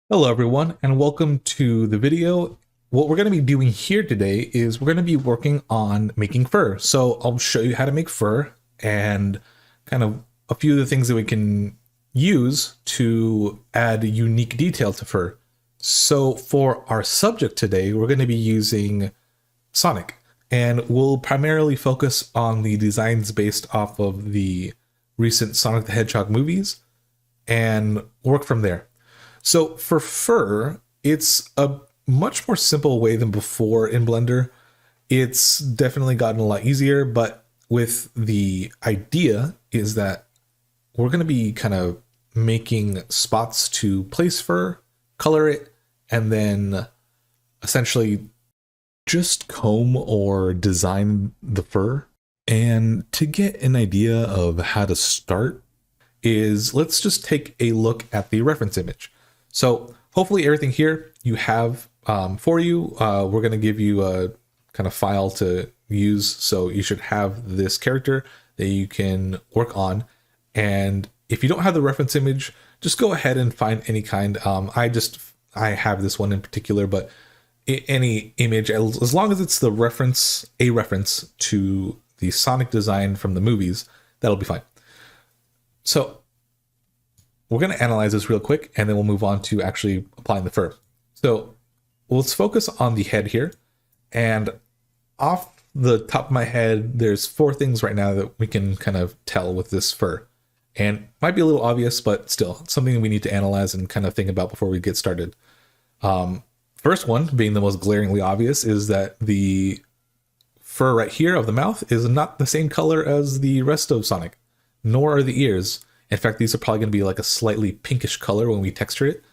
Hello everyone and welcome to the video. What we're going to be doing here today is we're going to be working on making fur. So I'll show you how to make fur and kind of a few of the things that we can use to add unique detail to fur. So for our subject today, we're going to be using Sonic, and we'll primarily focus on the designs based off of the recent Sonic the Hedgehog movies and work from there. So for fur, it's a much more simple way than before in Blender. It's definitely gotten a lot easier, but with the idea is that we're going to be kind of making spots to place fur, color it, and then essentially just comb or design the fur. And to get an idea of how to start is let's just take a look at the reference image. So hopefully everything here you have for you. We're going to give you a kind of file to use. So you should have this character that you can work on. And if you don't have the reference image, just go ahead and find any kind. I have this one in particular, but any image, as long as it's a reference to the Sonic design from the movies, that'll be fine. So we're going to analyze this real quick, and then we'll move on to actually applying the fur. So let's focus on the head here. And off the top of my head, there's 4 things right now that we can kind of tell with this fur. And might be a little obvious, but still something we need to analyze and kind of think about before we get started. First one, being the most glaringly obvious, is that the fur right here of the mouth is not the same color as the rest of Sonic, nor are the ears. In fact, these are probably going to be like a slightly pinkish color when we texture it.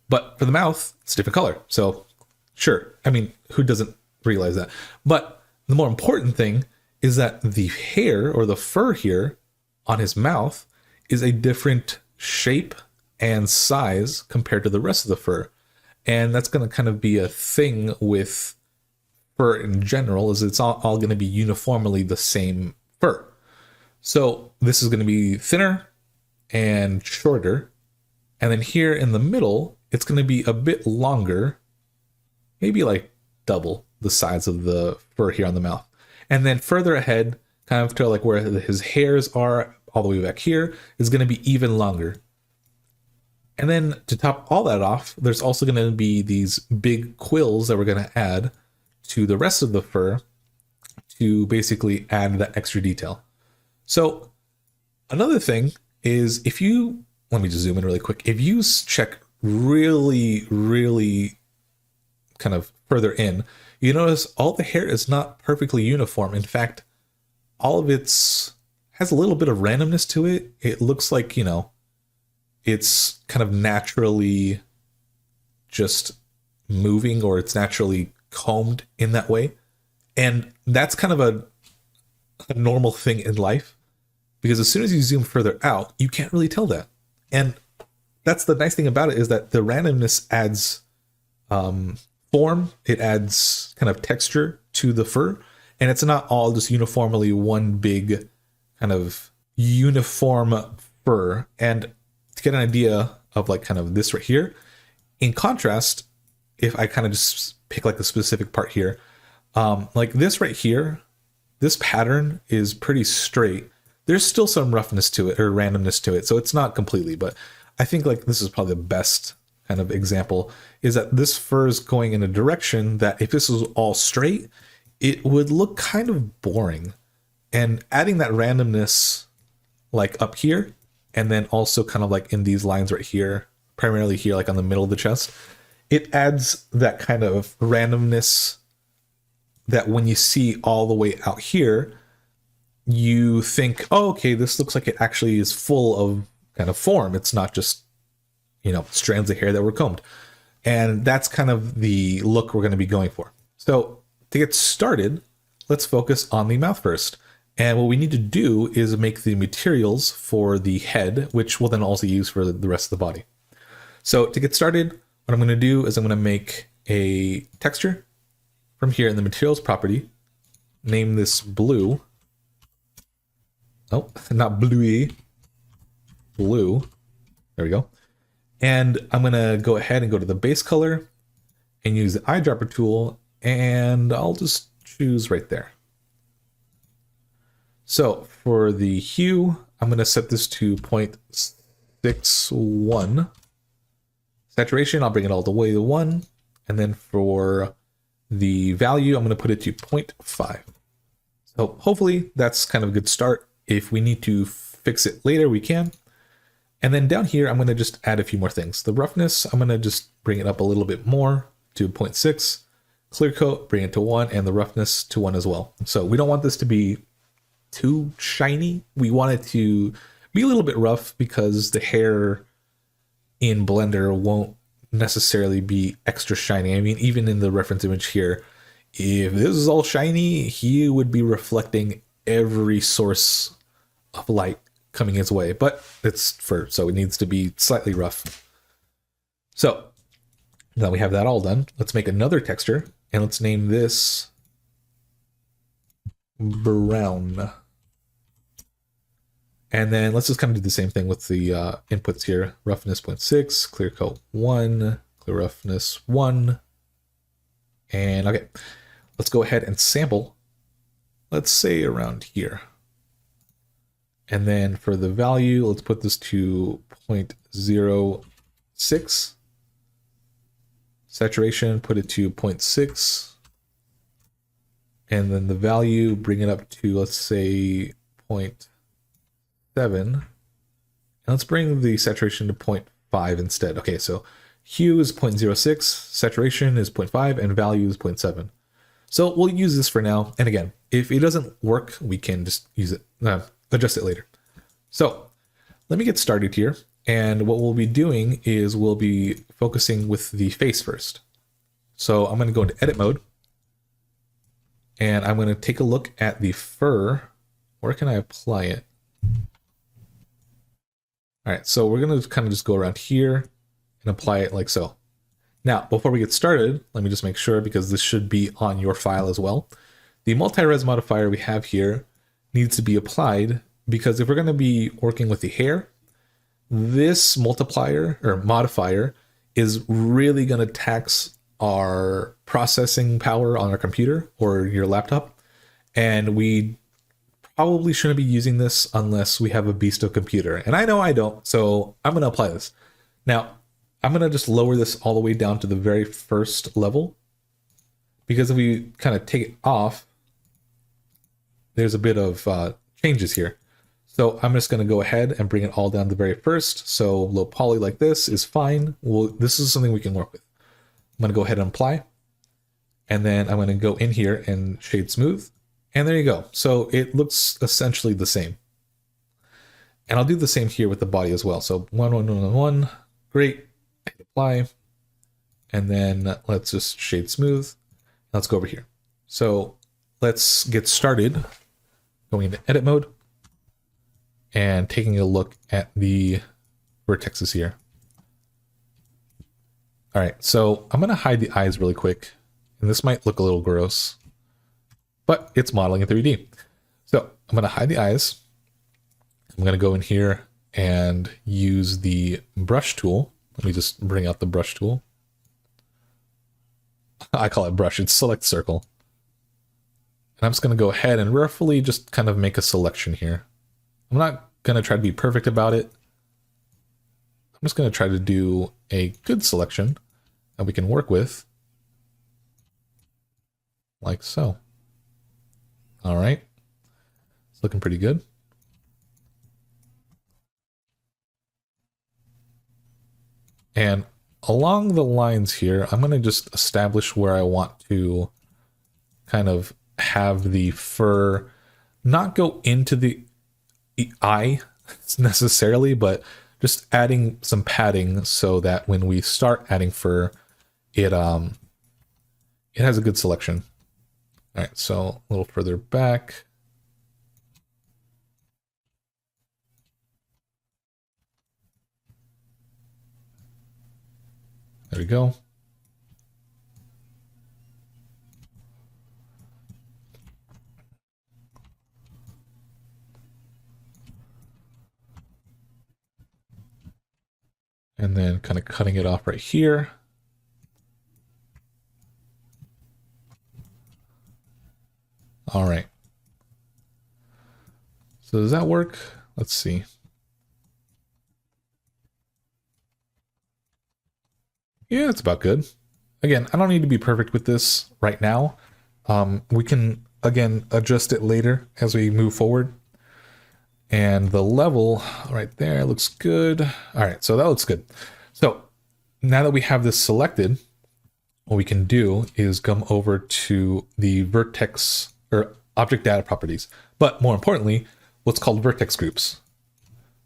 But for the mouth, it's a different color. So sure, I mean, who doesn't realize that? But the more important thing is that the hair or the fur here on his mouth is a different shape and size compared to the rest of the fur. And that's going to kind of be a thing with fur in general, is it's all going to be uniformly the same fur. So this is going to be thinner and shorter, and then here in the middle it's going to be a bit longer, maybe like double the size of the fur here on the mouth. And then further ahead, kind of to like where his hairs are all the way back here, is going to be even longer. And then to top all that off, there's also going to be these big quills that we're going to add to the rest of the fur to basically add that extra detail. So another thing is, if you, let me just zoom in really quick. If you check really kind of further in, you notice all the hair is not perfectly uniform. In fact, all of it's has a little bit of randomness to it. It looks like, you know, it's kind of naturally just moving, or it's naturally combed in that way. And that's kind of a normal thing in life, because as soon as you zoom further out, you can't really tell that. And that's the nice thing about it, is that the randomness adds form, it adds kind of texture to the fur, and it's not all just uniformly one big kind of uniform fur. And to get an idea of like kind of this right here, in contrast, if I kind of just pick like a specific part here, like this right here, this pattern is pretty straight. There's still some roughness to it, or randomness to it, so it's not completely, but I think like this is probably the best kind of example, is that this fur is going in a direction that if this was all straight, it would look kind of boring. And adding that randomness like up here, and then also kind of like in these lines right here, primarily here like on the middle of the chest, it adds that kind of randomness that when you see all the way out here, you think, oh, okay, this looks like it actually is full of kind of form. It's not just, you know, strands of hair that were combed. And that's kind of the look we're going to be going for. So to get started, let's focus on the mouth first. And what we need to do is make the materials for the head, which we'll then also use for the rest of the body. So to get started, what I'm going to do is I'm going to make a texture from here in the materials property, name this blue. Oh, not bluey, blue. There we go. And I'm going to go ahead and go to the base color and use the eyedropper tool, and I'll just choose right there. So for the hue, I'm going to set this to 0.61. Saturation, I'll bring it all the way to 1. And then for the value, I'm going to put it to 0.5. So hopefully that's kind of a good start. If we need to fix it later, we can. And then down here, I'm going to just add a few more things. The roughness, I'm going to just bring it up a little bit more to 0.6. Clear coat, bring it to 1, and the roughness to 1 as well. So we don't want this to be too shiny. We want it to be a little bit rough because the hair in Blender won't necessarily be extra shiny. I mean, even in the reference image here, if this is all shiny, he would be reflecting every source of light coming his way, but it's fur, so it needs to be slightly rough. So now we have that all done. Let's make another texture, and let's name this brown. And then let's just kind of do the same thing with the inputs here. Roughness 0.6, clear coat 1, clear roughness 1. And okay, let's go ahead and sample. Let's say around here. And then for the value, let's put this to 0.06. Saturation, put it to 0.6. And then the value, bring it up to, let's say, 0.7. And let's bring the saturation to 0.5 instead. Okay, so hue is 0.06, saturation is 0.5, and value is 0.7. So we'll use this for now. And again, if it doesn't work, we can just use it, adjust it later. So let me get started here. And what we'll be doing is we'll be focusing with the face first. So I'm going to go into edit mode. And I'm going to take a look at the fur. Where can I apply it? All right, so we're going to kind of just go around here and apply it like so. Now, before we get started, let me just make sure, because this should be on your file as well. The multi-res modifier we have here needs to be applied, because if we're going to be working with the hair, this multiplier or modifier is really going to tax our processing power on our computer or your laptop. And we probably shouldn't be using this unless we have a beast computer. And I know I don't, so I'm going to apply this. Now, I'm going to just lower this all the way down to the very first level, because if we kind of take it off, there's a bit of changes here. So I'm just going to go ahead and bring it all down to the very first. So low poly like this is fine. Well, this is something we can work with. I'm going to go ahead and apply. And then I'm going to go in here and shade smooth. And there you go. So it looks essentially the same. And I'll do the same here with the body as well. So 1, 1, 1, 1. Great. Apply. And then let's just shade smooth. Let's go over here. So let's get started going into edit mode and taking a look at the vertexes here. All right, so I'm going to hide the eyes really quick. And this might look a little gross, but it's modeling in 3D. So I'm going to hide the eyes. I'm going to go in here and use the brush tool. Let me just bring out the brush tool. I call it brush. It's select circle. And I'm just going to go ahead and roughly just kind of make a selection here. I'm not going to try to be perfect about it. I'm just going to try to do a good selection that we can work with. Like so. All right. It's looking pretty good. And along the lines here, I'm going to just establish where I want to kind of have the fur not go into the eye necessarily, but just adding some padding so that when we start adding fur, it has a good selection. All right, so a little further back. There we go. and then kind of cutting it off right here. All right. So does that work? Let's see. Yeah, it's about good. Again, I don't need to be perfect with this right now. We can, again, adjust it later as we move forward. And the level right there looks good. All right, so that looks good. So now that we have this selected, what we can do is come over to the vertex or object data properties, but more importantly, what's called vertex groups.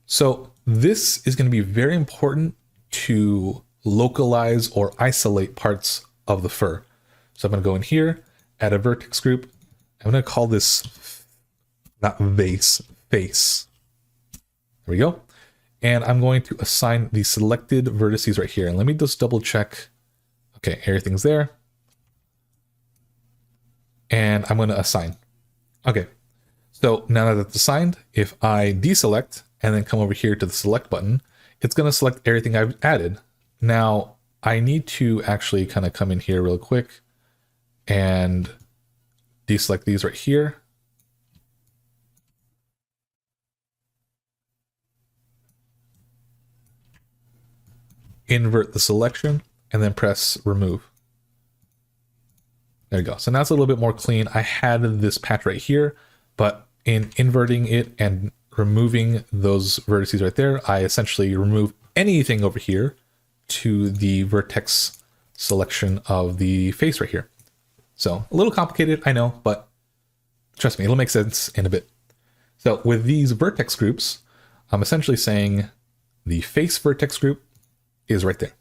So this is going to be very important to localize or isolate parts of the fur. So I'm going to go in here, add a vertex group. I'm going to call this not vase, face. There we go. And I'm going to assign the selected vertices right here. And let me just double check. Okay, everything's there. And I'm going to assign. Okay, so now that it's assigned, if I deselect and then come over here to the select button, it's going to select everything I've added. Now, I need to actually kind of come in here real quick and deselect these right here. Invert the selection and then press remove. There you go. So now it's a little bit more clean. I had this patch right here, but in inverting it and removing those vertices right there, I essentially remove anything over here to the vertex selection of the face right here. So a little complicated, I know, but trust me, it'll make sense in a bit. So with these vertex groups, I'm essentially saying the face vertex group is right there.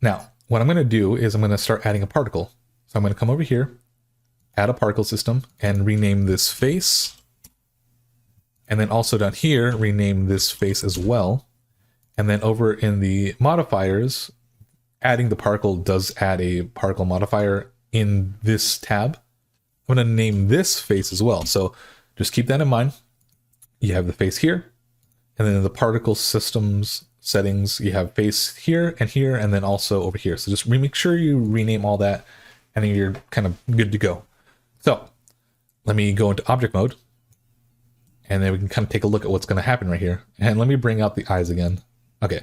Now, what I'm going to do is I'm going to start adding a particle. So I'm going to come over here, add a particle system, and rename this face. And then also down here, rename this face as well. And then over in the modifiers, adding the particle does add a particle modifier in this tab. I'm going to name this face as well. So just keep that in mind. You have the face here, and then in the particle systems settings, you have face here, and then also over here. So just make sure you rename all that, and then you're kind of good to go. So let me go into object mode, and then we can kind of take a look at what's going to happen right here. And let me bring out the eyes again. Okay,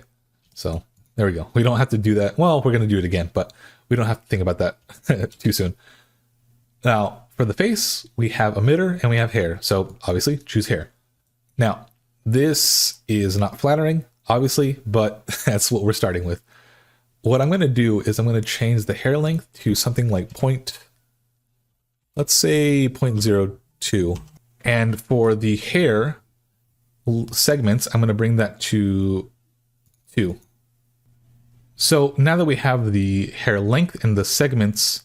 so there we go. We don't have to do that. Well, we're going to do it again, but we don't have to think about that too soon. Now, for the face, we have emitter and we have hair. So obviously choose hair. Now, this is not flattering, obviously, but that's what we're starting with. What I'm going to do is I'm going to change the hair length to something like let's say 0.02. And for the hair segments, I'm going to bring that to 2. So now that we have the hair length and the segments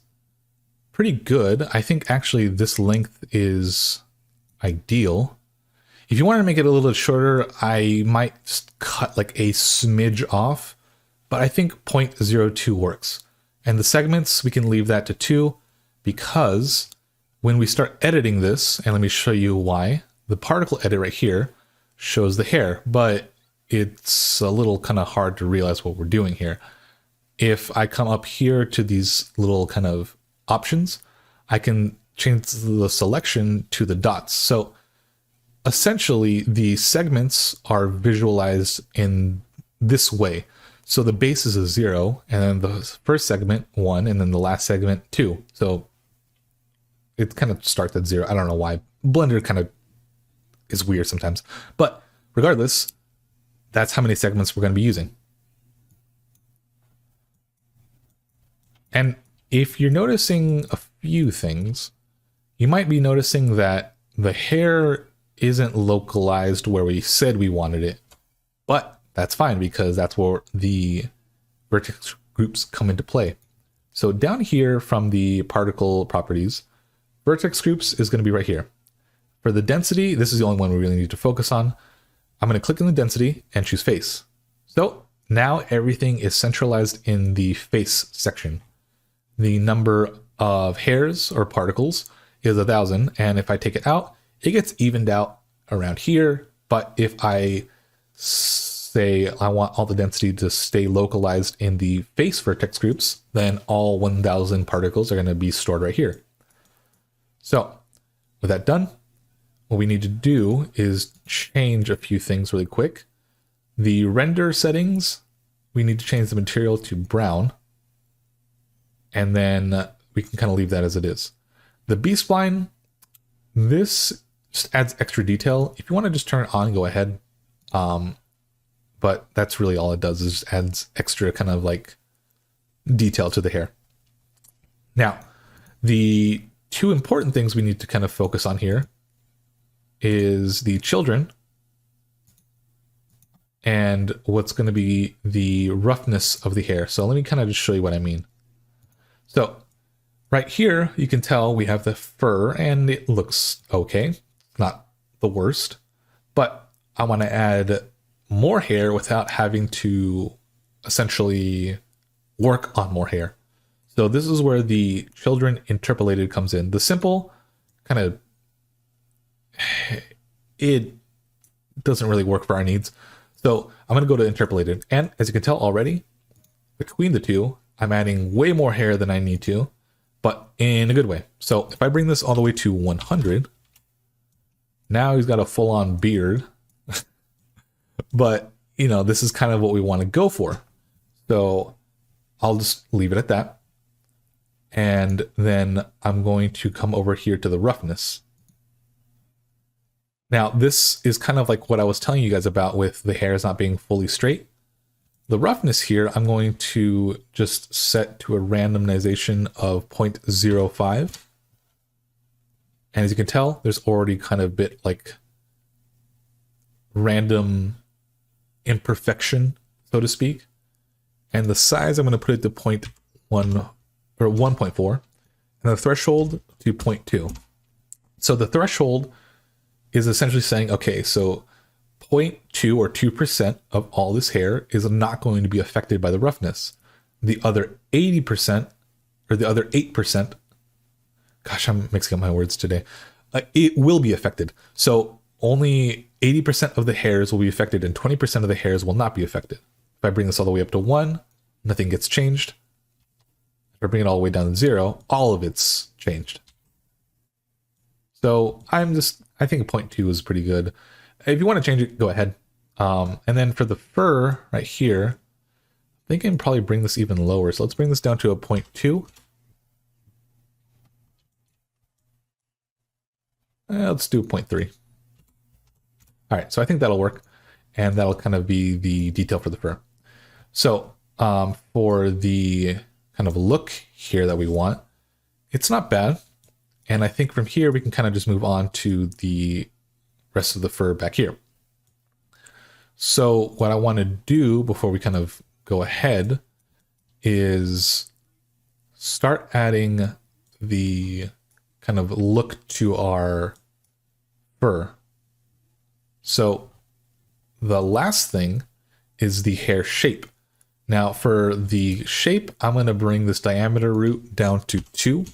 pretty good, I think actually this length is ideal. If you want to make it a little bit shorter, I might just cut like a smidge off, but I think 0.02 works. And the segments, we can leave that to 2 because when we start editing this, and let me show you why, the particle edit right here shows the hair, but it's a little kind of hard to realize what we're doing here. If I come up here to these little kind of options, I can change the selection to the dots. So essentially the segments are visualized in this way. So the base is a 0, and then the first segment 1, and then the last segment 2. So it kind of starts at 0. I don't know why. Blender kind of is weird sometimes. But regardless, that's how many segments we're going to be using. And if you're noticing a few things, you might be noticing that the hair isn't localized where we said we wanted it. But that's fine because that's where the vertex groups come into play. So down here from the particle properties, vertex groups is going to be right here. For the density, this is the only one we really need to focus on. I'm going to click on the density and choose face. So now everything is centralized in the face section. The number of hairs or particles is 1,000. And if I take it out, it gets evened out around here. But if I say I want all the density to stay localized in the face vertex groups, then all 1000 particles are going to be stored right here. So with that done, what we need to do is change a few things really quick. The render settings, we need to change the material to brown, and then we can kind of leave that as it is. The B-spline, this just adds extra detail. If you want to just turn it on, go ahead. But that's really all it does, is adds extra kind of like detail to the hair. Now, the two important things we need to kind of focus on here is the children and what's going to be the roughness of the hair. So let me kind of just show you what I mean. So right here, you can tell we have the fur and it looks okay. Not the worst, but I want to add more hair without having to essentially work on more hair. So this is where the children interpolated comes in. The simple kind of, it doesn't really work for our needs. So I'm going to go to interpolated. And as you can tell already, between the two, I'm adding way more hair than I need to, but in a good way. So if I bring this all the way to 100, now he's got a full-on beard. But, you know, this is kind of what we want to go for. So I'll just leave it at that. And then I'm going to come over here to the roughness. Now, this is kind of like what I was telling you guys about with the hairs not being fully straight. The roughness here, I'm going to just set to a randomization of 0.05. And as you can tell, there's already kind of a bit like random imperfection, so to speak. And the size, I'm going to put it to 0.1 or 1.4, and the threshold to 0.2. So the threshold is essentially saying, okay, so 0.2 or 2% of all this hair is not going to be affected by the roughness. The other 80%, or the other 8%, gosh, I'm mixing up my words today, it will be affected. So only 80% of the hairs will be affected and 20% of the hairs will not be affected. If I bring this all the way up to 1, nothing gets changed. If I bring it all the way down to 0, all of it's changed. So I think 0.2 is pretty good. If you want to change it, go ahead. And then for the fur right here, I think I can probably bring this even lower. So let's bring this down to a 0.2. Let's do 0.3. All right, so I think that'll work, and that'll kind of be the detail for the fur. So for the kind of look here that we want, it's not bad. And I think from here, we can kind of just move on to the rest of the fur back here. So what I want to do before we kind of go ahead is start adding the kind of look to our fur. So the last thing is the hair shape. Now for the shape, I'm going to bring this diameter root down to 2.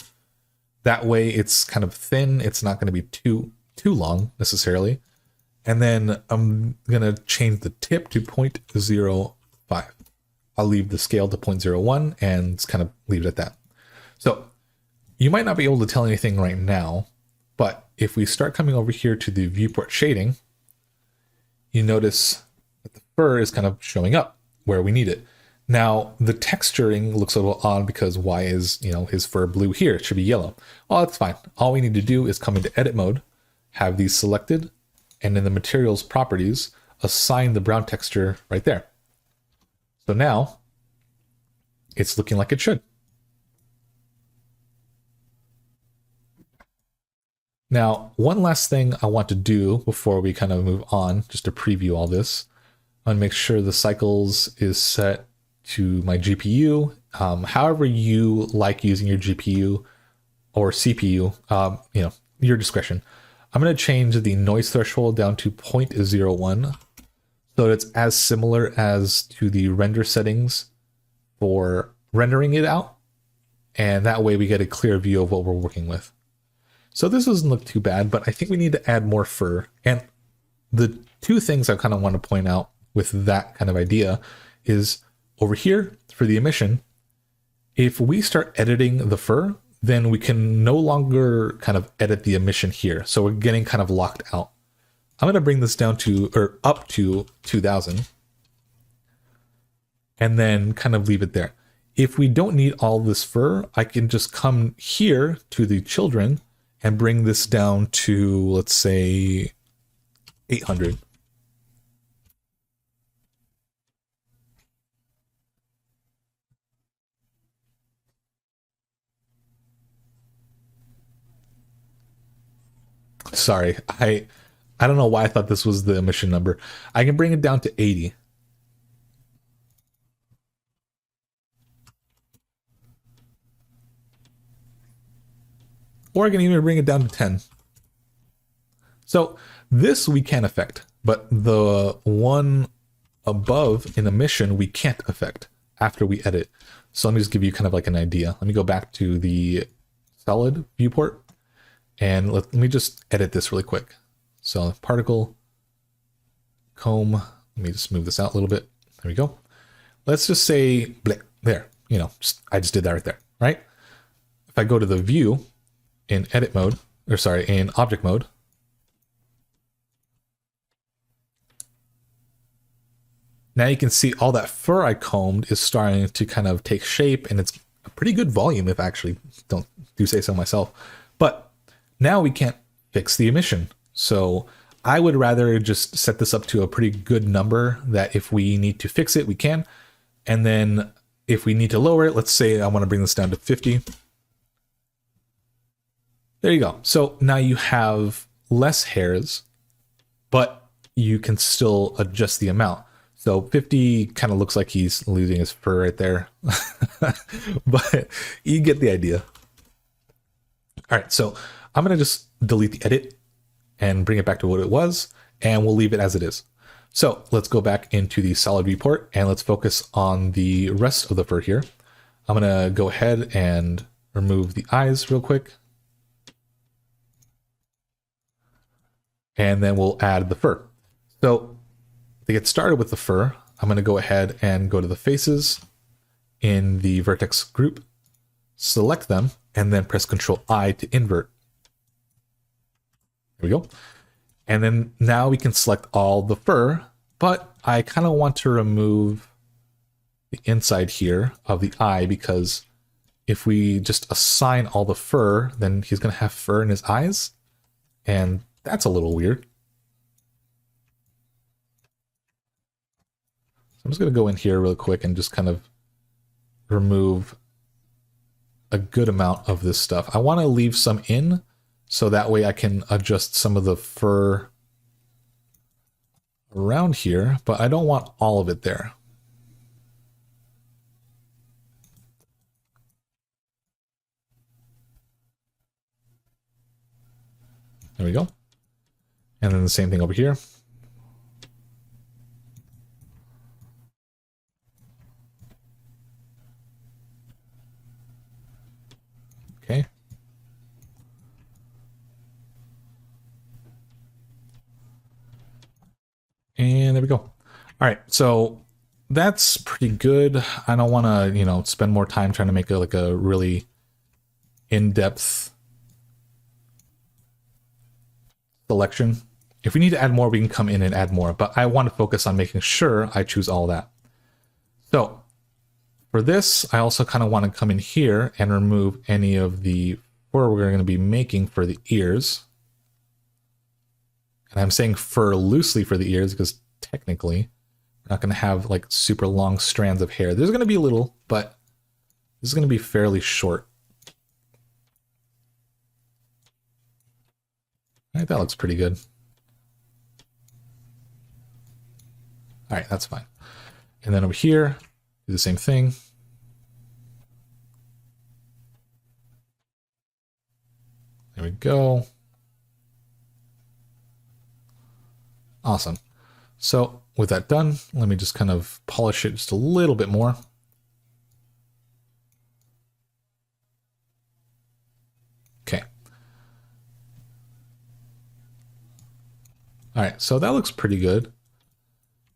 That way it's kind of thin. It's not going to be too long necessarily. And then I'm going to change the tip to 0.05. I'll leave the scale to 0.01 and kind of leave it at that. So you might not be able to tell anything right now, but if we start coming over here to the viewport shading, you notice that the fur is kind of showing up where we need it. Now, the texturing looks a little odd because why is, his fur blue here? It should be yellow. Well, that's fine. All we need to do is come into edit mode, have these selected, and in the materials properties, assign the brown texture right there. So now it's looking like it should. Now, one last thing I want to do before we kind of move on, just to preview all this, I want to make sure the cycles is set to my GPU. However you like using your GPU or CPU, your discretion. I'm going to change the noise threshold down to 0.01 so that it's as similar as to the render settings for rendering it out. And that way we get a clear view of what we're working with. So this doesn't look too bad, but I think we need to add more fur. And the two things I kind of want to point out with that kind of idea is over here for the emission. If we start editing the fur, then we can no longer kind of edit the emission here. So we're getting kind of locked out. I'm going to bring this down to, or up to 2000 and then kind of leave it there. If we don't need all this fur, I can just come here to the children and bring this down to, let's say, 800. Sorry, I don't know why I thought this was the emission number. I can bring it down to 80. Or I can even bring it down to 10. So this we can affect, but the one above in emission we can't affect after we edit. So let me just give you kind of like an idea. Let me go back to the solid viewport and let me just edit this really quick. So particle, comb, let me just move this out a little bit. There we go. Let's just say bleh, there, you know, I just did that right there, right? If I go to the view in edit mode, or sorry, in object mode, now you can see all that fur I combed is starting to kind of take shape, and it's a pretty good volume if I actually do say so myself. But now we can't fix the emission. So I would rather just set this up to a pretty good number that if we need to fix it, we can. And then if we need to lower it, let's say I want to bring this down to 50. There you go. So now you have less hairs, but you can still adjust the amount. So 50 kind of looks like he's losing his fur right there, but you get the idea. All right, so I'm going to just delete the edit and bring it back to what it was, and we'll leave it as it is. So let's go back into the solid viewport and let's focus on the rest of the fur here. I'm going to go ahead and remove the eyes real quick. And then we'll add the fur. So to get started with the fur, I'm going to go ahead and go to the faces in the vertex group, select them, and then press Ctrl I to invert. There we go. And then now we can select all the fur, but I kind of want to remove the inside here of the eye, because if we just assign all the fur, then he's going to have fur in his eyes, and that's a little weird. So I'm just going to go in here real quick and just kind of remove a good amount of this stuff. I want to leave some in, so that way I can adjust some of the fur around here, but I don't want all of it there. There we go. And then the same thing over here. Okay. And there we go. All right, so that's pretty good. I don't want to, you know, spend more time trying to make like a really in-depth selection. If we need to add more, we can come in and add more, but I want to focus on making sure I choose all that. So for this, I also kind of want to come in here and remove any of the fur we're going to be making for the ears. And I'm saying fur loosely for the ears because technically we're not going to have like super long strands of hair. There's going to be a little, but this is going to be fairly short. All right, that looks pretty good. All right, that's fine. And then over here, do the same thing. There we go. Awesome. So with that done, let me just kind of polish it just a little bit more. Okay. All right, so that looks pretty good.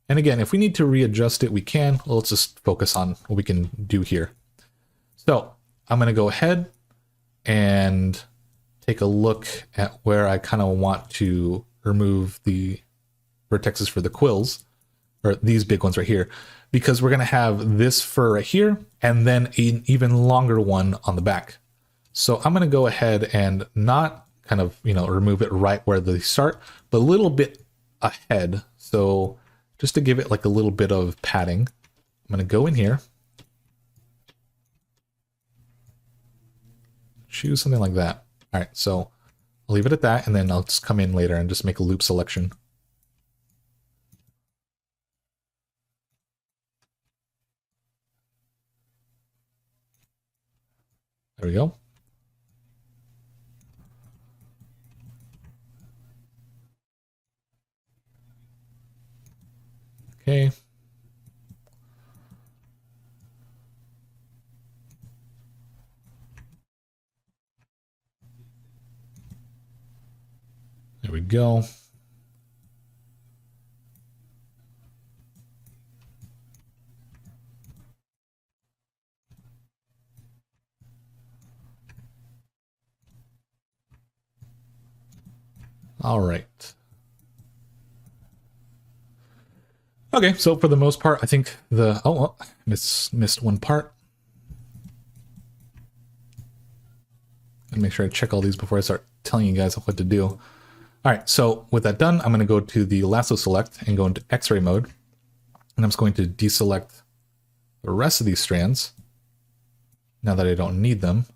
And again, if we need to readjust it, we can. Well, let's just focus on what we can do here. So I'm going to go ahead and take a look at where I kind of want to remove the vertexes for the quills, or these big ones right here, because we're going to have this fur right here and then an even longer one on the back. So I'm going to go ahead and not kind of, remove it right where they start, but a little bit ahead. So just to give it like a little bit of padding, I'm going to go in here, choose something like that. All right, so I'll leave it at that, and then I'll just come in later and just make a loop selection. There we go. Okay. There we go. All right. Okay, so for the most part, I think missed one part. And make sure I check all these before I start telling you guys what to do. All right, so with that done, I'm going to go to the lasso select and go into X-ray mode. And I'm just going to deselect the rest of these strands now that I don't need them.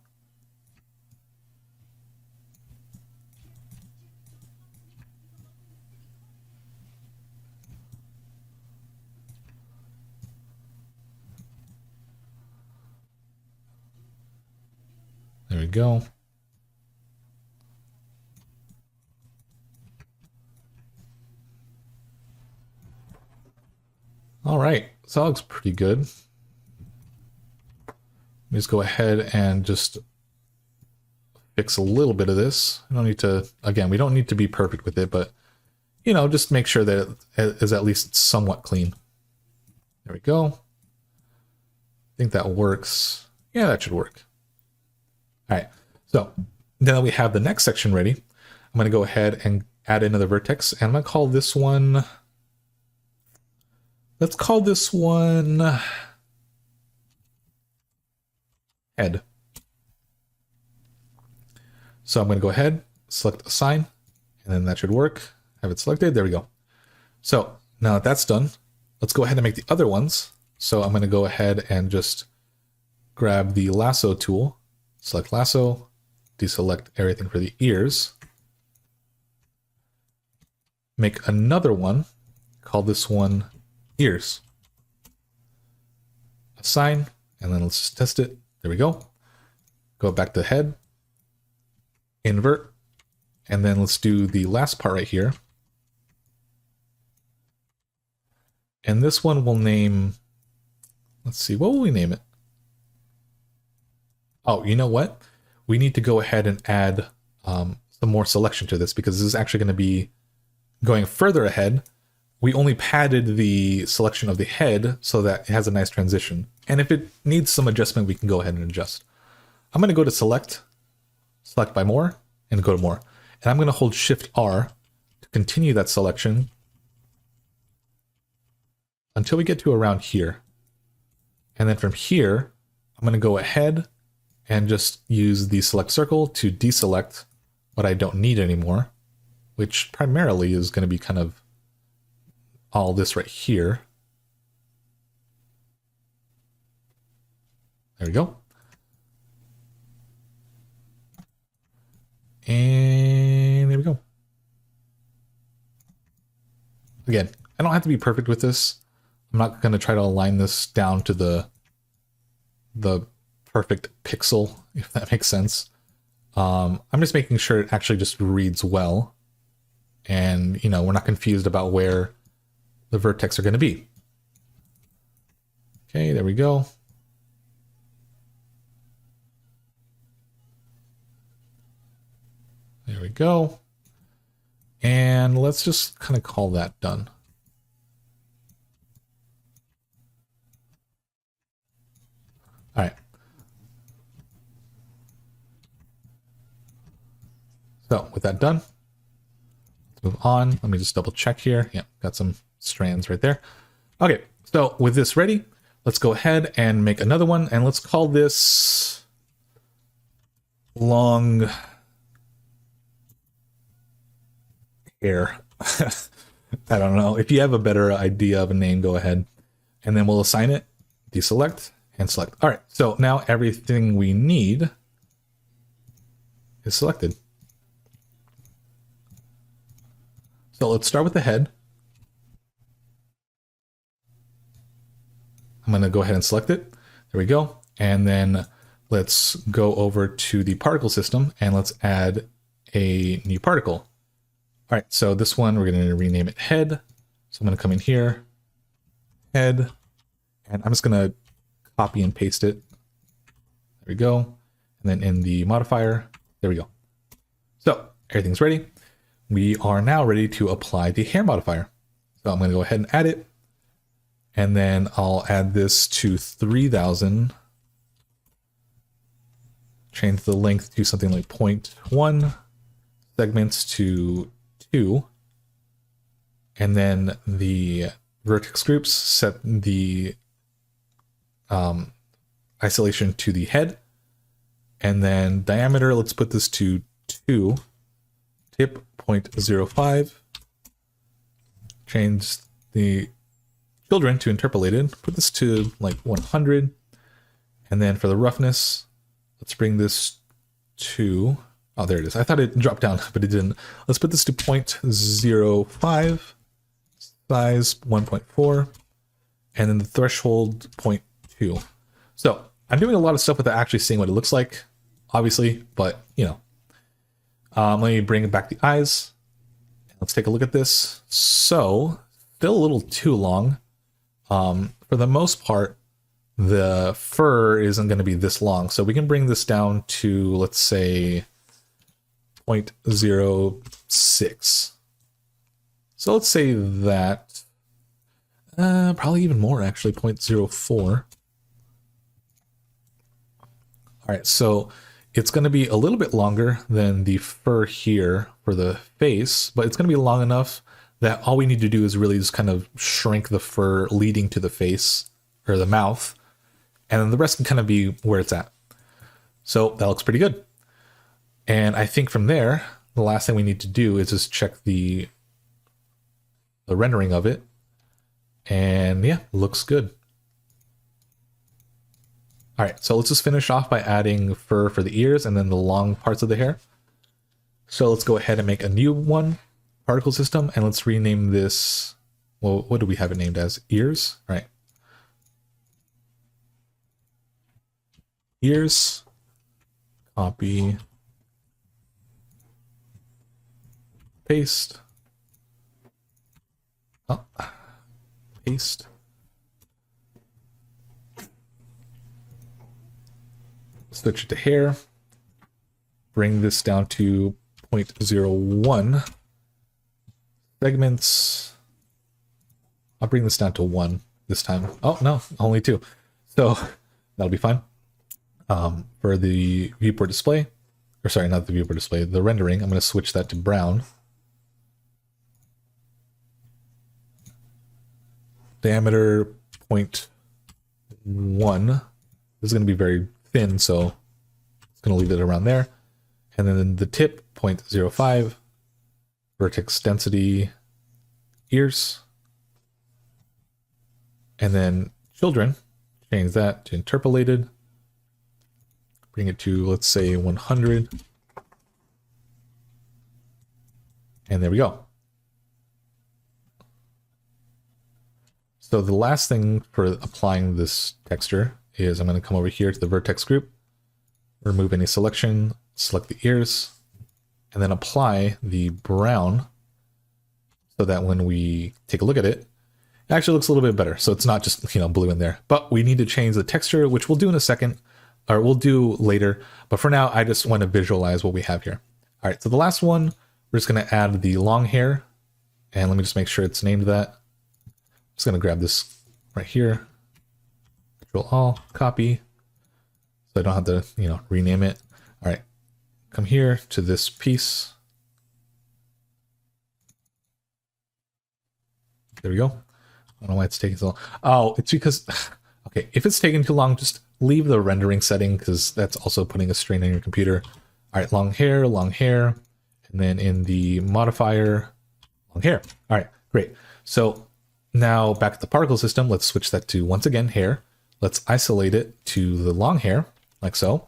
There we go. All right, so that looks pretty good. Let me just go ahead and just fix a little bit of this. I don't need to, again, we don't need to be perfect with it, but, just make sure that it is at least somewhat clean. There we go. I think that works. Yeah, that should work. All right, so now that we have the next section ready, I'm going to go ahead and add another vertex, and I'm going to call this one, let's call this one head. So I'm going to go ahead, select assign, and then that should work. Have it selected. There we go. So now that that's done, let's go ahead and make the other ones. So I'm going to go ahead and just grab the lasso tool, select lasso, deselect everything for the ears, make another one, call this one ears, assign, and then let's just test it. There we go. Go back to head, invert, and then let's do the last part right here. And this one will name, let's see, what will we name it? Oh, you know what? We need to go ahead and add some more selection to this, because this is actually going to be going further ahead. We only padded the selection of the head so that it has a nice transition. And if it needs some adjustment, we can go ahead and adjust. I'm going to go to select by more, and go to more. And I'm going to hold Shift R to continue that selection until we get to around here. And then from here, I'm going to go ahead and just use the select circle to deselect what I don't need anymore, which primarily is going to be kind of all this right here. There we go. And there we go. Again, I don't have to be perfect with this. I'm not going to try to align this down to the perfect pixel, if that makes sense. I'm just making sure it actually just reads well. And, we're not confused about where the vertex are going to be. Okay, there we go. There we go. And let's just kind of call that done. All right. So with that done, let's move on. Let me just double check here. Yeah, got some strands right there. Okay, so with this ready, let's go ahead and make another one, and let's call this long hair. I don't know. If you have a better idea of a name, go ahead. And then we'll assign it, deselect, and select. All right, so now everything we need is selected. So let's start with the head. I'm going to go ahead and select it. There we go. And then let's go over to the particle system and let's add a new particle. All right, so this one, we're going to rename it head. So I'm going to come in here, head, and I'm just going to copy and paste it. There we go. And then in the modifier, there we go. So everything's ready. We are now ready to apply the hair modifier. So I'm going to go ahead and add it. And then I'll add this to 3000. Change the length to something like 0.1, segments to 2. And then the vertex groups, set the isolation to the head. And then diameter, let's put this to 2. Tip 0.05. Change the children to interpolated. Put this to like 100. And then for the roughness, let's bring this to, oh, there it is. I thought it dropped down, but it didn't. Let's put this to 0.05, size 1.4, and then the threshold 0.2. So I'm doing a lot of stuff without actually seeing what it looks like, obviously, but you know. Let me bring back the eyes. Let's take a look at this. So, still a little too long. For the most part, the fur isn't going to be this long. So we can bring this down to, let's say, 0.06. So let's say that, probably even more actually, 0.04. All right, so it's going to be a little bit longer than the fur here for the face, but it's going to be long enough that all we need to do is really just kind of shrink the fur leading to the face or the mouth, and then the rest can kind of be where it's at. So that looks pretty good. And I think from there, the last thing we need to do is just check the rendering of it. And yeah, looks good. All right, so let's just finish off by adding fur for the ears and then the long parts of the hair. So let's go ahead and make a new one, particle system, and let's rename this, well, what do we have it named as? Ears, right? Ears, copy, paste, oh, paste. Switch it to hair, bring this down to 0.01 segments. I'll bring this down to 1 this time. Oh no, only 2. So that'll be fine. For the viewport display, or sorry, not the viewport display, the rendering, I'm going to switch that to brown. Diameter 0.1. This is going to be very thin, so it's going to leave it around there. And then the tip 0.05, vertex density, ears, and then children, change that to interpolated, bring it to, let's say, 100, and there we go. So the last thing for applying this texture is I'm going to come over here to the vertex group, remove any selection, select the ears, and then apply the brown so that when we take a look at it, it actually looks a little bit better. So it's not just, you know, blue in there, but we need to change the texture, which we'll do in a second, or we'll do later. But for now, I just want to visualize what we have here. All right, so the last one, we're just going to add the long hair, and let me just make sure it's named that. I'm just going to grab this right here. Control Alt, copy. so I don't have to, rename it. All right, come here to this piece. There we go. I don't know why it's taking so long. Oh, it's because, okay, if it's taking too long, just leave the rendering setting because that's also putting a strain on your computer. All right, long hair. And then in the modifier, long hair. All right, great. So now back at the particle system, let's switch that to, once again, hair. Let's isolate it to the long hair, like so.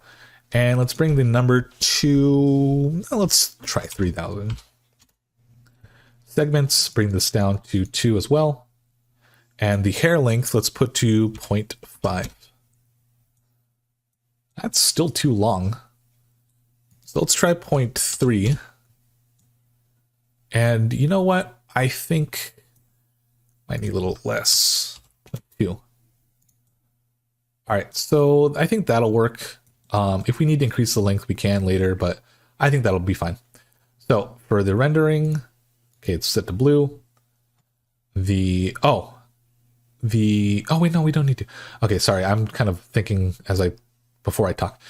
And let's bring the number to, let's try 3000. Segments, bring this down to 2 as well. And the hair length, let's put to 0.5. That's still too long. So let's try 0.3. And you know what? I think I need a little less. 0.2. All right, so I think that'll work. If we need to increase the length, we can later, but I think that'll be fine. So for the rendering, okay, it's set to blue. Oh wait, no, we don't need to. Okay, sorry, I'm kind of thinking before I talk.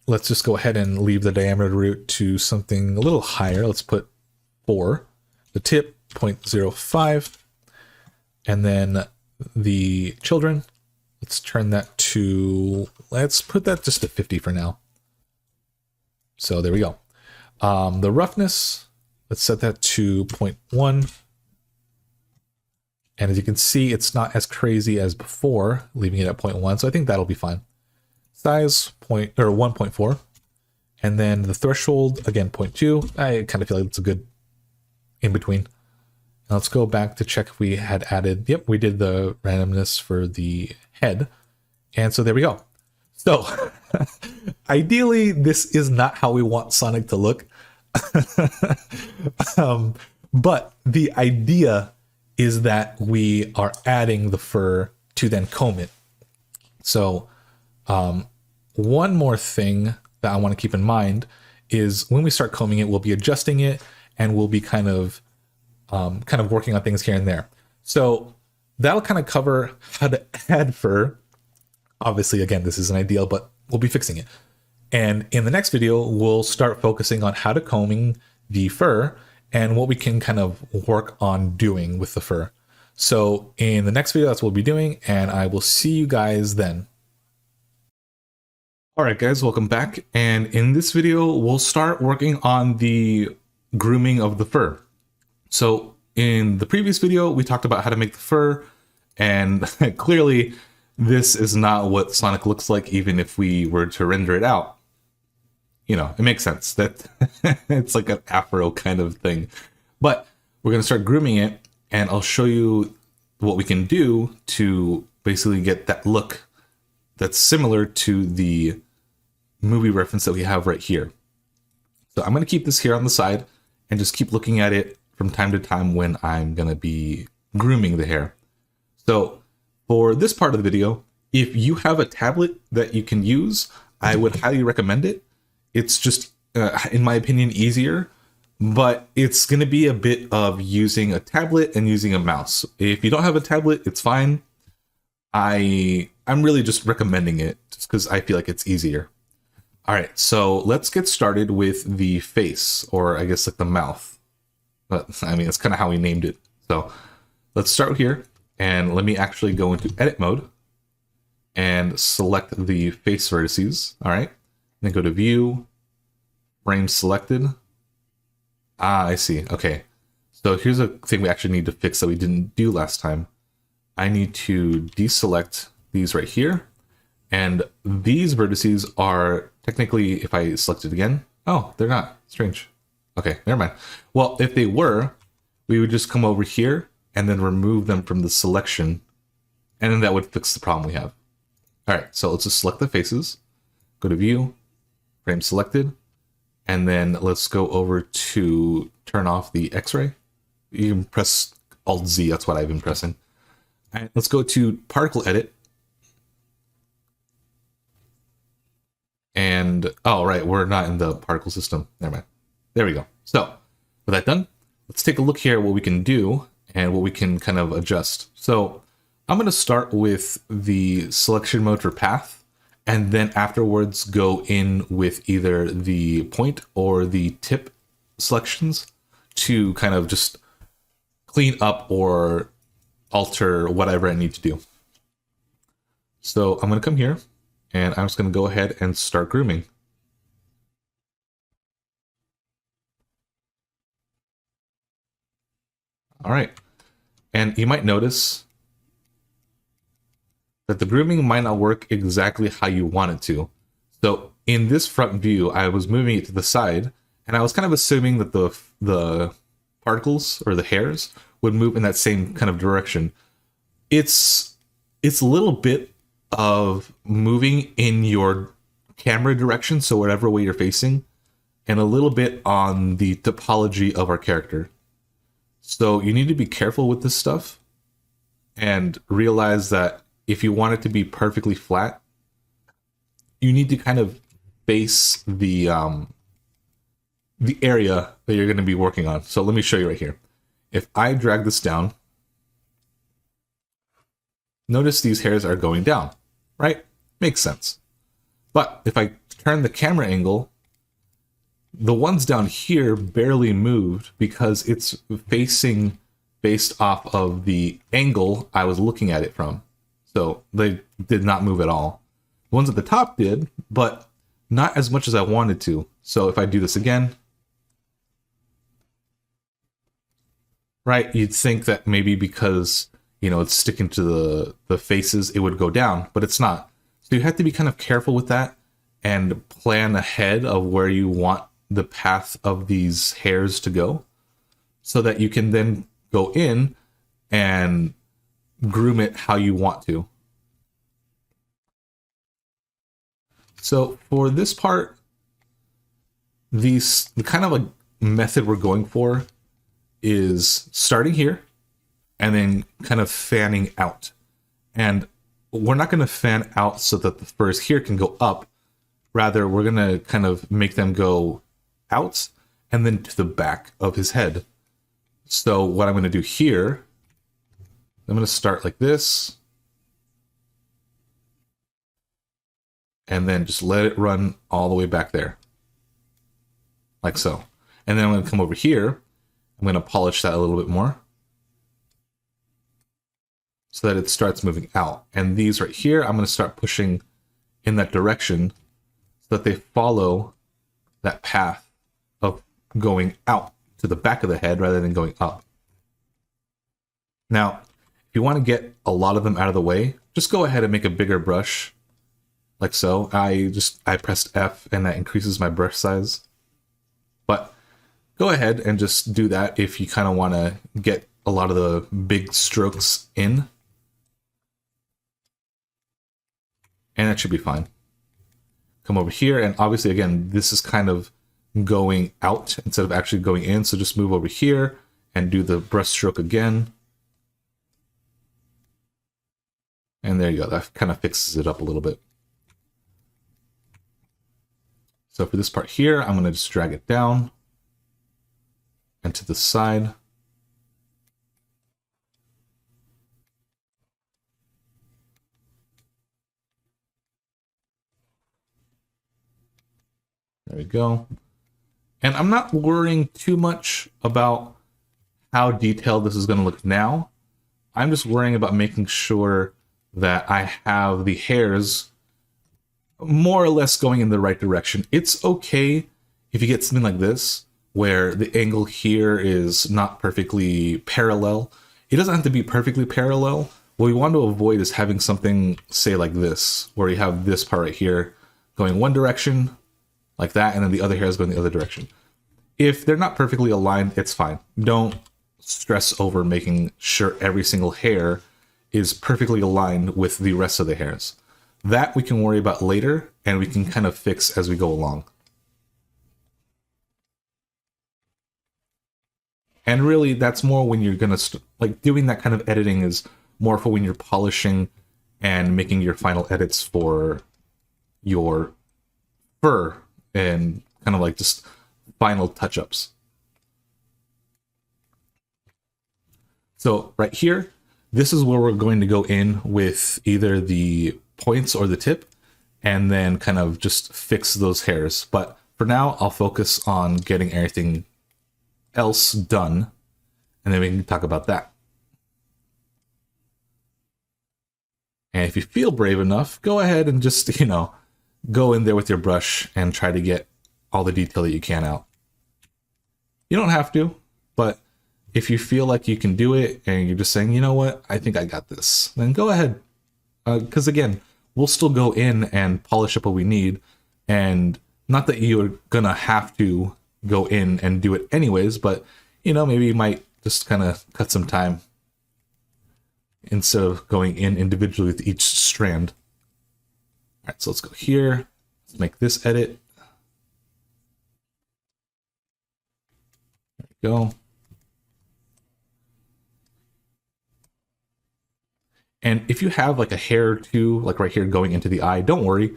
Let's just go ahead and leave the diameter root to something a little higher. Let's put 4. The tip, 0.05. And then the children, let's turn that to, let's put that just at 50 for now. So there we go. The roughness, let's set that to 0.1. And as you can see, it's not as crazy as before, leaving it at 0.1. So I think that'll be fine. Size 1.4. And then the threshold, again, 0.2. I kind of feel like it's a good in between. Now let's go back to check if we had added. Yep, we did the randomness for the head. And so there we go. So ideally, this is not how we want Sonic to look. But the idea is that we are adding the fur to then comb it. So one more thing that I want to keep in mind is when we start combing it, we'll be adjusting it and we'll be kind of working on things here and there. So that'll kind of cover how to add fur. Obviously, again, this isn't ideal, but we'll be fixing it. And in the next video, we'll start focusing on how to combing the fur and what we can kind of work on doing with the fur. So in the next video, that's what we'll be doing, and I will see you guys then. All right, guys, welcome back. And in this video, we'll start working on the grooming of the fur. So in the previous video, we talked about how to make the fur, and clearly this is not what Sonic looks like, even if we were to render it out. It makes sense that it's like an afro kind of thing. But we're going to start grooming it, and I'll show you what we can do to basically get that look that's similar to the movie reference that we have right here. So I'm going to keep this here on the side and just keep looking at it from time to time when I'm going to be grooming the hair. So for this part of the video, if you have a tablet that you can use, I would highly recommend it. It's just, in my opinion, easier, but it's going to be a bit of using a tablet and using a mouse. If you don't have a tablet, it's fine. I'm really just recommending it just because I feel like it's easier. All right, so let's get started with the face, or I guess like the mouth. But I mean, that's kind of how we named it. So let's start here, and let me actually go into edit mode and select the face vertices. All right. Then go to view, frame selected. I see. Okay. So here's a thing we actually need to fix that we didn't do last time. I need to deselect these right here. And these vertices are technically, if I select it again, oh, they're not. Strange. Okay, never mind. Well, if they were, we would just come over here and then remove them from the selection. And then that would fix the problem we have. All right, so let's just select the faces. Go to view, frame selected, and then let's go over to turn off the X-ray. You can press Alt-Z, that's what I've been pressing. All right, let's go to particle edit. And, oh, right, we're not in the particle system. Never mind. There we go. So with that done, let's take a look here at what we can do and what we can kind of adjust. So I'm going to start with the selection mode for path. and then afterwards go in with either the point or the tip selections to kind of just clean up or alter whatever I need to do. So I'm going to come here and I'm just going to go ahead and start grooming. All right. And you might notice that the grooming might not work exactly how you want it to. So in this front view, I was moving it to the side, and I was kind of assuming that the particles or the hairs would move in that same kind of direction. It's a little bit of moving in your camera direction, so whatever way you're facing, and a little bit on the topology of our character. So you need to be careful with this stuff and realize that if you want it to be perfectly flat, you need to kind of face the area that you're going to be working on. So let me show you right here. If I drag this down, notice these hairs are going down, right? Makes sense. But if I turn the camera angle, the ones down here barely moved because it's facing based off of the angle I was looking at it from. So they did not move at all. The ones at the top did, but not as much as I wanted to. So if I do this again, right, you'd think that maybe because, you know, it's sticking to the faces, it would go down, but it's not. So you have to be kind of careful with that and plan ahead of where you want the path of these hairs to go so that you can then go in and groom it how you want to. So for this part, the kind of like method we're going for is starting here and then kind of fanning out. And we're not going to fan out so that the furs here can go up. Rather, we're going to kind of make them go out and then to the back of his head. So what I'm going to do here, I'm going to start like this and then just let it run all the way back there, like so. And then I'm going to come over here, I'm going to polish that a little bit more so that it starts moving out. And these right here, I'm going to start pushing in that direction so that they follow that path of going out to the back of the head rather than going up. Now, if you want to get a lot of them out of the way, just go ahead and make a bigger brush, like so. I pressed F and that increases my brush size. But go ahead and just do that if you kind of want to get a lot of the big strokes in. And that should be fine. Come over here, and obviously, again, this is kind of going out instead of actually going in, so just move over here and do the brush stroke again. And there you go, that kind of fixes it up a little bit. So for this part here, I'm going to just drag it down and to the side. There we go. And I'm not worrying too much about how detailed this is going to look now. I'm just worrying about making sure that I have the hairs more or less going in the right direction. It's okay if you get something like this, where the angle here is not perfectly parallel. It doesn't have to be perfectly parallel. What we want to avoid is having something, say, like this, where you have this part right here going one direction, like that, and then the other hairs going the other direction. If they're not perfectly aligned, it's fine. Don't stress over making sure every single hair is perfectly aligned with the rest of the hairs. That we can worry about later, and we can kind of fix as we go along. And really, that's more when you're gonna like doing that kind of editing is more for when you're polishing and making your final edits for your fur and kind of like just final touch-ups. So right here, this is where we're going to go in with either the points or the tip and then kind of just fix those hairs. But for now, I'll focus on getting everything else done, and then we can talk about that. And if you feel brave enough, go ahead and just, go in there with your brush and try to get all the detail that you can out. You don't have to, but if you feel like you can do it and you're just saying, you know what, I think I got this, then go ahead. Because again, we'll still go in and polish up what we need. And not that you're gonna have to go in and do it anyways, but maybe you might just kind of cut some time instead of going in individually with each strand. All right, so let's go here. Let's make this edit. There we go. And if you have like a hair or two, like right here going into the eye, don't worry.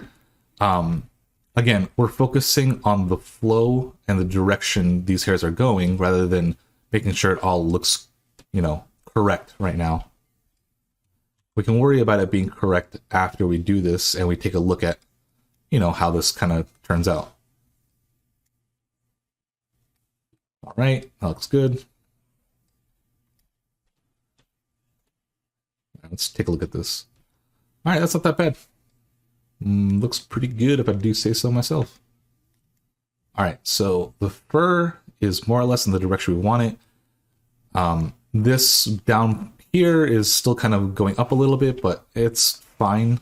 Again, we're focusing on the flow and the direction these hairs are going rather than making sure it all looks, correct right now. We can worry about it being correct after we do this and we take a look at, how this kind of turns out. All right, that looks good. Let's take a look at this. All right, that's not that bad. Looks pretty good if I do say so myself. All right, so the fur is more or less in the direction we want it. This down here is still kind of going up a little bit, but it's fine.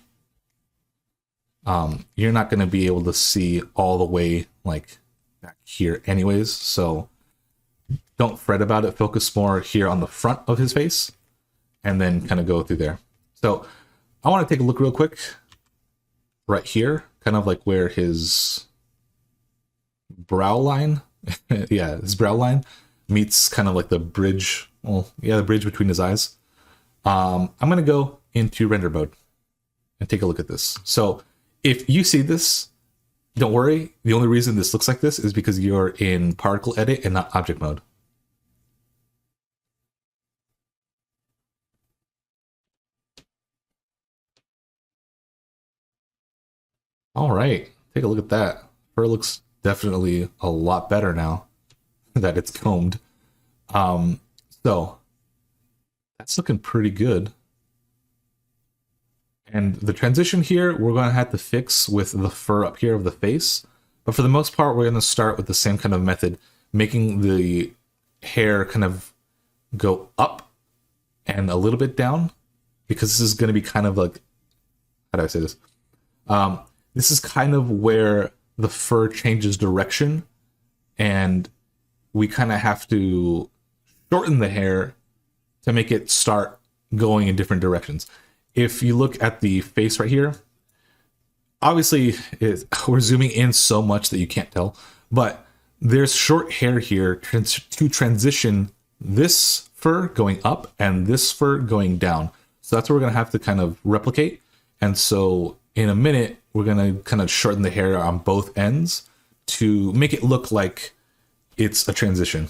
You're not going to be able to see all the way like back here anyways, so don't fret about it. Focus more here on the front of his face and then kind of go through there. So I want to take a look real quick right here, kind of like where his brow line, yeah, his brow line meets kind of like the bridge, the bridge between his eyes. I'm going to go into render mode and take a look at this. So if you see this, don't worry. The only reason this looks like this is because you're in particle edit and not object mode. All right, take a look at that. Fur looks definitely a lot better now that it's combed. So that's looking pretty good. And the transition here, we're going to have to fix with the fur up here of the face. But for the most part, we're going to start with the same kind of method, making the hair kind of go up and a little bit down, because this is going to be kind of like, how do I say this? This is kind of where the fur changes direction, and we kind of have to shorten the hair to make it start going in different directions. If you look at the face right here, obviously we're zooming in so much that you can't tell, but there's short hair here to transition this fur going up and this fur going down. So that's what we're going to have to kind of replicate. And so in a minute, we're going to kind of shorten the hair on both ends to make it look like it's a transition.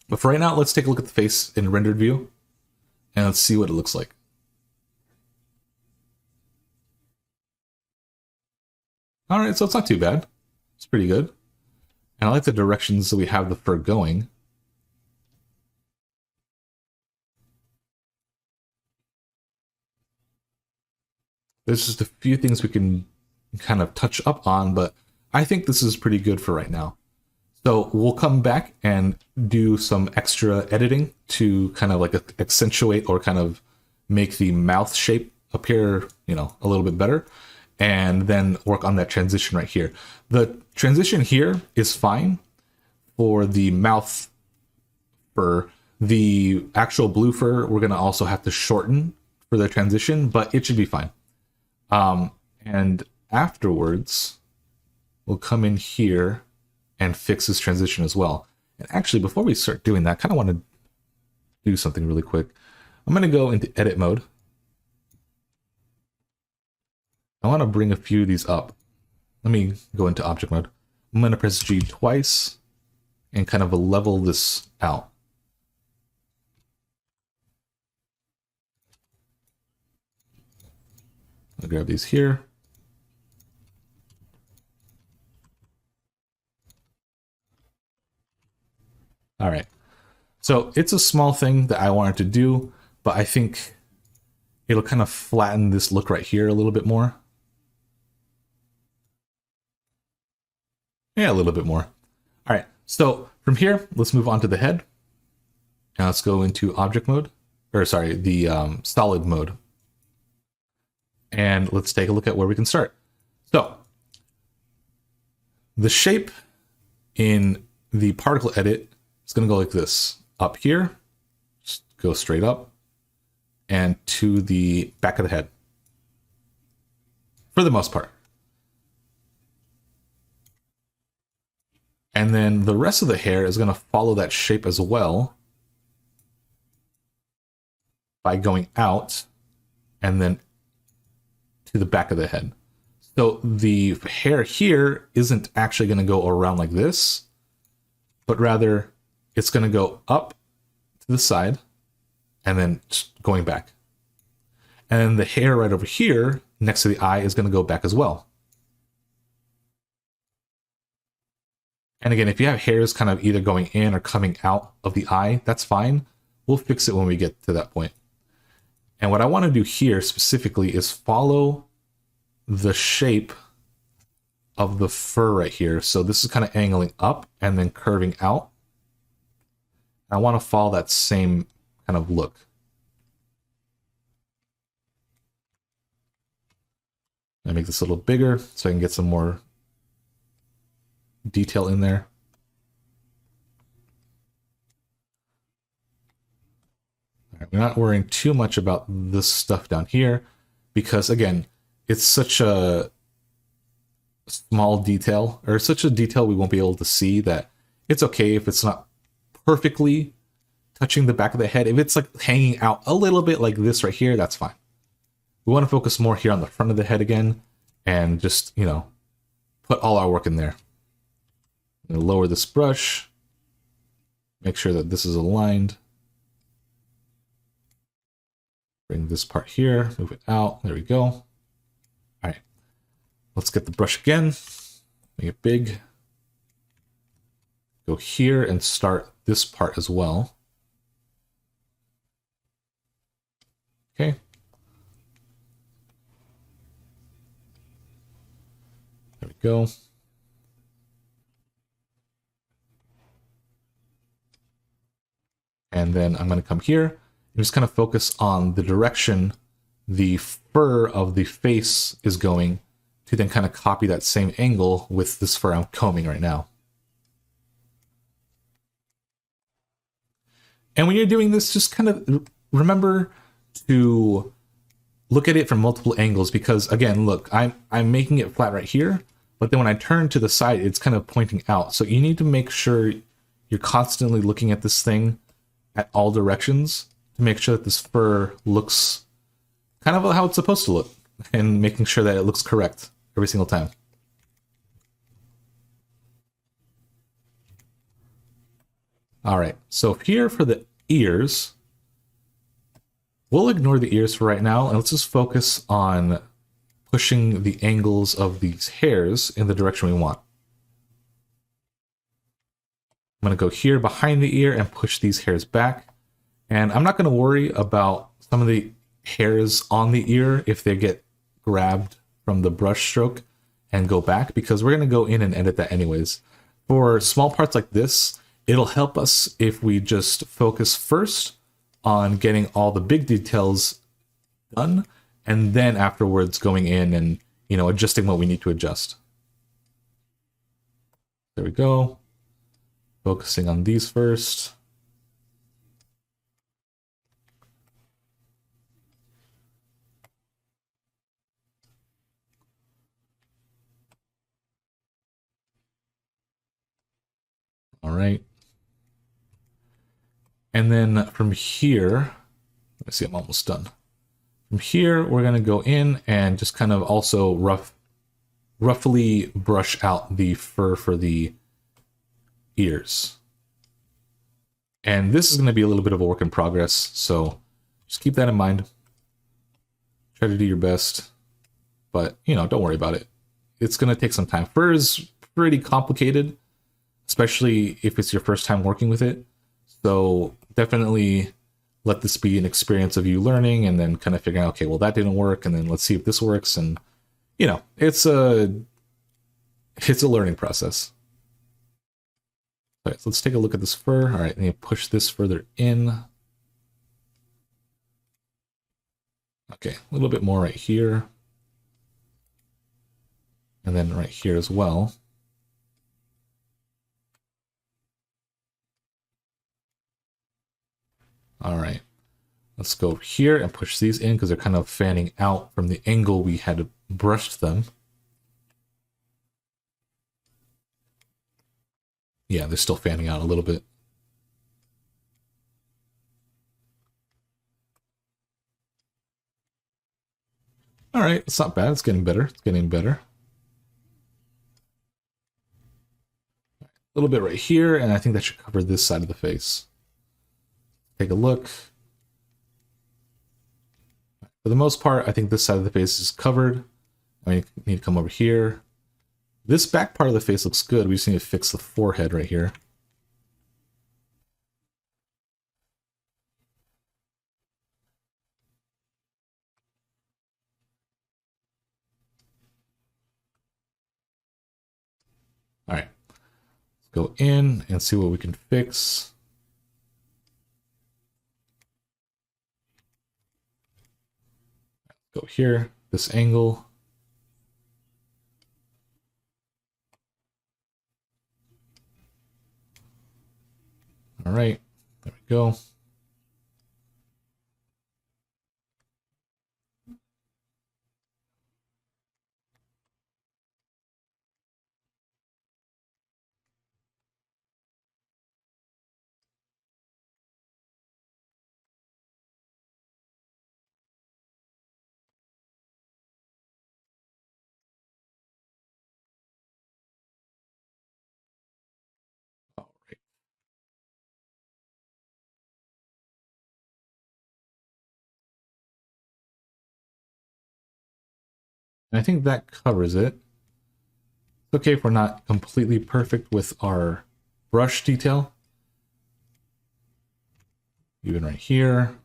But for right now, let's take a look at the face in rendered view and let's see what it looks like. All right, so it's not too bad. It's pretty good. And I like the directions that we have the fur going. There's just a few things we can kind of touch up on, but I think this is pretty good for right now. So we'll come back and do some extra editing to kind of like accentuate or kind of make the mouth shape appear, a little bit better, and then work on that transition right here. The transition here is fine for the mouth fur. The actual blue fur, we're going to also have to shorten for the transition, but it should be fine. And afterwards, we'll come in here and fix this transition as well. And actually, before we start doing that, I kind of want to do something really quick. I'm going to go into edit mode. I want to bring a few of these up. Let me go into object mode. I'm going to press G twice and kind of level this out. I'll grab these here. All right. So it's a small thing that I wanted to do, but I think it'll kind of flatten this look right here a little bit more. Yeah, a little bit more. All right, so from here, let's move on to the head. Now let's go into object mode, or sorry, the solid mode. And let's take a look at where we can start. So the shape in the particle edit is going to go like this. Up here, just go straight up, and to the back of the head, for the most part. And then the rest of the hair is going to follow that shape as well by going out and then to the back of the head. So the hair here isn't actually going to go around like this, but rather it's going to go up to the side and then going back. And then the hair right over here next to the eye is going to go back as well. And again, if you have hairs kind of either going in or coming out of the eye, that's fine. We'll fix it when we get to that point. And what I want to do here specifically is follow the shape of the fur right here. So this is kind of angling up and then curving out. I want to follow that same kind of look. I make this a little bigger so I can get some more detail in there. All right, we're not worrying too much about this stuff down here because, again, it's such a small detail, or such a detail we won't be able to see, that it's okay if it's not perfectly touching the back of the head. If it's like hanging out a little bit like this right here, that's fine. We want to focus more here on the front of the head again and just, you know, put all our work in there. Lower this brush, make sure that this is aligned. Bring this part here, move it out. There we go. All right, let's get the brush again, make it big. Go here and start this part as well. Okay. There we go. And then I'm going to come here and just kind of focus on the direction the fur of the face is going, to then kind of copy that same angle with this fur I'm combing right now. And when you're doing this, just kind of remember to look at it from multiple angles, because again, look, I'm making it flat right here, but then when I turn to the side, it's kind of pointing out. So you need to make sure you're constantly looking at this thing at all directions to make sure that this fur looks kind of how it's supposed to look, and making sure that it looks correct every single time. All right, so here for the ears, we'll ignore the ears for right now, and let's just focus on pushing the angles of these hairs in the direction we want. I'm going to go here behind the ear and push these hairs back. And I'm not going to worry about some of the hairs on the ear if they get grabbed from the brush stroke and go back, because we're going to go in and edit that anyways. For small parts like this, it'll help us if we just focus first on getting all the big details done, and then afterwards going in and, you know, adjusting what we need to adjust. There we go. Focusing on these first. All right. And then from here, let's see, I'm almost done. From here, we're going to go in and just kind of also roughly brush out the fur for the ears. And this is going to be a little bit of a work in progress, so just keep that in mind. Try to do your best, but, you know, don't worry about it. It's going to take some time. Fur is pretty complicated. especially if it's your first time working with it. So definitely let this be an experience of you learning and then kind of figuring out, okay, well, that didn't work, and then let's see if this works. And you know, it's a learning process. All right, so let's take a look at this fur. All right, and you push this further in. Okay, a little bit more right here. And then right here as well. All right, let's go over here and push these in because they're kind of fanning out from the angle we had brushed them. Yeah, they're still fanning out a little bit. All right, it's not bad. It's getting better. It's getting better. A little bit right here, and I think that should cover this side of the face. Take a look. For the most part, I think this side of the face is covered. I mean, you need to come over here. This back part of the face looks good. We just need to fix the forehead right here. All right, let's go in and see what we can fix. Go here, this angle. All right, there we go. All right. And I think that covers it. It's okay if we're not completely perfect with our brush detail. Even right here.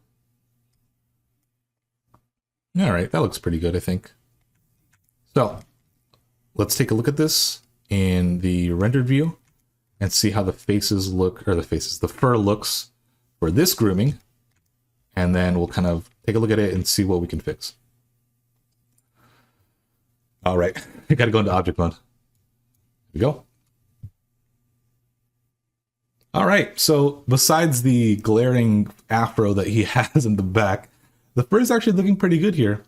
All right, that looks pretty good, I think. So let's take a look at this in the rendered view and see how the faces look, or the fur looks for this grooming. And then we'll kind of take a look at it and see what we can fix. All right, I gotta go into object mode. Here we go. All right, so besides the glaring afro that he has in the back, the fur is actually looking pretty good here.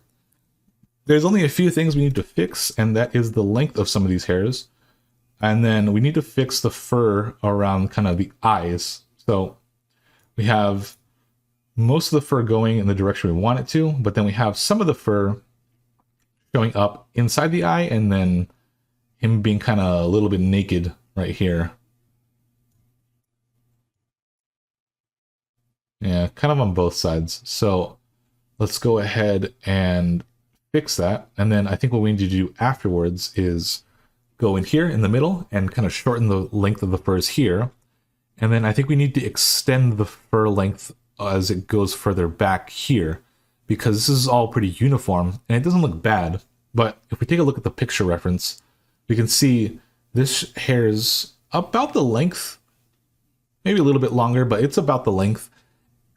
There's only a few things we need to fix, and that is the length of some of these hairs. And then we need to fix the fur around kind of the eyes. So we have most of the fur going in the direction we want it to, but then we have some of the fur showing up inside the eye, and then him being kind of a little bit naked right here. Yeah, kind of on both sides. So let's go ahead and fix that. And then I think what we need to do afterwards is go in here in the middle and kind of shorten the length of the furs here. And then I think we need to extend the fur length as it goes further back here, because this is all pretty uniform and it doesn't look bad. But if we take a look at the picture reference, we can see this hair is about the length, maybe a little bit longer, but it's about the length.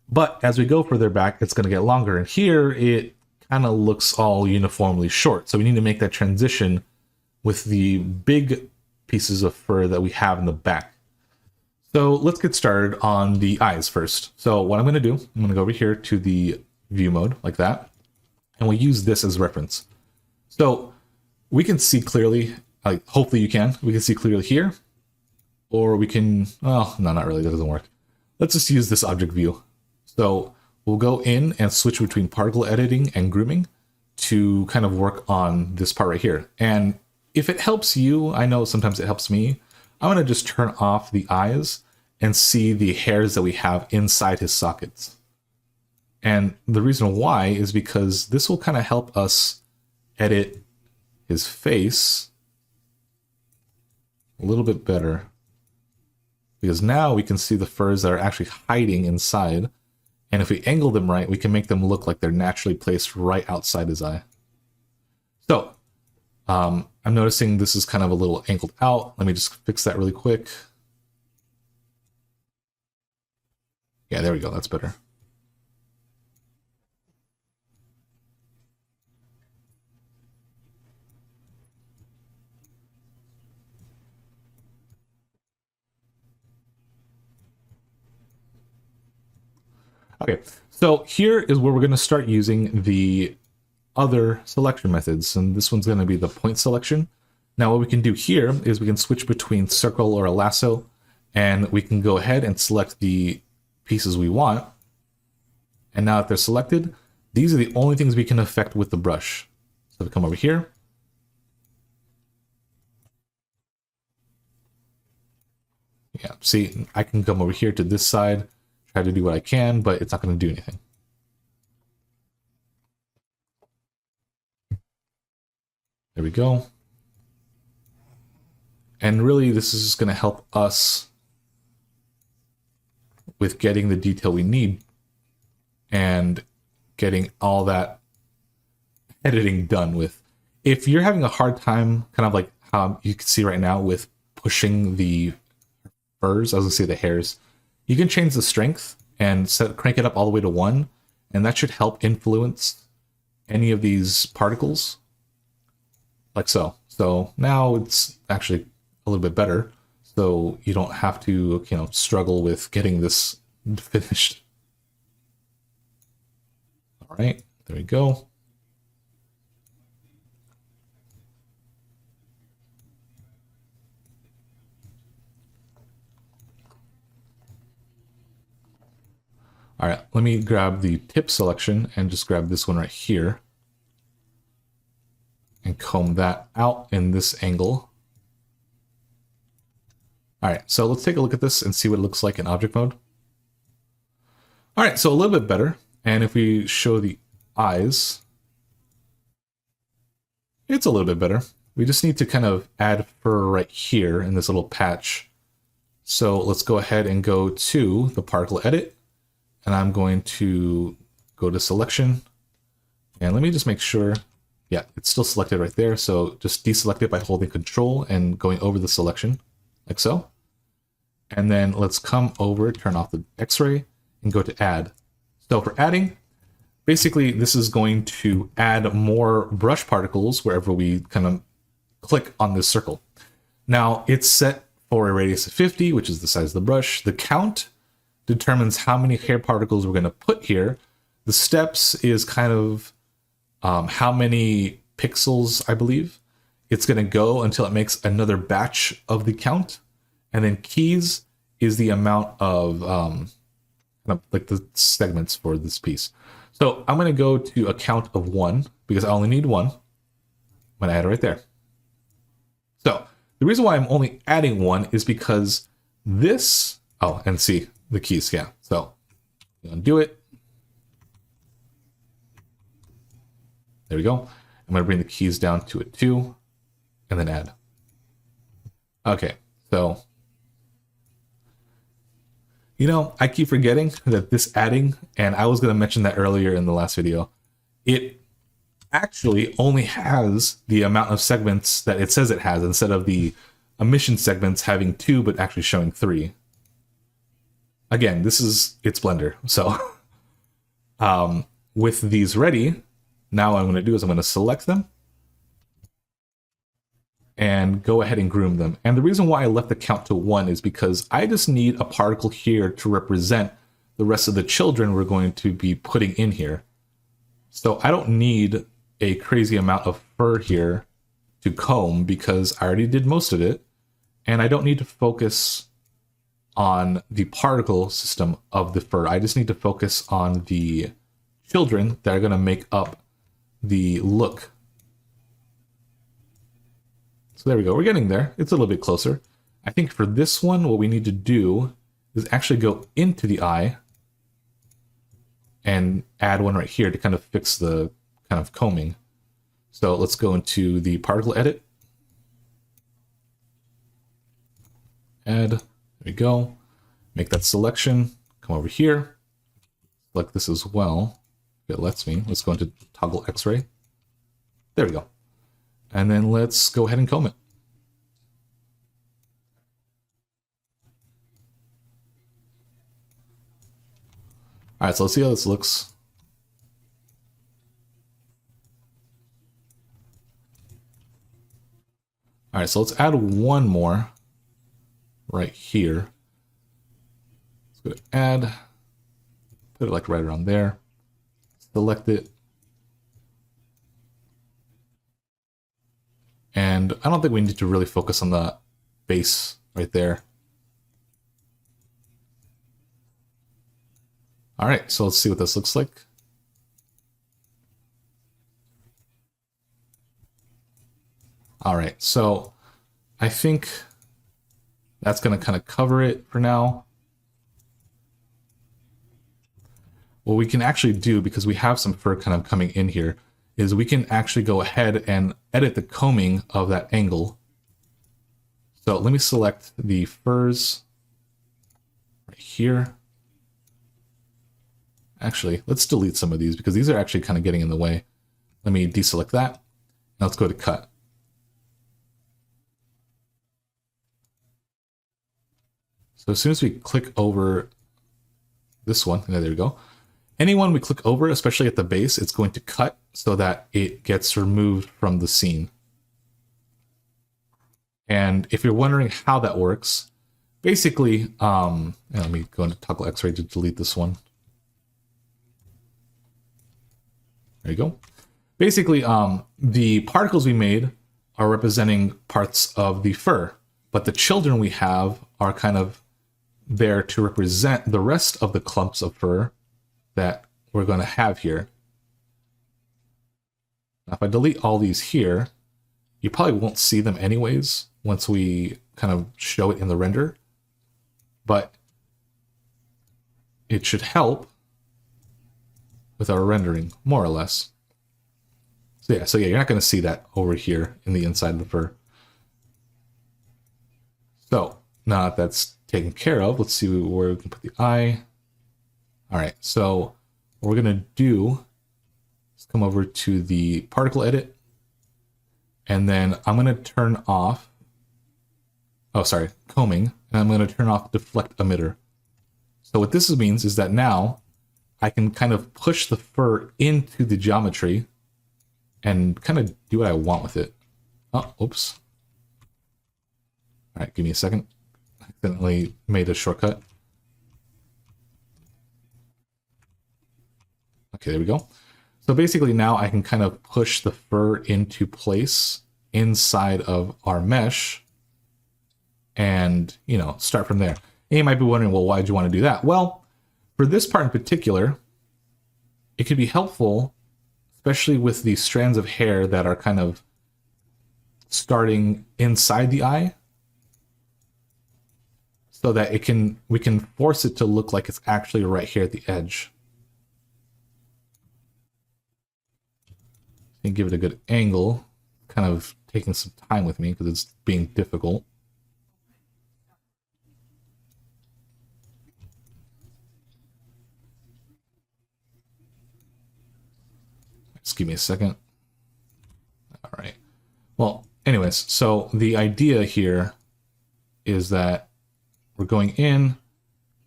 But as we go further back, it's going to get longer. And here it kind of looks all uniformly short. So we need to make that transition with the big pieces of fur that we have in the back. So let's get started on the eyes first. So what I'm going to do, I'm going to go over here to the view mode like that. And we'll use this as reference. So we can see clearly, like hopefully you can, we can see clearly here. Or we can, well, no, not really, that doesn't work. Let's just use this object view. So we'll go in and switch between particle editing and grooming to kind of work on this part right here. And if it helps you, I know sometimes it helps me, I'm going to just turn off the eyes and see the hairs that we have inside his sockets. And the reason why is because this will kind of help us edit his face a little bit better. because now we can see the furs that are actually hiding inside. And if we angle them right, we can make them look like they're naturally placed right outside his eye. So I'm noticing this is kind of a little angled out. Let me just fix that really quick. Yeah, there we go. That's better. Okay, so here is where we're going to start using the other selection methods, and this one's going to be the point selection. Now what we can do here is we can switch between circle or a lasso, and we can go ahead and select the pieces we want. And now that they're selected, these are the only things we can affect with the brush. So we come over here. Yeah, see, I can come over here to this side, try to do what I can, but it's not going to do anything. There we go. And really, this is just going to help us with getting the detail we need and getting all that editing done with. If you're having a hard time, kind of like how you can see right now with pushing the furs, I was going to say the hairs, you can change the strength and crank it up all the way to 1, and that should help influence any of these particles, like so. So now it's actually a little bit better, so you don't have to, struggle with getting this finished. All right, there we go. All right, let me grab the tip selection and just grab this one right here and comb that out in this angle. All right, so let's take a look at this and see what it looks like in object mode. All right, so a little bit better. And if we show the eyes, it's a little bit better. We just need to kind of add fur right here in this little patch. So let's go ahead and go to the particle edit. And I'm going to go to selection. And let me just make sure, yeah, it's still selected right there. So just deselect it by holding Control and going over the selection, like so. And then let's come over, turn off the X-ray, and go to add. So for adding, basically this is going to add more brush particles wherever we kind of click on this circle. Now it's set for a radius of 50, which is the size of the brush. The count determines how many hair particles we're going to put here. The steps is kind of how many pixels, I believe. It's going to go until it makes another batch of the count. And then keys is the amount of like the segments for this piece. So I'm going to go to a count of 1 because I only need 1. I'm going to add it right there. So the reason why I'm only adding 1 is because this, oh, and see, the keys, yeah. So undo it. There we go. I'm going to bring the keys down to a 2 and then add. Okay, so I keep forgetting that this adding, and I was going to mention that earlier in the last video, it actually only has the amount of segments that it says it has instead of the emission segments having 2 but actually showing 3. Again, it's Blender. So with these ready, now what I'm going to do is I'm going to select them and go ahead and groom them. And the reason why I left the count to 1 is because I just need a particle here to represent the rest of the children we're going to be putting in here. So I don't need a crazy amount of fur here to comb because I already did most of it. And I don't need to focus on the particle system of the fur. I just need to focus on the children that are going to make up the look. So there we go. We're getting there. It's a little bit closer. I think for this one, what we need to do is actually go into the eye and add one right here to kind of fix the kind of combing. So let's go into the particle edit. Add. There we go. Make that selection. Come over here. Select this as well. If it lets me. Let's go into toggle X-ray. There we go. And then let's go ahead and comb it. All right, so let's see how this looks. All right, so let's add one more right here. Let's go to add, put it like right around there. Select it. And I don't think we need to really focus on the base right there. All right, so let's see what this looks like. All right, so I think that's going to kind of cover it for now. What we can actually do, because we have some fur kind of coming in here, is we can actually go ahead and edit the combing of that angle. So let me select the furs right here. Actually, let's delete some of these because these are actually kind of getting in the way. Let me deselect that. Now let's go to cut. So as soon as we click over this one, there we go. Anyone we click over, especially at the base, it's going to cut so that it gets removed from the scene. And if you're wondering how that works, basically, let me go into toggle X-ray to delete this one. There you go. Basically, the particles we made are representing parts of the fur, but the children we have are kind of there to represent the rest of the clumps of fur that we're going to have here. Now, if I delete all these here, you probably won't see them anyways once we kind of show it in the render, but it should help with our rendering, more or less. So yeah, you're not going to see that over here in the inside of the fur. So now that that's taken care of, let's see where we can put the eye. All right, so what we're going to do is come over to the particle edit, and then I'm going to turn off, combing, and I'm going to turn off deflect emitter. So what this means is that now I can kind of push the fur into the geometry and kind of do what I want with it. Oh, oops. All right, give me a second. I accidentally made a shortcut. Okay, there we go. So basically now I can kind of push the fur into place inside of our mesh and, you know, start from there. And you might be wondering, well, why did you want to do that? Well, for this part in particular, it could be helpful, especially with the strands of hair that are kind of starting inside the eye, so that we can force it to look like it's actually right here at the edge. And give it a good angle, kind of taking some time with me because it's being difficult. Just give me a second. All right. Well, anyways, so the idea here is that we're going in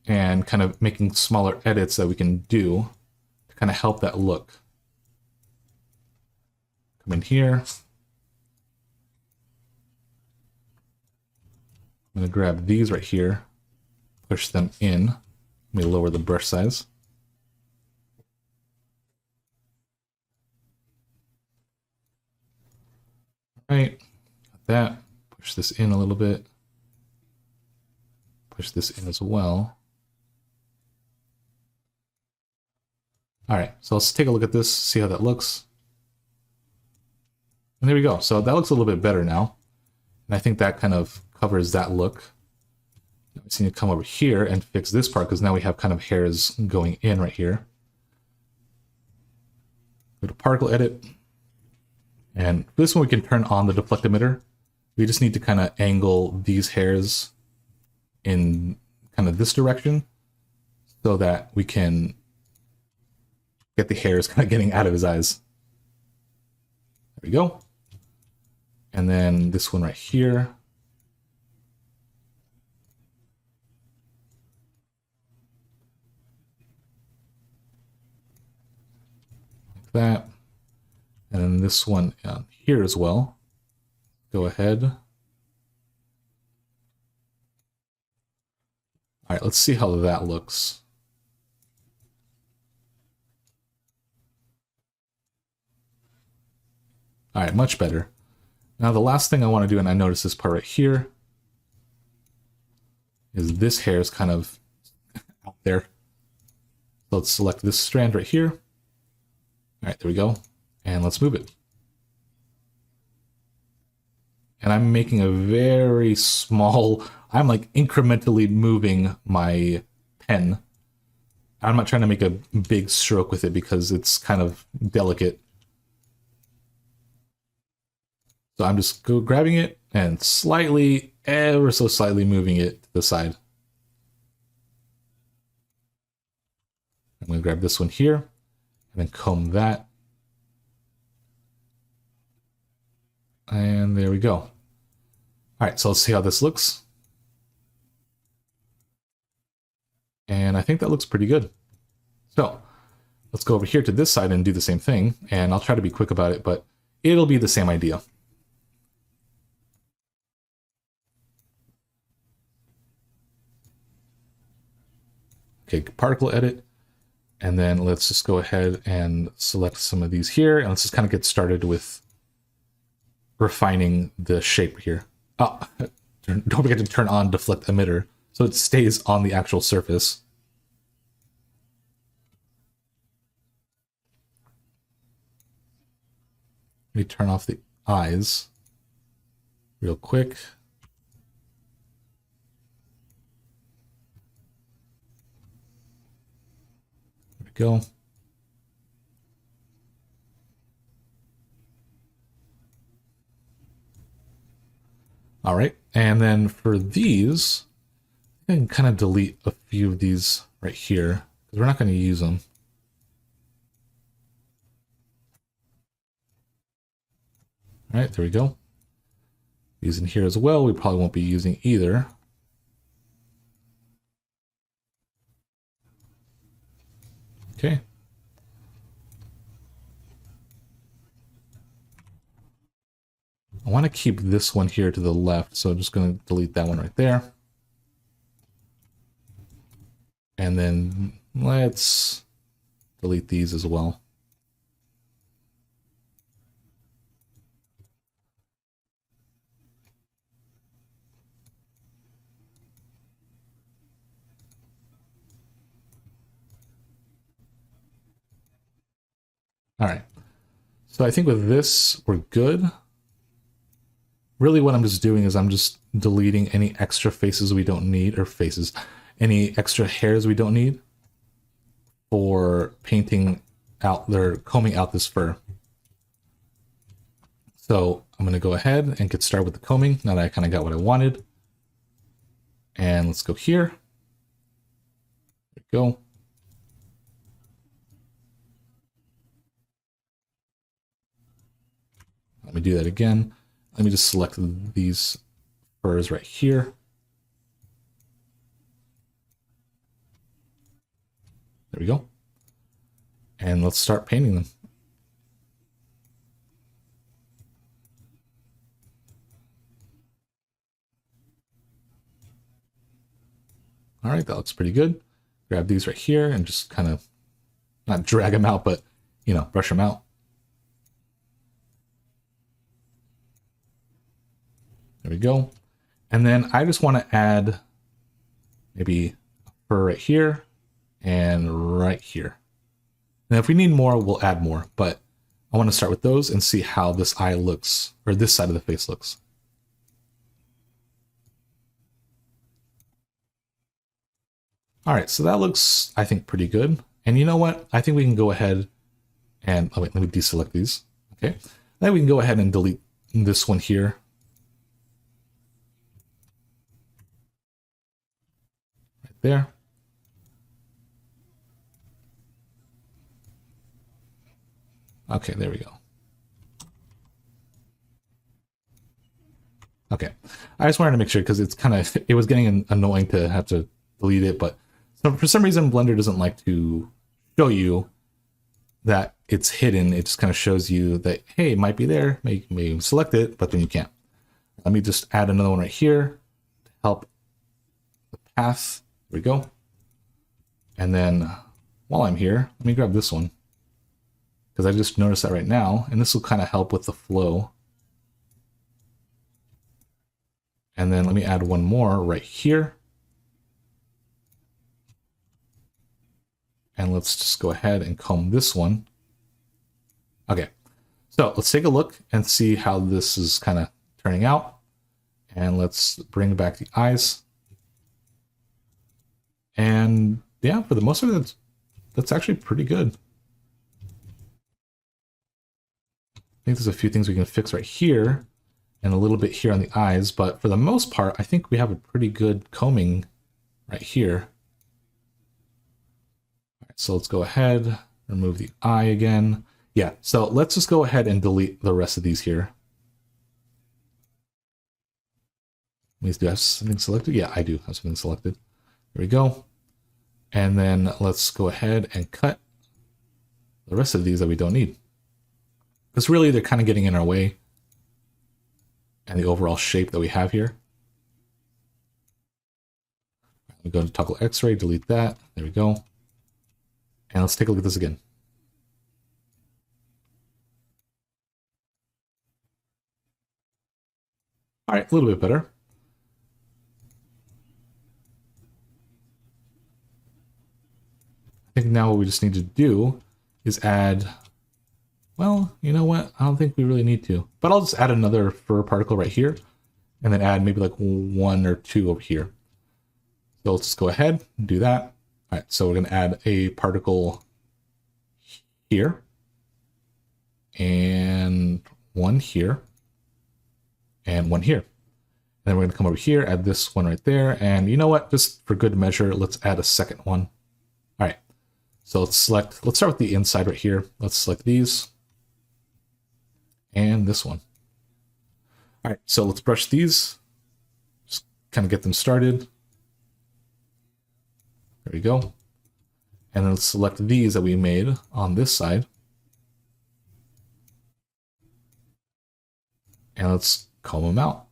and kind of making smaller edits that we can do to kind of help that look. Come in here. I'm going to grab these right here, push them in. Let me lower the brush size. All right, got that. Push this in a little bit. Push this in as well. All right, so let's take a look at this, see how that looks. And there we go. So that looks a little bit better now. And I think that kind of covers that look. Now we just need to come over here and fix this part because now we have kind of hairs going in right here. Go to particle edit. And for this one, we can turn on the deflect emitter. We just need to kind of angle these hairs in kind of this direction so that we can get the hairs kind of getting out of his eyes. There we go. And then this one right here. Like that. And then this one here as well. Go ahead. All right, let's see how that looks. All right, much better. Now the last thing I want to do, and I notice this part right here, is this hair is kind of out there. So let's select this strand right here. All right, there we go. And let's move it. And I'm making a very small, I'm like incrementally moving my pen. I'm not trying to make a big stroke with it because it's kind of delicate. So I'm just grabbing it and slightly, ever so slightly moving it to the side. I'm going to grab this one here and then comb that. And there we go. All right, so let's see how this looks. And I think that looks pretty good. So let's go over here to this side and do the same thing. And I'll try to be quick about it, but it'll be the same idea. Okay, particle edit. And then let's just go ahead and select some of these here. And let's just kind of get started with refining the shape here. Oh, don't forget to turn on deflect emitter so it stays on the actual surface. Let me turn off the eyes real quick. There we go. All right, and then for these, I can kind of delete a few of these right here because we're not going to use them. All right, there we go. Using here as well, we probably won't be using either. Okay. I want to keep this one here to the left, so I'm just going to delete that one right there. And then let's delete these as well. All right. So I think with this, we're good. Really what I'm just doing is I'm just deleting any extra faces we don't need, or faces, any extra hairs we don't need for painting out, or combing out this fur. So I'm going to go ahead and get started with the combing now that I kind of got what I wanted. And let's go here. There we go. Let me do that again. Let me just select these furs right here. There we go. And let's start painting them. All right, that looks pretty good. Grab these right here and just kind of, not drag them out, but, you know, brush them out. There we go. And then I just want to add maybe a fur right here and right here. And if we need more, we'll add more, but I want to start with those and see how this eye looks, or this side of the face looks. All right, so that looks, I think, pretty good. And you know what? I think we can go ahead and, oh wait, let me deselect these. Okay. Then we can go ahead and delete this one here. there. Okay, there we go. Okay, I just wanted to make sure because it's kind of, it was getting annoying to have to delete it, but for some reason Blender doesn't like to show you that it's hidden. It just kind of shows you that, hey, it might be there, may select it, but then you can't. Let me just add another one right here to help the path. There we go. And then while I'm here, let me grab this one because I just noticed that right now, and this will kind of help with the flow. And then let me add one more right here. And let's just go ahead and comb this one. Okay, so let's take a look and see how this is kind of turning out. And let's bring back the eyes. And yeah, for the most of it, that's actually pretty good. I think there's a few things we can fix right here and a little bit here on the eyes, but for the most part, I think we have a pretty good combing right here. All right, so let's go ahead, remove the eye again. Yeah, so let's just go ahead and delete the rest of these here. Do I have something selected? Yeah, I do have something selected. There we go. And then let's go ahead and cut the rest of these that we don't need. Because really they're kind of getting in our way and the overall shape that we have here. We go to toggle X-ray, delete that. There we go. And let's take a look at this again. All right, a little bit better. I think now what we just need to do is add, well, you know what? I don't think we really need to, but I'll just add another fur particle right here and then add maybe like one or two over here. So let's just go ahead and do that. All right, so we're going to add a particle here and one here and one here. And then we're going to come over here, add this one right there. And you know what? Just for good measure, let's add a second one. All right. So let's start with the inside right here. Let's select these and this one. All right, so let's brush these, just kind of get them started. There we go. And then let's select these that we made on this side. And let's comb them out.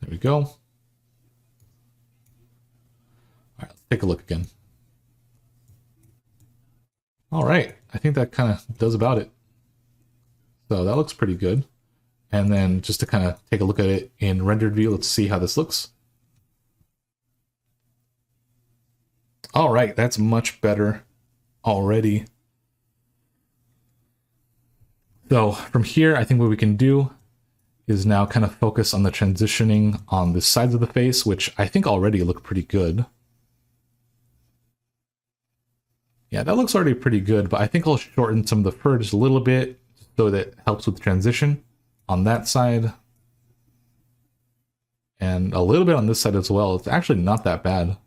There we go. All right, let's take a look again. All right, I think that kind of does about it. So that looks pretty good. And then just to kind of take a look at it in rendered view, let's see how this looks. All right, that's much better already. So from here, I think what we can do is now kind of focus on the transitioning on the sides of the face, which I think already look pretty good. Yeah, that looks already pretty good, but I think I'll shorten some of the fur just a little bit so that it helps with the transition on that side. And a little bit on this side as well. It's actually not that bad.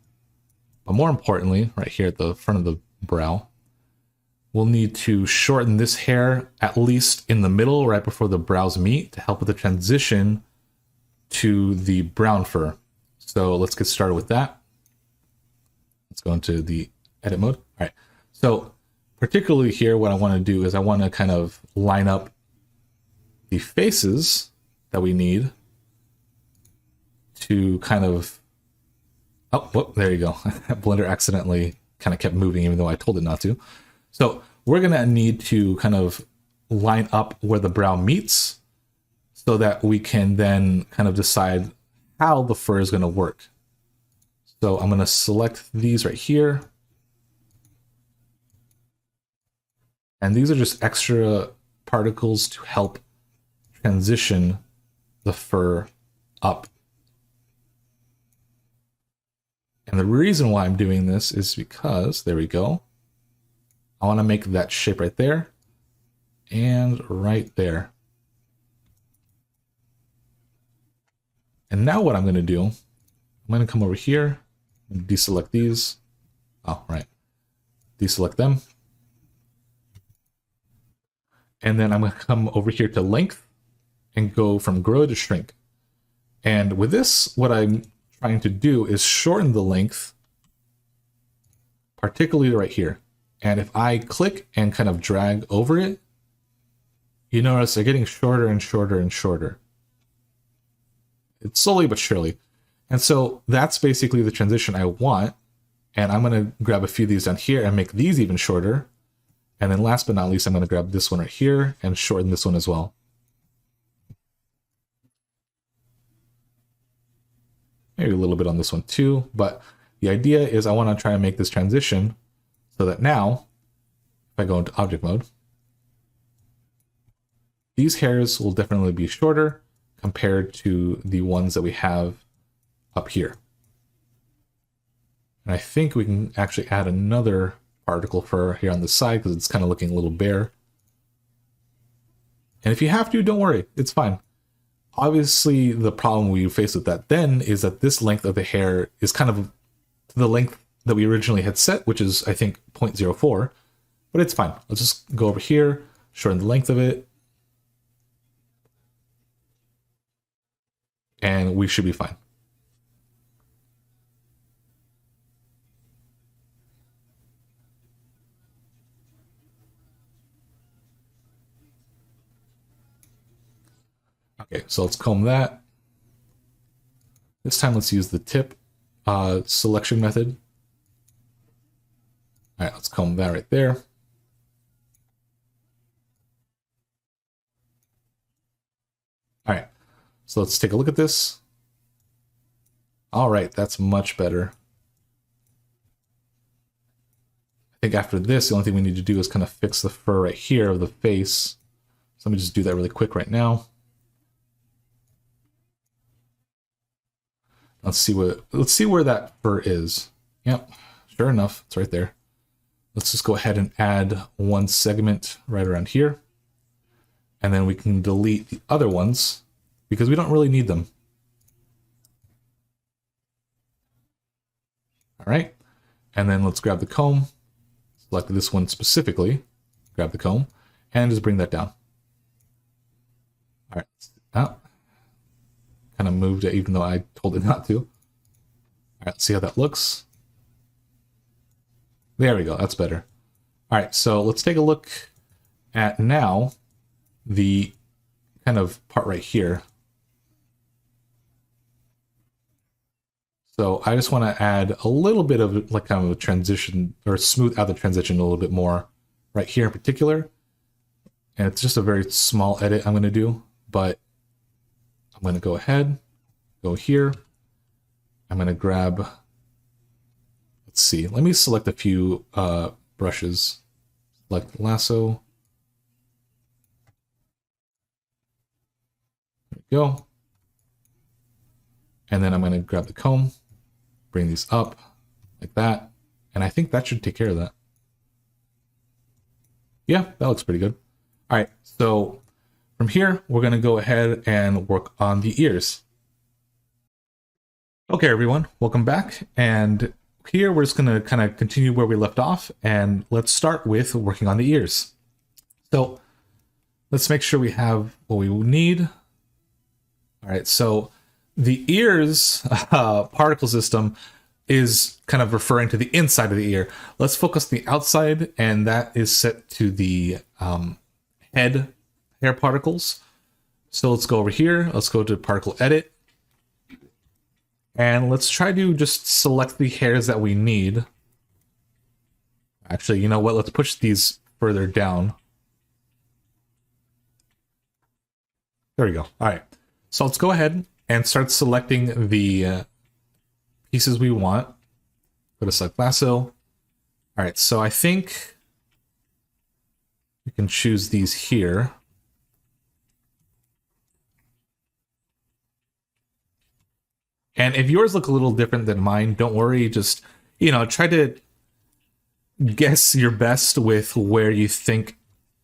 But more importantly, right here at the front of the brow, we'll need to shorten this hair at least in the middle, right before the brows meet, to help with the transition to the brown fur. So let's get started with that. Let's go into the edit mode. All right. So particularly here, what I want to do is I want to kind of line up the faces that we need to kind of, oh, whoop, there you go. Blender accidentally kind of kept moving even though I told it not to. So we're going to need to kind of line up where the brow meets so that we can then kind of decide how the fur is going to work. So I'm going to select these right here. And these are just extra particles to help transition the fur up. And the reason why I'm doing this is because, there we go. I want to make that shape right there and right there. And now what I'm going to do, I'm going to come over here and deselect these. Oh, right. Deselect them. And then I'm going to come over here to length and go from grow to shrink. And with this, what I'm trying to do is shorten the length, particularly right here. And if I click and kind of drag over it, you notice they're getting shorter and shorter and shorter. It's slowly but surely. And so that's basically the transition I want. And I'm going to grab a few of these down here and make these even shorter. And then last but not least, I'm going to grab this one right here and shorten this one as well. Maybe a little bit on this one too, but the idea is I want to try and make this transition so that now, if I go into object mode, these hairs will definitely be shorter compared to the ones that we have up here. And I think we can actually add another particle fur here on the side because it's kind of looking a little bare. And if you have to, don't worry, it's fine. Obviously, the problem we face with that then is that this length of the hair is kind of the length that we originally had set, which is, I think, 0.04, but it's fine. Let's just go over here, shorten the length of it, and we should be fine. Okay, so let's comb that. This time let's use the tip selection method. All right, let's comb that right there. All right, so let's take a look at this. All right, that's much better. I think after this, the only thing we need to do is kind of fix the fur right here of the face. So let me just do that really quick right now. Let's see where that fur is. Yep, sure enough, it's right there. Let's just go ahead and add one segment right around here. And then we can delete the other ones because we don't really need them. All right, and then let's grab the comb, select this one specifically, grab the comb, and just bring that down. All right, oh. Kind of moved it even though I told it not to. All right, let's see how that looks. There we go, that's better. All right, so let's take a look at now the kind of part right here. So I just want to add a little bit of like kind of a transition, or smooth out the transition a little bit more right here in particular. And it's just a very small edit I'm going to do, but I'm going to go ahead, go here. I'm going to grab, let's see, let me select a few brushes. Select lasso. There we go. And then I'm going to grab the comb, bring these up like that. And I think that should take care of that. Yeah, that looks pretty good. All right, so from here, we're going to go ahead and work on the ears. Okay, everyone, welcome back. And here we're just going to kind of continue where we left off. And let's start with working on the ears. So let's make sure we have what we need. All right, so the ears particle system is kind of referring to the inside of the ear. Let's focus on the outside, and that is set to the head hair particles. So let's go over here. Let's go to particle edit. And let's try to just select the hairs that we need. Actually, you know what? Let's push these further down. There we go. All right. So let's go ahead and start selecting the pieces we want. Go to select lasso. All right. So I think we can choose these here. And if yours look a little different than mine, don't worry. Just, you know, try to guess your best with where you think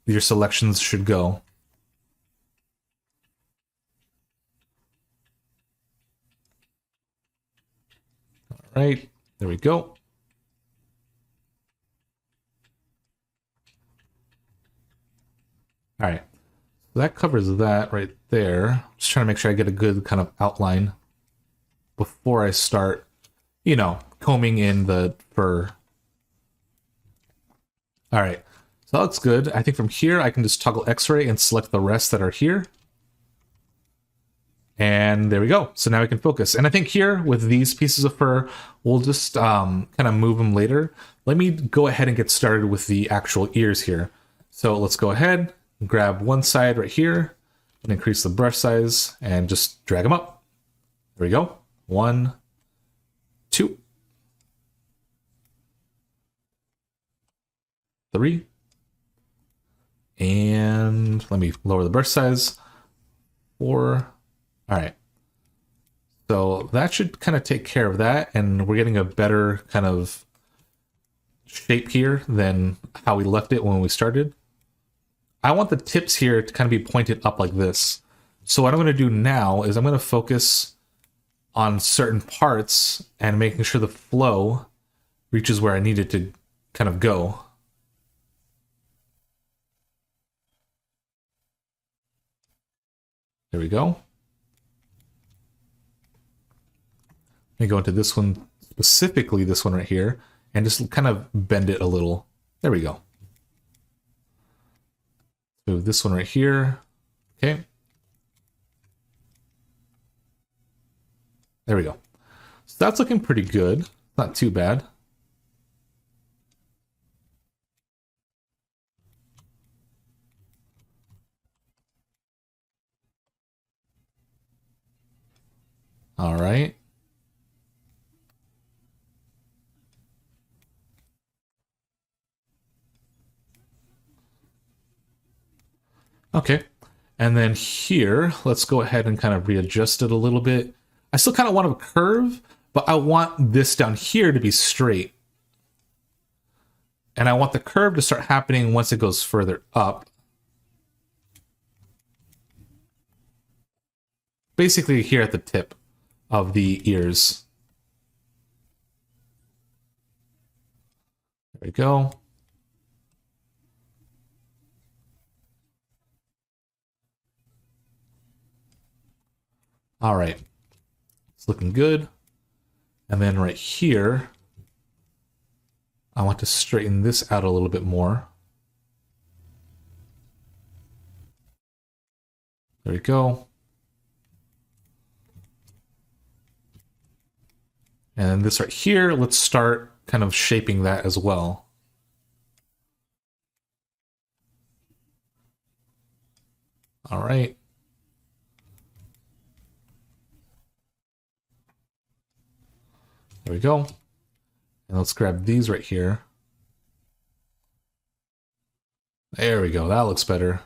your selections should go. All right, there we go. All right, so that covers that right there. Just trying to make sure I get a good kind of outline before I start, you know, combing in the fur. All right, so that looks good. I think from here I can just toggle X-ray and select the rest that are here. And there we go. So now we can focus. And I think here with these pieces of fur, we'll just kind of move them later. Let me go ahead and get started with the actual ears here. So let's go ahead, grab one side right here and increase the brush size and just drag them up. There we go. 1, 2, 3. And let me lower the brush size. 4. All right. So that should kind of take care of that. And we're getting a better kind of shape here than how we left it when we started. I want the tips here to kind of be pointed up like this. So what I'm going to do now is I'm going to focus on certain parts and making sure the flow reaches where I need it to kind of go. There we go. Let me go into this one, specifically this one right here, and just kind of bend it a little. There we go. Move this one right here. Okay. There we go. So that's looking pretty good. Not too bad. All right. Okay. And then here, let's go ahead and kind of readjust it a little bit. I still kind of want a curve, but I want this down here to be straight. And I want the curve to start happening once it goes further up. Basically here at the tip of the ears. There we go. All right, it's looking good. And then right here, I want to straighten this out a little bit more. There we go. And then this right here, let's start kind of shaping that as well. All right. There we go. And let's grab these right here. There we go. That looks better.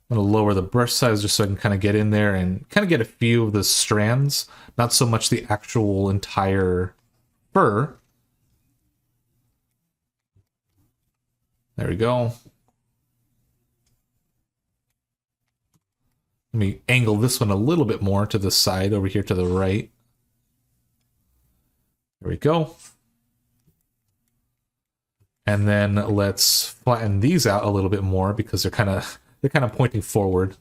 I'm going to lower the brush size just so I can kind of get in there and kind of get a few of the strands, not so much the actual entire fur. There we go. Let me angle this one a little bit more to the side over here to the right. There we go. And then let's flatten these out a little bit more because they're kind of pointing forward.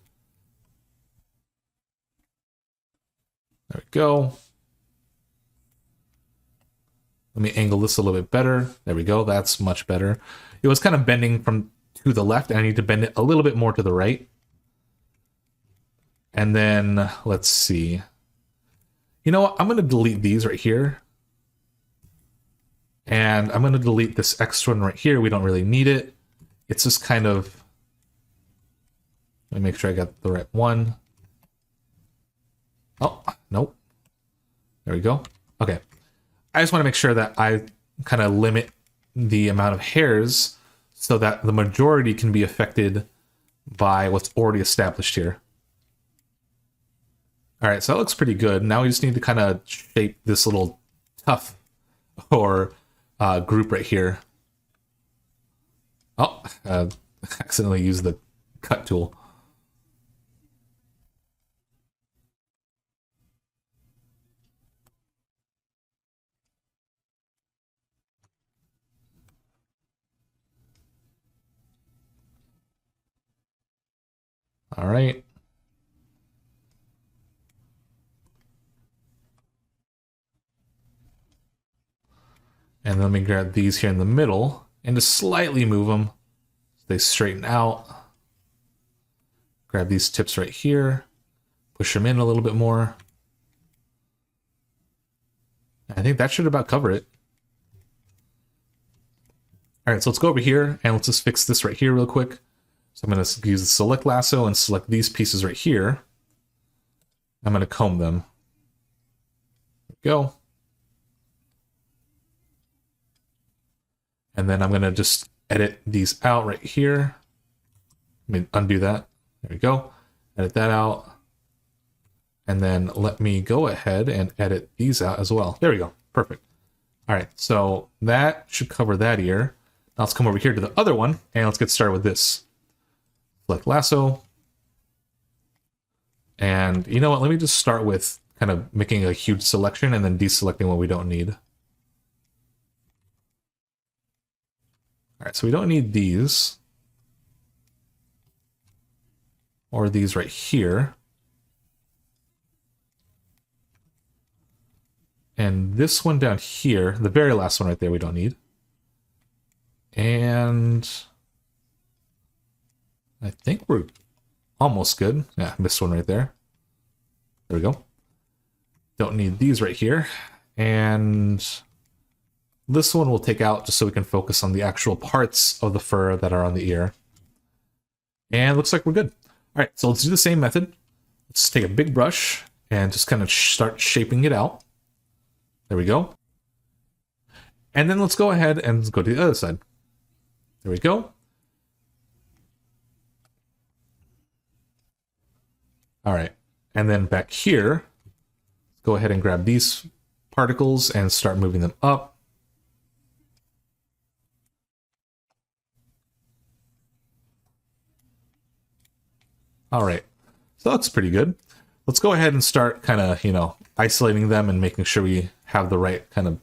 There we go. Let me angle this a little bit better. There we go. That's much better. It was kind of bending from to the left, and I need to bend it a little bit more to the right. And then let's see. You know what? I'm going to delete these right here. And I'm going to delete this extra one right here. We don't really need it. It's just kind of... Let me make sure I got the right one. Oh, nope. There we go. Okay. I just want to make sure that I kind of limit the amount of hairs so that the majority can be affected by what's already established here. All right, so that looks pretty good. Now we just need to kind of shape this little tuft or group right here. Oh, accidentally used the cut tool. All right. And let me grab these here in the middle and just slightly move them so they straighten out. Grab these tips right here, push them in a little bit more. I think that should about cover it. All right, so let's go over here and let's just fix this right here real quick. So I'm going to use the select lasso and select these pieces right here. I'm going to comb them. There we go. And then I'm going to just edit these out right here. Let me undo that. There we go. Edit that out. And then let me go ahead and edit these out as well. There we go. Perfect. All right, so that should cover that ear. Now let's come over here to the other one and let's get started with this. Select lasso. And you know what? Let me just start with kind of making a huge selection and then deselecting what we don't need. All right, so we don't need these. Or these right here. And this one down here, the very last one right there, we don't need. And I think we're almost good. Yeah, missed one right there. There we go. Don't need these right here. And this one we'll take out just so we can focus on the actual parts of the fur that are on the ear. And looks like we're good. All right, so let's do the same method. Let's take a big brush and just kind of start shaping it out. There we go. And then let's go ahead and go to the other side. There we go. All right, and then back here, go ahead and grab these particles and start moving them up. All right, so that looks pretty good. Let's go ahead and start kind of, isolating them and making sure we have the right kind of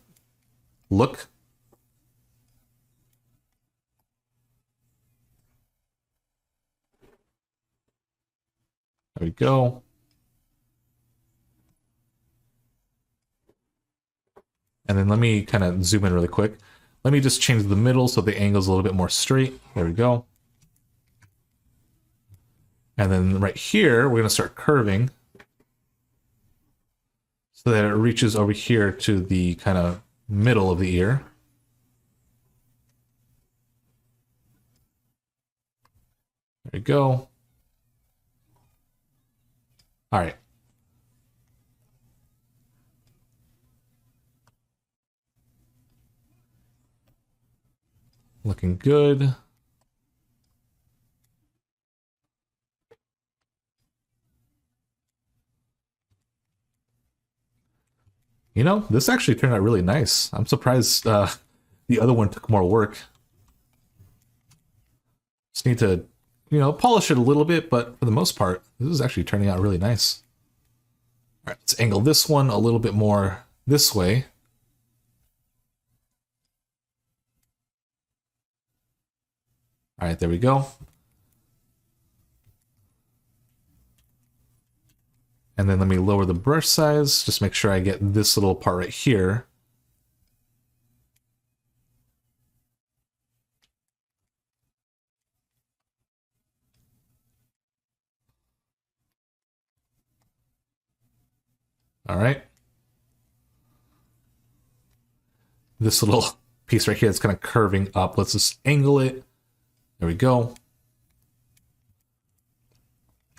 look. There we go. And then let me kind of zoom in really quick. Let me just change the middle so the angle's a little bit more straight. There we go. And then right here, we're going to start curving so that it reaches over here to the kind of middle of the ear. There we go. All right. Looking good. This actually turned out really nice. I'm surprised the other one took more work. Just need to, polish it a little bit, but for the most part, this is actually turning out really nice. All right, let's angle this one a little bit more this way. All right, there we go. And then let me lower the brush size, just make sure I get this little part right here. All right. This little piece right here that's kind of curving up, let's just angle it. There we go.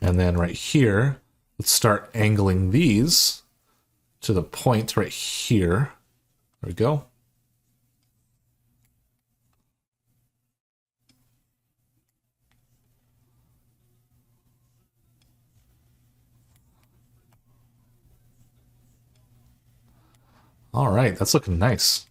And then right here, let's start angling these to the point right here. There we go. All right, that's looking nice.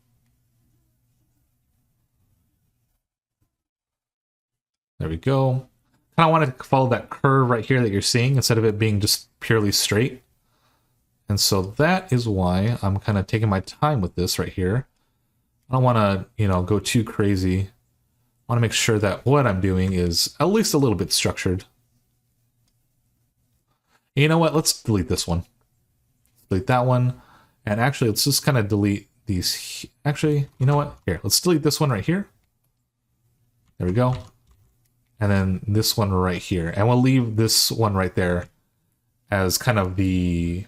There we go. Kind of want to follow that curve right here that you're seeing instead of it being just purely straight. And so that is why I'm kind of taking my time with this right here. I don't want to, go too crazy. I want to make sure that what I'm doing is at least a little bit structured. And you know what? Let's delete this one. Delete that one. And actually, let's just kind of delete these. Actually, you know what? Here, let's delete this one right here. There we go. And then this one right here. And we'll leave this one right there as kind of the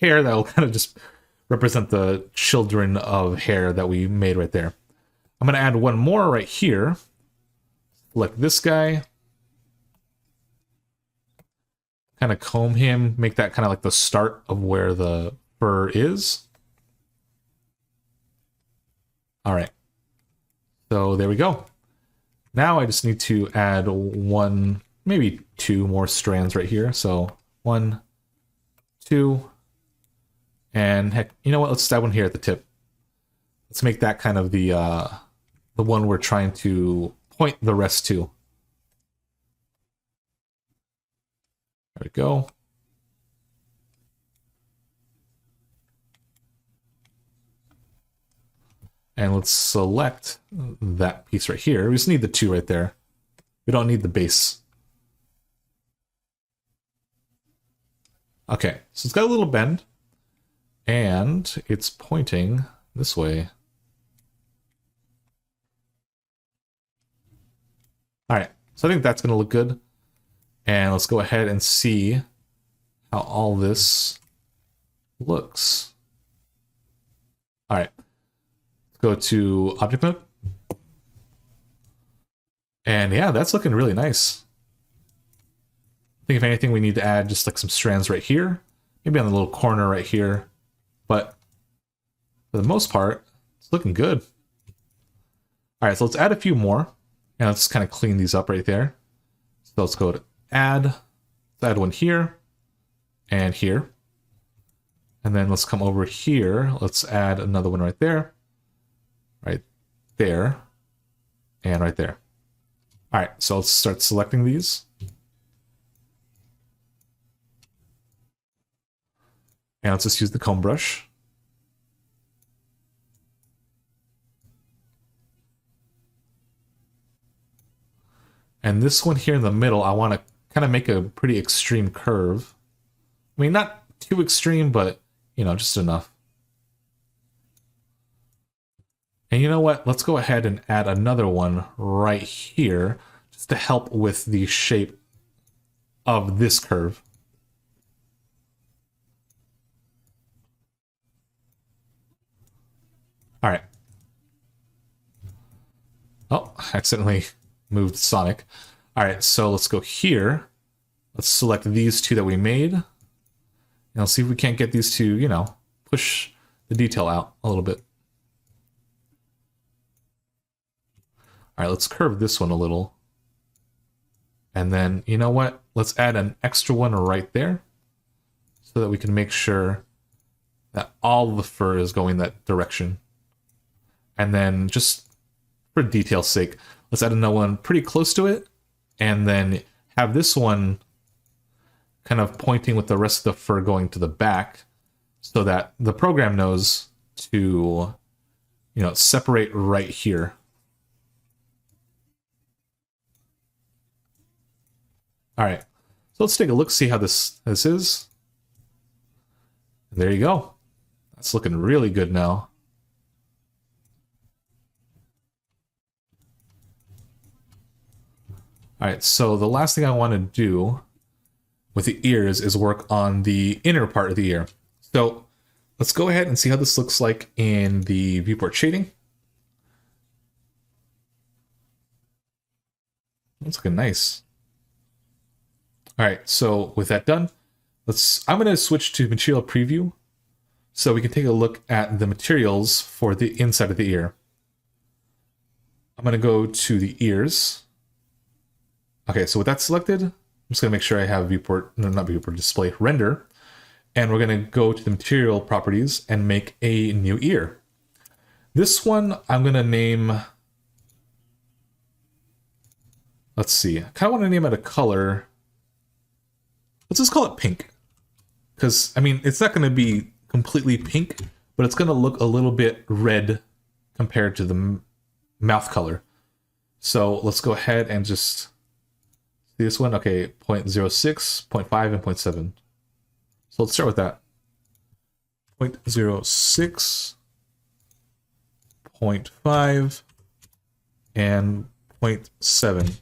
hair that will kind of just represent the children of hair that we made right there. I'm going to add one more right here. Select this guy. Kind of comb him, make that kind of like the start of where the fur is. All right. So there we go. Now I just need to add one, maybe two more strands right here. So 1, 2, and heck, you know what? Let's add one here at the tip. Let's make that kind of the one we're trying to point the rest to. There we go. And let's select that piece right here. We just need the 2 right there. We don't need the base. Okay, so it's got a little bend. And it's pointing this way. All right, so I think that's going to look good. And let's go ahead and see how all this looks. All right, let's go to object mode. And yeah, that's looking really nice. I think if anything, we need to add just like some strands right here, maybe on the little corner right here. But for the most part, it's looking good. All right, so let's add a few more. And let's kind of clean these up right there. So let's go to add. Let's add one here and here. And then let's come over here. Let's add another one right there. Right there. And right there. All right, so let's start selecting these. And let's just use the comb brush. And this one here in the middle, I want to kind of make a pretty extreme curve. I mean, not too extreme, but, just enough. And you know what? Let's go ahead and add another one right here, just to help with the shape of this curve. All right. Oh, accidentally moved Sonic. All right, so let's go here. Let's select these 2 that we made. And let's see if we can't get these 2, push the detail out a little bit. All right, let's curve this one a little. And then, you know what? Let's add an extra one right there so that we can make sure that all the fur is going that direction. And then just for detail's sake, let's add another one pretty close to it. And then have this one kind of pointing with the rest of the fur going to the back so that the program knows to, separate right here. All right, so let's take a look, see how this is. There you go. That's looking really good now. All right, so the last thing I want to do with the ears is work on the inner part of the ear. So let's go ahead and see how this looks like in the viewport shading. That's looking nice. All right, so with that done, I'm going to switch to material preview so we can take a look at the materials for the inside of the ear. I'm going to go to the ears. Okay, so with that selected, I'm just going to make sure I have not viewport, display, render. And we're going to go to the material properties and make a new ear. This one I'm going to name Let's see. I kind of want to name it a color. Let's just call it pink. Because, I mean, it's not going to be completely pink, but it's going to look a little bit red compared to the mouth color. So let's go ahead and just see this one. Okay, 0.06, 0.5, and 0.7. So let's start with that. 0.06, 0.5, and 0.7.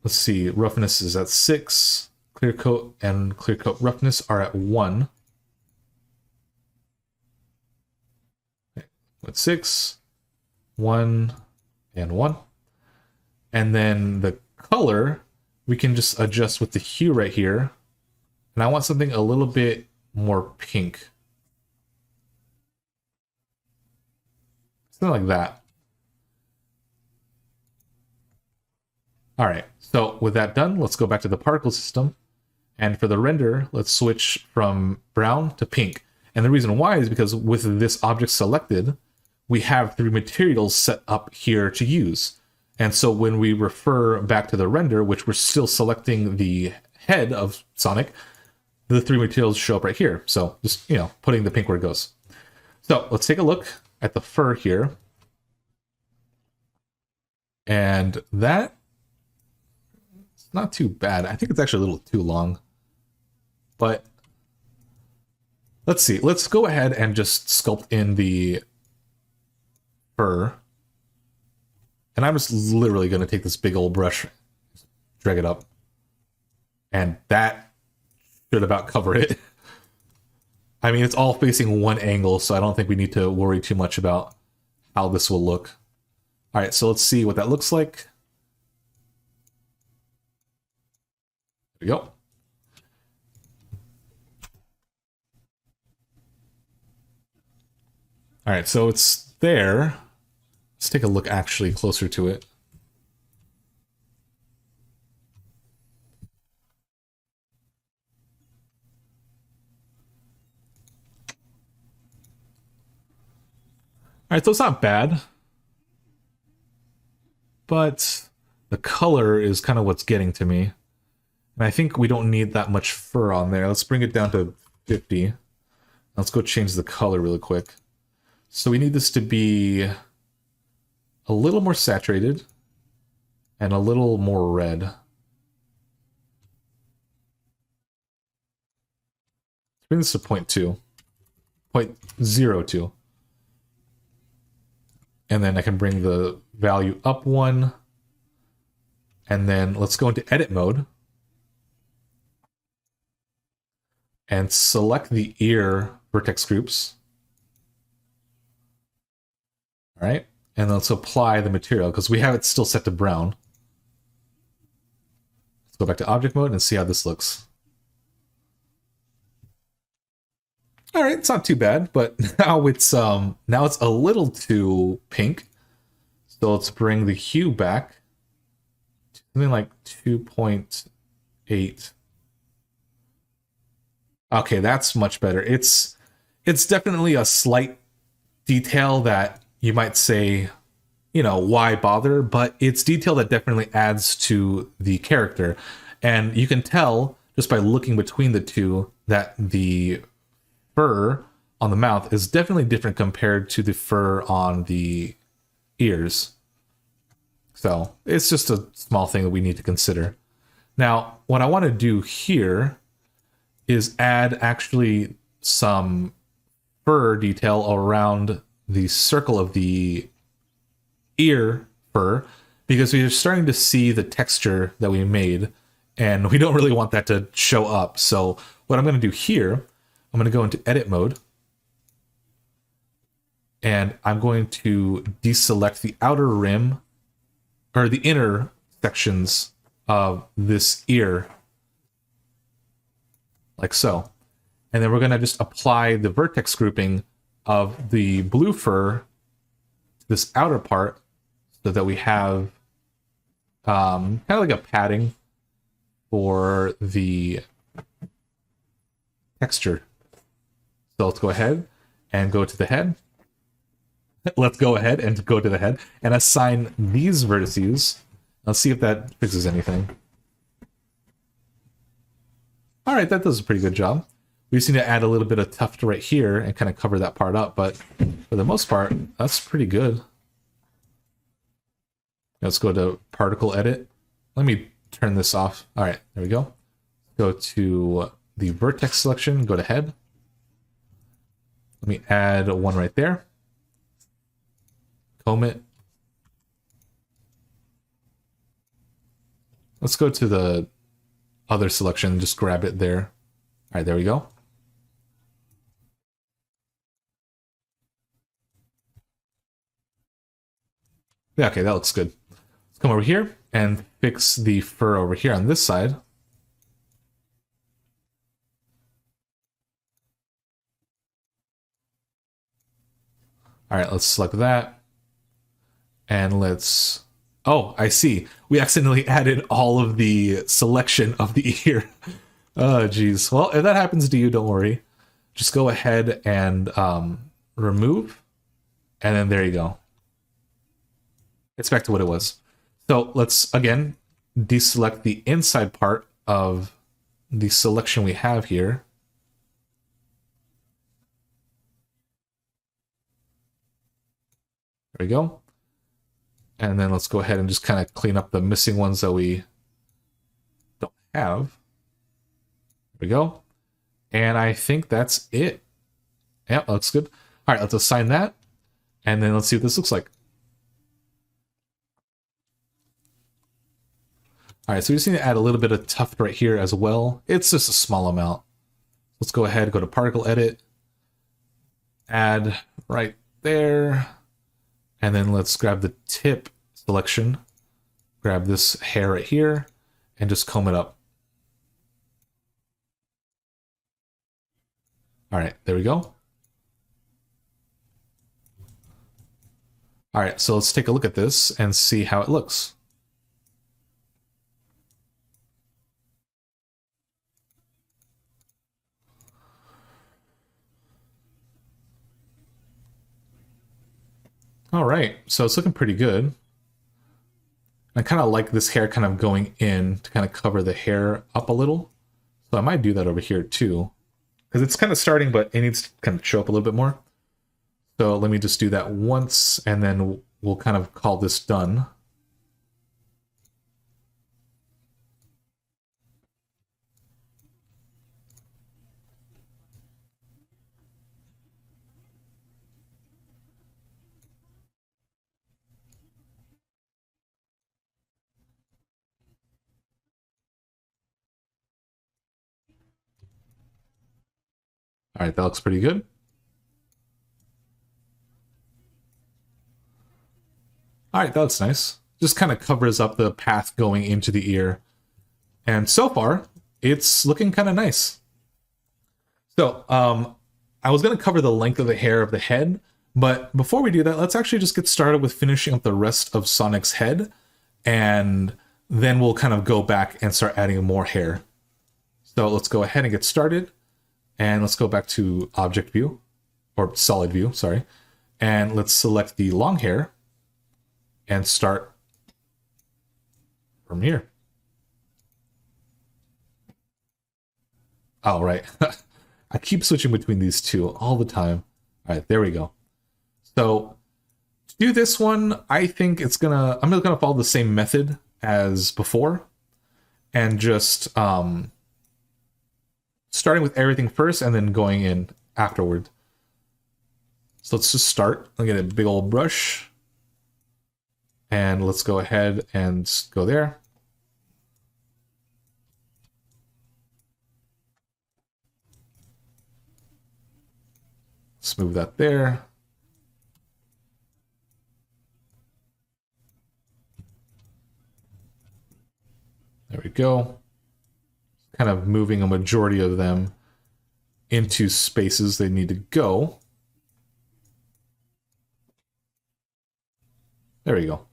Let's see, roughness is at 6. Clear coat and clear coat roughness are at 1. Okay, 0.6, 1, and 1. And then the color, we can just adjust with the hue right here. And I want something a little bit more pink. Something like that. All right, so with that done, let's go back to the particle system. And for the render, let's switch from brown to pink. And the reason why is because with this object selected, we have 3 materials set up here to use. And so when we refer back to the render, which we're still selecting the head of Sonic, the 3 materials show up right here. So just, you know, putting the pink where it goes. So let's take a look at the fur here. And that, it's not too bad. I think it's actually a little too long. But let's see. Let's go ahead and just sculpt in the fur. And I'm just literally going to take this big old brush, drag it up. And that should about cover it. I mean, it's all facing one angle, so I don't think we need to worry too much about how this will look. All right, so let's see what that looks like. There we go. All right, so it's there. Let's take a look actually closer to it. All right, so it's not bad, but the color is kind of what's getting to me. And I think we don't need that much fur on there. Let's bring it down to 50. Let's go change the color really quick. So we need this to be a little more saturated and a little more red. Let's bring this to 0.2. 0.02. And then I can bring the value up 1. And then let's go into edit mode. And select the ear vertex groups. All right. And let's apply the material because we have it still set to brown. Let's go back to object mode and see how this looks. All right, it's not too bad, but now it's a little too pink. So let's bring the hue back to something like 2.8. Okay, that's much better. It's definitely a slight detail that you might say, you know, why bother? But it's detail that definitely adds to the character. And you can tell just by looking between the two that the fur on the mouth is definitely different compared to the fur on the ears. So it's just a small thing that we need to consider. Now, what I want to do here is add actually some fur detail around the circle of the ear fur, because we're starting to see the texture that we made, and we don't really want that to show up. So what I'm going to do here, I'm going to go into edit mode, and I'm going to deselect the outer rim, or the inner sections of this ear, like so. And then we're going to just apply the vertex grouping of the blue fur to this outer part so that we have kind of like a padding for the texture. So let's go ahead and go to the head. let's go ahead and go to the head and assign these vertices. Let's see if that fixes anything. All right, that does a pretty good job. We just need to add a little bit of tuft right here and kind of cover that part up, but for the most part, that's pretty good. Let's go to particle edit. Let me turn this off. All right, there we go. Go to the vertex selection, go to head. Let me add one right there. Comb it. Let's go to the other selection, just grab it there. All right, there we go. Yeah, okay, that looks good. Let's come over here and fix the fur over here on this side. All right, let's select that. And let's... Oh, I see. We accidentally added all of the selection of the ear. Oh, geez. Well, if that happens to you, don't worry. Just go ahead and remove. And then there you go. It's back to what it was. So let's, again, deselect the inside part of the selection we have here. There we go. And then let's go ahead and just kind of clean up the missing ones that we don't have. There we go. And I think that's it. Yeah, that looks good. All right, let's assign that. And then let's see what this looks like. All right, so we just need to add a little bit of tuft right here as well. It's just a small amount. Let's go ahead, go to particle edit. Add right there. And then let's grab the tip selection, grab this hair right here, and just comb it up. All right, there we go. All right, so let's take a look at this and see how it looks. All right, so it's looking pretty good. I kind of like this hair kind of going in to kind of cover the hair up a little. So I might do that over here too. Because it's kind of starting, but it needs to kind of show up a little bit more. So let me just do that once, and then we'll kind of call this done. All right, that looks pretty good. All right, that looks nice. Just kind of covers up the path going into the ear. And so far, it's looking kind of nice. So, I was going to cover the length of the hair of the head, but before we do that, let's actually just get started with finishing up the rest of Sonic's head, and then we'll kind of go back and start adding more hair. So let's go ahead and get started. And let's go back to object view, or solid view, sorry. And let's select the long hair and start from here. All right. I keep switching between these two all the time. All right, there we go. So to do this one, I think I'm just gonna follow the same method as before, and just starting with everything first and then going in afterward. So let's just start. I'll get a big old brush. And let's go ahead and go there. Let's move that there. There we go. Kind of moving a majority of them into spaces they need to go. There we go.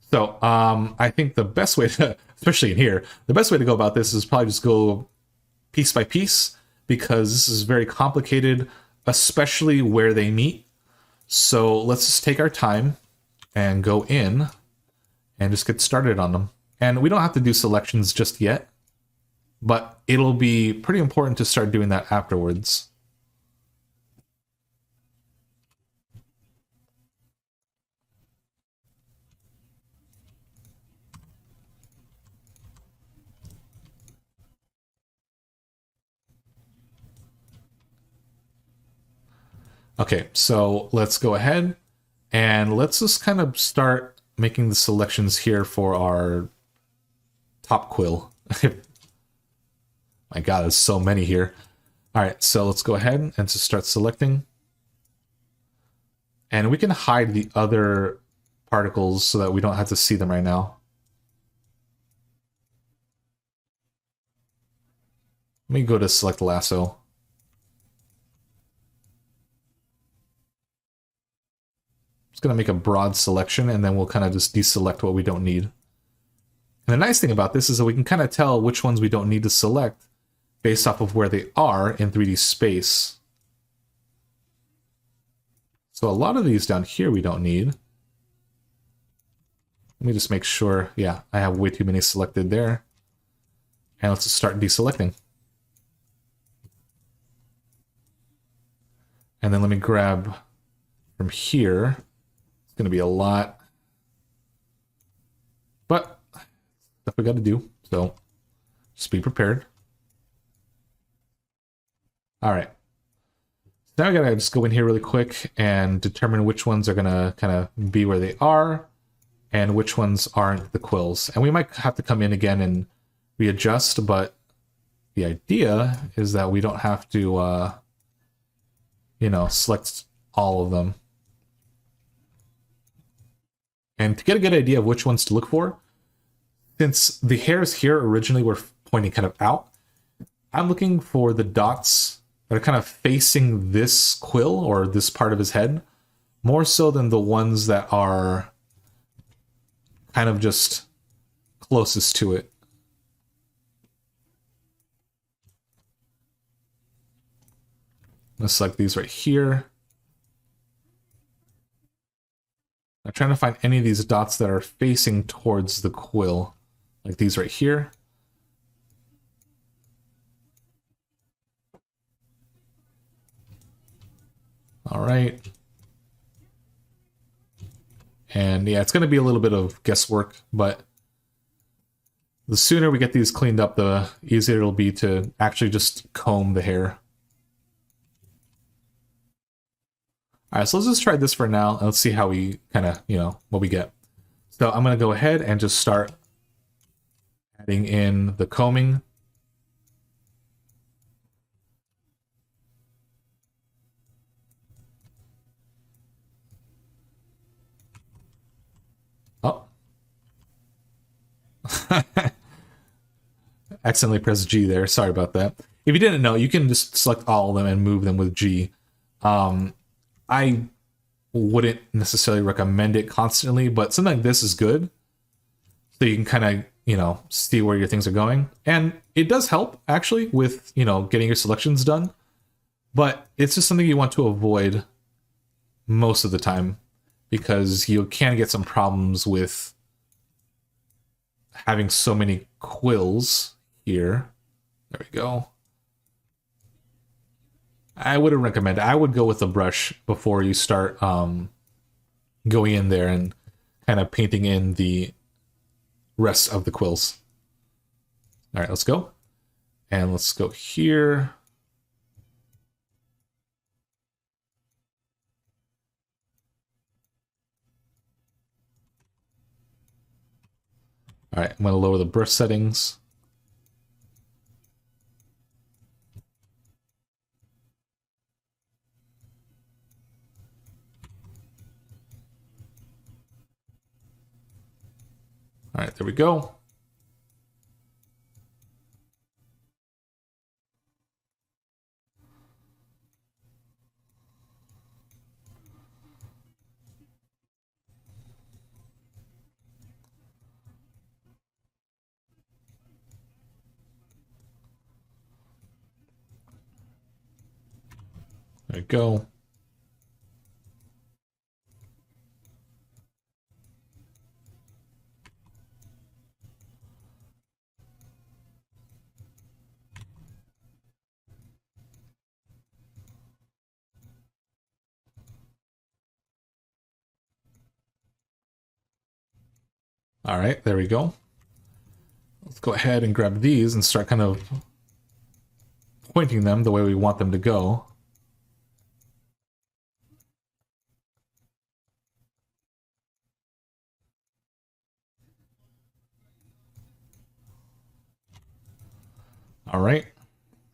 So I think the best way to, especially in here, the best way to go about this is probably just go piece by piece, because this is very complicated, especially where they meet. So let's just take our time and go in and just get started on them. And we don't have to do selections just yet, but it'll be pretty important to start doing that afterwards. Okay, so let's go ahead and let's just kind of start making the selections here for our top quill. My god, there's so many here. All right, so let's go ahead and just start selecting. And we can hide the other particles so that we don't have to see them right now. Let me go to select lasso. Just gonna make a broad selection and then we'll kind of just deselect what we don't need. And the nice thing about this is that we can kind of tell which ones we don't need to select based off of where they are in 3D space. So a lot of these down here we don't need. Let me just make sure, yeah, I have way too many selected there. And let's just start deselecting. And then let me grab from here. It's going to be a lot. But stuff we got to do. So just be prepared. All right. Now I got to just go in here really quick and determine which ones are going to kind of be where they are and which ones aren't the quills. And we might have to come in again and readjust, but the idea is that we don't have to, you know, select all of them. And to get a good idea of which ones to look for, since the hairs here originally were pointing kind of out, I'm looking for the dots that are kind of facing this quill or this part of his head, more so than the ones that are kind of just closest to it. I'm gonna select these right here. I'm trying to find any of these dots that are facing towards the quill, like these right here. All right. And yeah, it's going to be a little bit of guesswork, but the sooner we get these cleaned up, the easier it'll be to actually just comb the hair. All right, so let's just try this for now. And let's see how we kind of, you know, what we get. So I'm going to go ahead and just start adding in the combing. Oh. Accidentally pressed G there. Sorry about that. If you didn't know, you can just select all of them and move them with G. I wouldn't necessarily recommend it constantly, but something like this is good. So you can kind of, you know, see where your things are going. And it does help, actually, with, you know, getting your selections done. But it's just something you want to avoid most of the time, because you can get some problems with having so many quills here. There we go. I wouldn't recommend it. I would go with a brush before you start going in there and kind of painting in the rest of the quills. All right, let's go. And let's go here. All right, I'm going to lower the brush settings. All right, there we go. There we go. All right, there we go. Let's go ahead and grab these and start kind of pointing them the way we want them to go. All right,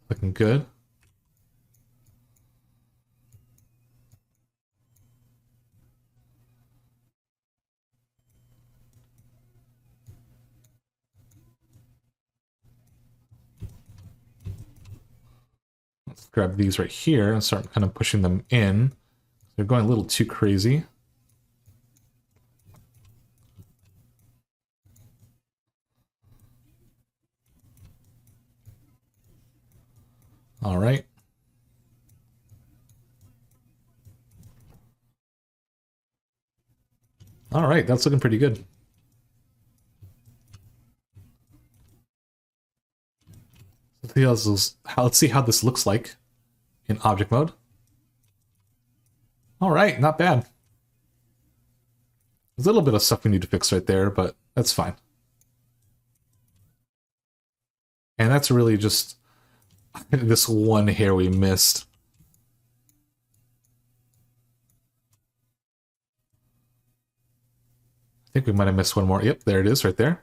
looking good. Let's grab these right here and start kind of pushing them in. They're going a little too crazy. All right. All right, that's looking pretty good. Let's see how this looks like in object mode. All right, not bad. There's a little bit of stuff we need to fix right there, but that's fine. And that's really just this one hair we missed. I think we might have missed one more. Yep, there it is right there.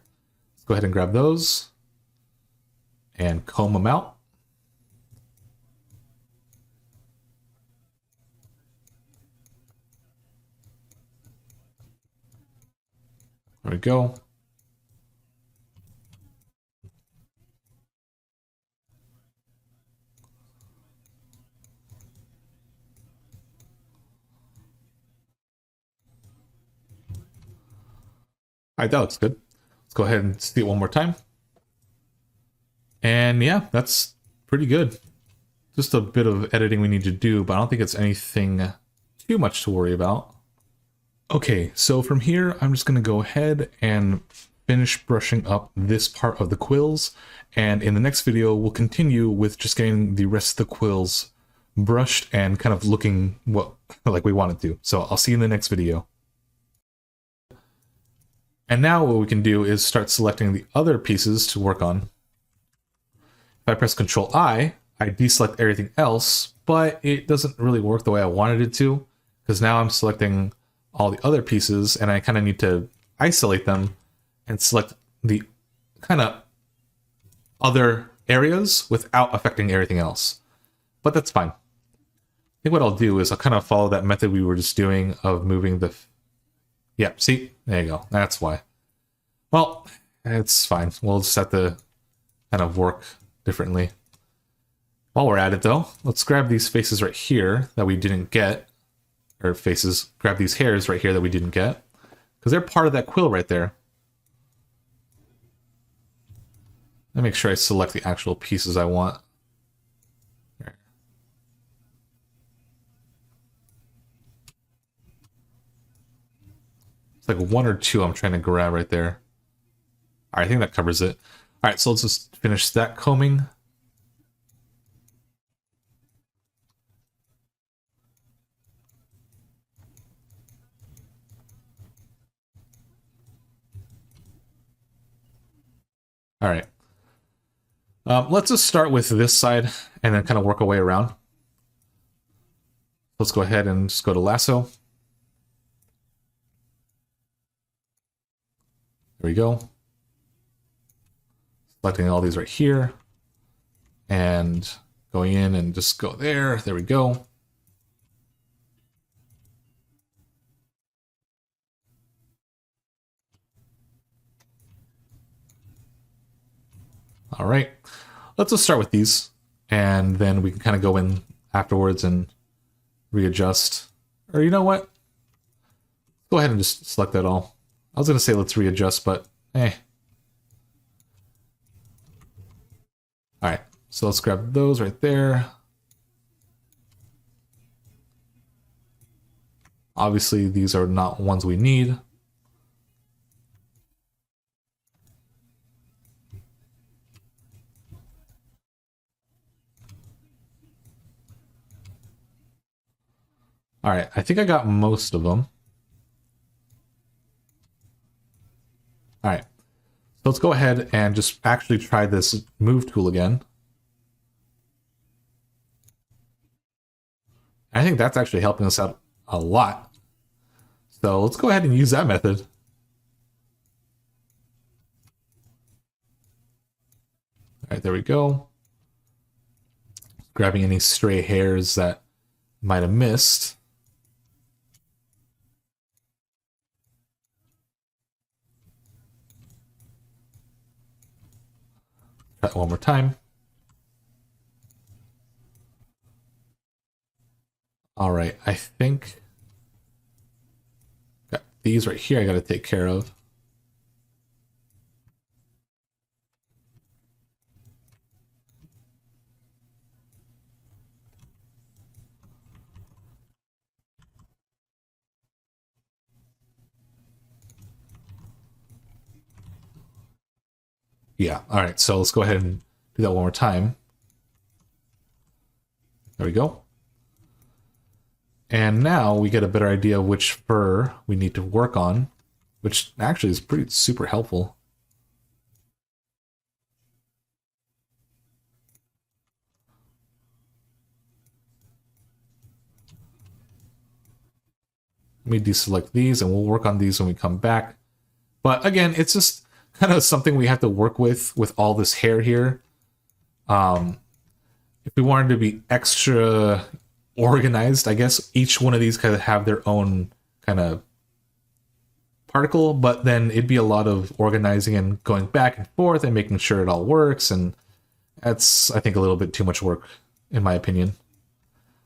Let's go ahead and grab those and comb them out. There we go. All right, that looks good. Let's go ahead and see it one more time. And yeah, that's pretty good. Just a bit of editing we need to do, but I don't think it's anything too much to worry about. Okay, so from here, I'm just going to go ahead and finish brushing up this part of the quills. And in the next video, we'll continue with just getting the rest of the quills brushed and kind of looking like we want it to. So I'll see you in the next video. And now what we can do is start selecting the other pieces to work on. If I press Ctrl I deselect everything else, but it doesn't really work the way I wanted it to, because now I'm selecting all the other pieces and I kind of need to isolate them and select the kind of other areas without affecting everything else. But that's fine. I think what I'll do is I'll kind of follow that method we were just doing of moving the... Yeah, see? There you go. That's why. Well, it's fine. We'll just have to kind of work differently. While we're at it, though, let's grab these faces right here that we didn't get. Or faces. Grab these hairs right here that we didn't get. Because they're part of that quill right there. Let me make sure I select the actual pieces I want. It's like one or two I'm trying to grab right there. All right, I think that covers it. All right, so let's just finish that combing. All right. Let's just start with this side and then kind of work our way around. Let's go ahead and just go to lasso. There we go. Selecting all these right here. And going in and just go there. There we go. All right. Let's just start with these. And then we can kind of go in afterwards and readjust. Or you know what? Go ahead and just select that all. I was going to say let's readjust, but eh. All right, so let's grab those right there. Obviously, these are not ones we need. All right, I think I got most of them. So let's go ahead and just actually try this move tool again. I think that's actually helping us out a lot. So let's go ahead and use that method. All right, there we go. Grabbing any stray hairs that might have missed. Try it one more time. All right, I think got these right here I got to take care of. Yeah, all right, so let's go ahead and do that one more time. There we go. And now we get a better idea of which fur we need to work on, which actually is pretty super helpful. Let me deselect these and we'll work on these when we come back. But again, it's just kind of something we have to work with all this hair here. If we wanted to be extra organized, I guess each one of these kind of have their own kind of particle, but then it'd be a lot of organizing and going back and forth and making sure it all works. And that's, I think, a little bit too much work, in my opinion.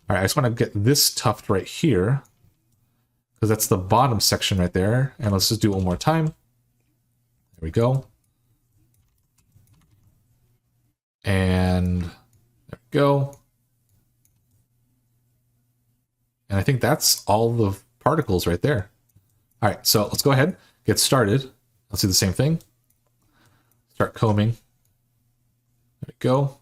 All right, I just want to get this tuft right here because that's the bottom section right there. And let's just do it one more time. There we go. And there we go. And I think that's all the particles right there. All right, so let's go ahead, get started. Let's do the same thing. Start combing. There we go.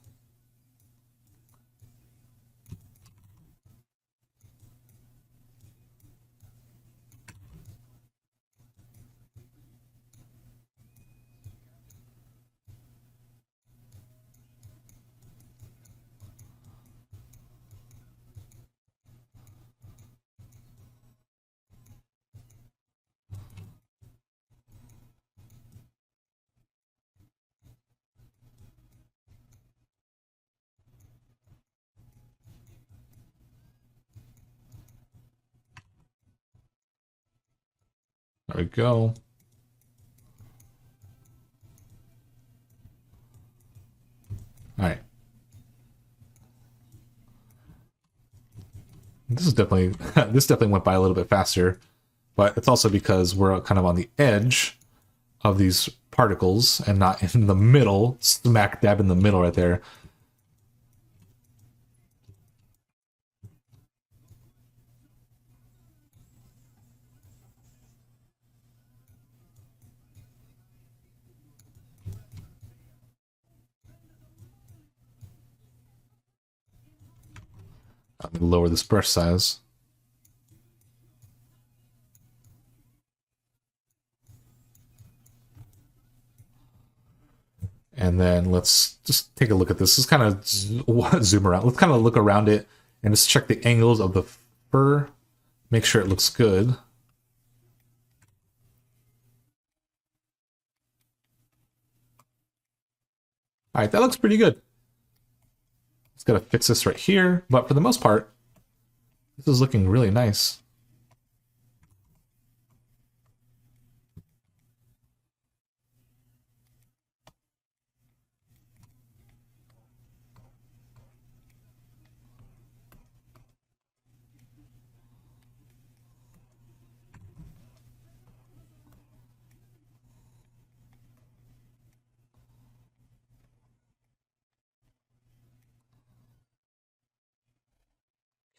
There we go. All right. This is definitely this definitely went by a little bit faster, but it's also because we're kind of on the edge of these particles and not in the middle, smack dab in the middle right there. Let me lower this brush size. And then let's just take a look at this. Let's kind of zoom around. Let's kind of look around it and just check the angles of the fur. Make sure it looks good. All right, that looks pretty good. Just gotta fix this right here, but for the most part, this is looking really nice.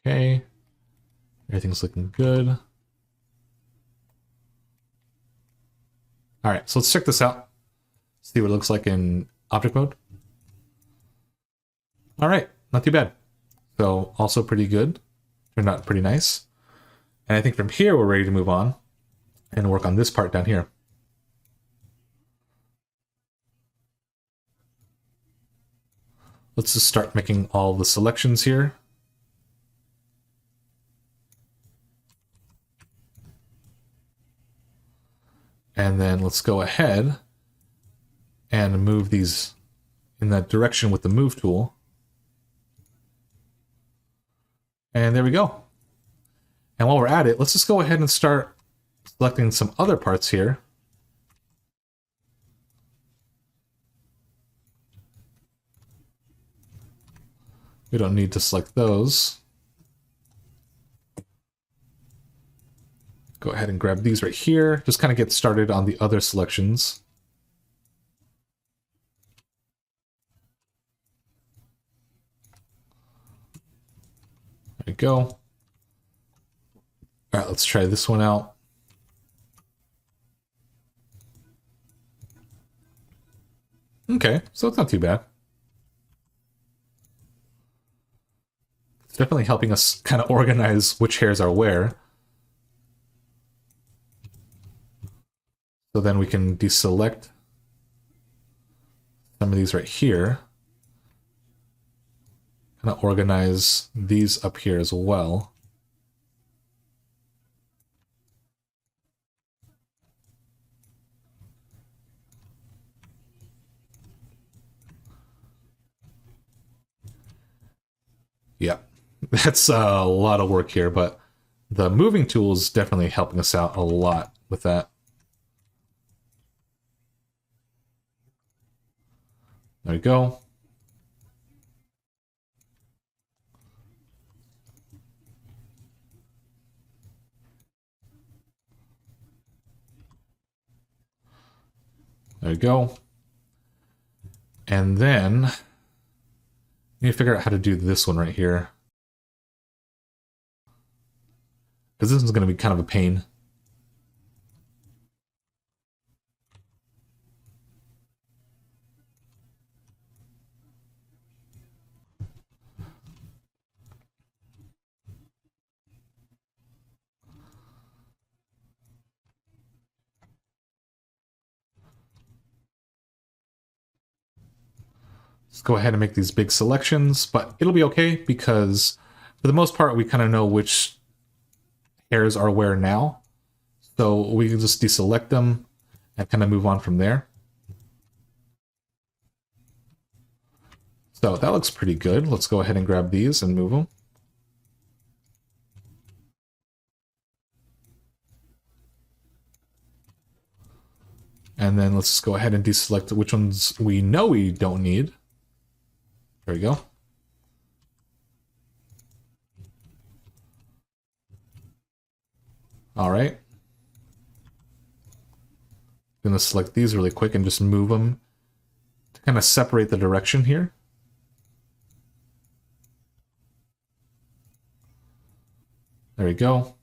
Okay, everything's looking good. All right, so let's check this out. See what it looks like in object mode. All right, not too bad. So also pretty good. Turned out pretty nice. And I think from here, we're ready to move on and work on this part down here. Let's just start making all the selections here. And then let's go ahead and move these in that direction with the move tool. And there we go. And while we're at it, let's just go ahead and start selecting some other parts here. We don't need to select those. Go ahead and grab these right here. Just kind of get started on the other selections. There we go. All right, let's try this one out. Okay, so it's not too bad. It's definitely helping us kind of organize which hairs are where. So then we can deselect some of these right here. Kind of organize these up here as well. Yeah, that's a lot of work here, but the moving tool is definitely helping us out a lot with that. There we go. There we go. And then I need to figure out how to do this one right here, because this is going to be kind of a pain. Let's go ahead and make these big selections, but it'll be okay because for the most part, we kind of know which hairs are where now. So we can just deselect them and kind of move on from there. So that looks pretty good. Let's go ahead and grab these and move them. And then let's go ahead and deselect which ones we know we don't need. There we go. All right. I'm gonna select these really quick and just move them to kind of separate the direction here. There we go.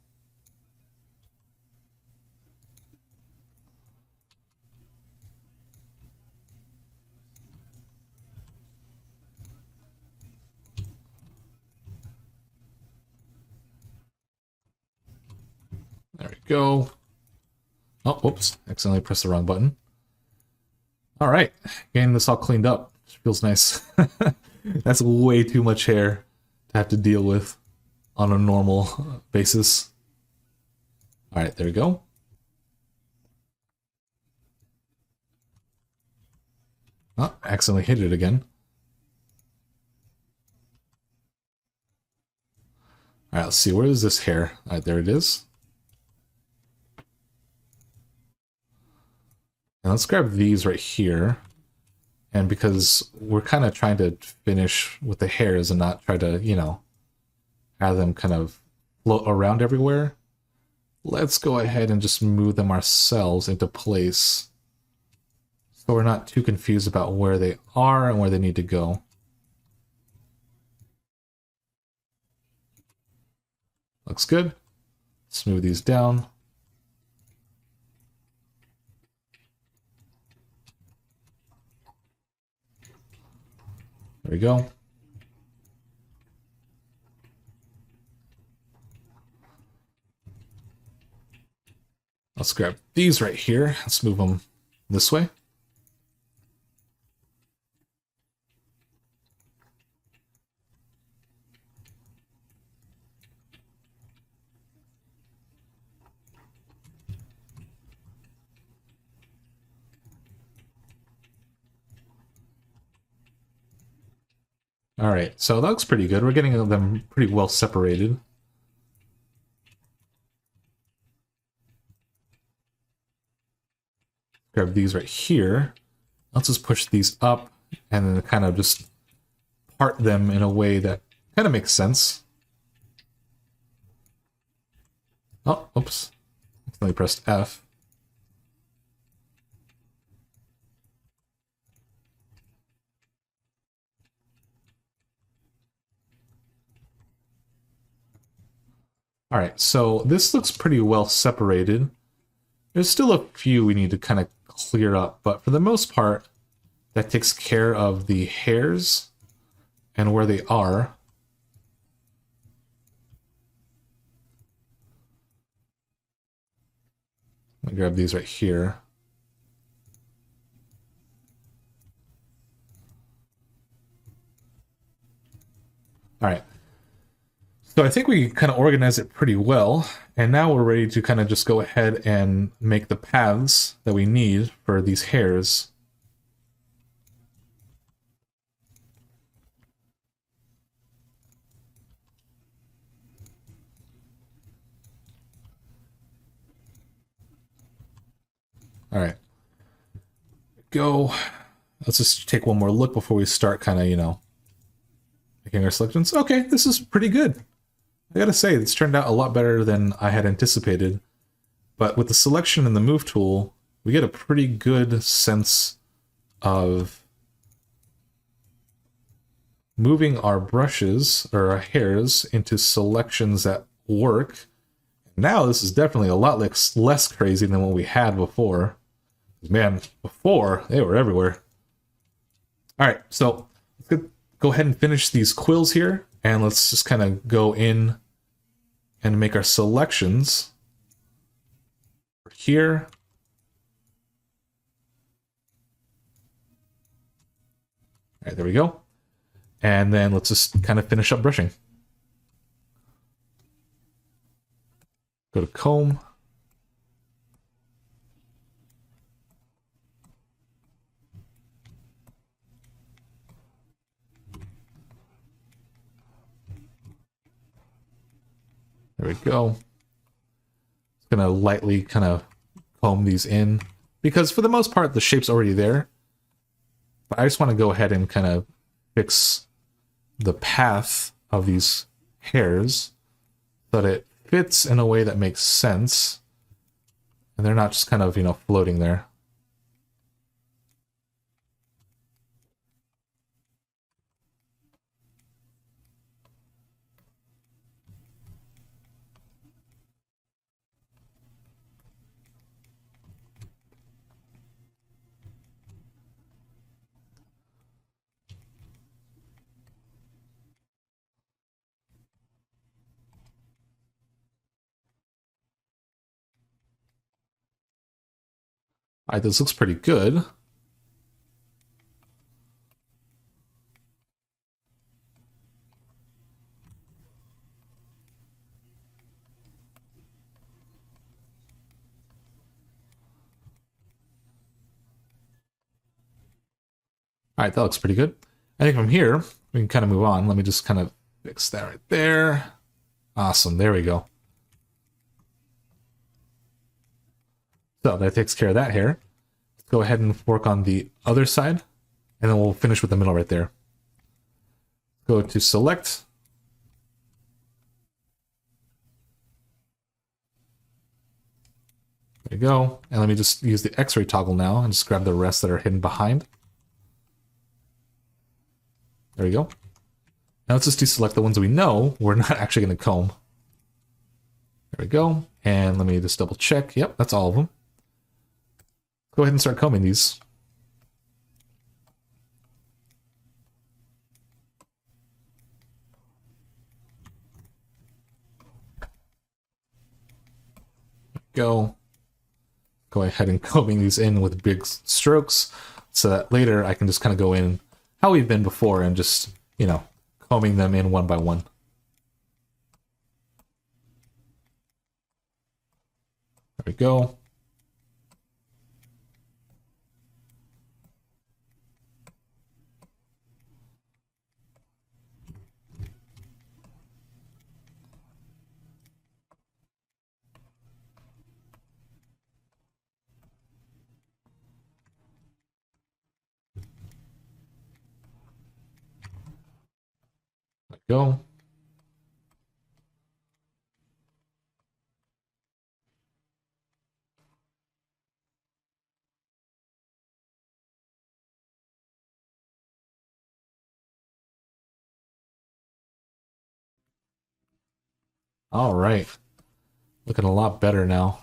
There we go. Oh, whoops. Accidentally pressed the wrong button. All right. Getting this all cleaned up. Feels nice. That's way too much hair to have to deal with on a normal basis. All right, there we go. Oh, accidentally hit it again. All right, let's see. Where is this hair? All right, there it is. And let's grab these right here. And because we're kind of trying to finish with the hairs and not try to, you know, have them kind of float around everywhere, let's go ahead and just move them ourselves into place so we're not too confused about where they are and where they need to go. Looks good. Smooth these down. There we go. Let's grab these right here. Let's move them this way. All right, so that looks pretty good. We're getting them pretty well separated. Grab these right here. Let's just push these up and then kind of just part them in a way that kind of makes sense. Oh, oops. I accidentally pressed F. All right, so this looks pretty well separated. There's still a few we need to kind of clear up, but for the most part, that takes care of the hairs and where they are. Let me grab these right here. All right. So I think we kind of organized it pretty well, and now we're ready to kind of just go ahead and make the paths that we need for these hairs. All right. Go. Let's just take one more look before we start kind of, making our selections. Okay, this is pretty good. I gotta say, it's turned out a lot better than I had anticipated. But with the selection and the move tool, we get a pretty good sense of moving our brushes or our hairs into selections that work. Now this is definitely a lot less crazy than what we had before. Man, before, they were everywhere. All right, so let's go ahead and finish these quills here, and let's just kind of go in and make our selections here. All right, there we go. And then let's just kind of finish up brushing. Go to comb. There we go. Just gonna lightly kind of comb these in, because for the most part the shape's already there. But I just want to go ahead and kind of fix the path of these hairs so that it fits in a way that makes sense, and they're not just kind of, floating there. All right, this looks pretty good. All right, that looks pretty good. I think from here, we can kind of move on. Let me just kind of fix that right there. Awesome, there we go. So that takes care of that hair. Let's go ahead and work on the other side, and then we'll finish with the middle right there. Go to select. There you go. And let me just use the X-ray toggle now and just grab the rest that are hidden behind. There we go. Now let's just deselect the ones we know we're not actually going to comb. There we go. And let me just double check. Yep, that's all of them. Go ahead and start combing these. Go ahead and combing these in with big strokes so that later I can just kind of go in how we've been before and just, combing them in one by one. There we go. Go. All right. Looking a lot better now.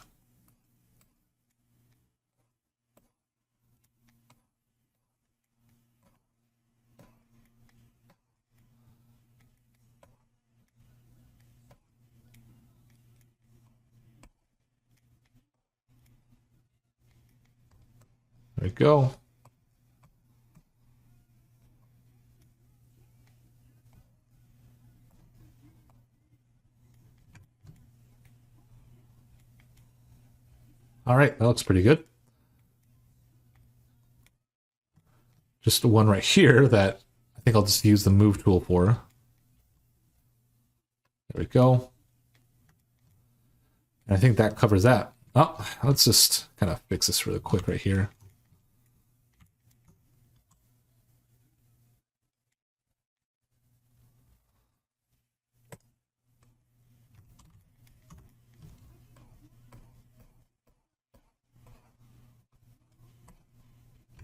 There we go. All right, that looks pretty good. Just one right here that I think I'll just use the move tool for. There we go. And I think that covers that. Oh, let's just kind of fix this really quick right here.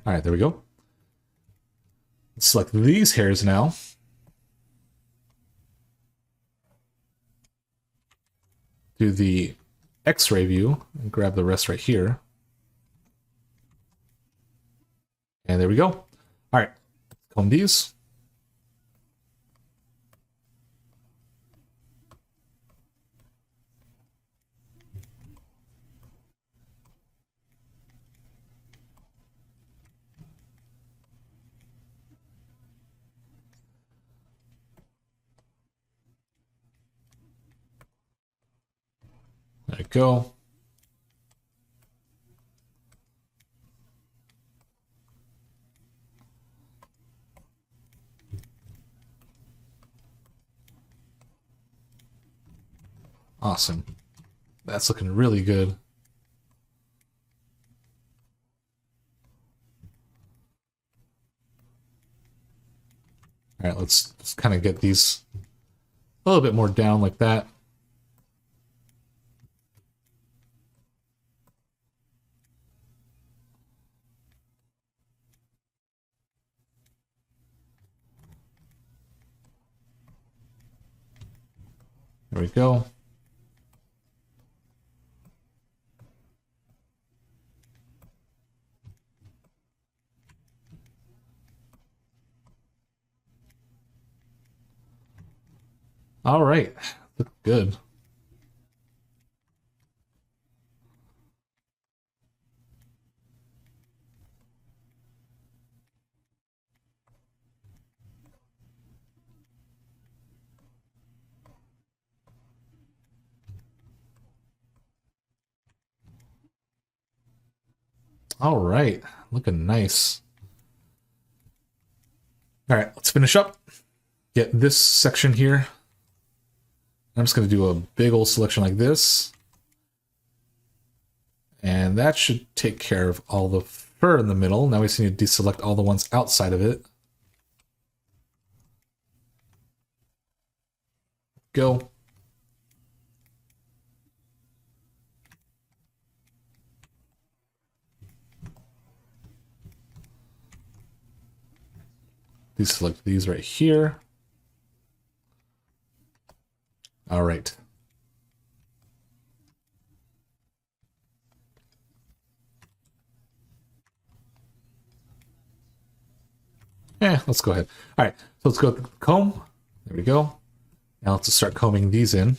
All right, there we go. Let's select these hairs now. Do the X-ray view and grab the rest right here. And there we go. All right, comb these. There we go. Awesome. That's looking really good. All right, let's just kind of get these a little bit more down like that. There we go. All right, look good. All right, looking nice. All right, let's finish up. Get this section here. I'm just going to do a big old selection like this. And that should take care of all the fur in the middle. Now we just need to deselect all the ones outside of it. Go. Deselect these right here. All right. Let's go ahead. All right, so let's go with the comb. There we go. Now let's just start combing these in.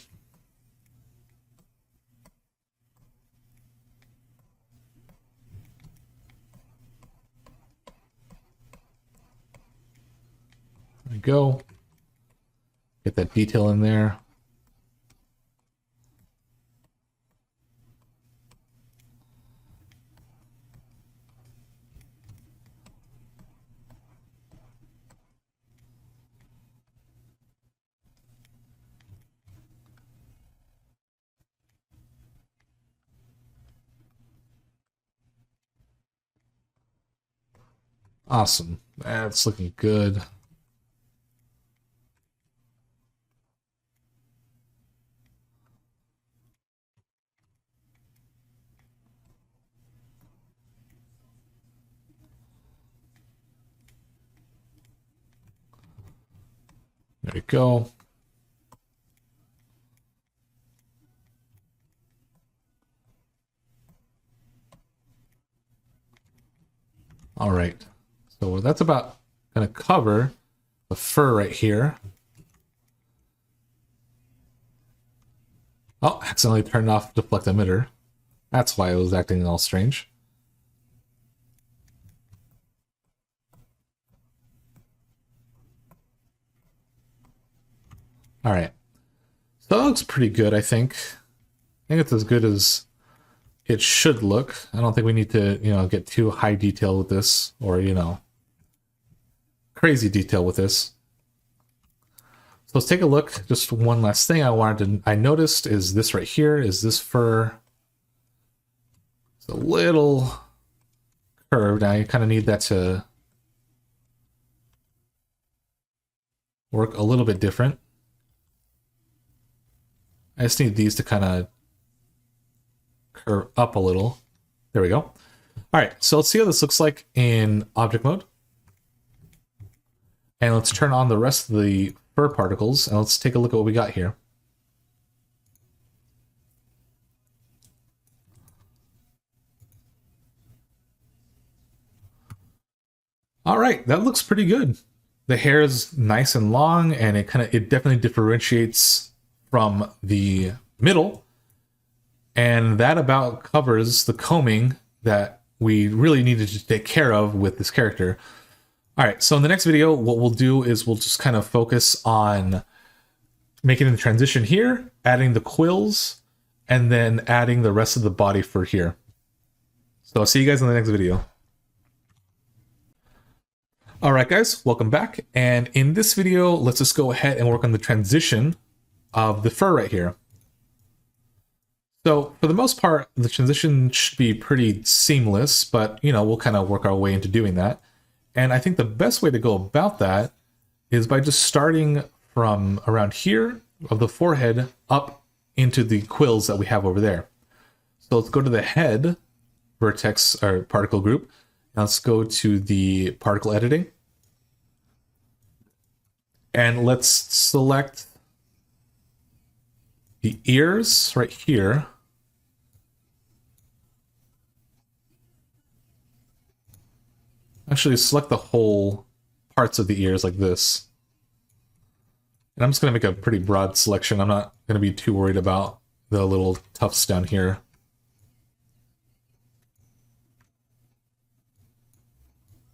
There we go. Get that detail in there. Awesome. That's looking good. There we go. All right. So that's about going to cover the fur right here. Oh, accidentally turned off deflect emitter. That's why it was acting all strange. All right. So that looks pretty good, I think. I think it's as good as it should look. I don't think we need to, get too high detail with this, or, crazy detail with this. So let's take a look. Just one last thing I noticed is this right here. Is this fur? It's a little curved. I kind of need that to work a little bit different. I just need these to kind of curve up a little. There we go. All right, so let's see how this looks like in object mode. And let's turn on the rest of the fur particles, and let's take a look at what we got here. All right, that looks pretty good. The hair is nice and long, and it definitely differentiates from the middle. And that about covers the combing that we really needed to take care of with this character. All right, so in the next video, what we'll do is we'll just kind of focus on making the transition here, adding the quills, and then adding the rest of the body for here. So I'll see you guys in the next video. All right, guys, welcome back. And in this video, let's just go ahead and work on the transition of the fur right here. So for the most part, the transition should be pretty seamless, but we'll kind of work our way into doing that. And I think the best way to go about that is by just starting from around here of the forehead up into the quills that we have over there. So let's go to the head vertex or particle group. Now let's go to the particle editing. And let's select the ears right here. Actually, select the whole parts of the ears like this. And I'm just going to make a pretty broad selection. I'm not going to be too worried about the little tufts down here.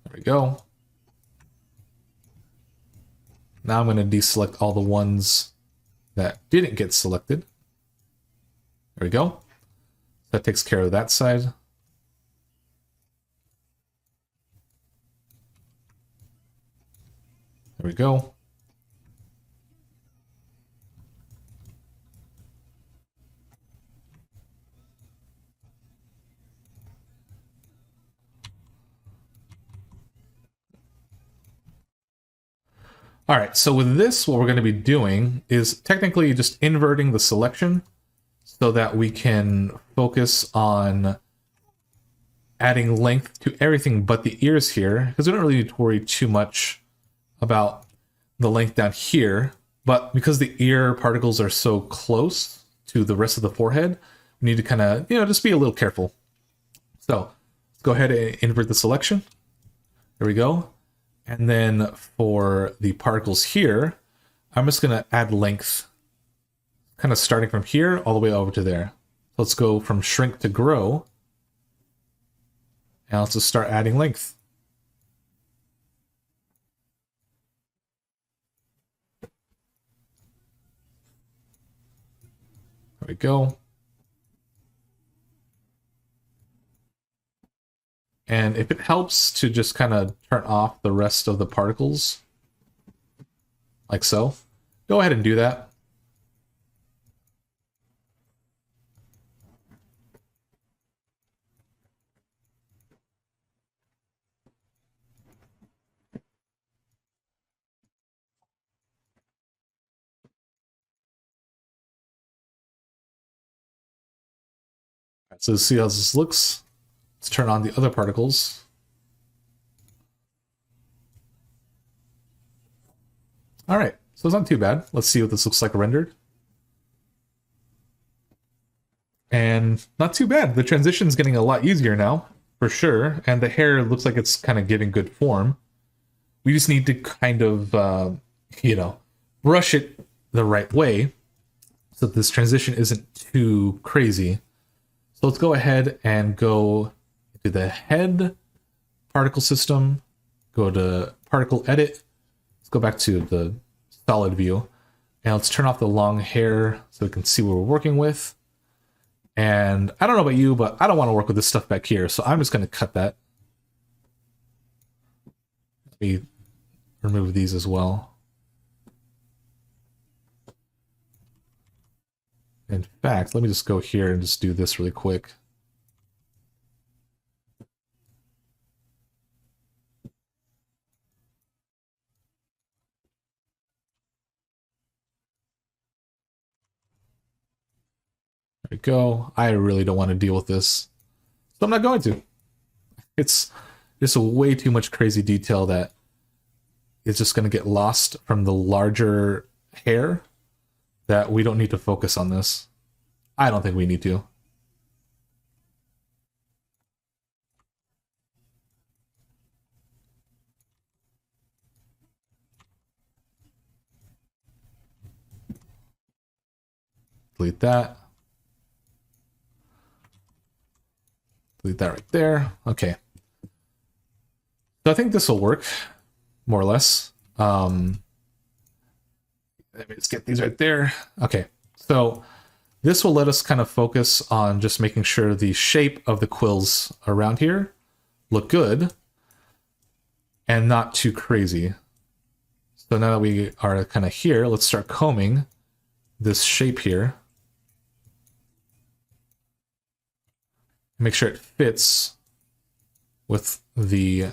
There we go. Now I'm going to deselect all the ones that didn't get selected. There we go. That takes care of that side. There we go. All right, so with this, what we're going to be doing is technically just inverting the selection so that we can focus on adding length to everything but the ears here, because we don't really need to worry too much about the length down here. But because the ear particles are so close to the rest of the forehead, we need to kind of, just be a little careful. So let's go ahead and invert the selection. There we go. And then for the particles here, I'm just going to add length, kind of starting from here all the way over to there. Let's go from shrink to grow. And let's just start adding length. There we go. And if it helps to just kind of turn off the rest of the particles, like so, go ahead and do that. So see how this looks. Let's turn on the other particles. All right, So it's not too bad. Let's see what this looks like rendered. And not too bad. The transition's getting a lot easier now, for sure. And the hair looks like it's kind of giving good form. We just need to kind of, brush it the right way so that this transition isn't too crazy. So let's go ahead and go to the head particle system, go to particle edit. Let's go back to the solid view and let's turn off the long hair so we can see what we're working with. And I don't know about you, but I don't want to work with this stuff back here. So I'm just going to cut that. Let me remove these as well. In fact, let me just go here and just do this really quick. There we go. I really don't want to deal with this, so I'm not going to. It's just a way too much crazy detail that is just going to get lost from the larger hair that we don't need to focus on this. I don't think we need to. Delete that. Delete that right there. Okay. So I think this will work, more or less. Let me just get these right there. Okay. So this will let us kind of focus on just making sure the shape of the quills around here look good and not too crazy. So now that we are kind of here, let's start combing this shape here. Make sure it fits with the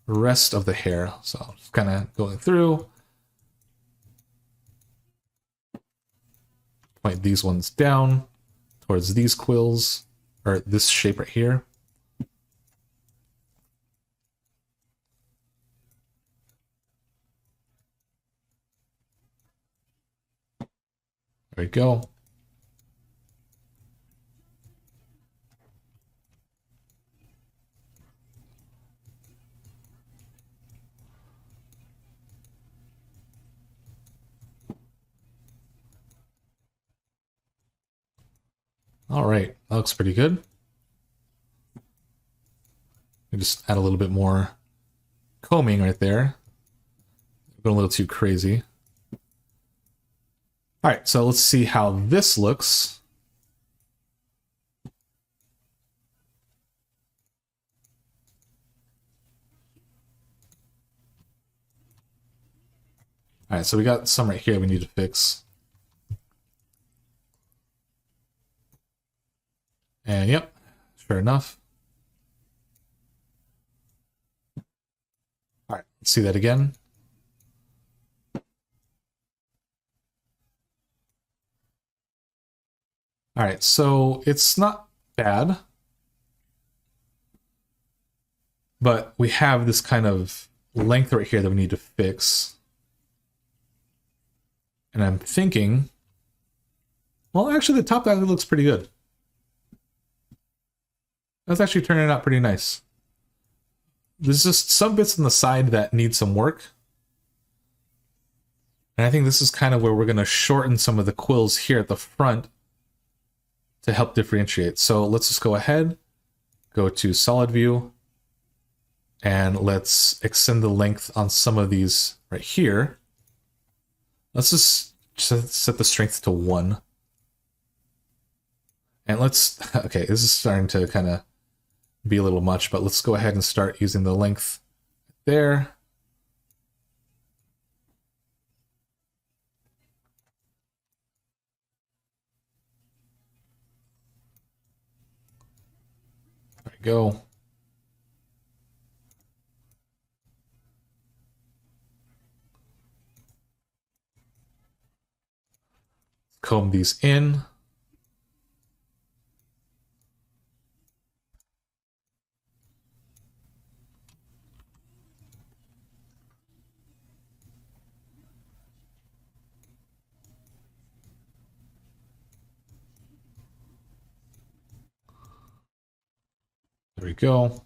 rest of the hair. So just kind of going through. Point these ones down towards these quills, or this shape right here. There we go. All right, that looks pretty good. We just add a little bit more combing right there. Going a little too crazy. All right, so let's see how this looks. All right, so we got some right here we need to fix. And yep, sure enough. All right, let's see that again. All right, so it's not bad, but we have this kind of length right here that we need to fix. And I'm thinking, well, actually the top actually looks pretty good. That's actually turning out pretty nice. There's just some bits on the side that need some work. And I think this is kind of where we're going to shorten some of the quills here at the front to help differentiate. So let's just go ahead, go to solid view, and let's extend the length on some of these right here. Let's just set the strength to 1. And let's, okay, this is starting to kind of be a little much, but let's go ahead and start using the length there. There we go. Comb these in. we go.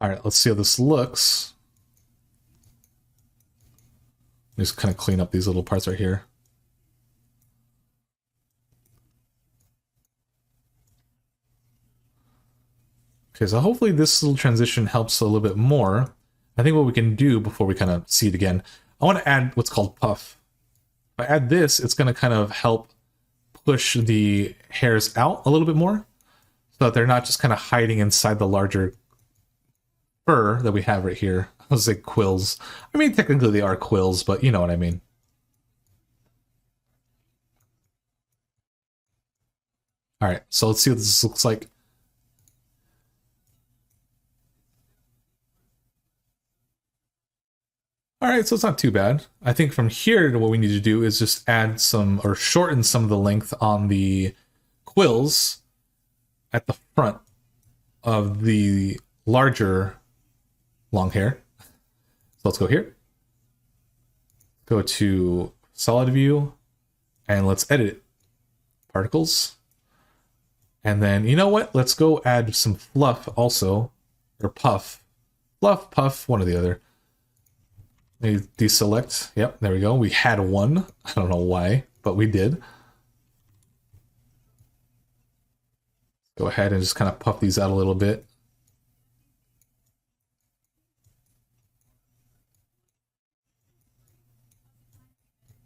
All right, let's see how this looks. Just kind of clean up these little parts right here. Okay, so hopefully this little transition helps a little bit more. I think what we can do before we kind of see it again, I want to add what's called puff. If I add this, it's going to kind of help push the hairs out a little bit more so that they're not just kind of hiding inside the larger fur that we have right here. I was like quills. I mean, technically they are quills, but you know what I mean. All right, so let's see what this looks like. All right, so it's not too bad. I think from here, what we need to do is just add some, or shorten some of the length on the quills at the front of the larger long hair. So let's go here. Go to solid view, and let's edit it. Particles. And then, you know what? Let's go add some fluff also, or puff. Fluff, puff, one or the other. Maybe deselect. Yep, there we go. We had one. I don't know why, but we did. Go ahead and just kind of puff these out a little bit.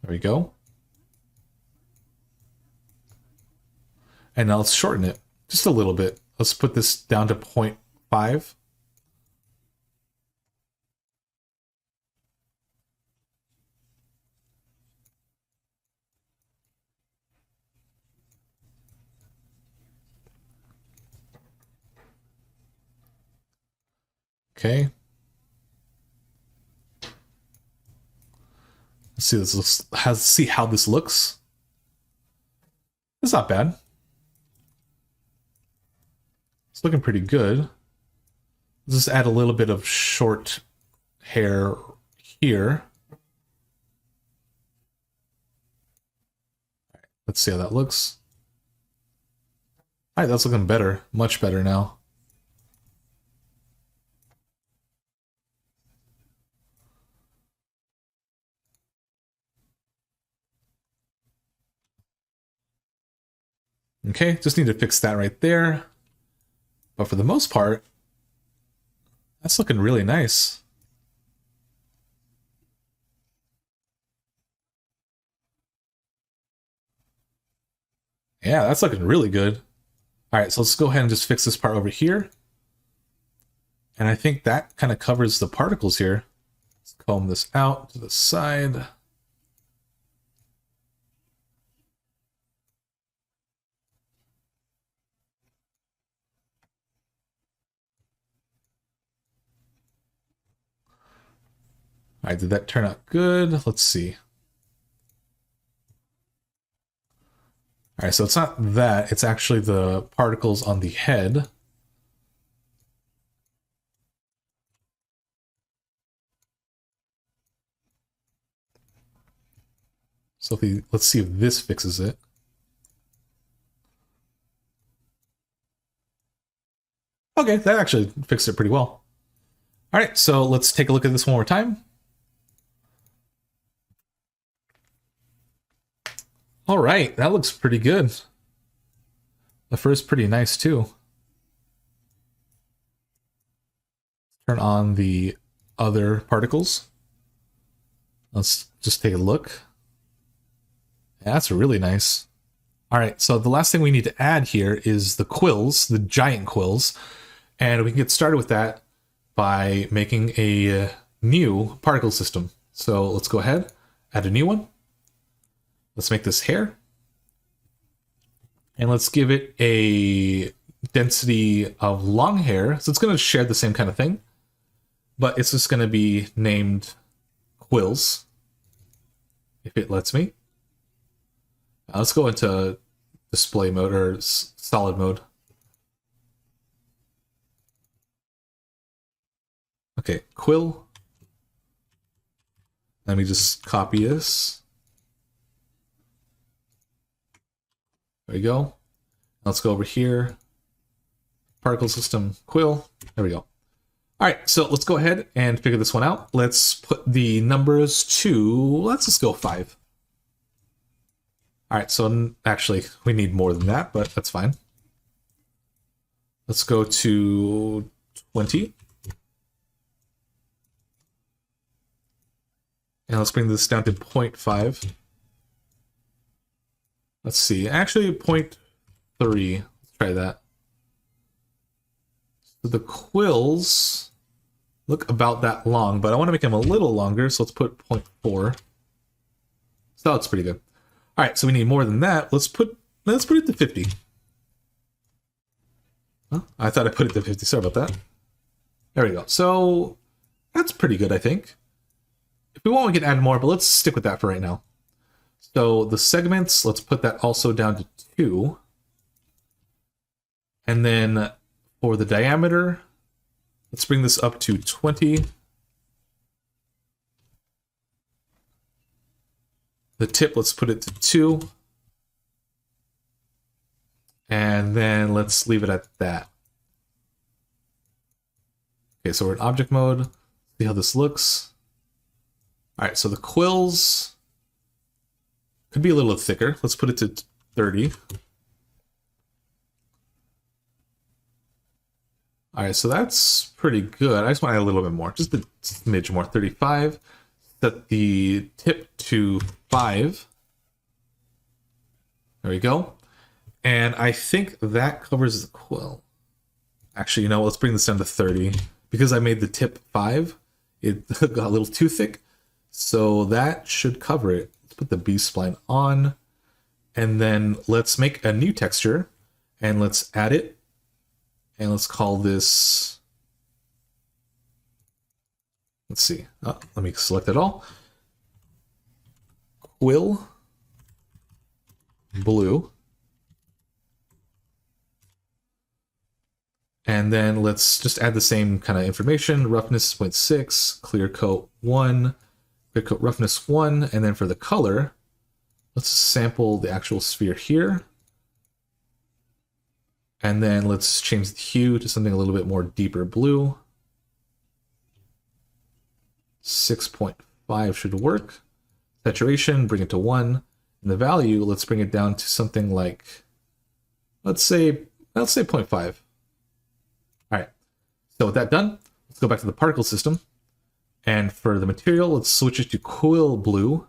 There we go. And now let's shorten it just a little bit. Let's put this down to 0.5. Okay. Let's see this looks. Let's see how this looks. It's not bad. It's looking pretty good. Let's just add a little bit of short hair here. All right, let's see how that looks. All right, that's looking better. Much better now. Okay, just need to fix that right there. But for the most part, that's looking really nice. Yeah, that's looking really good. All right, so let's go ahead and just fix this part over here. And I think that kind of covers the particles here. Let's comb this out to the side. All right, did that turn out good? Let's see. All right, so it's not that, it's actually the particles on the head. So if let's see if this fixes it. Okay, that actually fixed it pretty well. All right, so let's take a look at this one more time. All right, that looks pretty good. The fur's pretty nice too. Turn on the other particles. Let's just take a look. Yeah, that's really nice. All right, so the last thing we need to add here is the quills, the giant quills. And we can get started with that by making a new particle system. So let's go ahead, add a new one. Let's make this hair. And let's give it a density of long hair. So it's going to share the same kind of thing, but it's just going to be named Quills, if it lets me. Let's go into display mode or solid mode. Okay, Quill. Let me just copy this. There we go. Let's go over here. Particle system, Quill. There we go. All right, so let's go ahead and figure this one out. Let's put the numbers to, let's just go 5. All right, so actually we need more than that, but that's fine. Let's go to 20. And let's bring this down to 0.5. Let's see, actually 0.3. Let's try that. So the quills look about that long, but I want to make them a little longer, so let's put 0.4. So that's pretty good. All right, so we need more than that. Let's put it to 50. Huh? I thought I put it to 50. Sorry about that. There we go. So that's pretty good, I think. If we want, we can add more, but let's stick with that for right now. So the segments, let's put that also down to 2. And then for the diameter, let's bring this up to 20. The tip, let's put it to 2. And then let's leave it at that. Okay, so we're in object mode. See how this looks. All right, so the quills could be a little thicker. Let's put it to 30. All right, so that's pretty good. I just want to add a little bit more, just a smidge more. 35. Set the tip to 5. There we go. And I think that covers the quill. Actually, you know, let's bring this down to 30. Because I made the tip 5, it got a little too thick. So that should cover it. Let's put the B-spline on. And then let's make a new texture. And let's add it. And let's call this... Let's see. Oh, let me select it all. Quill Blue. And then let's just add the same kind of information. Roughness 0.6, clear coat 1, clear coat roughness 1, and then for the color, let's sample the actual sphere here. And then let's change the hue to something a little bit more deeper blue. 6.5 should work. Saturation, bring it to 1. And the value, let's bring it down to something like, let's say 0.5. All right, so with that done, let's go back to the particle system. And for the material, let's switch it to Quill Blue.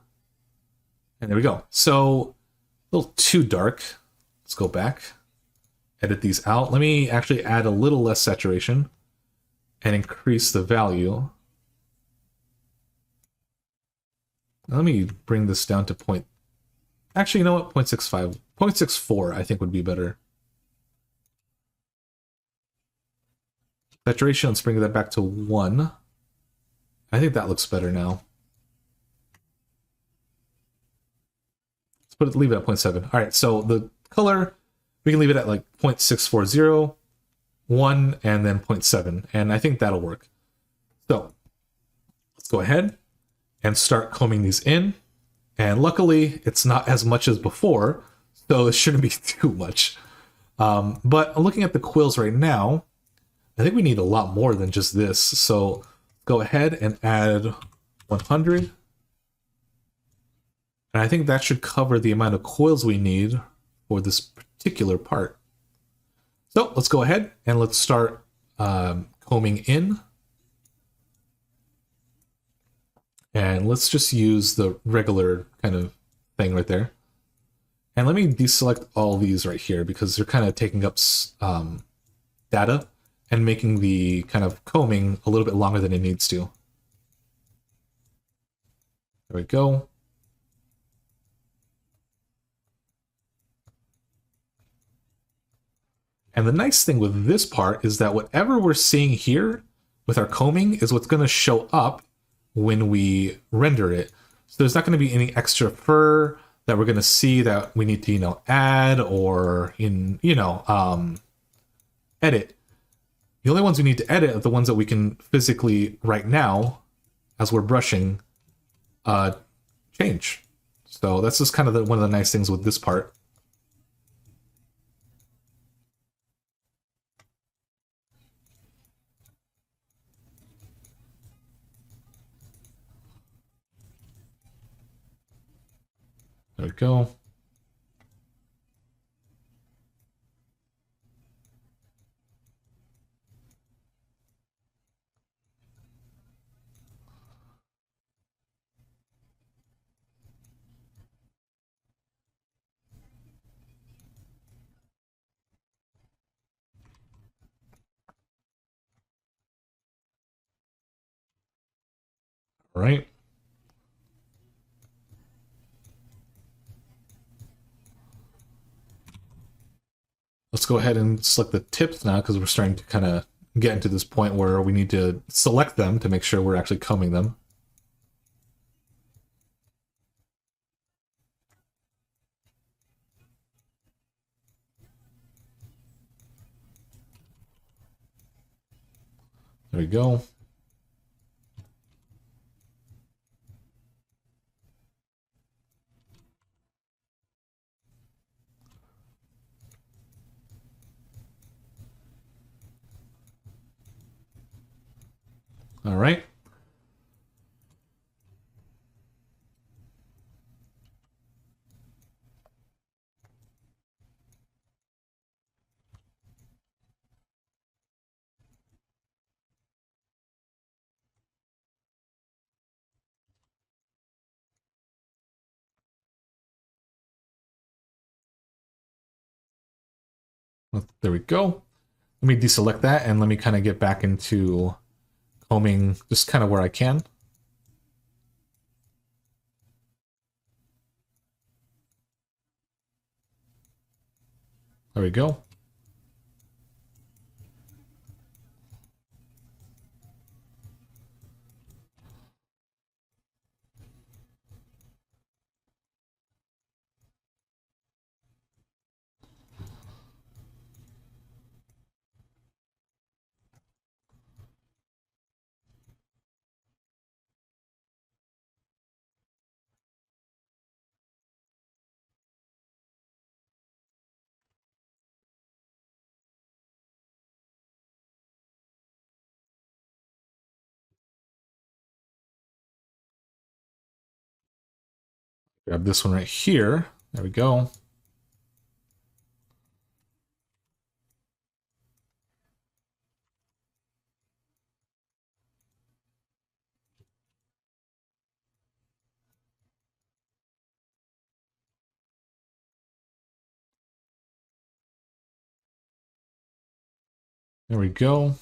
And there we go. So a little too dark. Let's go back, edit these out. Let me actually add a little less saturation and increase the value. Let me bring this down to point. Actually, you know what? 0.65, 0.64 I think would be better. Saturation, let's bring that back to 1. I think that looks better now. Let's leave it at 0.7. All right, so the color, we can leave it at like 0.640, 1, and then 0.7. And I think that'll work. So let's go ahead and start combing these in. And luckily, it's not as much as before, so it shouldn't be too much. But looking at the quills right now, I think we need a lot more than just this. So go ahead and add 100. And I think that should cover the amount of quills we need for this particular part. So let's go ahead and let's start combing in. And let's just use the regular kind of thing right there. And let me deselect all these right here because they're kind of taking up data and making the kind of combing a little bit longer than it needs to. There we go. And the nice thing with this part is that whatever we're seeing here with our combing is what's going to show up when we render it. So there's not going to be any extra fur that we're going to see that we need to, add or edit. The only ones we need to edit are the ones that we can physically right now, as we're brushing, change. So that's just kind of one of the nice things with this part. There we go. All right. Let's go ahead and select the tips now, because we're starting to kind of get into this point where we need to select them to make sure we're actually combing them. There we go. All right. There we go. Let me deselect that and let me kind of get back into combing just kind of where I can. There we go. Grab this one right here. There we go. There we go.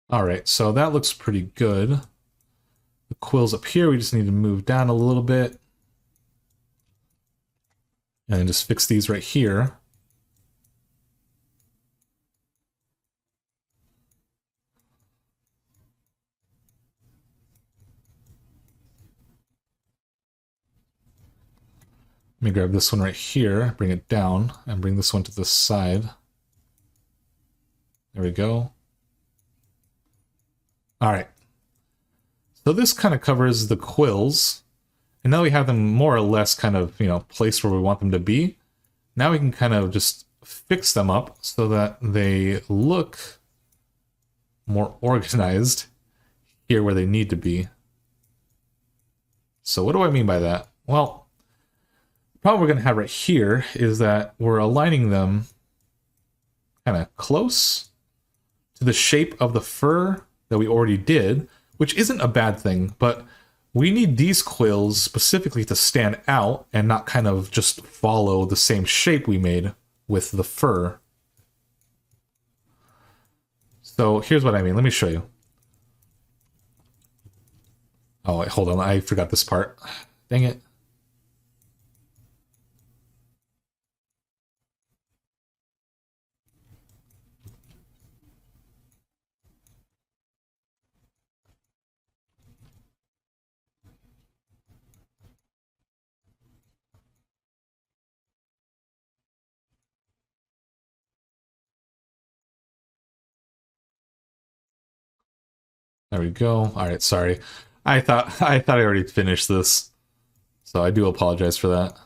All right, so that looks pretty good. The quills up here, we just need to move down a little bit. And then just fix these right here. Let me grab this one right here, bring it down, and bring this one to the side. There we go. All right. So this kind of covers the quills. And now we have them more or less kind of, placed where we want them to be. Now we can kind of just fix them up so that they look more organized here where they need to be. So what do I mean by that? Well, the problem we're going to have right here is that we're aligning them kind of close to the shape of the fur that we already did, which isn't a bad thing, but we need these quills specifically to stand out and not kind of just follow the same shape we made with the fur. So here's what I mean. Let me show you. Oh, wait, hold on. I forgot this part. Dang it. There we go. All right, sorry. I thought I already finished this, so I do apologize for that.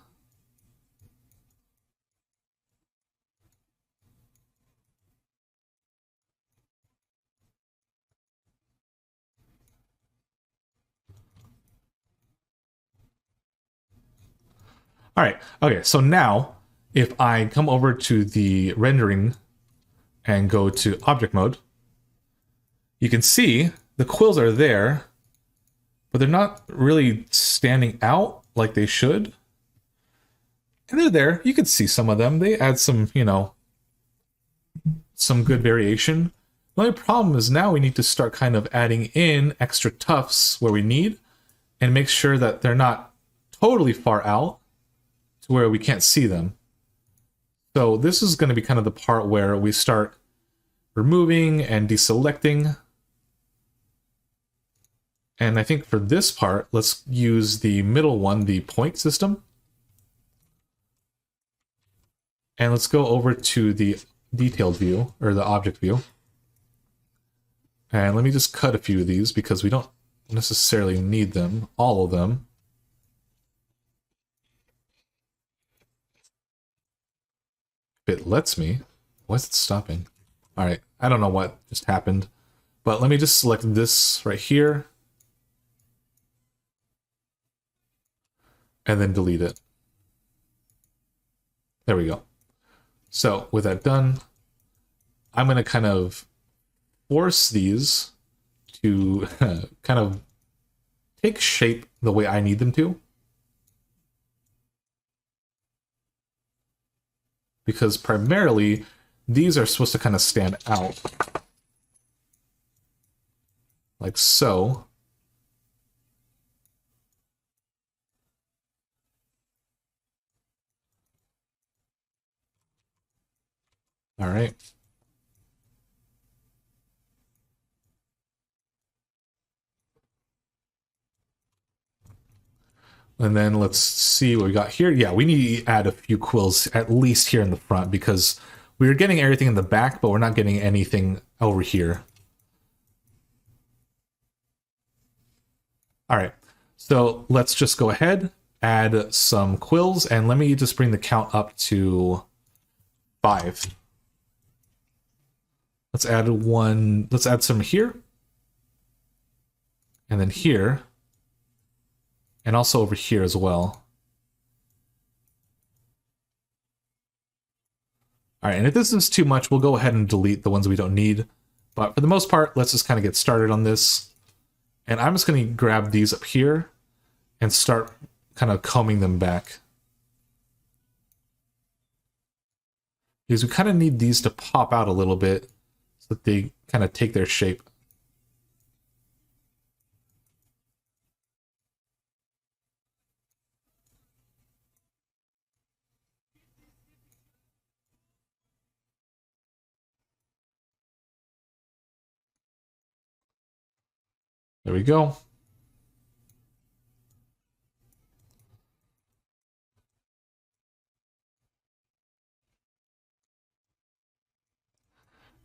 All right. Okay, so now if I come over to the rendering and go to object mode, you can see the quills are there, but they're not really standing out like they should. And they're there. You can see some of them. They add some, some good variation. The only problem is now we need to start kind of adding in extra tufts where we need and make sure that they're not totally far out to where we can't see them. So this is going to be kind of the part where we start removing and deselecting. And I think for this part, let's use the middle one, the point system. And let's go over to the detailed view, or the object view. And let me just cut a few of these because we don't necessarily need them, all of them. If it lets me. Why is it stopping? All right, I don't know what just happened, but let me just select this right here and then delete it. There we go. So with that done, I'm going to kind of force these to kind of take shape the way I need them to. Because primarily, these are supposed to kind of stand out. Like so. All right. And then let's see what we got here. Yeah, we need to add a few quills at least here in the front because we were getting everything in the back, but we're not getting anything over here. All right, so let's just go ahead, add some quills, and let me just bring the count up to 5. Let's add one. Let's add some here. And then here. And also over here as well. All right, and if this is too much, we'll go ahead and delete the ones we don't need. But for the most part, let's just kind of get started on this. And I'm just going to grab these up here and start kind of combing them back. Because we kind of need these to pop out a little bit so that they kind of take their shape. There we go.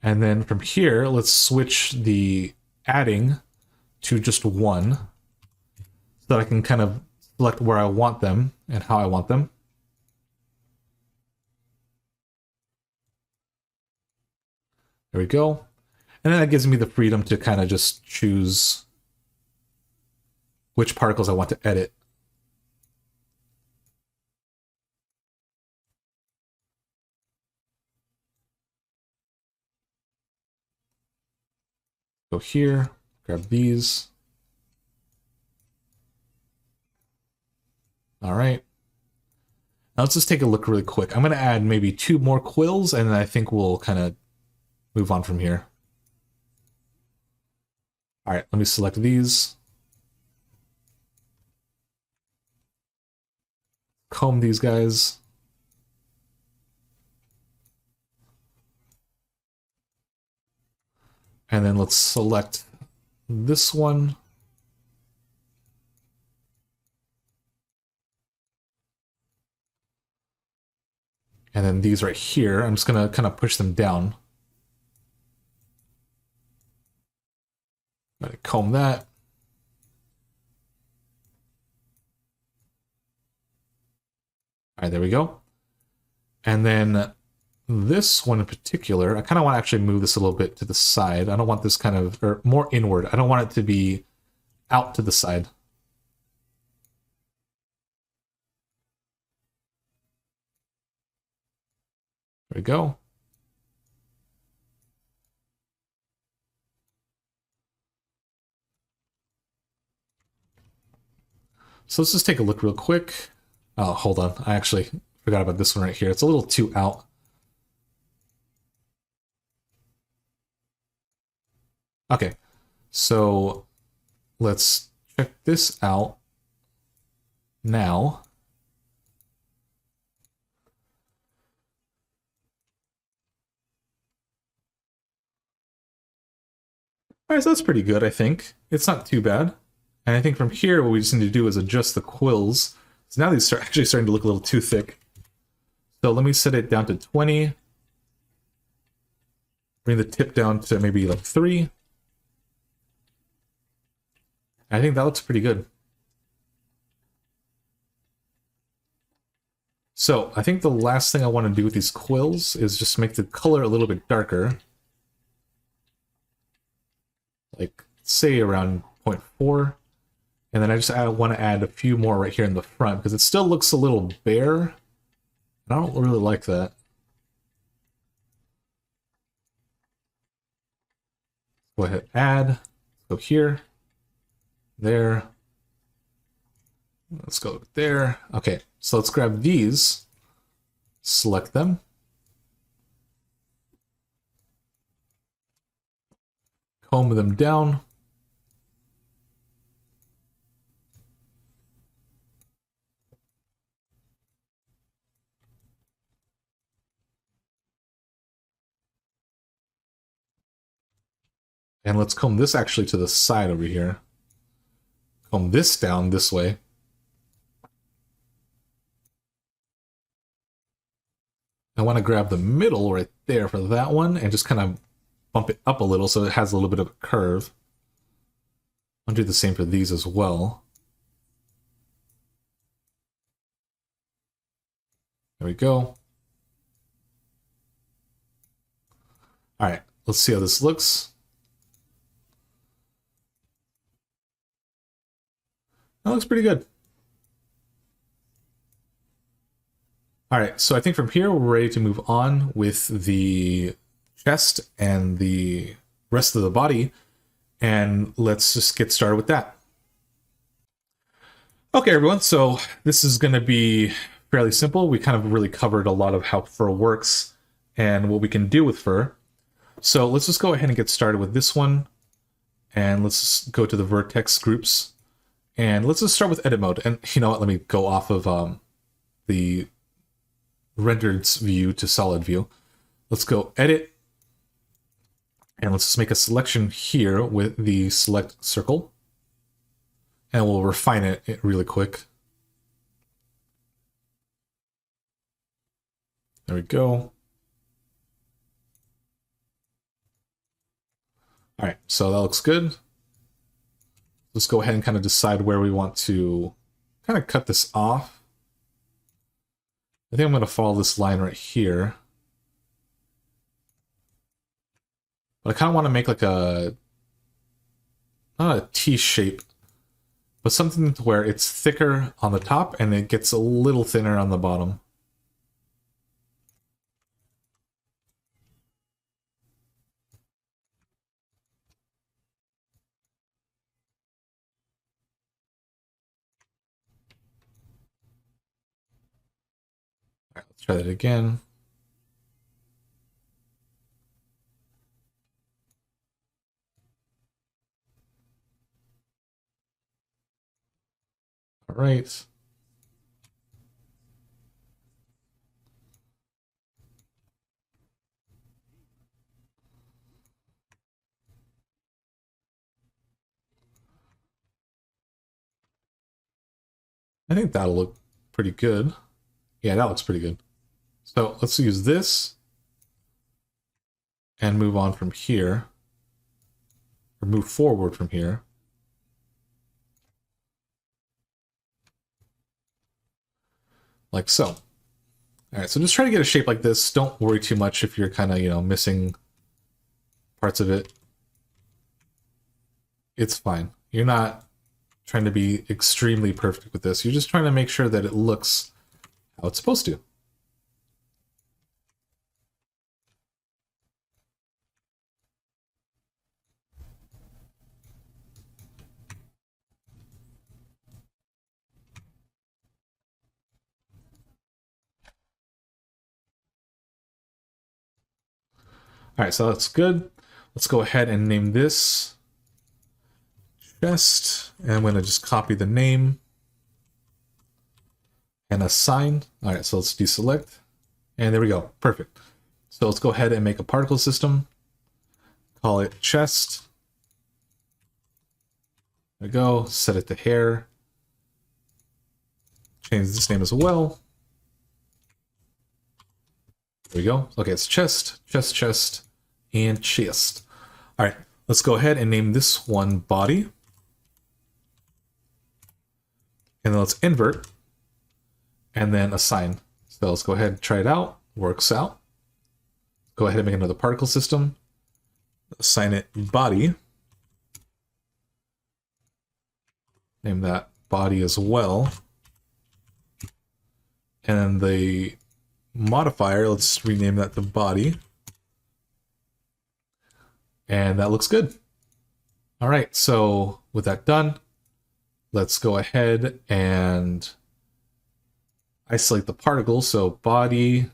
And then from here, let's switch the adding to just 1 so that I can kind of select where I want them and how I want them. There we go. And then that gives me the freedom to kind of just choose which particles I want to edit. Go here, grab these. All right. Now let's just take a look really quick. I'm going to add maybe 2 more quills, and then I think we'll kind of move on from here. All right, let me select these. Comb these guys. And then let's select this one. And then these right here, I'm just going to kind of push them down. comb that. All right, there we go. And then this one in particular, I kind of want to actually move this a little bit to the side. I don't want this kind of, or more inward. I don't want it to be out to the side. There we go. So let's just take a look real quick. Oh, hold on. I actually forgot about this one right here. It's a little too out. Okay, so let's check this out now. All right, so that's pretty good, I think. It's not too bad. And I think from here, what we just need to do is adjust the quills. So now these are actually starting to look a little too thick. So let me set it down to 20. Bring the tip down to maybe like 3. I think that looks pretty good. So I think the last thing I want to do with these quills is just make the color a little bit darker. Like, say around 0.4. And then I just want to add a few more right here in the front, because it still looks a little bare. I don't really like that. Go ahead, add. Go here. There. Let's go there. Okay, so let's grab these. Select them. Comb them down. And let's comb this actually to the side over here. Comb this down this way. I want to grab the middle right there for that one and just kind of bump it up a little so it has a little bit of a curve. I'll do the same for these as well. There we go. All right, let's see how this looks. That looks pretty good. All right, so I think from here we're ready to move on with the chest and the rest of the body, and let's just get started with that. Okay, everyone, so this is going to be fairly simple. We kind of really covered a lot of how fur works and what we can do with fur. So let's just go ahead and get started with this one, and let's just go to the vertex groups. And let's just start with edit mode. And you know what, let me go off of the rendered view to solid view. Let's go edit. And let's just make a selection here with the select circle. And we'll refine it really quick. There we go. All right, so that looks good. Let's go ahead and kind of decide where we want to kind of cut this off. I think I'm going to follow this line right here. But I kind of want to make like a, not a T shape, but something to where it's thicker on the top and it gets a little thinner on the bottom. All right, let's try that again. All right. I think that'll look pretty good. Yeah, that looks pretty good. So let's use this and move on from here. or move forward from here. Like so. All right, so just try to get a shape like this. Don't worry too much if you're kind of, you know, missing parts of it. It's fine. You're not trying to be extremely perfect with this. You're just trying to make sure that it looks how it's supposed to. All right, so that's good. Let's go ahead and name this chest. And I'm going to just copy the name and assign. All right, so let's deselect. And there we go. Perfect. So let's go ahead and make a particle system. Call it chest. There we go. Set it to hair. Change this name as well. There we go. Okay, it's chest, chest, chest, and chest. All right, let's go ahead and name this one body. And then let's invert and then assign. So let's go ahead and try it out. Works out. Go ahead and make another particle system. Assign it body. Name that body as well. And then the modifier, let's rename that to body. And that looks good. All right, so with that done, let's go ahead and isolate the particle. So body,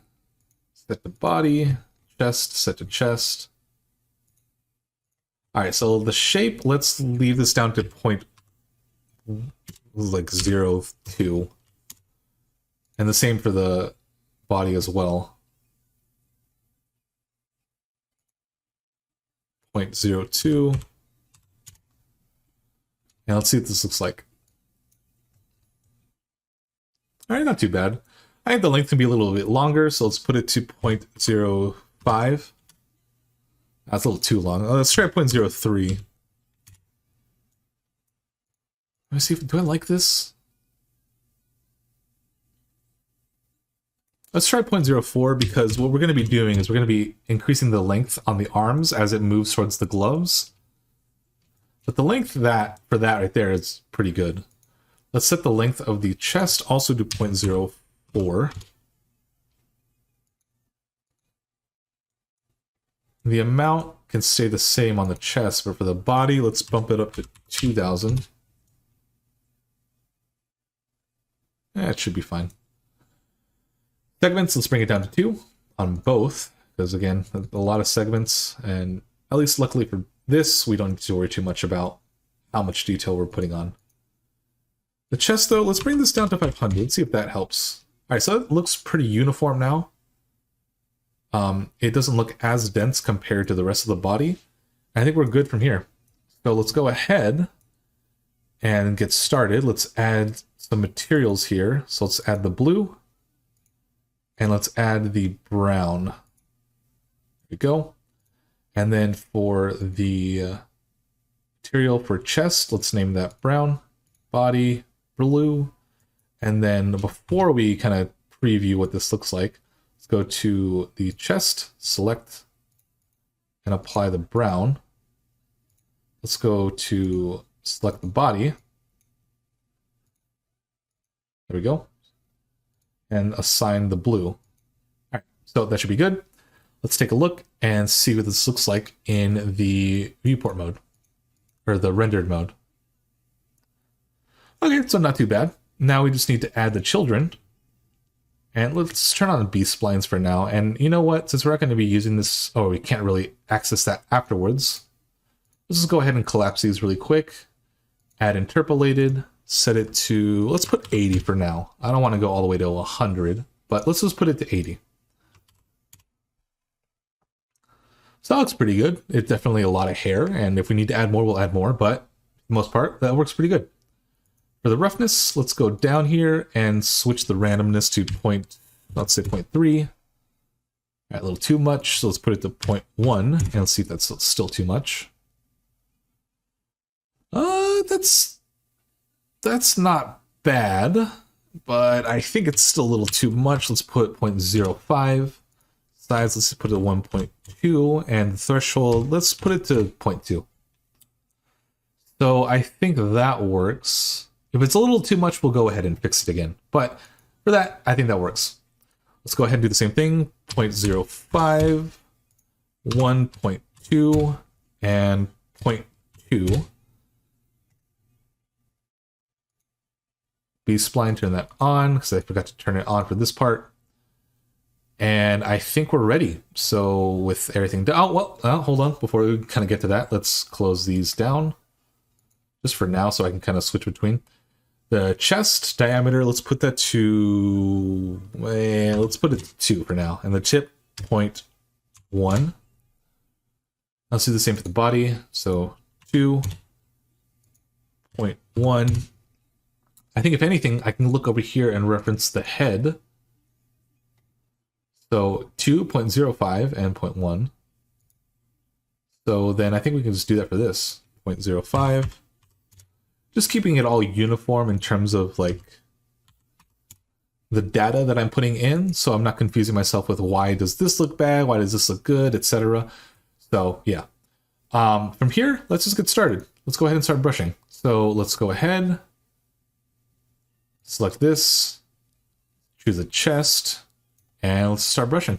set to body, chest, set to chest. All right, so the shape, let's leave this down to point like 0.2. And the same for the body as well. 0.02. And let's see what this looks like. All right, not too bad. I think the length can be a little bit longer, so let's put it to 0.05. That's a little too long. Let's try 0.03. Let me see if, do I like this? Let's try 0.04 because what we're going to be doing is we're going to be increasing the length on the arms as it moves towards the gloves. But the length for that right there is pretty good. Let's set the length of the chest also to 0.04. The amount can stay the same on the chest, but for the body, let's bump it up to 2000. It should be fine. Segments, let's bring it down to 2 on both, because again, a lot of segments, and at least luckily for this, we don't need to worry too much about how much detail we're putting on. The chest though, let's bring this down to 500, see if that helps. Alright, so it looks pretty uniform now. It doesn't look as dense compared to the rest of the body. I think we're good from here. So let's go ahead and get started. Let's add some materials here. So let's add the blue. And let's add the brown. There we go. And then for the material for chest, let's name that brown. Body, blue. And then before we kind of preview what this looks like, let's go to the chest, select, and apply the brown. Let's go to select the body. There we go. And assign the blue. All right, so that should be good. Let's take a look and see what this looks like in the viewport mode, or the rendered mode. Okay, so not too bad. Now we just need to add the children. And let's turn on the B-splines for now. And you know what? Since we're not going to be using this, we can't really access that afterwards. Let's just go ahead and collapse these really quick. Add interpolated. Set it to, let's put 80 for now. I don't want to go all the way to 100, but let's just put it to 80. So that looks pretty good. It's definitely a lot of hair, and if we need to add more, we'll add more, but for the most part, that works pretty good. For the roughness, let's go down here and switch the randomness to let's say 0.3. All right, a little too much, so let's put it to 0.1, and let's see if that's still too much. That's not bad, but I think it's still a little too much. Let's put 0.05. Size, let's put it at 1.2, and threshold, let's put it to 0.2. So I think that works. If it's a little too much, we'll go ahead and fix it again. But for that, I think that works. Let's go ahead and do the same thing. 0.05, 1.2, and 0.2. B-spline, turn that on, because I forgot to turn it on for this part. And I think we're ready. So with everything down, oh, well, hold on. Before we kind of get to that, let's close these down. Just for now, so I can kind of switch between. The chest diameter, let's put that to, let's put it to 2 for now. And the tip, 0.1. Let's do the same for the body. So 2.1. I think if anything, I can look over here and reference the head. So 2.05 and 0.1. So then I think we can just do that for this. 0.05. Just keeping it all uniform in terms of like the data that I'm putting in, so I'm not confusing myself with why does this look bad, why does this look good, etc. So yeah. From here, let's just get started. Let's go ahead and start brushing. So let's go ahead, select this, choose a chest, and let's start brushing.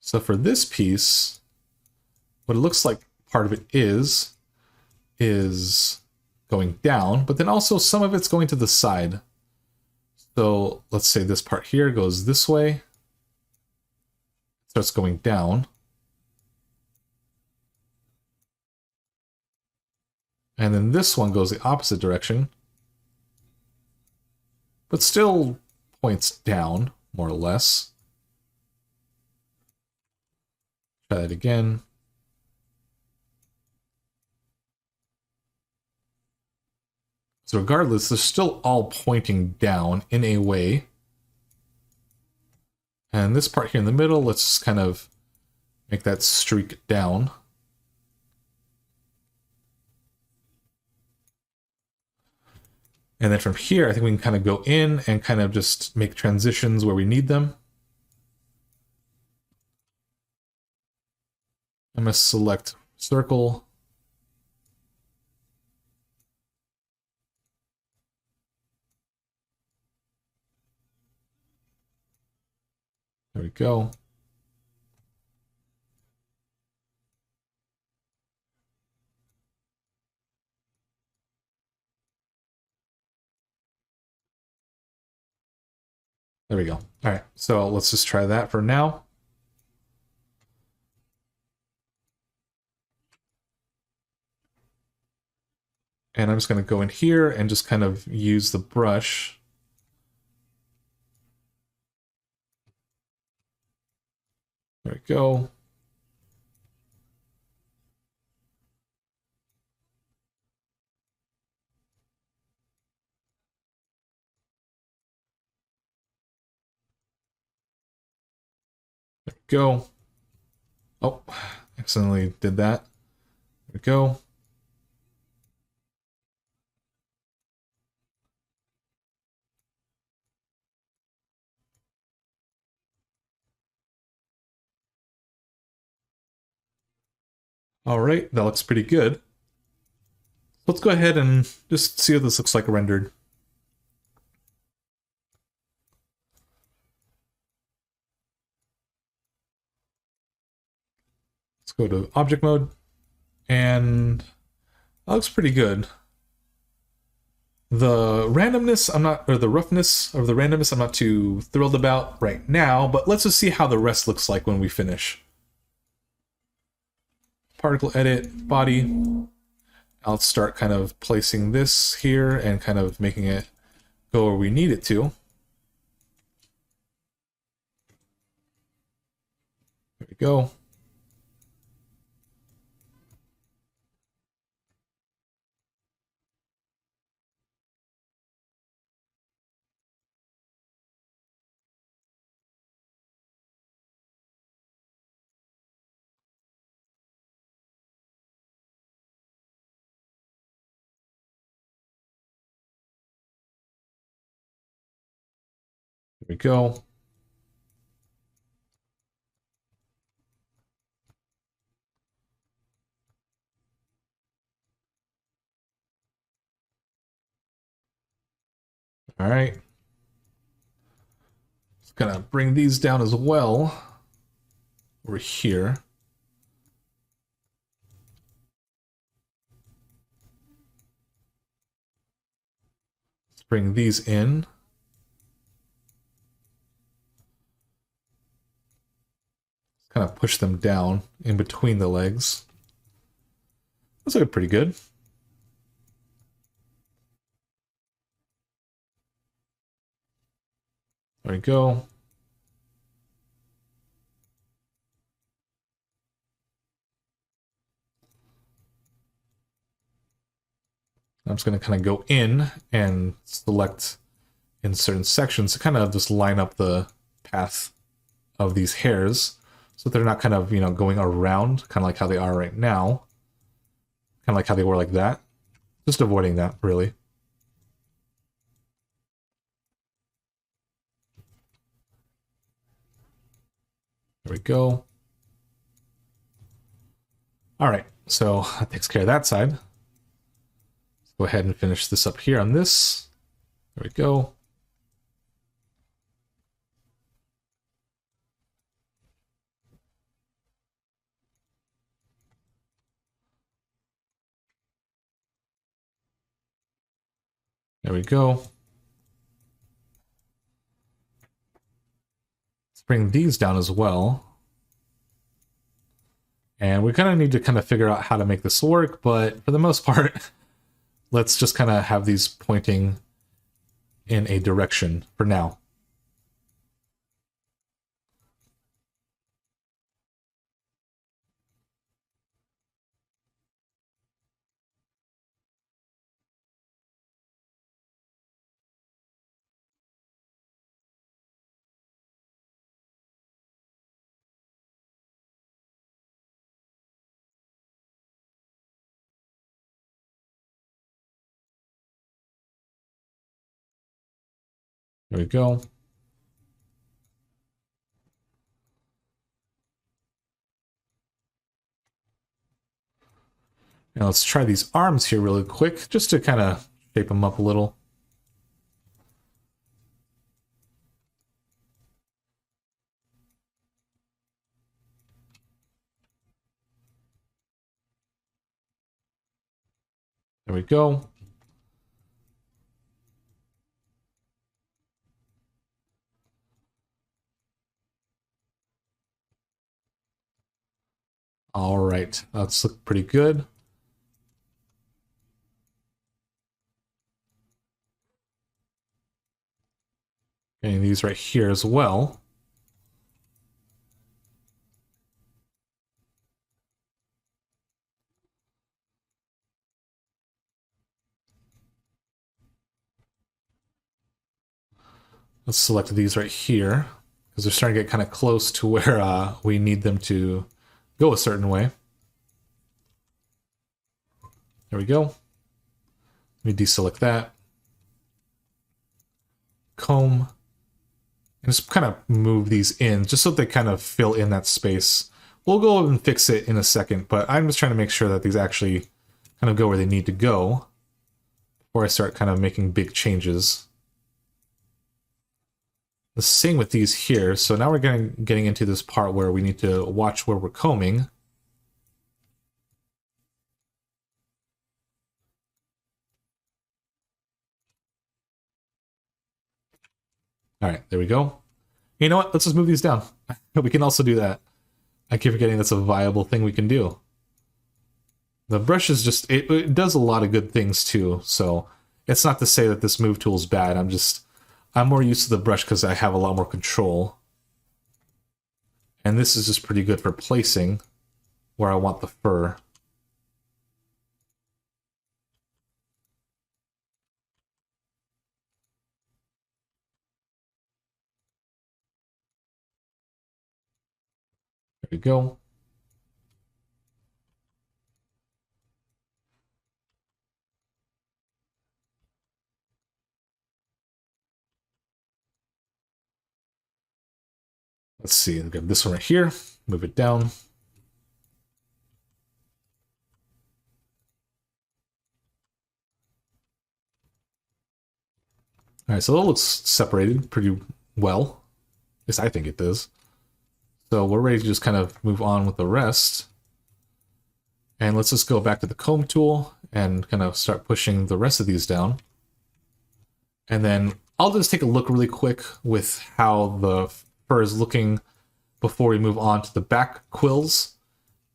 So for this piece, what it looks like part of it is going down, but then also some of it's going to the side. So let's say this part here goes this way, starts going down. And then this one goes the opposite direction, but still points down, more or less. Try that again. So regardless, they're still all pointing down in a way. And this part here in the middle, let's just kind of make that streak down. And then from here, I think we can kind of go in and kind of just make transitions where we need them. I'm going to select circle. There we go. There we go. All right, so let's just try that for now. And I'm just going to go in here and just kind of use the brush. There we go. There we go. Oh, accidentally did that. There we go. All right, that looks pretty good. Let's go ahead and just see what this looks like rendered. Let's go to object mode, and that looks pretty good. The randomness, the roughness of the randomness, I'm not too thrilled about right now, but let's just see how the rest looks like when we finish. Particle edit, body. I'll start kind of placing this here and kind of making it go where we need it to. There we go. we go. All right. Just gonna bring these down as well. Over here. Let's bring these in. Kind of push them down in between the legs. That's looking pretty good. There we go. I'm just going to kind of go in and select in certain sections to kind of just line up the path of these hairs so they're not kind of, you know, going around, kind of like how they are right now. Kind of like how they were like that. Just avoiding that, really. There we go. All right, so that takes care of that side. Let's go ahead and finish this up here on this. There we go. There we go. Let's bring these down as well. And we kind of need to kind of figure out how to make this work, but for the most part, let's just kind of have these pointing in a direction for now. There we go. Now let's try these arms here really quick, just to kind of shape them up a little. There we go. All right, that's look pretty good. Getting these right here as well. Let's select these right here, because they're starting to get kind of close to where we need them to go a certain way. There we go. Let me deselect that. Comb. And just kind of move these in, just so they kind of fill in that space. We'll go and fix it in a second, but I'm just trying to make sure that these actually kind of go where they need to go before I start kind of making big changes. The same with these here. So now we're getting into this part where we need to watch where we're combing. All right, there we go. You know what? Let's just move these down. We can also do that. I keep forgetting that's a viable thing we can do. The brush is just, it does a lot of good things too. So it's not to say that this move tool is bad. I'm more used to the brush because I have a lot more control. And this is just pretty good for placing where I want the fur. There we go. Let's see, we got this one right here. Move it down. All right, so it looks separated pretty well. At least I think it does. So we're ready to just kind of move on with the rest. And let's just go back to the comb tool and kind of start pushing the rest of these down. And then I'll just take a look really quick with how the fur is looking before we move on to the back quills.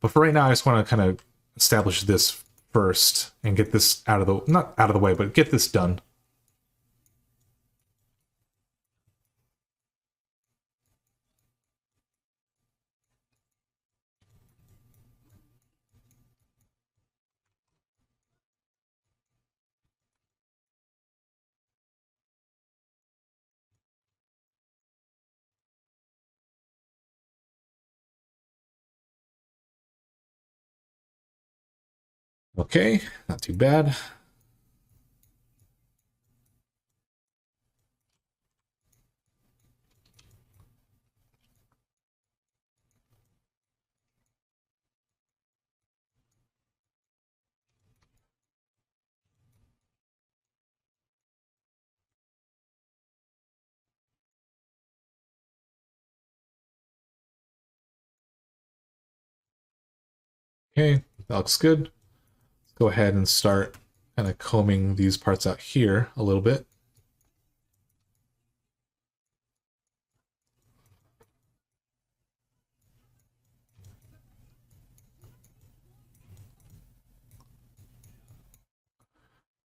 But for right now, I just want to kind of establish this first and get this out of the, not out of the way, but get this done. Okay, not too bad. Okay, that looks good. Let's go ahead and start kind of combing these parts out here a little bit.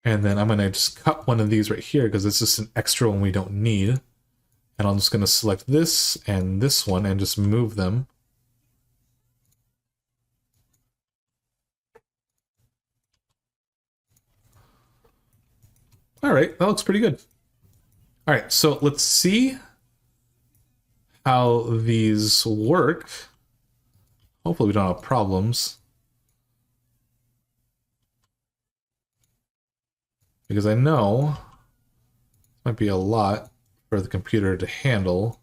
And then I'm going to just cut one of these right here because it's just an extra one we don't need. And I'm just going to select this and this one and just move them. All right, that looks pretty good. All right, so let's see how these work. Hopefully we don't have problems. Because I know it might be a lot for the computer to handle.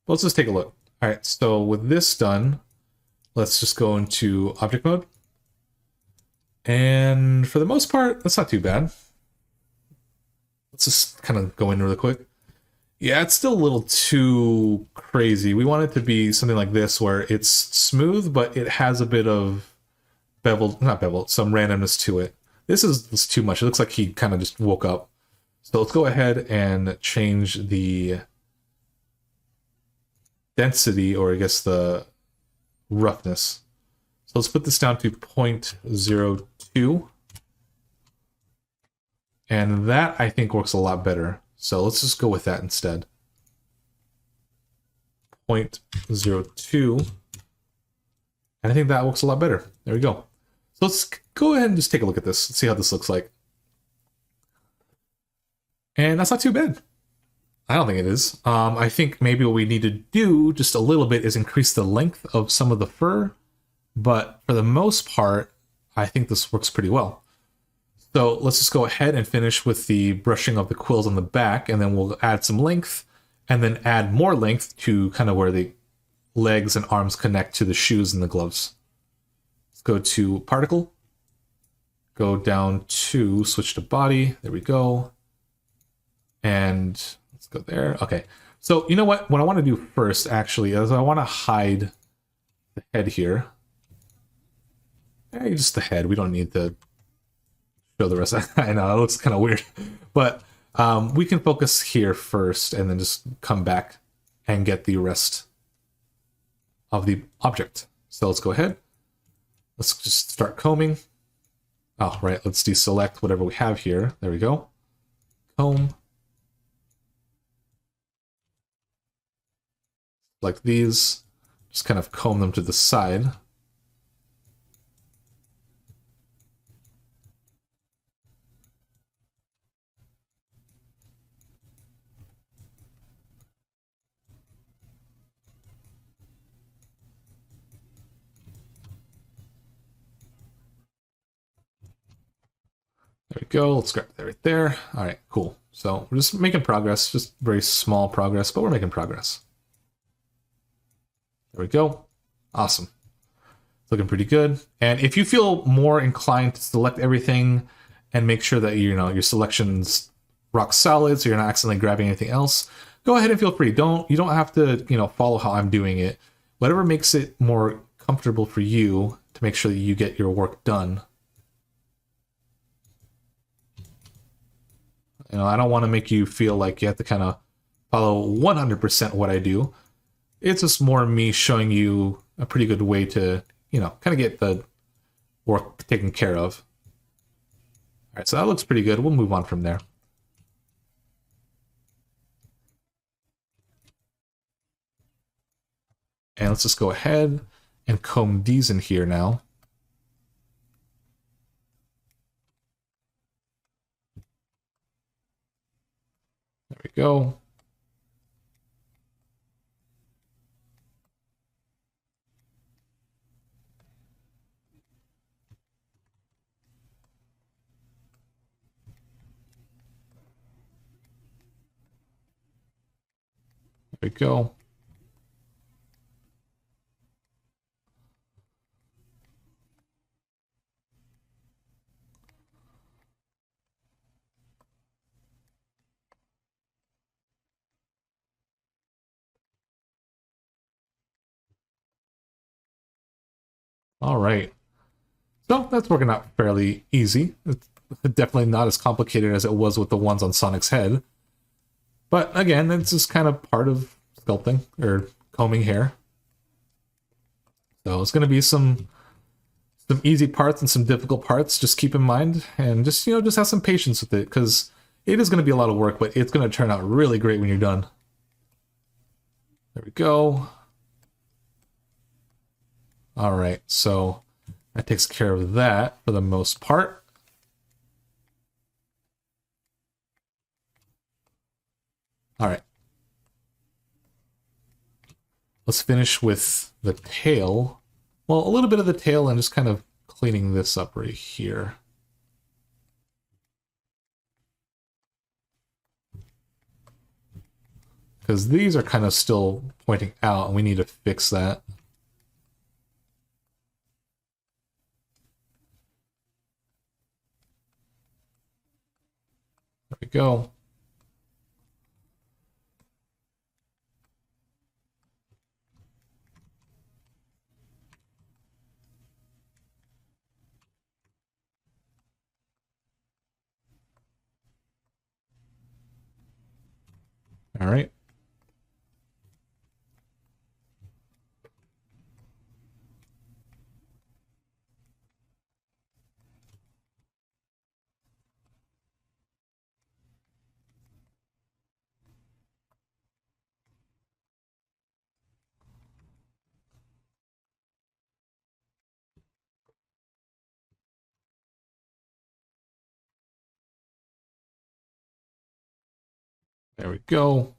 Let's just take a look. All right, so with this done, let's just go into object mode. And for the most part, that's not too bad. Let's just kind of go in really quick. Yeah, it's still a little too crazy. We want it to be something like this where it's smooth, but it has a bit of not beveled, some randomness to it. This is too much. It looks like he kind of just woke up. So let's go ahead and change the density, or I guess the roughness. So let's put this down to 0.02. And that, I think, works a lot better. So let's just go with that instead. 0.02. And I think that works a lot better. There we go. So let's go ahead and just take a look at this. Let's see how this looks like. And that's not too bad. I don't think it is. I think maybe what we need to do just a little bit is increase the length of some of the fur. But for the most part, I think this works pretty well. So let's just go ahead and finish with the brushing of the quills on the back, and then we'll add some length, and then add more length to kind of where the legs and arms connect to the shoes and the gloves. Let's go to particle, go down to switch to body. There we go. And let's go there. Okay. So you know what? What I want to do first actually is I want to hide the head here. Just the head. We don't need to show the rest. I know it looks kind of weird, but we can focus here first and then just come back and get the rest of the object. So let's go ahead. Let's just start combing. Oh, right. Let's deselect whatever we have here. There we go. Comb. Like these. Just kind of comb them to the side. There we go. Let's grab that right there. All right, cool. So we're just making progress, just very small progress, but we're making progress. There we go. Awesome. It's looking pretty good. And if you feel more inclined to select everything and make sure that your selection's rock solid, so you're not accidentally grabbing anything else, go ahead and feel free. You don't have to, follow how I'm doing it. Whatever makes it more comfortable for you to make sure that you get your work done. I don't want to make you feel like you have to kind of follow 100% what I do. It's just more me showing you a pretty good way to, kind of get the work taken care of. All right, so that looks pretty good. We'll move on from there. And let's just go ahead and comb these in here now. There we go. There we go. All right. So that's working out fairly easy. It's definitely not as complicated as it was with the ones on Sonic's head. But again, it's just kind of part of sculpting or combing hair. So it's going to be some easy parts and some difficult parts. Just keep in mind and just have some patience with it, because it is going to be a lot of work, but it's going to turn out really great when you're done. There we go. All right, so that takes care of that for the most part. All right. Let's finish with the tail. Well, a little bit of the tail and just kind of cleaning this up right here. Because these are kind of still pointing out, and we need to fix that. There we go. All right. There we go.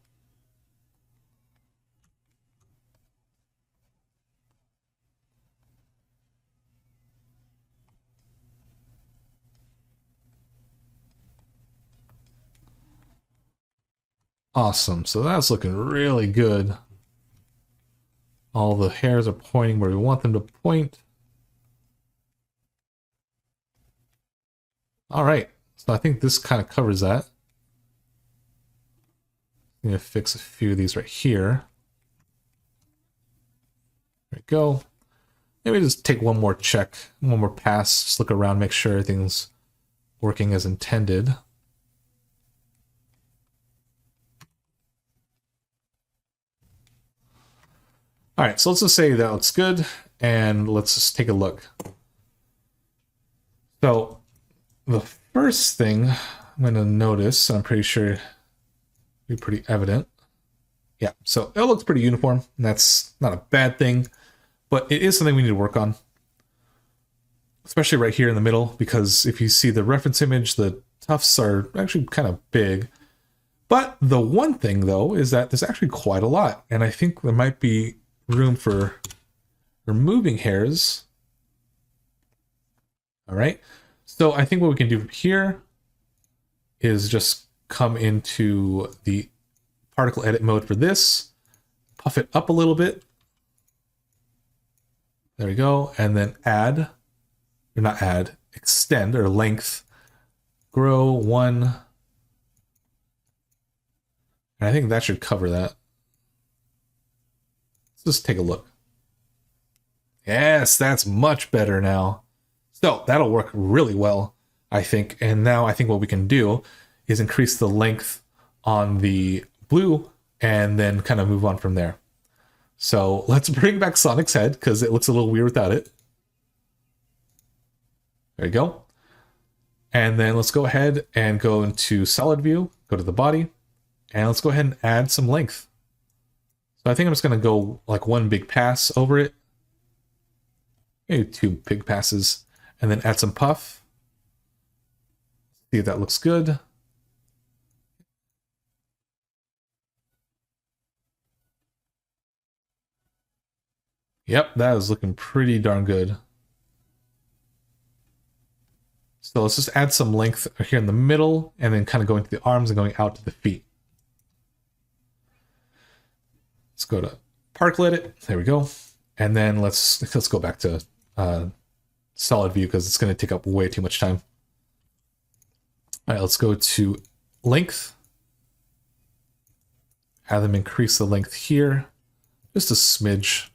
Awesome. So that's looking really good. All the hairs are pointing where we want them to point. All right. So I think this kind of covers that. I'm going to fix a few of these right here. There we go. Maybe just take one more check, one more pass, just look around, make sure everything's working as intended. All right, so let's just say that looks good, and let's just take a look. So the first thing I'm going to notice, and I'm pretty sure it'll be pretty evident. Yeah, so it looks pretty uniform, and that's not a bad thing, but it is something we need to work on. Especially right here in the middle, because if you see the reference image, the tufts are actually kind of big. But the one thing, though, is that there's actually quite a lot, and I think there might be room for removing hairs. All right, so I think what we can do here is just come into the particle edit mode for this, puff it up a little bit. There we go. And then add, or not add, extend or length, grow 1. And I think that should cover that. Let's just take a look. Yes, that's much better now. So that'll work really well, I think. And now I think what we can do is increase the length on the blue and then kind of move on from there. So let's bring back Sonic's head because it looks a little weird without it. There you go. And then let's go ahead and go into solid view, go to the body, and let's go ahead and add some length. So I think I'm just going to go like one big pass over it. Maybe 2 big passes, and then add some puff. See if that looks good. Yep, that is looking pretty darn good. So let's just add some length here in the middle, and then kind of going to the arms and going out to the feet. Let's go to particle edit. There we go. And then let's go back to solid view because it's going to take up way too much time. All right, let's go to length. Have them increase the length here, just a smidge,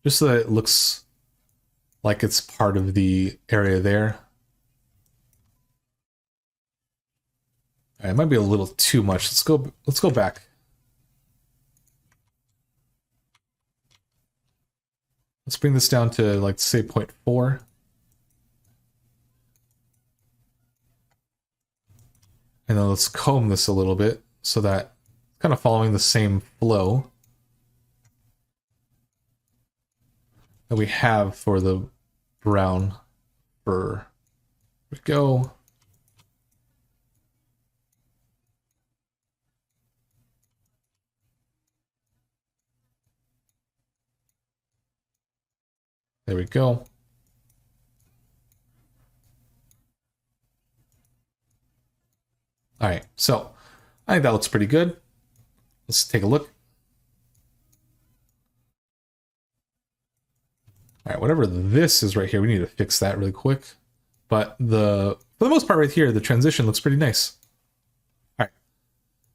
just so that it looks like it's part of the area there. All right, it might be a little too much. Let's go back. Let's bring this down to, like, say 0.4. And then let's comb this a little bit so that it's kind of following the same flow that we have for the brown fur. There we go. There we go. All right, so I think that looks pretty good. Let's take a look. All right, whatever this is right here, we need to fix that really quick. But for the most part right here, the transition looks pretty nice. All right,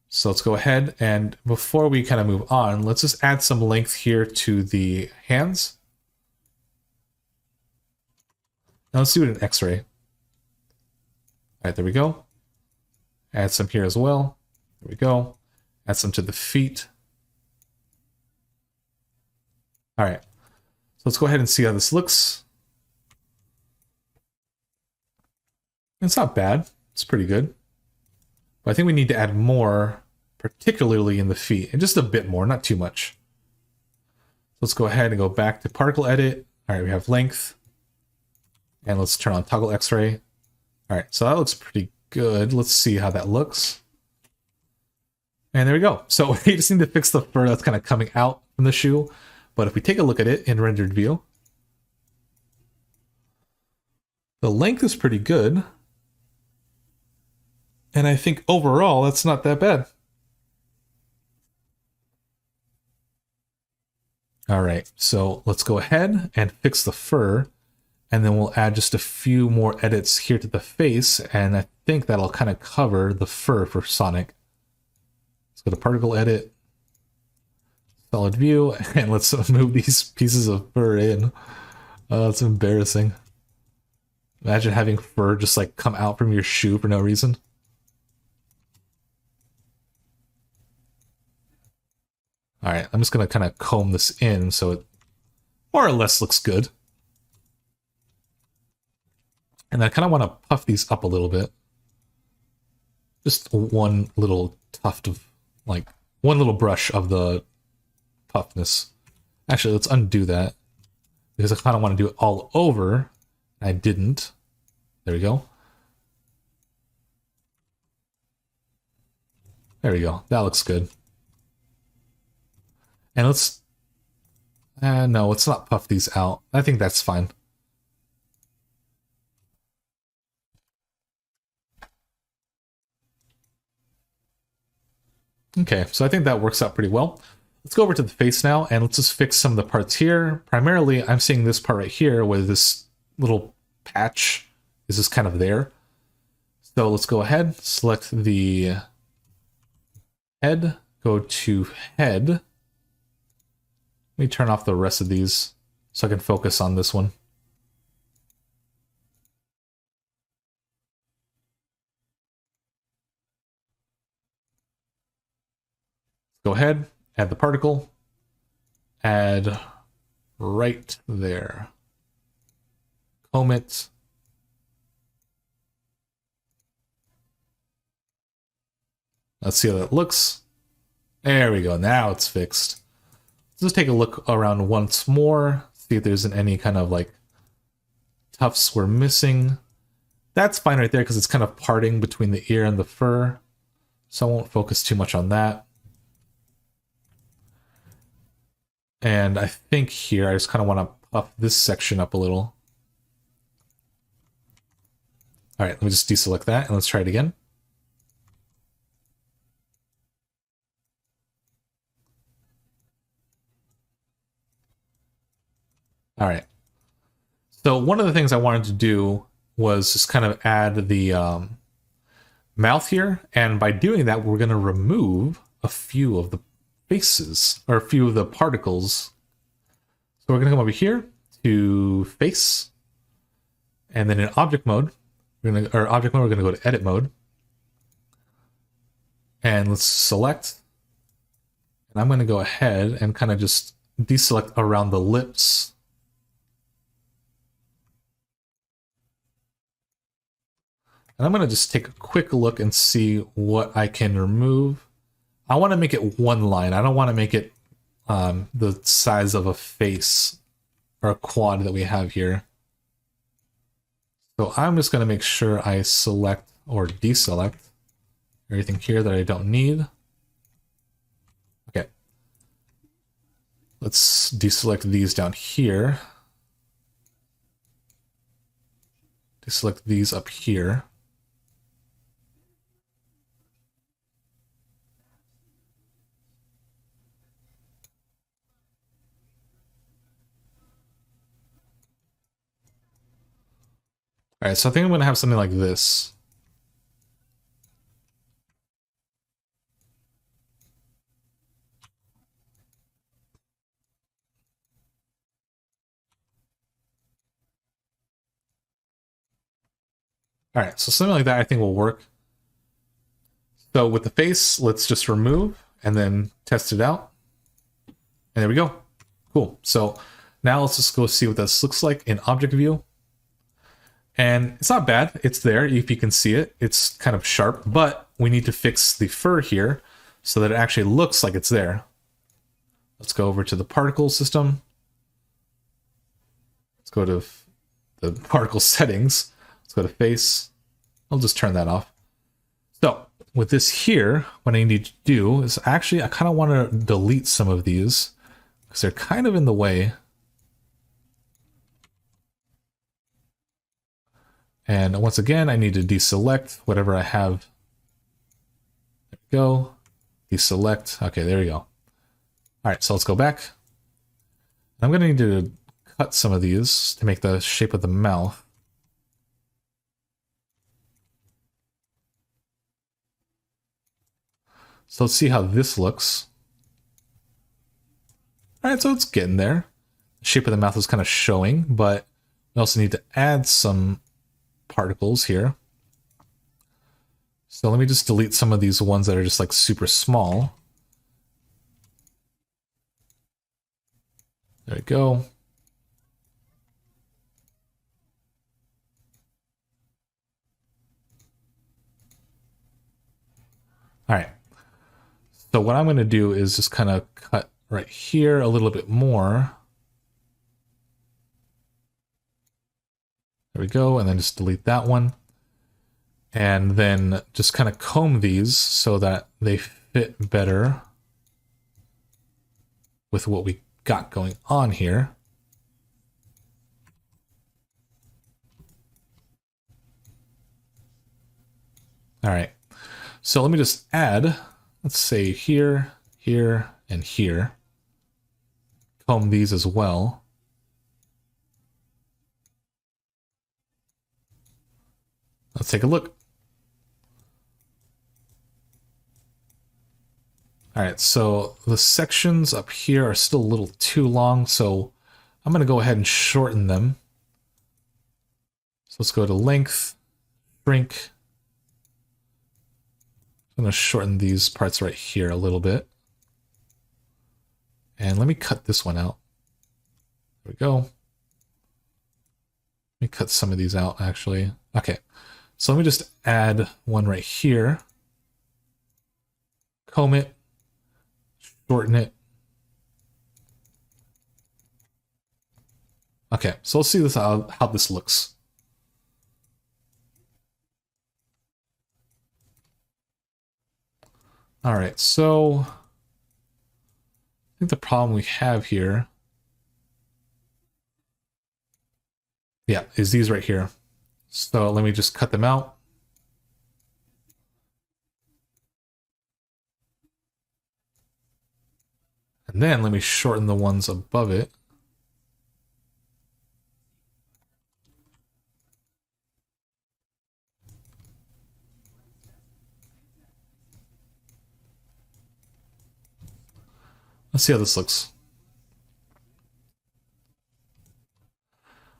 so let's go ahead, and before we kind of move on, let's just add some length here to the hands. Now let's do it in X-ray. All right, there we go. Add some here as well. There we go. Add some to the feet. All right. So let's go ahead and see how this looks. It's not bad. It's pretty good. But I think we need to add more, particularly in the feet, and just a bit more, not too much. Let's go ahead and go back to particle edit. All right, we have length. And let's turn on toggle X-ray. All right, so that looks pretty good. Let's see how that looks. And there we go. So we just need to fix the fur that's kind of coming out from the shoe. But if we take a look at it in rendered view, the length is pretty good. And I think overall, that's not that bad. All right, so let's go ahead and fix the fur. And then we'll add just a few more edits here to the face, and I think that'll kind of cover the fur for Sonic. Let's go to particle edit, solid view, and let's move these pieces of fur in. It's embarrassing. Imagine having fur just like come out from your shoe for no reason. All right, I'm just gonna kind of comb this in so it more or less looks good. And I kind of want to puff these up a little bit. Just one little tuft of, like, one little brush of the puffness. Actually, let's undo that. Because I kind of want to do it all over. I didn't. There we go. There we go. That looks good. And let's... no, let's not puff these out. I think that's fine. Okay, so I think that works out pretty well. Let's go over to the face now, and let's just fix some of the parts here. Primarily, I'm seeing this part right here where this little patch is just kind of there. So let's go ahead, select the head, go to head. Let me turn off the rest of these so I can focus on this one. Go ahead, add the particle, add right there. Comb it. Let's see how that looks. There we go. Now it's fixed. Let's just take a look around once more. See if there's any kind of like tufts we're missing. That's fine right there because it's kind of parting between the ear and the fur. So I won't focus too much on that. And I think here I just kind of want to puff this section up a little. All right, let me just deselect that and let's try it again. All right. So one of the things I wanted to do was just kind of add the mouth here. And by doing that, we're going to remove a few of the faces or a few of the particles. So we're going to come over here to face. And then in object mode, we're going to go to edit mode. And let's select. And I'm going to go ahead and kind of just deselect around the lips. And I'm going to just take a quick look and see what I can remove. I want to make it one line. I don't want to make it the size of a face or a quad that we have here. So I'm just going to make sure I select or deselect everything here that I don't need. Okay. Let's deselect these down here. Deselect these up here. All right, so I think I'm going to have something like this. All right, so something like that I think will work. So with the face, let's just remove and then test it out. And there we go. Cool. So now let's just go see what this looks like in object view. And it's not bad. It's there if you can see it. It's kind of sharp, but we need to fix the fur here so that it actually looks like it's there. Let's go over to the particle system. Let's go to the particle settings. Let's go to face. I'll just turn that off. So with this here, what I need to do is actually, I kind of want to delete some of these because they're kind of in the way. And once again, I need to deselect whatever I have. There we go. Deselect. Okay, there we go. All right, so let's go back. I'm going to need to cut some of these to make the shape of the mouth. So let's see how this looks. All right, so it's getting there. The shape of the mouth is kind of showing, but we also need to add some particles here. So let me just delete some of these ones that are just like super small. There we go. All right. So what I'm going to do is just kind of cut right here a little bit more. There we go. And then just delete that one. And then just kind of comb these so that they fit better with what we got going on here. All right. So let me just add let's say here, here, and here. Comb these as well. Let's take a look. All right, so the sections up here are still a little too long, so I'm going to go ahead and shorten them. So let's go to length, shrink. I'm going to shorten these parts right here a little bit. And let me cut this one out. There we go. Let me cut some of these out, actually. Okay, so let me just add one right here. Comb it. Shorten it. Okay, so let's see this how this looks. All right, so I think the problem we have here, yeah, is these right here. So let me just cut them out. And then let me shorten the ones above it. Let's see how this looks.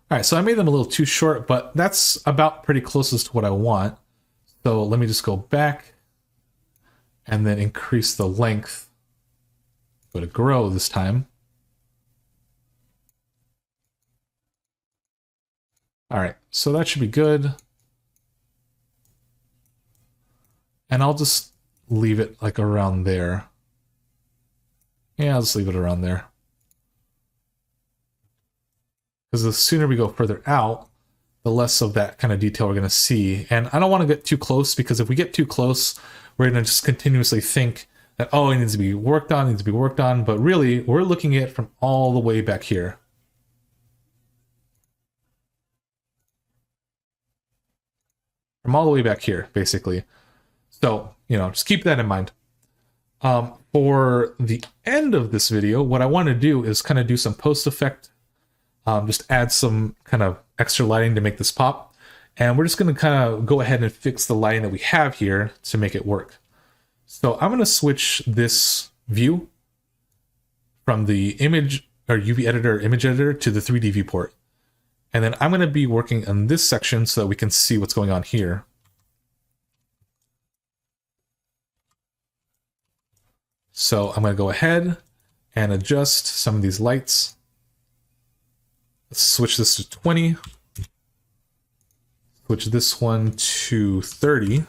All right, so I made them a little too short, but that's about pretty closest to what I want. So let me just go back and then increase the length. Go to grow this time. All right, so that should be good. And I'll just leave it like around there. Yeah, I'll just leave it around there. Because the sooner we go further out, the less of that kind of detail we're going to see. And I don't want to get too close, because if we get too close, we're going to just continuously think that, oh, it needs to be worked on, it needs to be worked on. But really, we're looking at it from all the way back here. From all the way back here, basically. So, you know, just keep that in mind. For the end of this video, what I want to do is kind of do some post effect. Just add some kind of extra lighting to make this pop. And we're just going to kind of go ahead and fix the lighting that we have here to make it work. So I'm going to switch this view from the image or UV editor, image editor to the 3D viewport. And then I'm going to be working on this section so that we can see what's going on here. So I'm going to go ahead and adjust some of these lights. Let's switch this to 20. Switch this one to 30.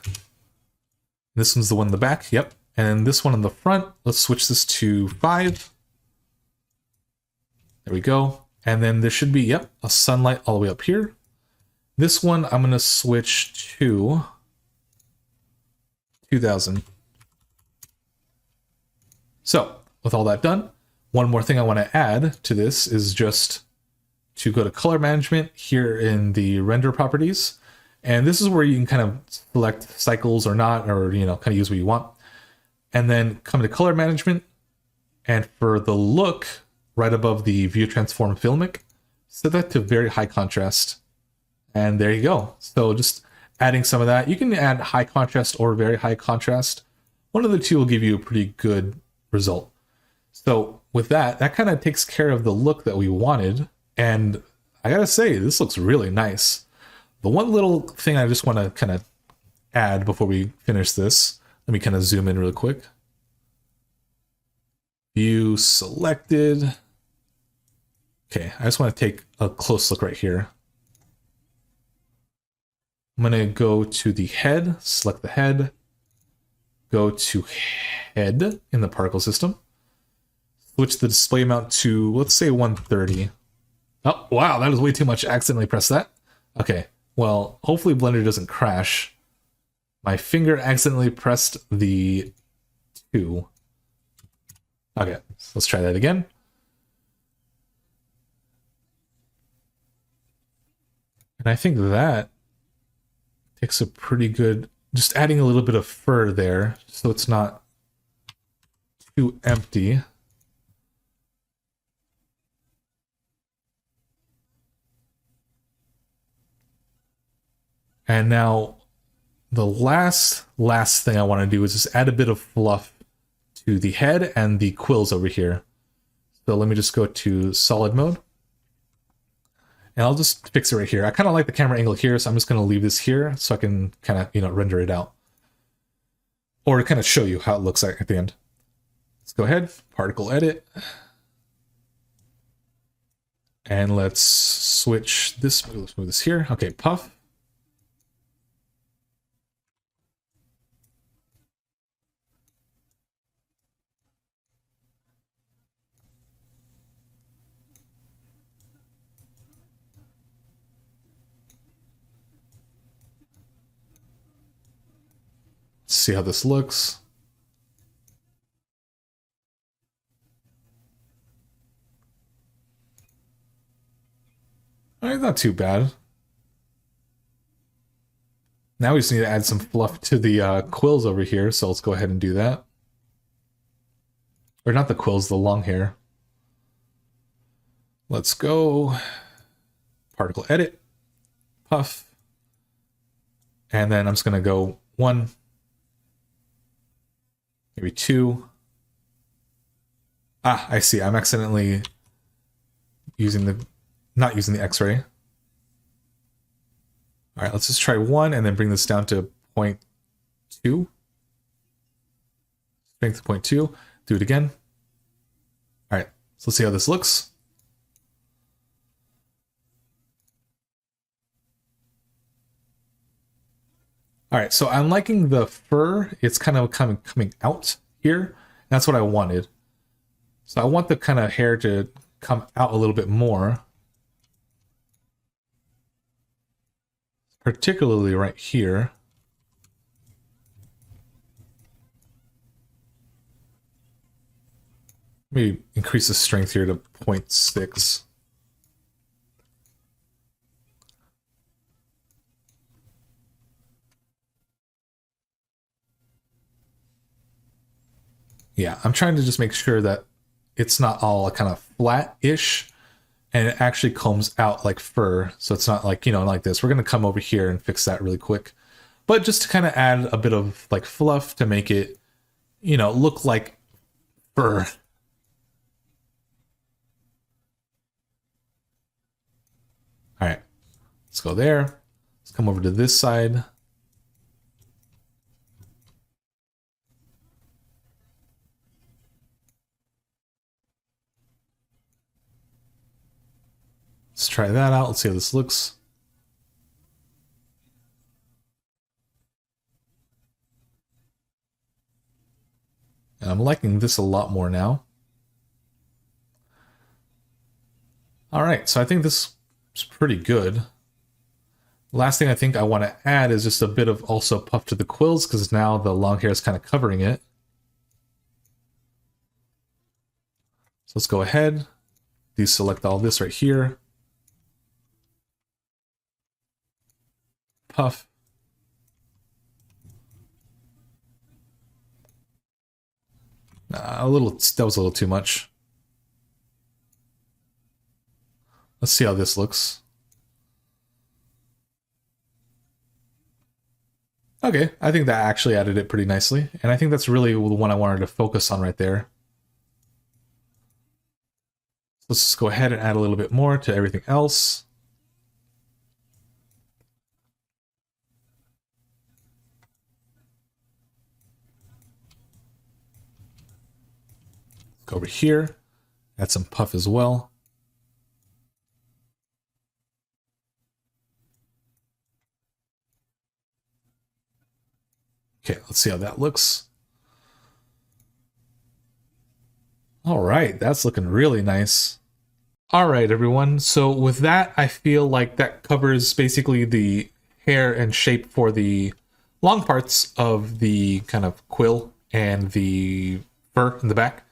This one's the one in the back, yep. And this one in the front, let's switch this to 5. There we go. And then there should be, yep, a sunlight all the way up here. This one I'm going to switch to 2000. So, with all that done, one more thing I want to add to this is just to go to color management here in the render properties. And this is where you can kind of select cycles or not, or, you know, kind of use what you want. And then come to color management. And for the look, right above the view transform filmic, set that to very high contrast. And there you go. So just adding some of that. You can add high contrast or very high contrast. One of the two will give you a pretty good result. So with that, that kind of takes care of the look that we wanted. And I gotta say, this looks really nice. The one little thing I just want to kind of add before we finish this, let me kind of zoom in real quick. View selected. Okay, I just want to take a close look right here. I'm going to go to the head, select the head, go to head in the particle system, switch the display amount to, let's say 130. Oh, wow, that was way too much. I accidentally pressed that. Okay, well, hopefully Blender doesn't crash. My finger accidentally pressed the 2. Okay, so let's try that again. And I think that takes a pretty good, just adding a little bit of fur there, so it's not too empty. And now the last thing I want to do is just add a bit of fluff to the head and the quills over here. So let me just go to solid mode. And I'll just fix it right here. I kind of like the camera angle here, so I'm just going to leave this here so I can kind of, render it out. Or kind of show you how it looks like at the end. Let's go ahead, particle edit. And let's switch this, let's move this here. Okay, puff. See how this looks. All right, not too bad. Now we just need to add some fluff to the quills over here, so let's go ahead and do that. Or not the quills, the long hair. Let's go particle edit, puff, and then I'm just gonna go 1, maybe 2. Ah, I see. I'm accidentally not using the X-ray. All right, let's just try 1 and then bring this down to 0.2. Strength 0.2. Do it again. All right, so let's see how this looks. All right, so I'm liking the fur. It's kind of coming out here. That's what I wanted. So I want the kind of hair to come out a little bit more. Particularly right here. Maybe increase the strength here to 0.6. Yeah, I'm trying to just make sure that it's not all kind of flat-ish and it actually combs out like fur. So it's not like, like this. We're going to come over here and fix that really quick. But just to kind of add a bit of like fluff to make it, look like fur. All right, let's go there. Let's come over to this side. Let's try that out. Let's see how this looks. And I'm liking this a lot more now. All right, so I think this is pretty good. Last thing I think I want to add is just a bit of also puff to the quills, because now the long hair is kind of covering it. So let's go ahead, deselect all this right here. Puff. That was a little too much. Let's see how this looks. Okay, I think that actually added it pretty nicely. And I think that's really the one I wanted to focus on right there. Let's just go ahead and add a little bit more to everything else. Go over here, add some puff as well. Okay, let's see how that looks. All right, that's looking really nice. All right, everyone. So with that, I feel like that covers basically the hair and shape for the long parts of the kind of quill and the fur in the back.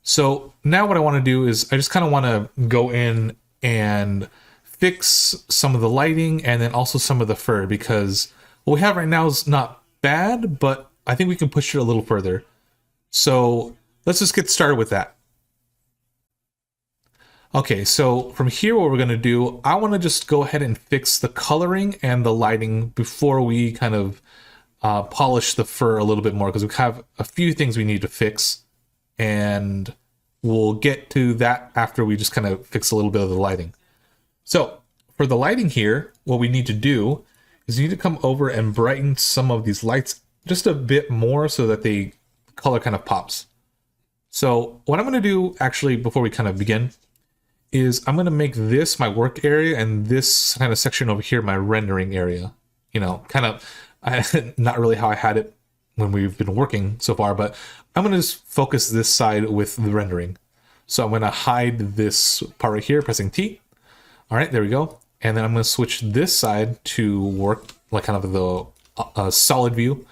So now what I want to do is I just kind of want to go in and fix some of the lighting and then also some of the fur, because what we have right now is not bad, but I think we can push it a little further. So let's just get started with that. Okay, so from here, what we're going to do, I want to just go ahead and fix the coloring and the lighting before we kind of polish the fur a little bit more, because we have a few things we need to fix, and we'll get to that after we just kind of fix a little bit of the lighting. So for the lighting here, what we need to do is you need to come over and brighten some of these lights just a bit more so that the color kind of pops. So what I'm going to do actually before we kind of begin is I'm going to make this my work area and this kind of section over here my rendering area. You know, kind of not really how I had it when we've been working so far, but I'm going to just focus this side with the rendering. So I'm going to hide this part right here, pressing T. All right, there we go. And then I'm going to switch this side to work like kind of the solid view.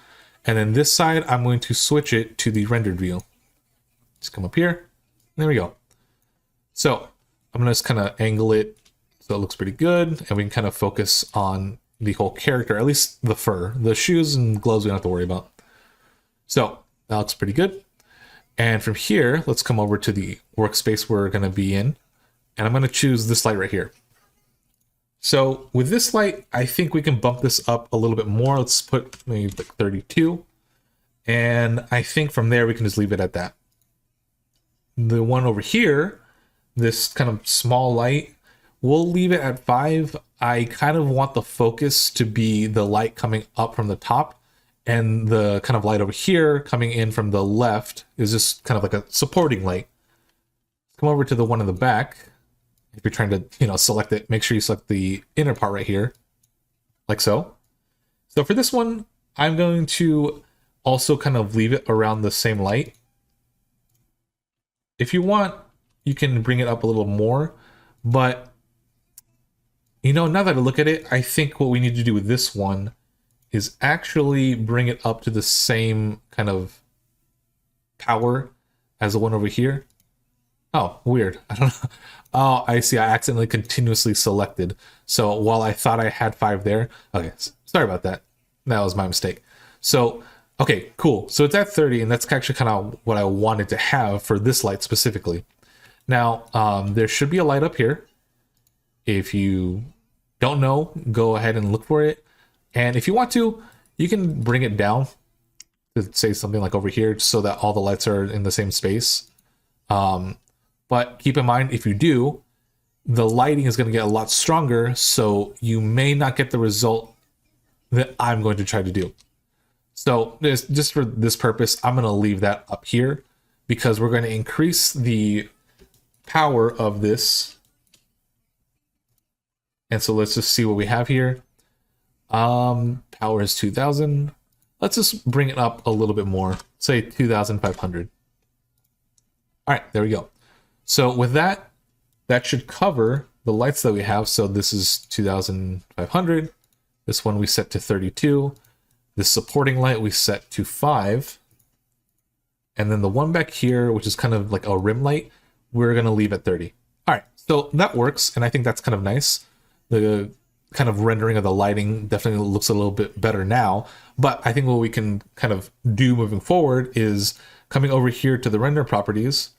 And then this side, I'm going to switch it to the rendered view. Just come up here. There we go. So I'm going to just kind of angle it so it looks pretty good. And we can kind of focus on the whole character, at least the fur. The shoes and gloves we don't have to worry about. So that looks pretty good. And from here, let's come over to the workspace we're going to be in. And I'm going to choose this light right here. So with this light, I think we can bump this up a little bit more. Let's put maybe like 32. And I think from there, we can just leave it at that. The one over here, this kind of small light, we'll leave it at 5. I kind of want the focus to be the light coming up from the top, and the kind of light over here coming in from the left is just kind of like a supporting light. Come over to the one in the back. If you're trying to, you know, select it, make sure you select the inner part right here, like so. So for this one, I'm going to also kind of leave it around the same light. If you want, you can bring it up a little more, but you know, now that I look at it, I think what we need to do with this one is actually bring it up to the same kind of power as the one over here. Oh, weird. I don't know. Oh, I see. I accidentally continuously selected. So while I thought I had 5 there, okay, sorry about that. That was my mistake. So, okay, cool. So it's at 30, and that's actually kind of what I wanted to have for this light specifically. Now, there should be a light up here. If you don't know, go ahead and look for it. And if you want to, you can bring it down to say something like over here so that all the lights are in the same space. But keep in mind, if you do, the lighting is going to get a lot stronger, so you may not get the result that I'm going to try to do. So just for this purpose, I'm going to leave that up here because we're going to increase the power of this. And so let's just see what we have here. Power is 2000. Let's just bring it up a little bit more, say 2500. All right, there we go. So with that, that should cover the lights that we have. So this is 2500. This one we set to 32. This supporting light we set to 5. And then the one back here, which is kind of like a rim light, we're going to leave at 30. All right, so that works. And I think that's kind of nice. The kind of rendering of the lighting definitely looks a little bit better now. But I think what we can kind of do moving forward is coming over here to the render properties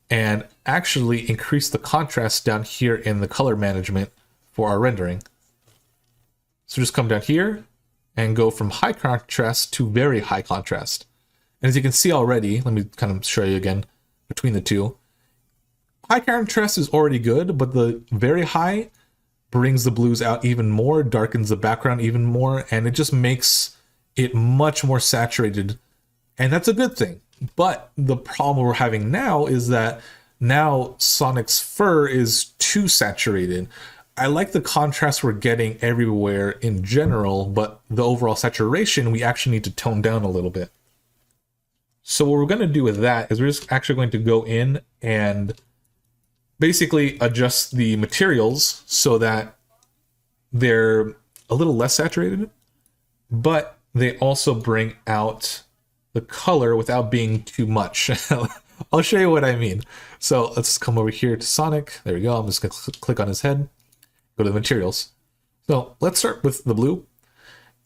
and actually increase the contrast down here in the color management for our rendering. So just come down here and go from high contrast to very high contrast. And as you can see already, let me kind of show you again between the two. High contrast is already good, but the very high brings the blues out even more, darkens the background even more, and it just makes it much more saturated. And that's a good thing. But the problem we're having now is that now Sonic's fur is too saturated. I like the contrast we're getting everywhere in general, but the overall saturation we actually need to tone down a little bit. So what we're going to do with that is we're just actually going to go in and basically adjust the materials so that they're a little less saturated, but they also bring out the color without being too much. I'll show you what I mean. So let's come over here to Sonic. There we go. I'm just going to click on his head, go to the materials. So let's start with the blue.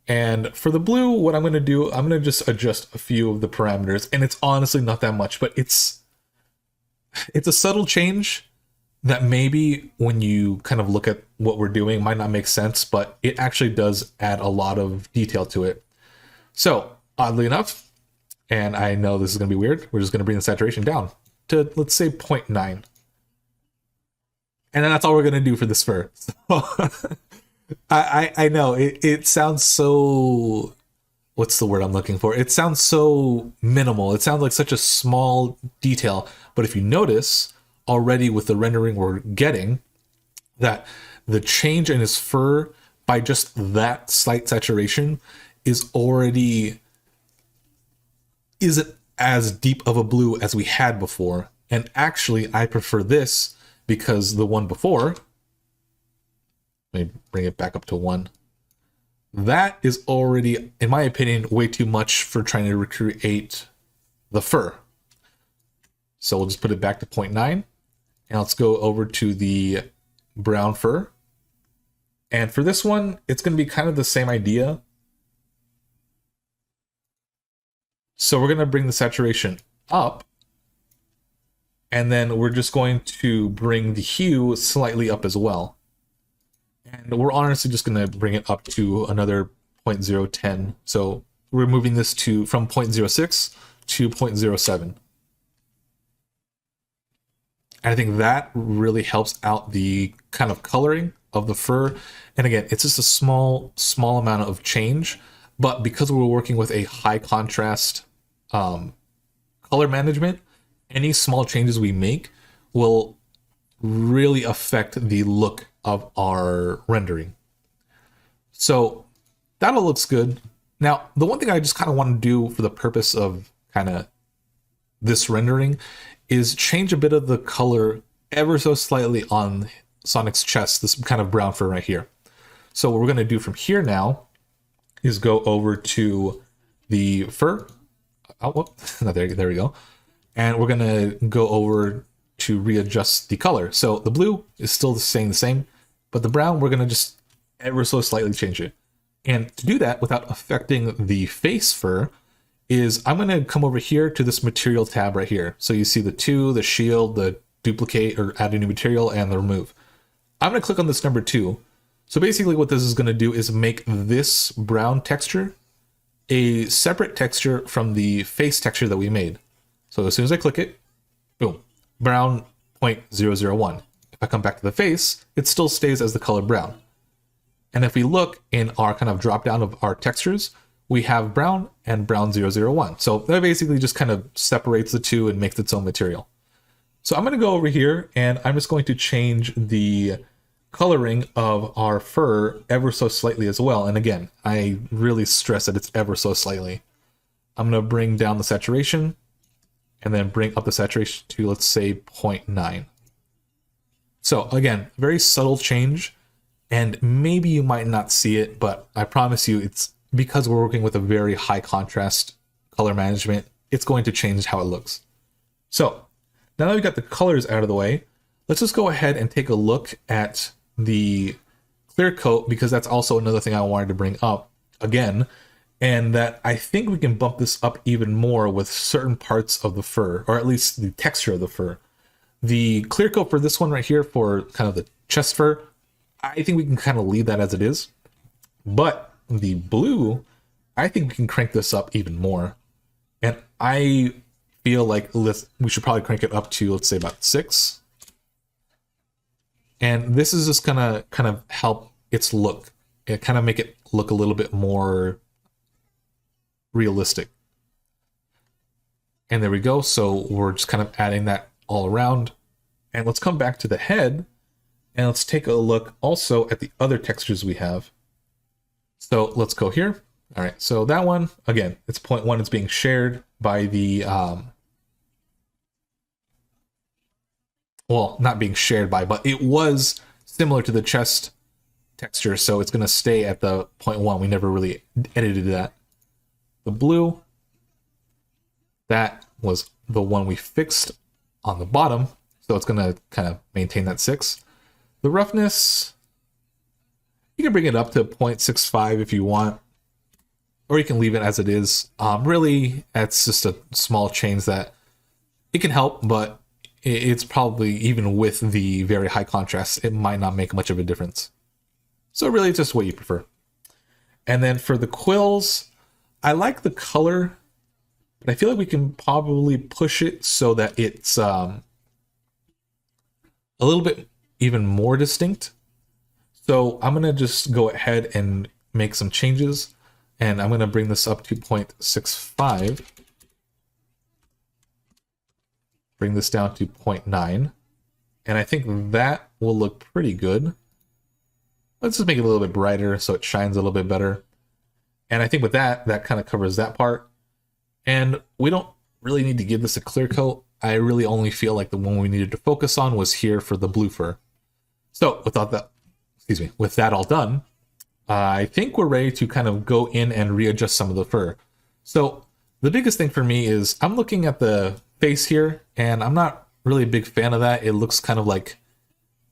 And for the blue, what I'm going to do, I'm going to just adjust a few of the parameters. And it's honestly not that much, but it's it's a subtle change that maybe when you kind of look at what we're doing might not make sense, but it actually does add a lot of detail to it. So oddly enough, and I know this is going to be weird, we're just going to bring the saturation down to, let's say, 0.9. And then that's all we're going to do for this fur. So I know it sounds so, what's the word I'm looking for? It sounds so minimal. It sounds like such a small detail. But if you notice already with the rendering we're getting, that the change in his fur by just that slight saturation is already isn't as deep of a blue as we had before. And actually, I prefer this because the one before, let me bring it back up to 1. That is already, in my opinion, way too much for trying to recreate the fur. So we'll just put it back to 0.9. And let's go over to the brown fur. And for this one, it's going to be kind of the same idea. So we're going to bring the saturation up. And then we're just going to bring the hue slightly up as well. And we're honestly just going to bring it up to another 0.010. So we're moving this to from 0.06 to 0.07. And I think that really helps out the kind of coloring of the fur. And again, it's just a small amount of change, but because we're working with a high contrast color management, any small changes we make will really affect the look of our rendering. So that all looks good. Now, the one thing I just kind of want to do for the purpose of kind of this rendering is change a bit of the color ever so slightly on Sonic's chest, this kind of brown fur right here. So what we're going to do from here now is go over to the fur. Oh, whoop. There we go. And we're going to go over to readjust the color. So the blue is still staying the same, but the brown, we're going to just ever so slightly change it. And to do that without affecting the face fur is I'm going to come over here to this material tab right here. So you see the 2, the shield, the duplicate or add a new material, and the remove. I'm going to click on this number 2. So basically what this is going to do is make this brown texture a separate texture from the face texture that we made. So as soon as I click it, boom, brown 0.001. If I come back to the face, it still stays as the color brown. And if we look in our kind of drop down of our textures, we have brown and brown 001. So that basically just kind of separates the two and makes its own material. So I'm going to go over here and I'm just going to change the coloring of our fur ever so slightly as well. And again, I really stress that it's ever so slightly. I'm going to bring down the saturation and then bring up the saturation to, let's say, 0.9. So again, very subtle change, and maybe you might not see it, but I promise you it's because we're working with a very high contrast color management, it's going to change how it looks. So now that we've got the colors out of the way, let's just go ahead and take a look at the clear coat, because that's also another thing I wanted to bring up again, and that I think we can bump this up even more with certain parts of the fur, or at least the texture of the fur. The clear coat for this one right here for kind of the chest fur, I think we can kind of leave that as it is. But the blue, I think we can crank this up even more. And I feel like we should probably crank it up to, let's say, about 6. And this is just gonna kind of help its look. It kind of make it look a little bit more realistic. And there we go. So we're just kind of adding that all around. And let's come back to the head and let's take a look also at the other textures we have. So let's go here. All right, so that one, again, it's 0.1. It's being shared by the, well, not being shared by, but it was similar to the chest texture, so it's going to stay at the 0.1. We never really edited that. The blue, that was the one we fixed on the bottom, so it's going to kind of maintain that 6. The roughness, you can bring it up to 0.65 if you want, or you can leave it as it is. Really, it's just a small change that it can help, but it's probably, even with the very high contrast, it might not make much of a difference. So really it's just what you prefer. And then for the quills, I like the color, but I feel like we can probably push it so that it's a little bit even more distinct. So I'm going to just go ahead and make some changes, and I'm going to bring this up to 0.65. Bring this down to 0.9. And I think that will look pretty good. Let's just make it a little bit brighter so it shines a little bit better. And I think with that, that kind of covers that part. And we don't really need to give this a clear coat. I really only feel like the one we needed to focus on was here for the blue fur. So with that all done, I think we're ready to kind of go in and readjust some of the fur. So the biggest thing for me is I'm looking at the face here, and I'm not really a big fan of that. It looks kind of like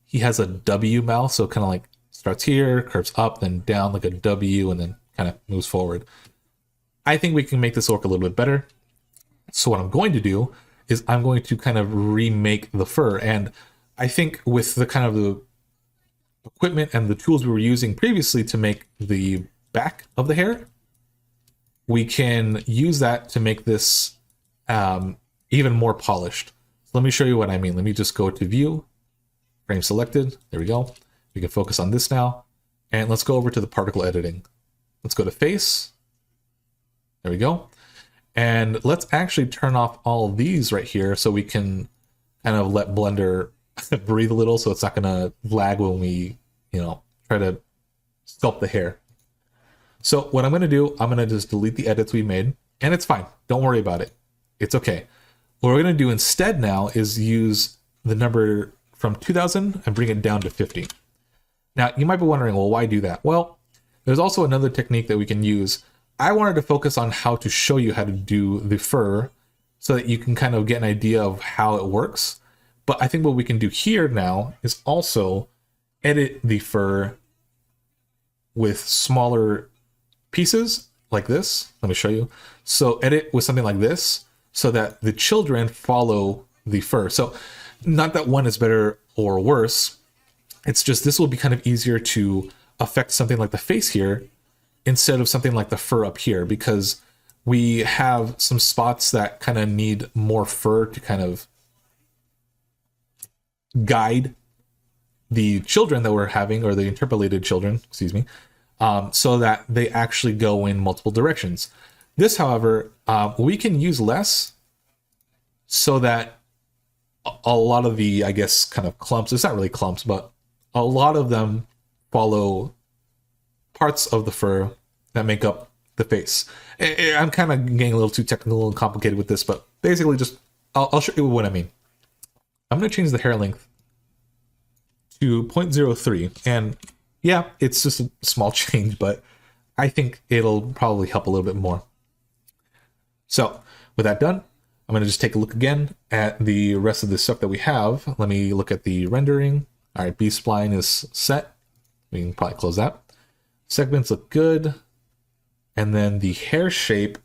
he has a W mouth, so it kind of like starts here, curves up, then down like a W, and then kind of moves forward. I think we can make this work a little bit better. So what I'm going to do is I'm going to kind of remake the fur, and I think with the kind of the equipment and the tools we were using previously to make the back of the hair, we can use that to make this even more polished. So let me show you what I mean. Let me just go to view, frame selected. There we go. We can focus on this now. And let's go over to the particle editing. Let's go to face. There we go. And let's actually turn off all of these right here so we can kind of let Blender breathe a little, so it's not going to lag when we, try to sculpt the hair. So what I'm going to do, I'm going to just delete the edits we made, and it's fine. Don't worry about it. It's okay. What we're going to do instead now is use the number from 2000 and bring it down to 50. Now, you might be wondering, well, why do that? Well, there's also another technique that we can use. I wanted to focus on how to show you how to do the fur so that you can kind of get an idea of how it works. But I think what we can do here now is also edit the fur with smaller pieces like this. Let me show you. So edit with something like this so that the children follow the fur. So not that one is better or worse. It's just this will be kind of easier to affect something like the face here instead of something like the fur up here, because we have some spots that kind of need more fur to kind of guide the children that we're having, or the interpolated children, excuse me, so that they actually go in multiple directions. This, however, we can use less so that a lot of the, I guess, kind of clumps, it's not really clumps, but a lot of them follow parts of the fur that make up the face. I'm kind of getting a little too technical and complicated with this, but basically just, I'll show you what I mean. I'm going to change the hair length to 0.03, and yeah, it's just a small change, but I think it'll probably help a little bit more. So with that done, I'm going to just take a look again at the rest of the stuff that we have. Let me look at the rendering. All right, B-spline is set. We can probably close that. Segments look good. And then the hair shape,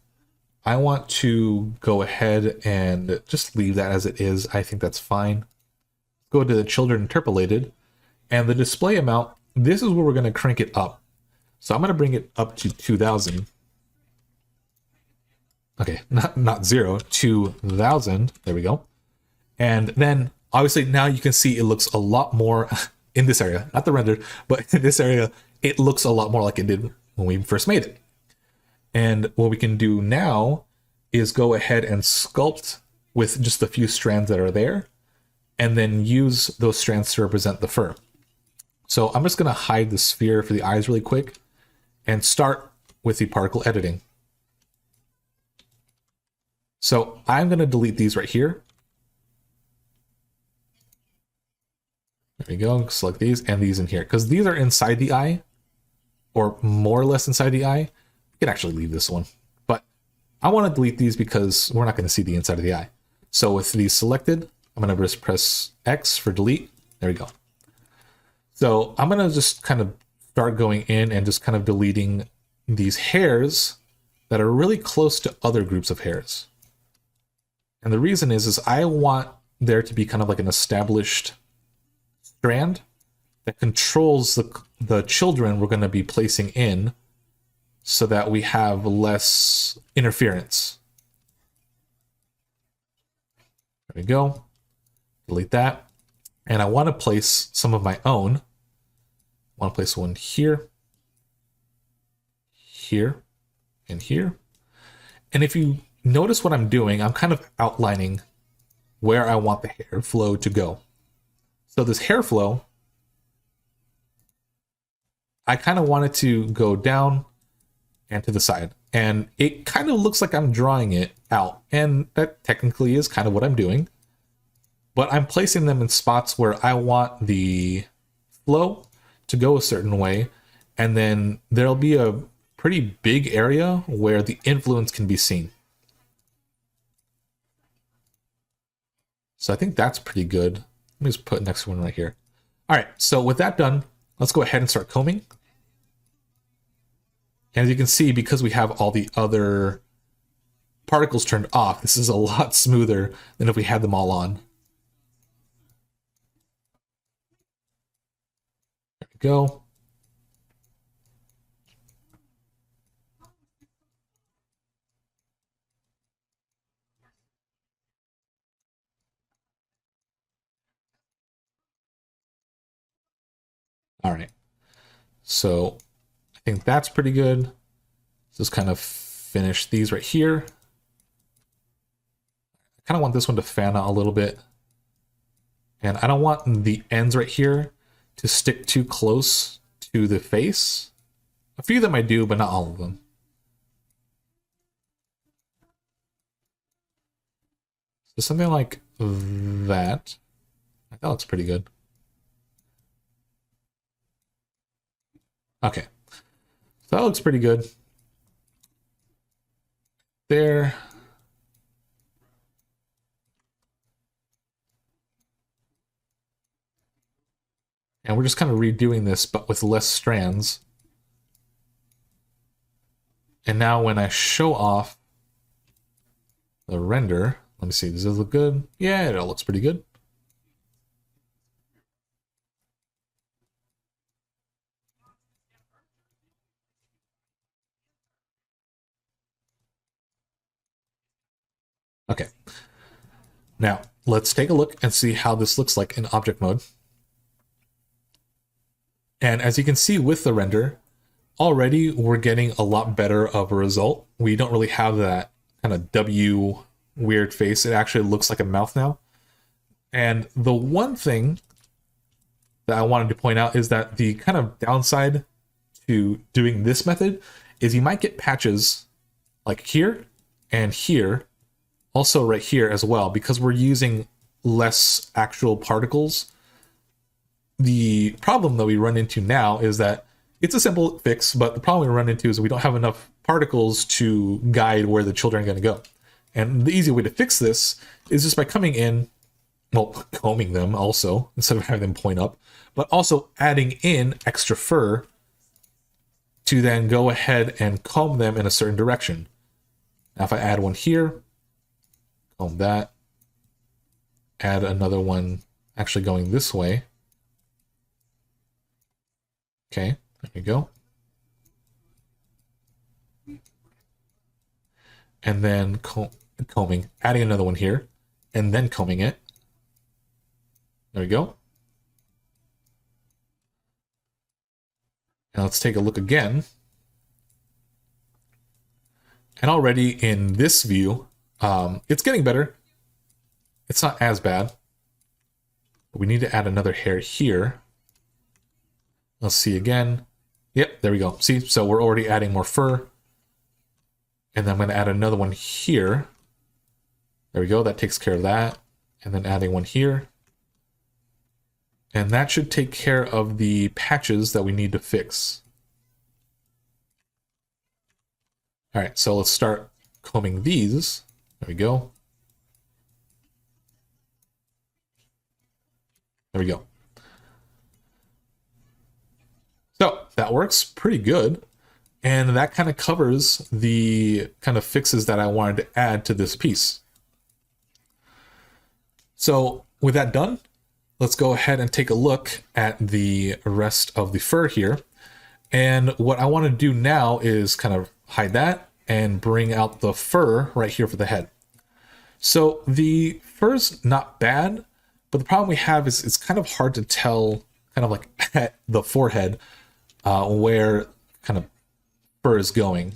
I want to go ahead and just leave that as it is. I think that's fine. Go to the children interpolated, and the display amount, this is where we're going to crank it up. So I'm going to bring it up to 2000. Okay, not 0, 2000. There we go. And then obviously now you can see it looks a lot more in this area, not the rendered, but in this area, it looks a lot more like it did when we first made it. And what we can do now is go ahead and sculpt with just the few strands that are there, and then use those strands to represent the fur. So I'm just going to hide the sphere for the eyes really quick and start with the particle editing. So I'm going to delete these right here. There we go. Select these and these in here, because these are inside the eye, or more or less inside the eye. You can actually leave this one, but I want to delete these because we're not going to see the inside of the eye. So with these selected, I'm going to just press X for delete. There we go. So I'm going to just kind of start going in and just kind of deleting these hairs that are really close to other groups of hairs. And the reason is I want there to be kind of like an established strand that controls the children we're going to be placing in so that we have less interference. There we go. Delete that. And I want to place some of my own. I want to place one here, here, and here. And if you notice what I'm doing, I'm kind of outlining where I want the hair flow to go. So this hair flow, I kind of want it to go down and to the side. And it kind of looks like I'm drawing it out. And that technically is kind of what I'm doing. But I'm placing them in spots where I want the flow to go a certain way. And then there'll be a pretty big area where the influence can be seen. So I think that's pretty good. Let me just put next one right here. All right, so with that done, let's go ahead and start combing. And as you can see, because we have all the other particles turned off, this is a lot smoother than if we had them all on. There we go. All right, so I think that's pretty good. Just kind of finish these right here. I kind of want this one to fan out a little bit. And I don't want the ends right here to stick too close to the face. A few of them I do, but not all of them. So something like that. That looks pretty good. Okay, so that looks pretty good. There. And we're just kind of redoing this, but with less strands. And now when I show off the render, let me see, does this look good? Yeah, it all looks pretty good. Okay, now let's take a look and see how this looks like in object mode. And as you can see with the render, already we're getting a lot better of a result. We don't really have that kind of W weird face. It actually looks like a mouth now. And the one thing that I wanted to point out is that the kind of downside to doing this method is you might get patches like here and here, also right here as well, because we're using less actual particles. The problem that we run into now is that it's a simple fix, but the problem we run into is we don't have enough particles to guide where the children are going to go. And the easy way to fix this is just by coming in, well, combing them also, instead of having them point up, but also adding in extra fur to then go ahead and comb them in a certain direction. Now if I add one here, comb that, add another one actually going this way. Okay, there we go. And then combing, adding another one here, and then combing it. There we go. Now let's take a look again. And already in this view, it's getting better. It's not as bad. But we need to add another hair here. Let's see again. Yep, there we go. See, so we're already adding more fur. And then I'm going to add another one here. There we go. That takes care of that. And then adding one here. And that should take care of the patches that we need to fix. All right, so let's start combing these. There we go. There we go. So that works pretty good. And that kind of covers the kind of fixes that I wanted to add to this piece. So with that done, let's go ahead and take a look at the rest of the fur here. And what I want to do now is kind of hide that and bring out the fur right here for the head. So the fur's not bad, but the problem we have is it's kind of hard to tell, kind of like at the forehead, where kind of fur is going.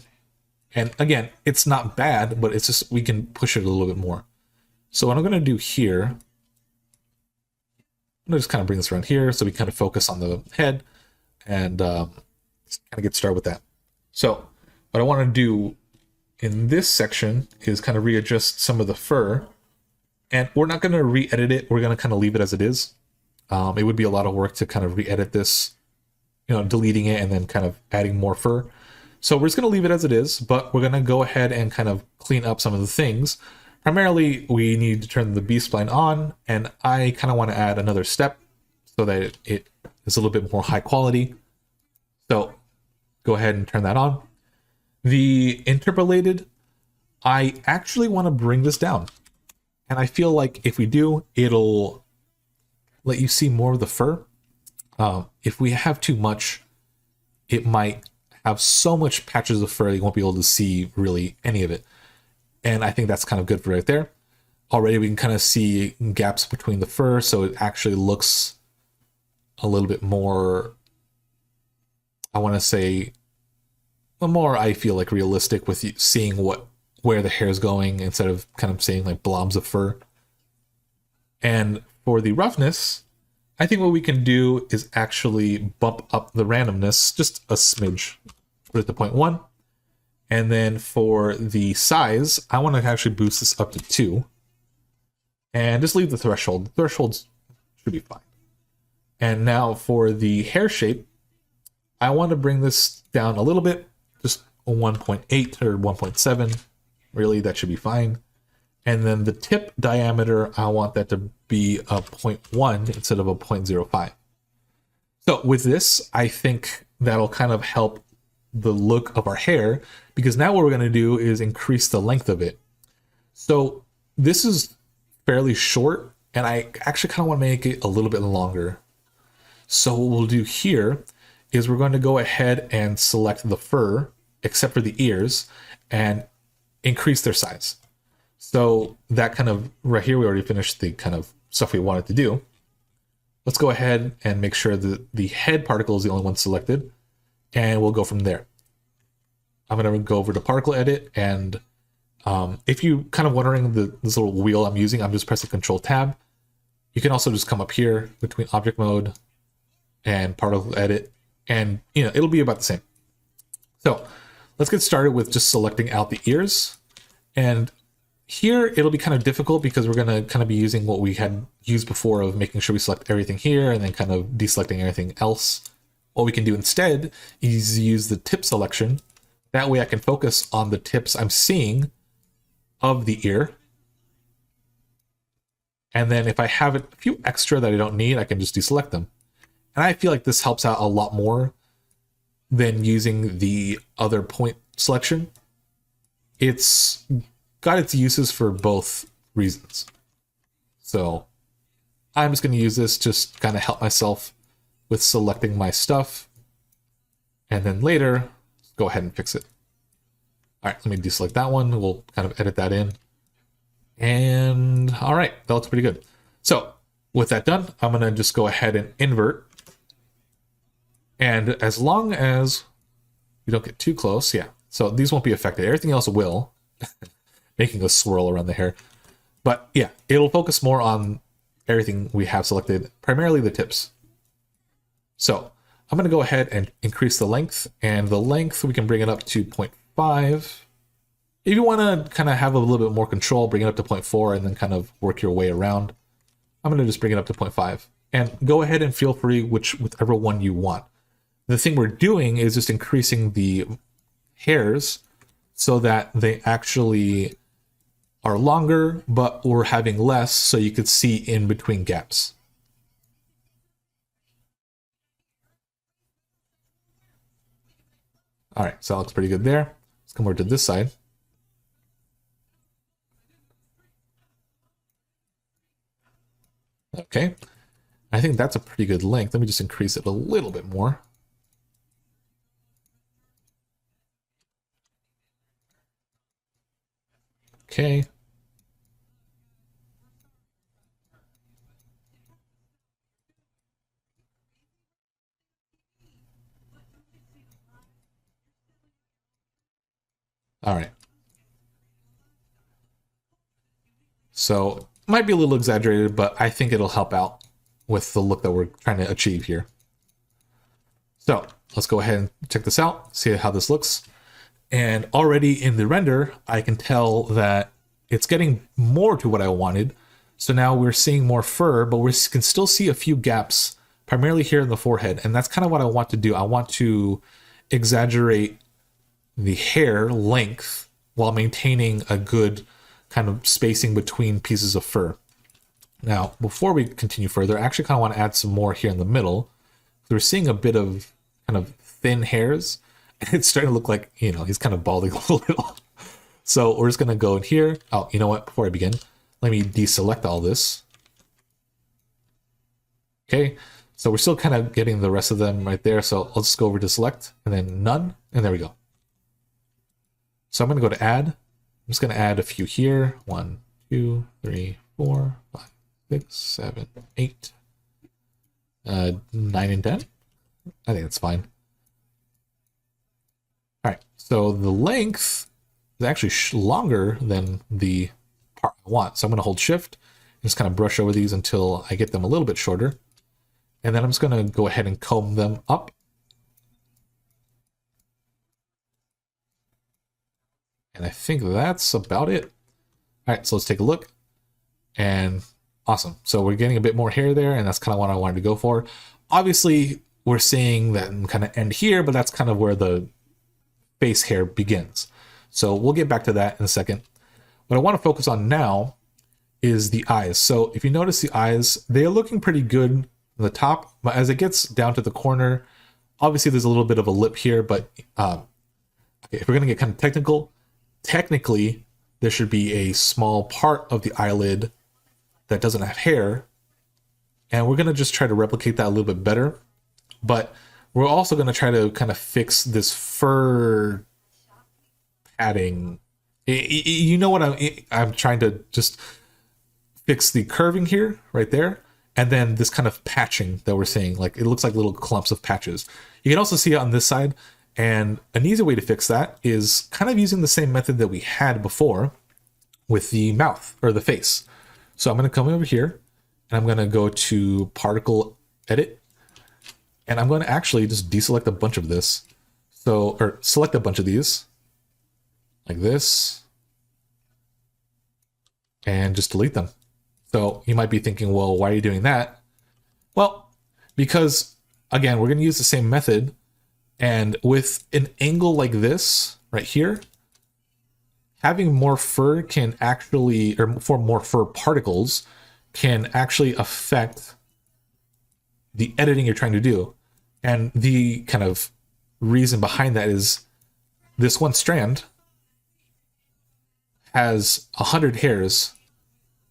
And again, it's not bad, but it's just we can push it a little bit more. So what I'm going to do here, I'm going to just kind of bring this around here so we kind of focus on the head and kind of get started with that. So what I want to do in this section is kind of readjust some of the fur, and we're not going to re-edit it. We're going to kind of leave it as it is. It would be a lot of work to kind of re-edit this, you know, deleting it and then kind of adding more fur. So we're just going to leave it as it is, but we're going to go ahead and kind of clean up some of the things. Primarily, we need to turn the B-spline on, and I kind of want to add another step so that it is a little bit more high quality. So go ahead and turn that on. The interpolated, I actually want to bring this down. And I feel like if we do, it'll let you see more of the fur. If we have too much, it might have so much patches of fur you won't be able to see really any of it. And I think that's kind of good for right there. Already we can kind of see gaps between the fur, so it actually looks a little bit more, I want to say, more, I feel like, realistic with you seeing where the hair is going instead of kind of seeing like blobs of fur. And for the roughness, I think what we can do is actually bump up the randomness just a smidge. Put it to 0.1. And then for the size, I want to actually boost this up to 2. And just leave the threshold. The thresholds should be fine. And now for the hair shape, I want to bring this down a little bit. Just a 1.8 or 1.7. Really, that should be fine. And then the tip diameter, I want that to be a 0.1 instead of a 0.05. So with this, I think that'll kind of help the look of our hair, because now what we're going to do is increase the length of it. So this is fairly short, and I actually kind of want to make it a little bit longer. So what we'll do here is we're going to go ahead and select the fur, except for the ears, and increase their size. So that kind of, right here, we already finished the kind of stuff we wanted to do. Let's go ahead and make sure that the head particle is the only one selected, and we'll go from there. I'm going to go over to particle edit, and if you kind of wondering this little wheel I'm using, I'm just pressing Control Tab. You can also just come up here between object mode and particle edit, and you know, it'll be about the same. So let's get started with just selecting out the ears. And here it'll be kind of difficult because we're going to kind of be using what we had used before of making sure we select everything here and then kind of deselecting everything else. What we can do instead is use the tip selection. That way I can focus on the tips I'm seeing of the ear. And then if I have a few extra that I don't need, I can just deselect them. And I feel like this helps out a lot more than using the other point selection. It's got its uses for both reasons. So I'm just going to use this just kind of help myself with selecting my stuff. And then later, go ahead and fix it. All right, let me deselect that one. We'll kind of edit that in. And all right, that looks pretty good. So with that done, I'm going to just go ahead and invert. And as long as you don't get too close, yeah. So these won't be affected. Everything else will, making a swirl around the hair. But yeah, it'll focus more on everything we have selected, primarily the tips. So I'm going to go ahead and increase the length, and the length, we can bring it up to 0.5. If you want to kind of have a little bit more control, bring it up to 0.4 and then kind of work your way around. I'm going to just bring it up to 0.5 and go ahead and feel free whichever one you want. The thing we're doing is just increasing the hairs so that they actually are longer, but we're having less so you could see in between gaps. All right, so that looks pretty good there. Let's come over to this side. Okay. I think that's a pretty good length. Let me just increase it a little bit more. Okay. All right. So might be a little exaggerated, but I think it'll help out with the look that we're trying to achieve here. So let's go ahead and check this out, see how this looks. And already in the render, I can tell that it's getting more to what I wanted. So now we're seeing more fur, but we can still see a few gaps, primarily here in the forehead. And that's kind of what I want to do. I want to exaggerate the hair length while maintaining a good kind of spacing between pieces of fur. Now, before we continue further, I actually kind of want to add some more here in the middle. We're seeing a bit of kind of thin hairs, and it's starting to look like, you know, he's kind of balding a little. So we're just going to go in here. Oh, you know what? Before I begin, let me deselect all this. Okay, so we're still kind of getting the rest of them right there. So let's go over to select and then none, and there we go. So I'm going to go to add. I'm just going to add a few here. 1, 2, 3, 4, 5, 6, 7, 8, 9, and 10. I think that's fine. All right, so the length is actually longer than the part I want. So I'm going to hold shift and just kind of brush over these until I get them a little bit shorter. And then I'm just going to go ahead and comb them up. And I think that's about it. All right, so let's take a look. And awesome. So we're getting a bit more hair there, and that's kind of what I wanted to go for. Obviously, we're seeing that kind of end here, but that's kind of where the face hair begins. So we'll get back to that in a second. What I want to focus on now is the eyes. So if you notice the eyes, they're looking pretty good on the top, but as it gets down to the corner, obviously there's a little bit of a lip here, but if we're going to get kind of technical, technically there should be a small part of the eyelid that doesn't have hair, and we're going to just try to replicate that a little bit better. But we're also going to try to kind of fix this fur padding. You know what I'm trying to just fix the curving here, right there, and then this kind of patching that we're seeing. Like, it looks like little clumps of patches. You can also see it on this side, and an easy way to fix that is kind of using the same method that we had before with the mouth or the face. So I'm going to come over here, and I'm going to go to particle edit, and I'm going to actually just deselect a bunch of this. So, or select a bunch of these like this and just delete them. So you might be thinking, well, why are you doing that? Well, because again, we're going to use the same method, and with an angle like this right here, having more fur can actually, or for more fur particles can actually affect the editing you're trying to do. And the kind of reason behind that is this one strand has 100 hairs.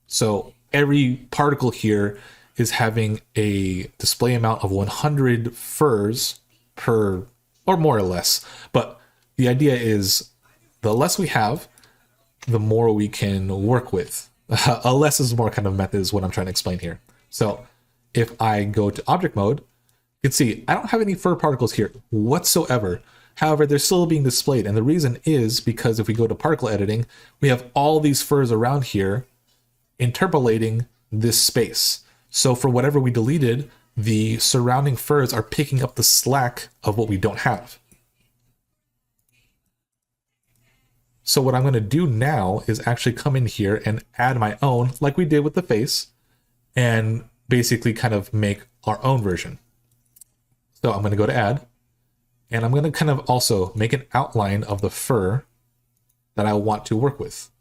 So every particle here is having a display amount of 100 furs per, or more or less. But the idea is the less we have, the more we can work with. A less is more kind of method is what I'm trying to explain here. So if I go to object mode, you can see I don't have any fur particles here whatsoever. However, they're still being displayed. And the reason is because if we go to particle editing, we have all these furs around here interpolating this space. So for whatever we deleted, the surrounding furs are picking up the slack of what we don't have. So what I'm going to do now is actually come in here and add my own, like we did with the face, and basically kind of make our own version. So I'm going to go to add, and I'm going to kind of also make an outline of the fur that I want to work with.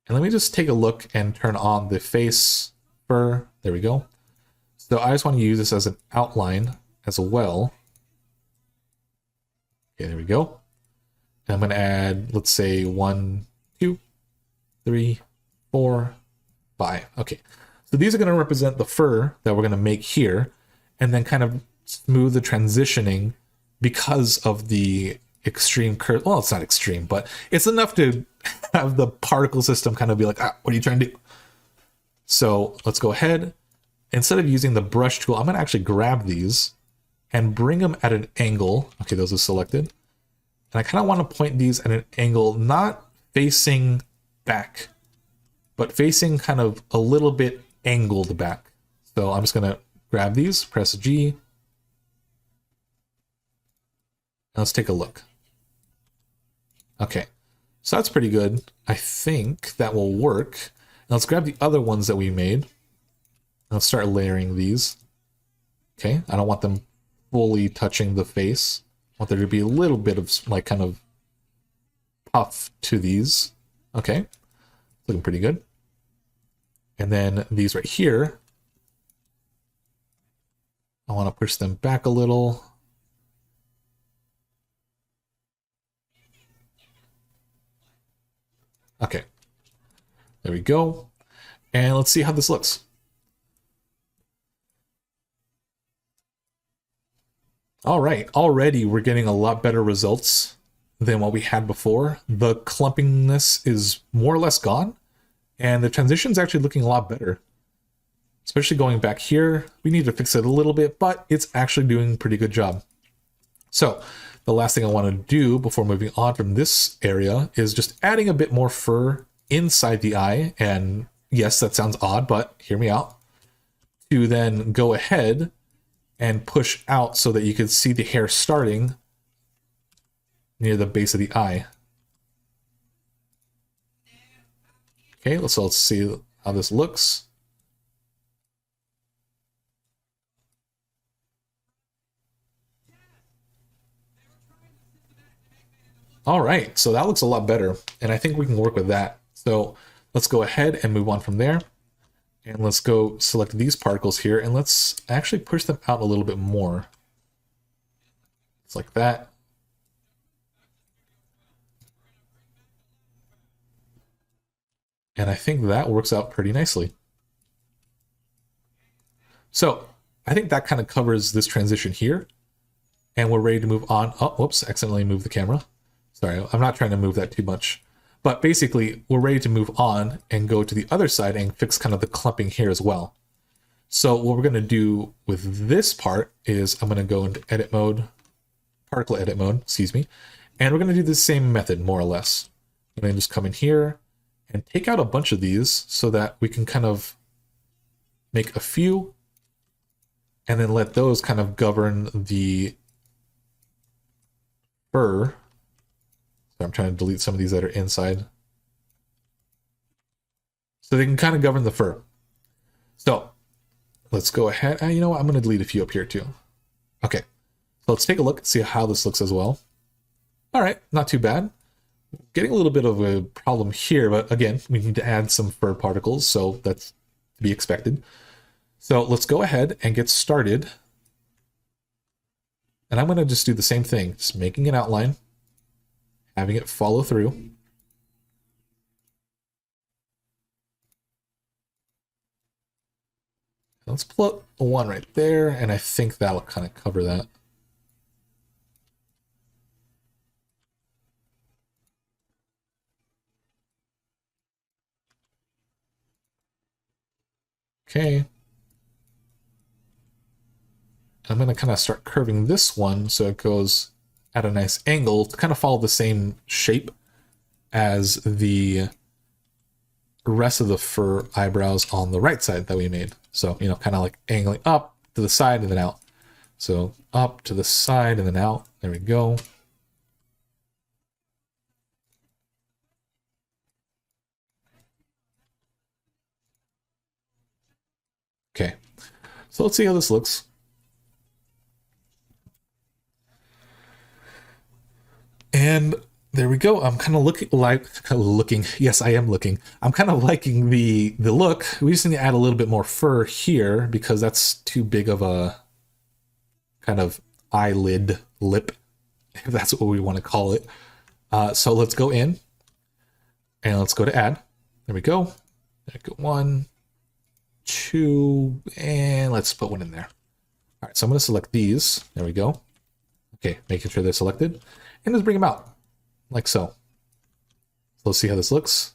And let me just take a look and turn on the face fur. There we go. So I just want to use this as an outline as well. Okay, there we go. And I'm going to add, let's say 1, 2, 3, 4, 5. Okay, so these are going to represent the fur that we're going to make here, and then kind of smooth the transitioning because of the extreme curve. Well, it's not extreme, but it's enough to have the particle system kind of be like, what are you trying to do? So let's go ahead. Instead of using the brush tool, I'm going to actually grab these and bring them at an angle. Okay, those are selected. And I kind of want to point these at an angle, not facing back, but facing kind of a little bit angled back. So I'm just going to grab these, press G. Let's take a look. Okay, so that's pretty good. I think that will work. Now let's grab the other ones that we made. Let's start layering these. Okay, I don't want them fully touching the face. I want there to be a little bit of like kind of puff to these. Okay, looking pretty good. And then these right here, I want to push them back a little. Okay, there we go. And let's see how this looks. All right, already we're getting a lot better results than what we had before. The clumpiness is more or less gone, and the transition's actually looking a lot better. Especially going back here, we need to fix it a little bit, but it's actually doing a pretty good job. So the last thing I want to do before moving on from this area is just adding a bit more fur inside the eye. And yes, that sounds odd, but hear me out. To then go ahead and push out so that you can see the hair starting near the base of the eye. Okay, let's see how this looks. All right, so that looks a lot better, and I think we can work with that. So let's go ahead and move on from there. And let's go select these particles here, and let's actually push them out a little bit more. It's like that. And I think that works out pretty nicely. So I think that kind of covers this transition here. And we're ready to move on. Oh, whoops, accidentally moved the camera. Sorry, I'm not trying to move that too much. But basically, we're ready to move on and go to the other side and fix kind of the clumping here as well. So what we're going to do with this part is I'm going to go into edit mode, particle edit mode, excuse me. And we're going to do the same method, more or less. I'm going to just come in here and take out a bunch of these so that we can kind of make a few and then let those kind of govern the fur. So I'm trying to delete some of these that are inside. So they can kind of govern the fur. So let's go ahead. You know what? I'm going to delete a few up here too. Okay. So let's take a look and see how this looks as well. All right. Not too bad. Getting a little bit of a problem here, but again, we need to add some fur particles. So that's to be expected. So let's go ahead and get started. And I'm going to just do the same thing, just making an outline, having it follow through. Let's put one right there, and I think that'll kind of cover that. Okay. I'm going to kind of start curving this one so it goes at a nice angle to kind of follow the same shape as the rest of the fur eyebrows on the right side that we made. So, you know, kind of like angling up to the side and then out. So up to the side and then out. There we go. Okay, so let's see how this looks. And there we go. I'm kind of looking. Yes, I am looking. I'm kind of liking the look. We just need to add a little bit more fur here because that's too big of a kind of eyelid lip, if that's what we want to call it. So let's go in and let's go to add. There we go. There, go 1, 2, and let's put one in there. All right, so I'm going to select these. There we go. Okay, making sure they're selected. And just bring them out, like so. So let's see how this looks.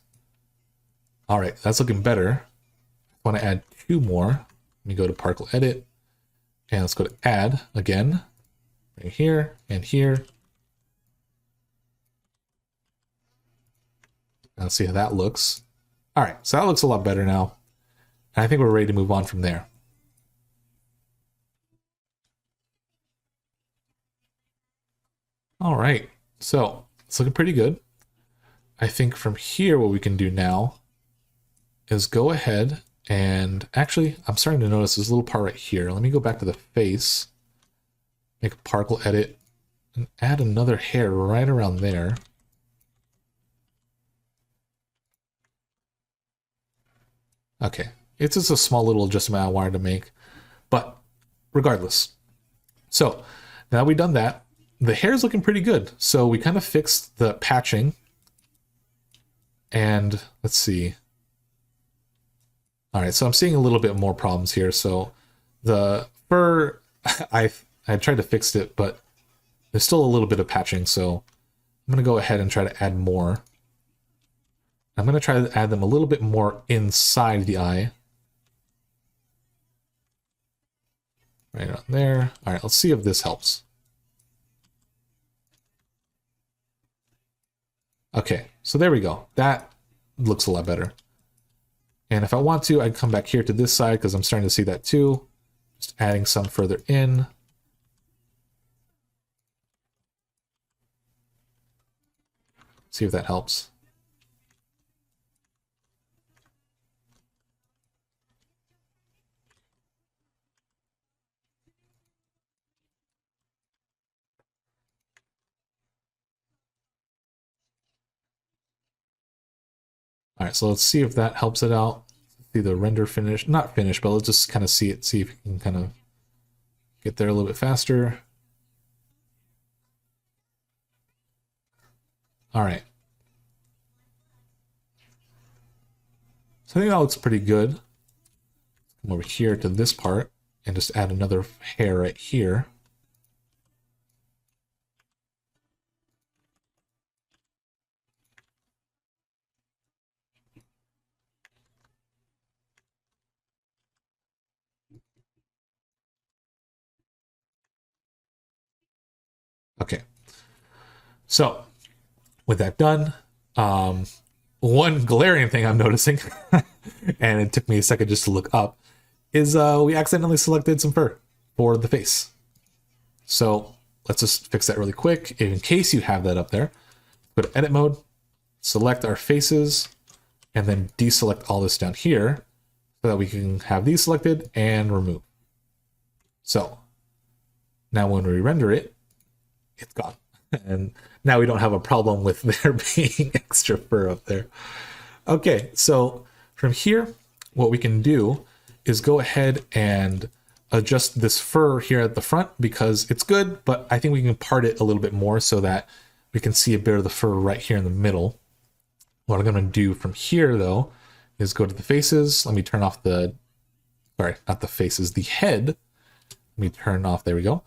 All right, that's looking better. I want to add 2 more. Let me go to Particle Edit. And let's go to Add again. Right here and here. Now let's see how that looks. All right, so that looks a lot better now. And I think we're ready to move on from there. All right, so it's looking pretty good. I think from here, what we can do now is go ahead and actually, I'm starting to notice this little part right here. Let me go back to the face, make a particle edit, and add another hair right around there. Okay, it's just a small little adjustment I wanted to make, but regardless. So now we've done that. The hair is looking pretty good. So we kind of fixed the patching. And let's see. All right, so I'm seeing a little bit more problems here. So the fur, I tried to fix it, but there's still a little bit of patching. So I'm going to go ahead and try to add more. I'm going to try to add them a little bit more inside the eye. Right on there. All right, let's see if this helps. Okay, so there we go. That looks a lot better. And if I want to, I'd come back here to this side because I'm starting to see that too. Just adding some further in. See if that helps. All right, so let's see if that helps it out. See the render finish, not finish, but let's just kind of see it, see if we can kind of get there a little bit faster. All right. So I think that looks pretty good. Come over here to this part and just add another hair right here. Okay. So with that done, one glaring thing I'm noticing, and it took me a second just to look up, is we accidentally selected some fur for the face. So let's just fix that really quick. In case you have that up there, go to edit mode, select our faces, and then deselect all this down here so that we can have these selected and remove. So now when we render it, it's gone. And now we don't have a problem with there being extra fur up there. Okay, so from here, what we can do is go ahead and adjust this fur here at the front because it's good, but I think we can part it a little bit more so that we can see a bit of the fur right here in the middle. What I'm going to do from here, though, is go to the faces. Let me turn off the, sorry, not the faces, the head. Let me turn off, there we go.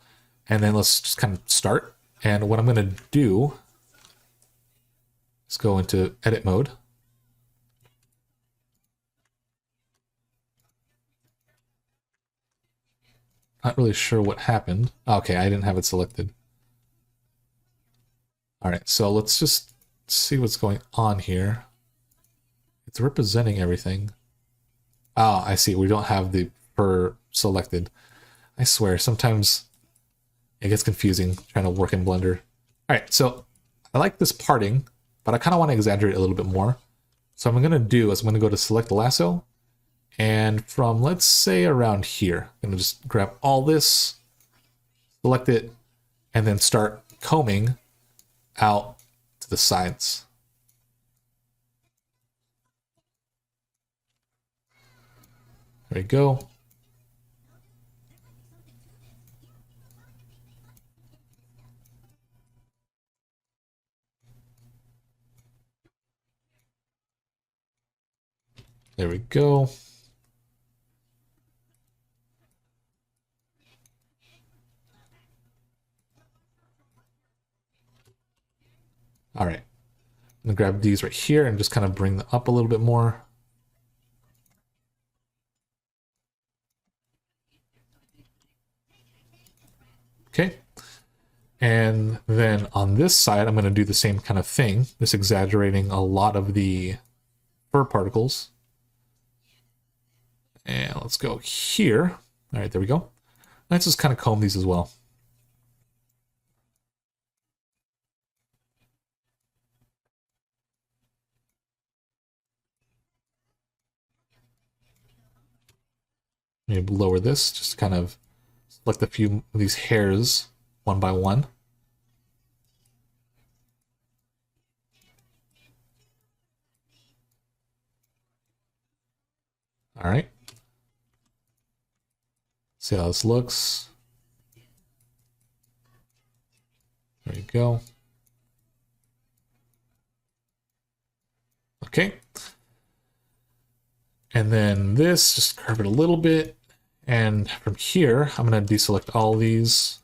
And then let's just kind of start. And what I'm going to do is go into edit mode. Not really sure what happened. Okay, I didn't have it selected. All right, so let's just see what's going on here. It's representing everything. Oh, I see. We don't have the fur selected. I swear, sometimes it gets confusing trying to work in Blender. All right, so I like this parting, but I kind of want to exaggerate a little bit more. So what I'm going to do is I'm going to go to select the lasso, and from, let's say, around here, I'm going to just grab all this, select it, and then start combing out to the sides. There we go. There we go. All right. I'm gonna grab these right here and just kind of bring them up a little bit more. Okay. And then on this side, I'm going to do the same kind of thing, just exaggerating a lot of the fur particles. And let's go here. All right, there we go. Let's just kind of comb these as well. Maybe lower this, just to kind of select a few of these hairs one by one. All right. See how this looks. There you go. Okay. And then this, just curve it a little bit. And from here, I'm going to deselect all these.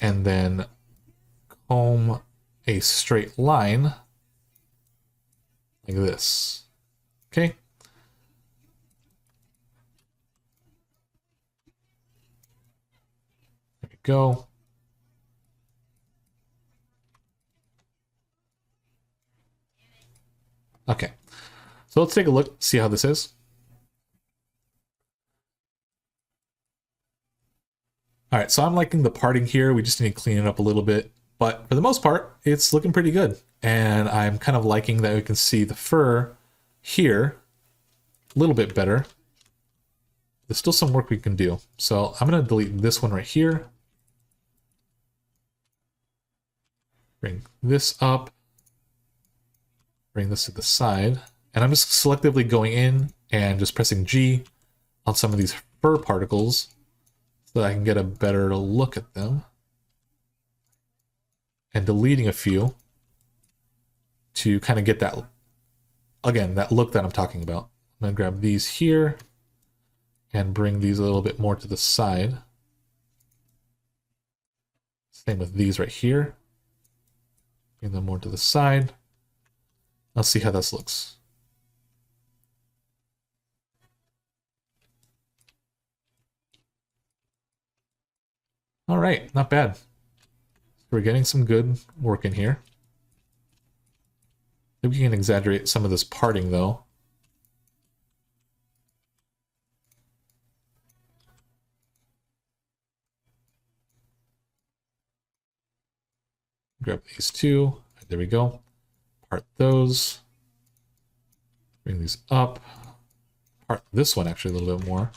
And then comb a straight line like this. Okay. There we go. Okay. So let's take a look, see how this is. All right, so I'm liking the parting here. We just need to clean it up a little bit. But for the most part, it's looking pretty good. And I'm kind of liking that we can see the fur here a little bit better. There's still some work we can do. So I'm going to delete this one right here. Bring this up. Bring this to the side. And I'm just selectively going in and just pressing G on some of these fur particles so that I can get a better look at them. And deleting a few to kind of get that, again, that look that I'm talking about. I'm going to grab these here and bring these a little bit more to the side. Same with these right here. Bring them more to the side. Let's see how this looks. All right, not bad. We're getting some good work in here. Maybe we can exaggerate some of this parting though. Grab these two. There we go. Part those. Bring these up. Part this one actually a little bit more.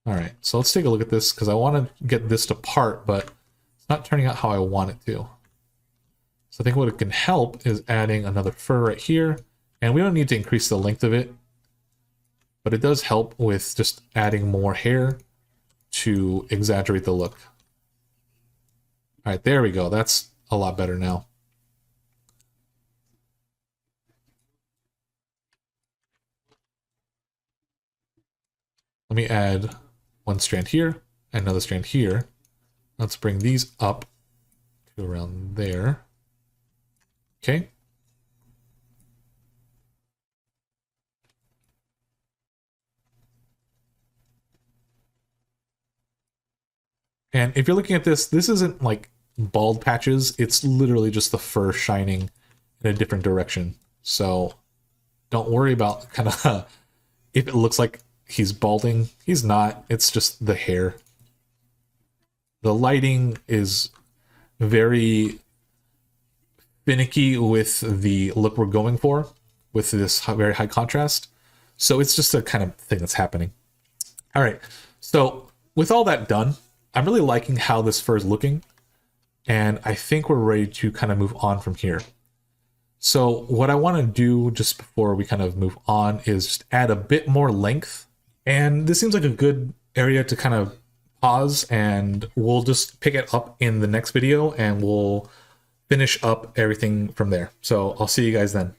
All right, so let's take a look at this because I want to get this to part, but it's not turning out how I want it to. So I think what it can help is adding another fur right here, and we don't need to increase the length of it, but it does help with just adding more hair to exaggerate the look. All right, there we go. That's a lot better now. Let me add one strand here, another strand here. Let's bring these up to around there. Okay. And if you're looking at this, this isn't like bald patches. It's literally just the fur shining in a different direction. So don't worry about kind of if it looks like he's balding. He's not. It's just the hair. The lighting is very finicky with the look we're going for with this very high contrast. So it's just a kind of thing that's happening. All right. So with all that done, I'm really liking how this fur is looking. And I think we're ready to kind of move on from here. So what I want to do just before we kind of move on is just add a bit more length. And this seems like a good area to kind of pause and we'll just pick it up in the next video and we'll finish up everything from there. So I'll see you guys then.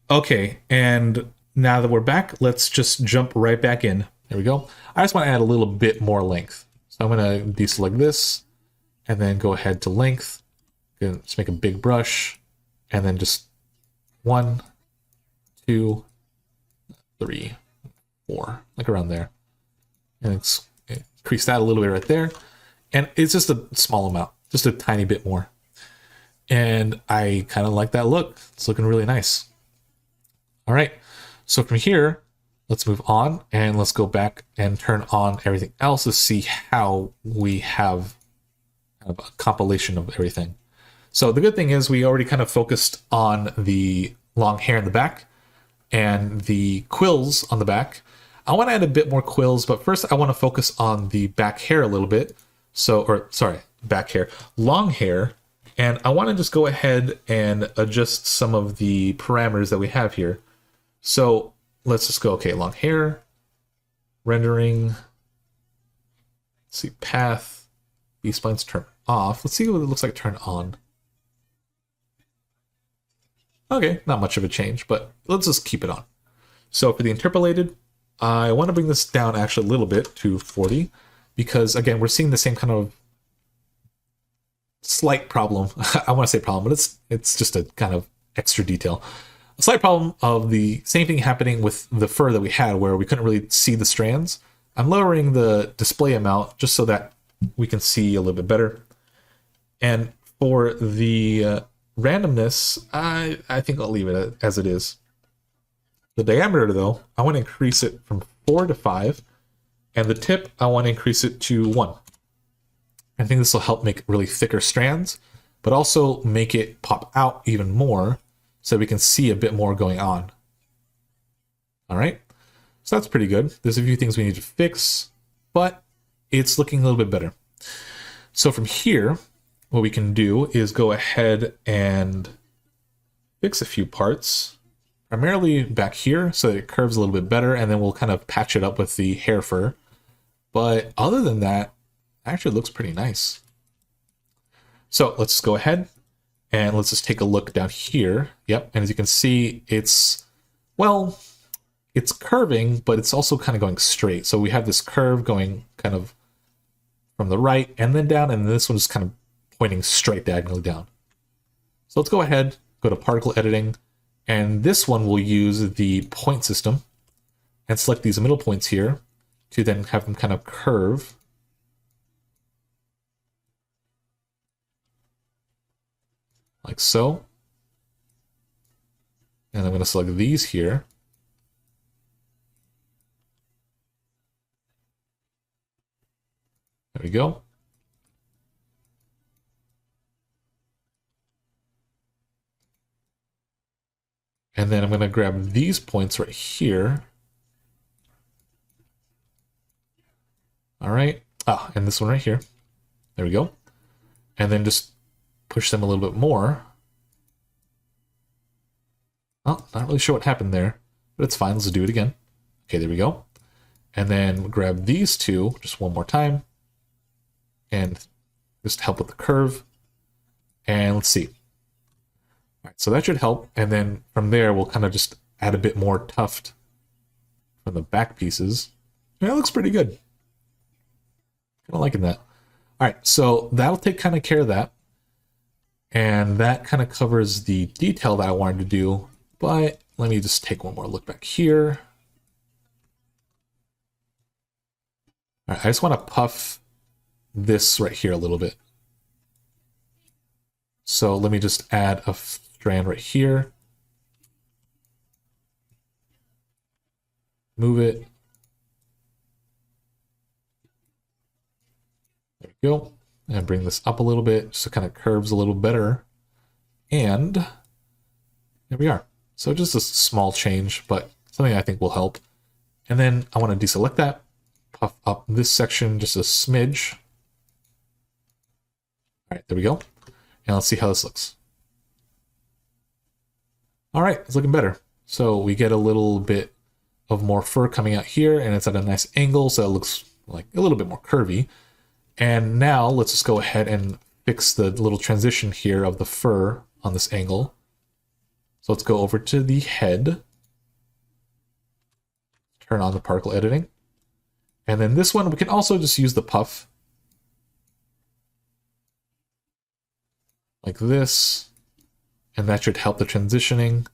Okay, and now that we're back, let's just jump right back in. There we go. I just want to add a little bit more length. So I'm going to deselect this and then go ahead to length. Let's make a big brush and then just 1, 2, 3, 4, like around there. And increase that a little bit right there. And it's just a small amount, just a tiny bit more. And I kind of like that look. It's looking really nice. All right, so from here, let's move on and let's go back and turn on everything else to see how we have kind of a compilation of everything. So the good thing is we already kind of focused on the long hair in the back and the quills on the back. I want to add a bit more quills, but first I want to focus on the back hair a little bit. Back hair, long hair. And I want to just go ahead and adjust some of the parameters that we have here. So let's just go, okay, long hair, rendering, let's see, path, B-splines turn off. Let's see what it looks like turn on. Okay, not much of a change, but let's just keep it on. So for the interpolated, I want to bring this down actually a little bit to 40, because again, we're seeing the same kind of slight problem. I want to say problem, but it's just a kind of extra detail. A slight problem of the same thing happening with the fur that we had where we couldn't really see the strands. I'm lowering the display amount just so that we can see a little bit better. And for the randomness, I think I'll leave it as it is. The diameter though, I want to increase it from 4 to 5. And the tip, I want to increase it to 1. I think this will help make really thicker strands, but also make it pop out even more so we can see a bit more going on. All right, so that's pretty good. There's a few things we need to fix, but it's looking a little bit better. So from here, what we can do is go ahead and fix a few parts, primarily back here so that it curves a little bit better, and then we'll kind of patch it up with the hair fur. But other than that, actually looks pretty nice. So let's go ahead and let's just take a look down here. Yep, and as you can see, it's, well, it's curving, but it's also kind of going straight. So we have this curve going kind of from the right and then down, and this one's kind of pointing straight diagonally down. So let's go ahead, go to particle editing, and this one will use the point system and select these middle points here to then have them kind of curve. Like so. And I'm going to select these here. There we go. And then I'm going to grab these points right here. All right. Ah, and this one right here. There we go. And then just push them a little bit more. Oh, not really sure what happened there, but it's fine. Let's do it again. Okay, there we go. And then grab these two just one more time and just help with the curve. And let's see. All right, so that should help. And then from there, we'll kind of just add a bit more tuft from the back pieces. Yeah, it looks pretty good. Kind of liking that. All right, so that'll take kind of care of that. And that kind of covers the detail that I wanted to do, but let me just take one more look back here. All right, I just want to puff this right here a little bit. So let me just add a strand right here. Move it. There we go. And bring this up a little bit so it kind of curves a little better. And there we are. So just a small change, but something I think will help. And then I want to deselect that, puff up this section just a smidge. All right, there we go. And let's see how this looks. All right, it's looking better. So we get a little bit of more fur coming out here, and it's at a nice angle, so it looks like a little bit more curvy. And now let's just go ahead and fix the little transition here of the fur on this angle. So let's go over to the head, turn on the particle editing. And then this one, we can also just use the puff. Like this. And that should help the transitioning.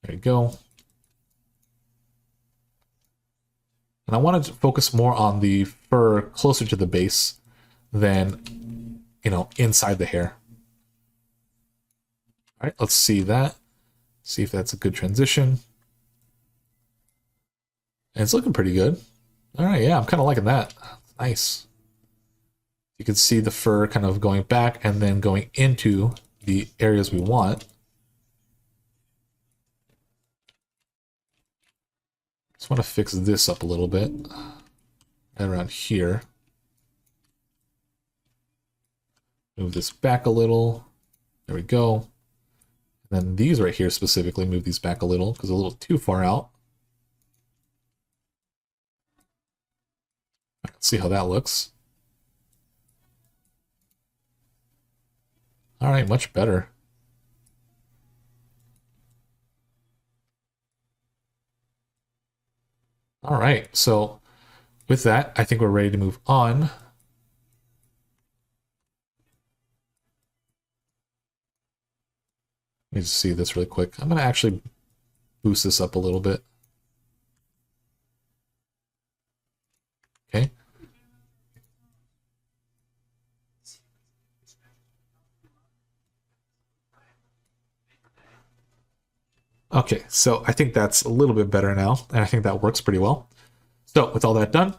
There you go. And I wanted to focus more on the fur closer to the base than, you know, inside the hair. All right, let's see that. See if that's a good transition. And it's looking pretty good. All right, yeah, I'm kind of liking that. Nice. You can see the fur kind of going back and then going into the areas we want. Just want to fix this up a little bit. Right around here. Move this back a little. There we go. And then these right here specifically, move these back a little because a little too far out. Let's see how that looks. All right, much better. All right, so with that, I think we're ready to move on. Let me just see this really quick. I'm going to actually boost this up a little bit. Okay. Okay, so I think that's a little bit better now, and I think that works pretty well. So with all that done,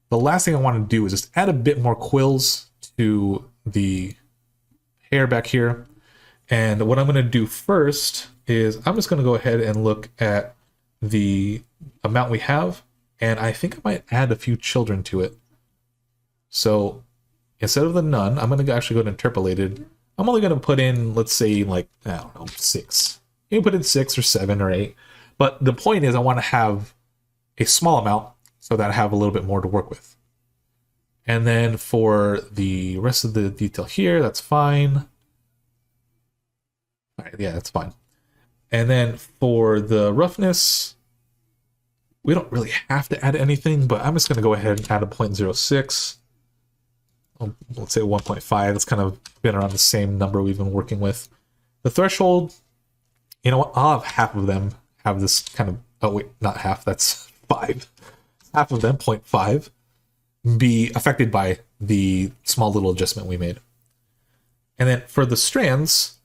the last thing I want to do is just add a bit more quills to the hair back here. And what I'm going to do first is I'm just going to go ahead and look at the amount we have, and I think I might add a few children to it. So instead of the none, I'm going to actually go to interpolated. I'm only going to put in, let's say, like, I don't know, 6. You can put in 6 or 7 or 8. But the point is I want to have a small amount so that I have a little bit more to work with. And then for the rest of the detail here, that's fine. All right, yeah, that's fine. And then for the roughness, we don't really have to add anything, but I'm just going to go ahead and add a 0.06. Let's say 1.5. That's kind of been around the same number we've been working with. The threshold, you know what? I'll have half of them have this kind of, oh wait, not half, that's 5. Half of them, 0.5, be affected by the small little adjustment we made. And then for the strands,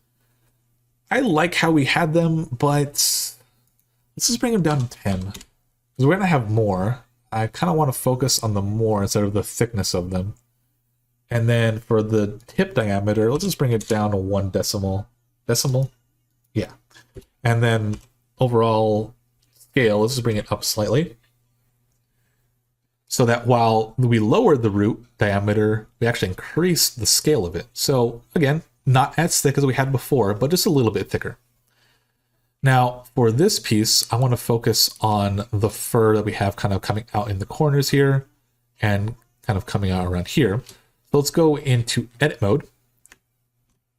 I like how we had them, but let's just bring them down to 10. Because we're going to have more. I kind of want to focus on the more instead of the thickness of them. And then for the tip diameter, let's just bring it down to 1 decimal. Decimal? Yeah. And then overall scale, let's just bring it up slightly. So that while we lowered the root diameter, we actually increased the scale of it. So again, not as thick as we had before, but just a little bit thicker. Now for this piece, I want to focus on the fur that we have kind of coming out in the corners here and kind of coming out around here. So let's go into edit mode,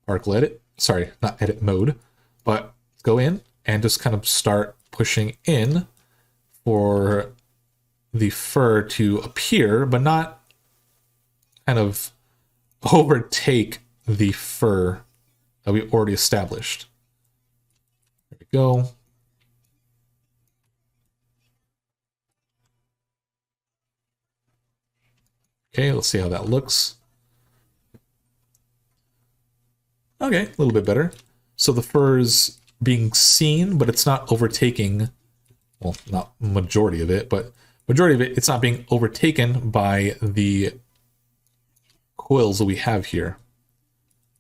particle edit, sorry, not edit mode, but go in and just kind of start pushing in for the fur to appear, but not kind of overtake the fur that we already established. There we go. Okay, let's see how that looks. Okay, a little bit better. So the fur is being seen, but it's not overtaking, well, not majority of it, but majority of it, it's not being overtaken by the quills that we have here.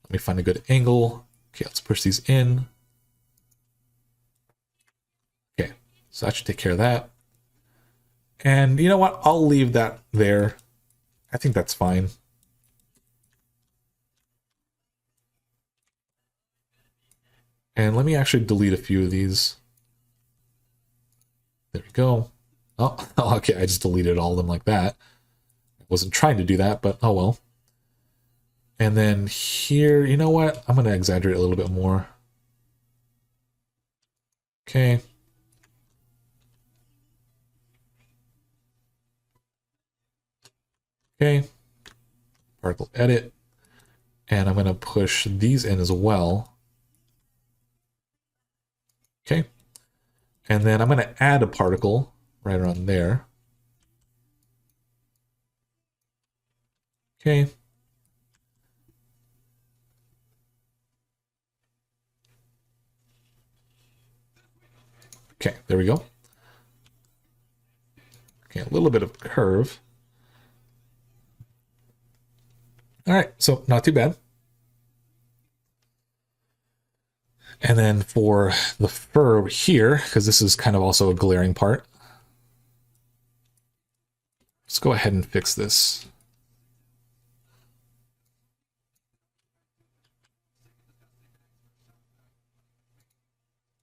Let me find a good angle. Okay, let's push these in. Okay, so that should take care of that. And you know what? I'll leave that there. I think that's fine. And let me actually delete a few of these. There we go. Oh, okay, I just deleted all of them like that. I wasn't trying to do that, but oh well. And then here, you know what? I'm going to exaggerate a little bit more. Okay. Okay. Particle edit. And I'm going to push these in as well. Okay. And then I'm going to add a particle right around there. Okay. Okay, there we go. Okay, a little bit of curve. All right, so not too bad. And then for the fur over here, because this is kind of also a glaring part, let's go ahead and fix this.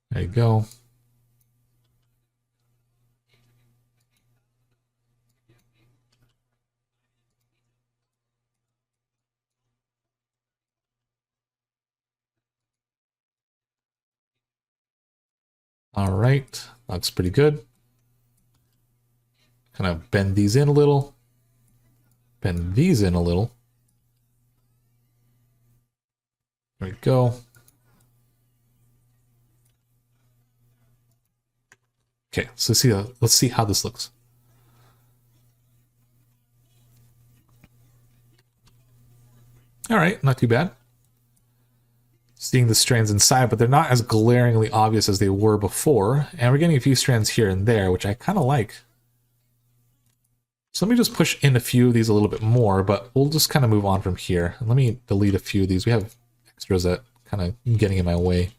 There you go. All right, looks pretty good. Kind of bend these in a little. Bend these in a little. There we go. Okay, so let's see how this looks. All right, not too bad. Seeing the strands inside, but they're not as glaringly obvious as they were before. And we're getting a few strands here and there, which I kind of like. So let me just push in a few of these a little bit more, but we'll just kind of move on from here. And let me delete a few of these. We have extras that kind of getting in my way.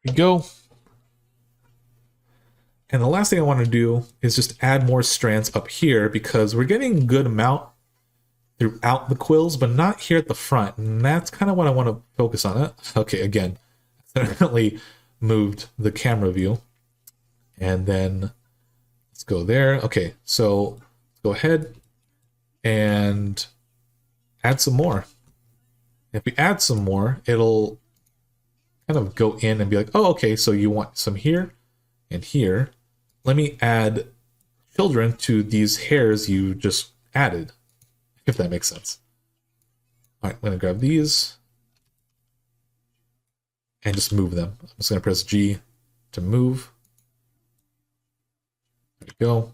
There we go. And the last thing I want to do is just add more strands up here because we're getting a good amount throughout the quills, but not here at the front. And that's kind of what I want to focus on. Okay, again, definitely moved the camera view. And then let's go there. Okay, so let's go ahead and add some more. If we add some more, it'll kind of go in and be like, oh, okay, so you want some here and here. Let me add children to these hairs you just added, if that makes sense. All right, I'm going to grab these and just move them. I'm just going to press G to move. There we go.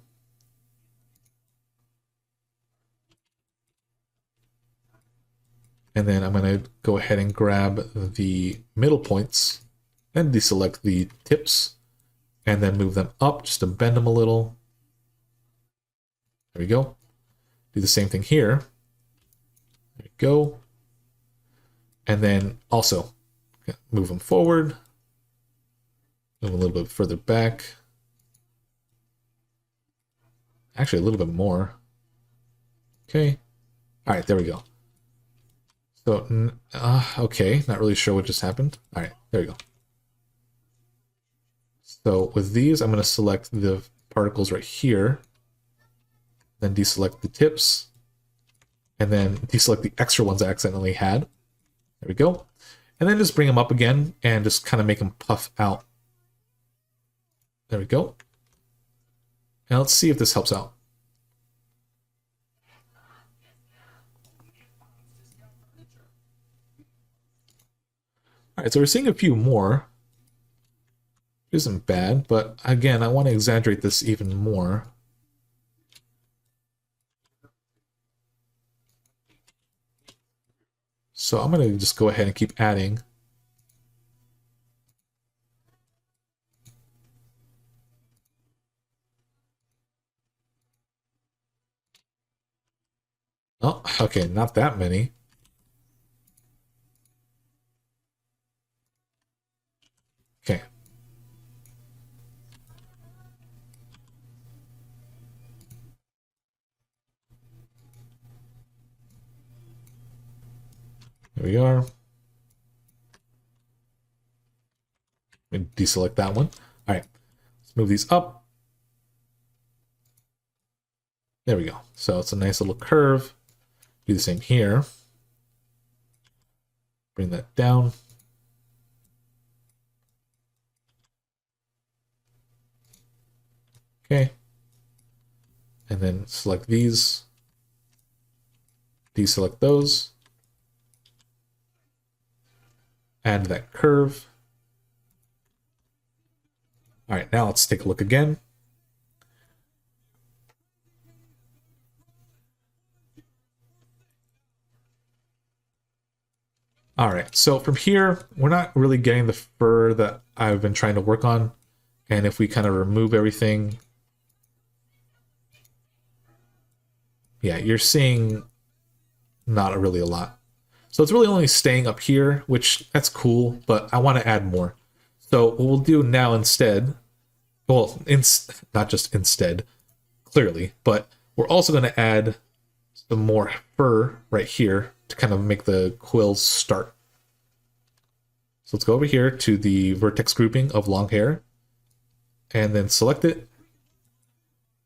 And then I'm going to go ahead and grab the middle points and deselect the tips and then move them up just to bend them a little. There we go. Do the same thing here. There we go. And then also move them forward. Move a little bit further back. Actually, a little bit more. Okay. All right, there we go. So, okay, not really sure what just happened. All right, there we go. So with these, I'm going to select the particles right here, then deselect the tips, and then deselect the extra ones I accidentally had. There we go. And then just bring them up again and just kind of make them puff out. There we go. Now let's see if this helps out. All right, so we're seeing a few more. It isn't bad, but again, I want to exaggerate this even more. So I'm going to just go ahead and keep adding. Oh, okay, not that many. There we are. Let me deselect that one. All right, let's move these up. There we go. So it's a nice little curve. Do the same here. Bring that down. Okay. And then select these. Deselect those. Add that curve. All right, now let's take a look again. All right, so from here, we're not really getting the fur that I've been trying to work on. And if we kind of remove everything, yeah, you're seeing not really a lot. So it's really only staying up here, which that's cool, but I want to add more. So what we'll do now instead, well, not just instead, clearly, but we're also going to add some more fur right here to kind of make the quills start. So let's go over here to the vertex grouping of long hair and then select it.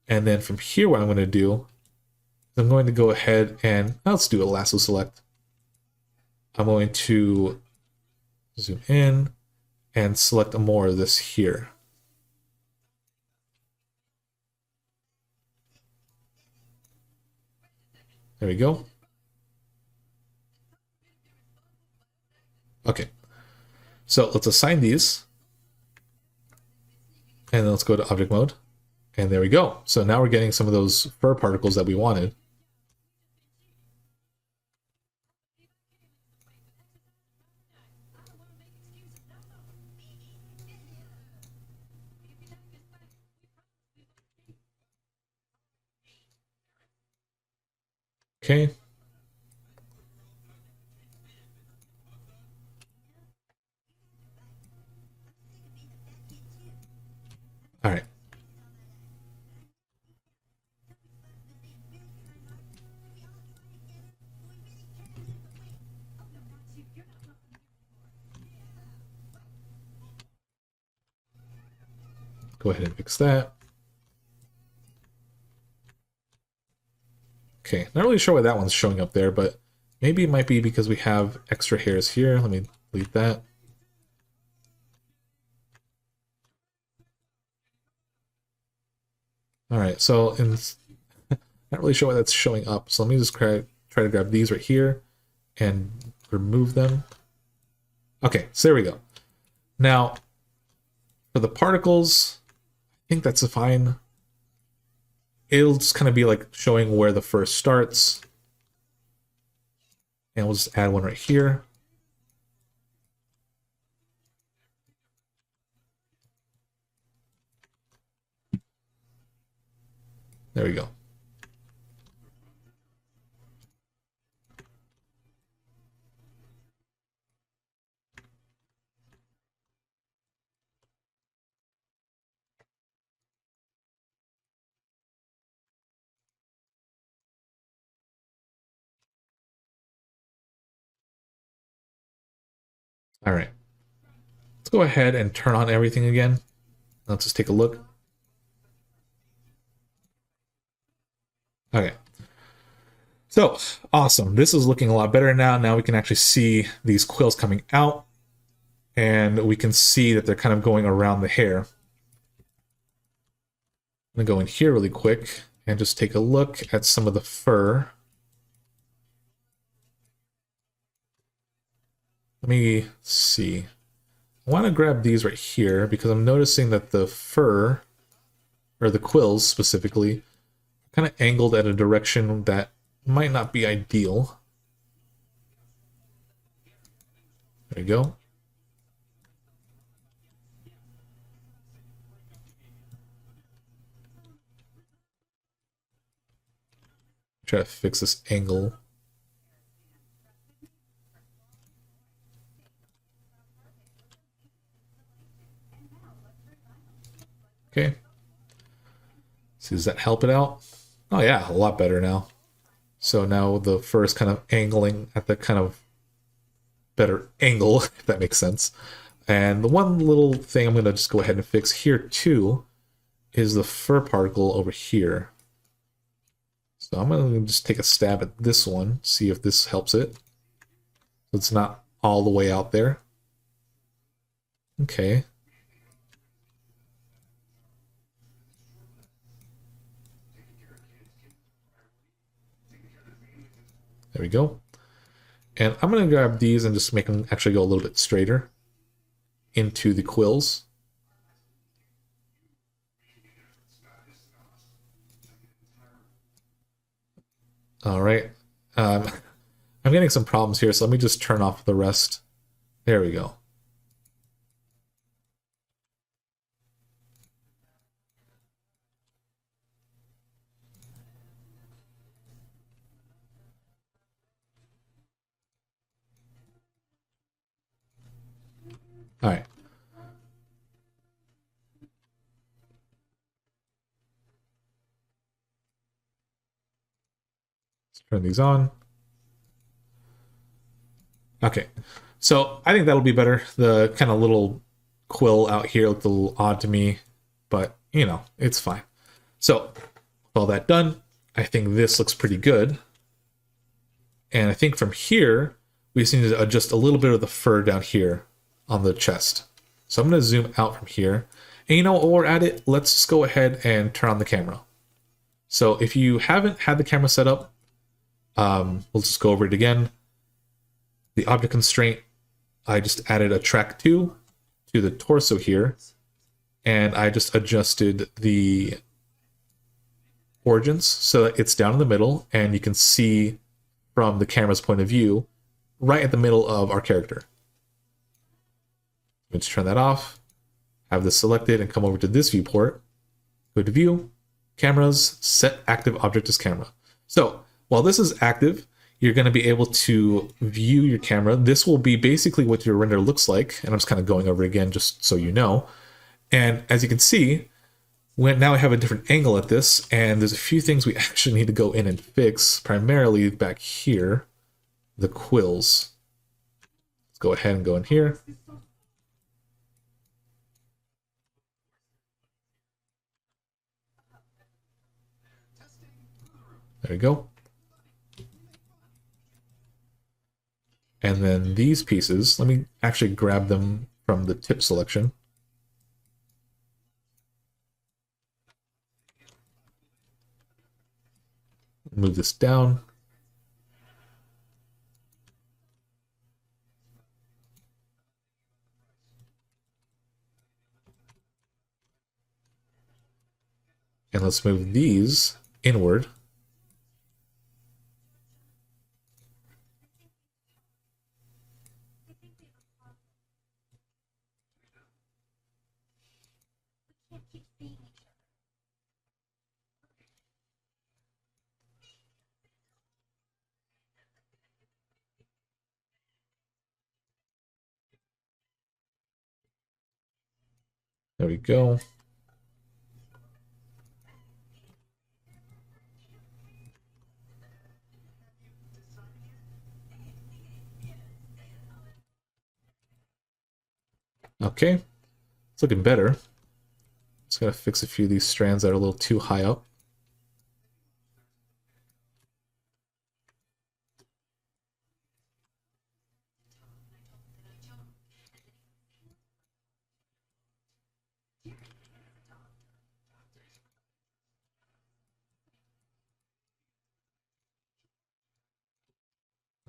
And then from here, what I'm going to do, I'm going to go ahead and let's do a lasso select. I'm going to zoom in and select more of this here. There we go. Okay, so let's assign these. And then let's go to object mode. And there we go. So now we're getting some of those fur particles that we wanted. Okay. All right. Go ahead and fix that. Okay, not really sure why that one's showing up there, but maybe it might be because we have extra hairs here. Let me delete that. All right, so not really sure why that's showing up. So let me just try to grab these right here and remove them. Okay, so there we go. Now, for the particles, I think that's fine. It'll just kind of be like showing where the fur starts. And we'll just add one right here. There we go. All right. Let's go ahead and turn on everything again. Let's just take a look. Okay. So, awesome. This is looking a lot better now. Now we can actually see these quills coming out. And we can see that they're kind of going around the hair. I'm going to go in here really quick and just take a look at some of the fur. Let me see. I want to grab these right here because I'm noticing that the fur, or the quills specifically, kind of angled at a direction that might not be ideal. There we go. Try to fix this angle. Okay. See, does that help it out? Oh yeah, a lot better now. So now the fur is kind of angling at the kind of better angle, if that makes sense. And the one little thing I'm going to just go ahead and fix here too is the fur particle over here. So I'm going to just take a stab at this one, see if this helps it. So it's not all the way out there. Okay. There we go. And I'm going to grab these and just make them actually go a little bit straighter into the quills. All right. I'm getting some problems here, so let me just turn off the rest. There we go. All right. Let's turn these on. Okay. So I think that'll be better. The kind of little quill out here looked a little odd to me, but you know, it's fine. So with all that done, I think this looks pretty good. And I think from here, we just need to adjust a little bit of the fur down here on the chest. So I'm going to zoom out from here. And you know what, while we're at it, let's just go ahead and turn on the camera. So if you haven't had the camera set up, we'll just go over it again. The object constraint, I just added a track 2 to the torso here. And I just adjusted the origins so that it's down in the middle and you can see from the camera's point of view right at the middle of our character. Let's turn that off, have this selected, and come over to this viewport. Go to view, cameras, set active object as camera. So while this is active, you're going to be able to view your camera. This will be basically what your render looks like. And I'm just kind of going over it again just so you know. And as you can see, now I have a different angle at this, and there's a few things we actually need to go in and fix, primarily back here, the quills. Let's go ahead and go in here. There we go. And then these pieces, let me actually grab them from the tip selection. Move this down. And let's move these inward. There we go. Okay, it's looking better. Just gotta fix a few of these strands that are a little too high up.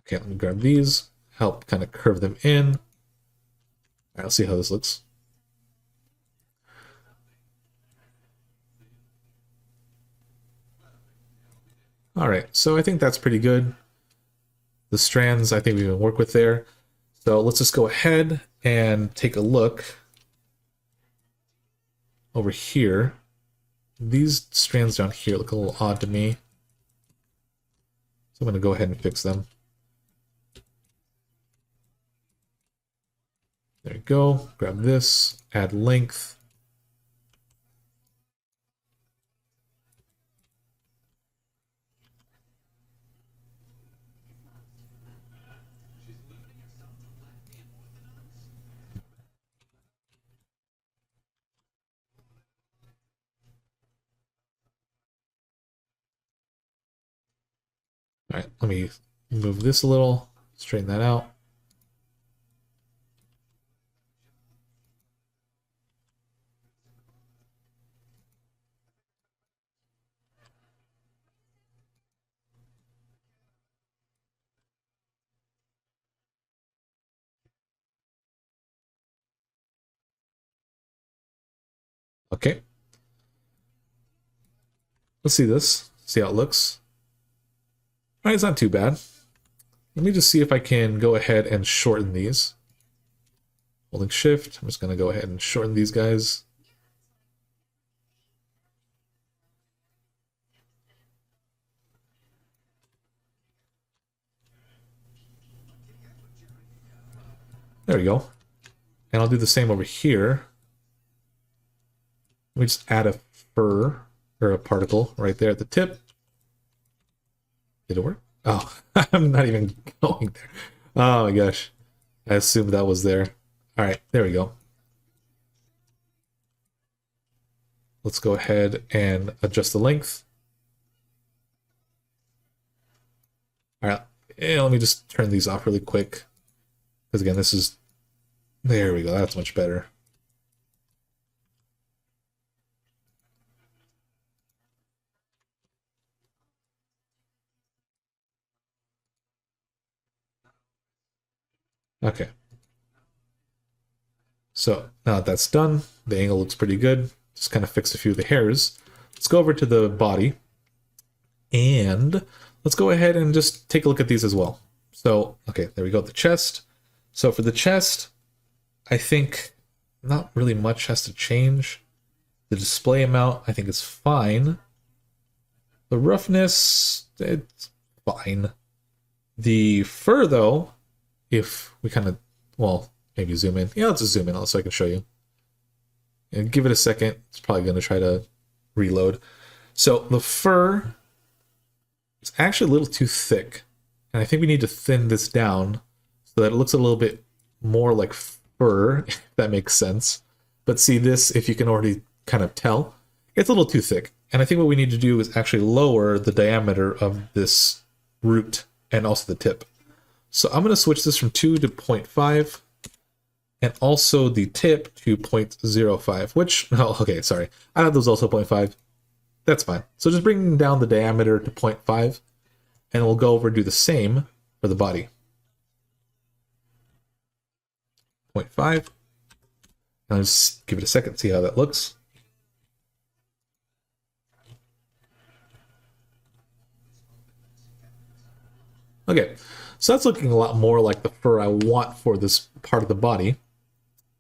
Okay, let me grab these, help kind of curve them in. All right, let's see how this looks. All right, so I think that's pretty good. The strands, I think we can work with there. So let's just go ahead and take a look over here. These strands down here look a little odd to me. So I'm going to go ahead and fix them. There you go. Grab this, add length. All right, let me move this a little, straighten that out. Okay, let's see this, see how it looks. All right, it's not too bad. Let me just see if I can go ahead and shorten these. Holding shift, I'm just going to go ahead and shorten these guys. There we go. And I'll do the same over here. Let me just add a fur, or a particle, right there at the tip. Did it work? Oh, I'm not even going there. Oh my gosh. I assumed that was there. All right, there we go. Let's go ahead and adjust the length. All right, and let me just turn these off really quick. Because again, this is... There we go, that's much better. Okay. So now that that's done, the angle looks pretty good. Just kind of fixed a few of the hairs. Let's go over to the body. And let's go ahead and just take a look at these as well. So, okay, there we go, the chest. So for the chest, I think not really much has to change. The display amount, I think, is fine. The roughness, it's fine. The fur, though, if we kind of, well, maybe zoom in. Yeah, let's just zoom in so I can show you. And give it a second. It's probably going to try to reload. So the fur is actually a little too thick. And I think we need to thin this down so that it looks a little bit more like fur, if that makes sense. But see this, if you can already kind of tell, it's a little too thick. And I think what we need to do is actually lower the diameter of this root and also the tip. So I'm going to switch this from 2 to 0.5 and also the tip to 0.05, which, oh, okay, sorry. I thought those also 0.5. That's fine. So just bring down the diameter to 0.5 and we'll go over and do the same for the body. 0.5. And I'll just give it a second, see how that looks. Okay, so that's looking a lot more like the fur I want for this part of the body.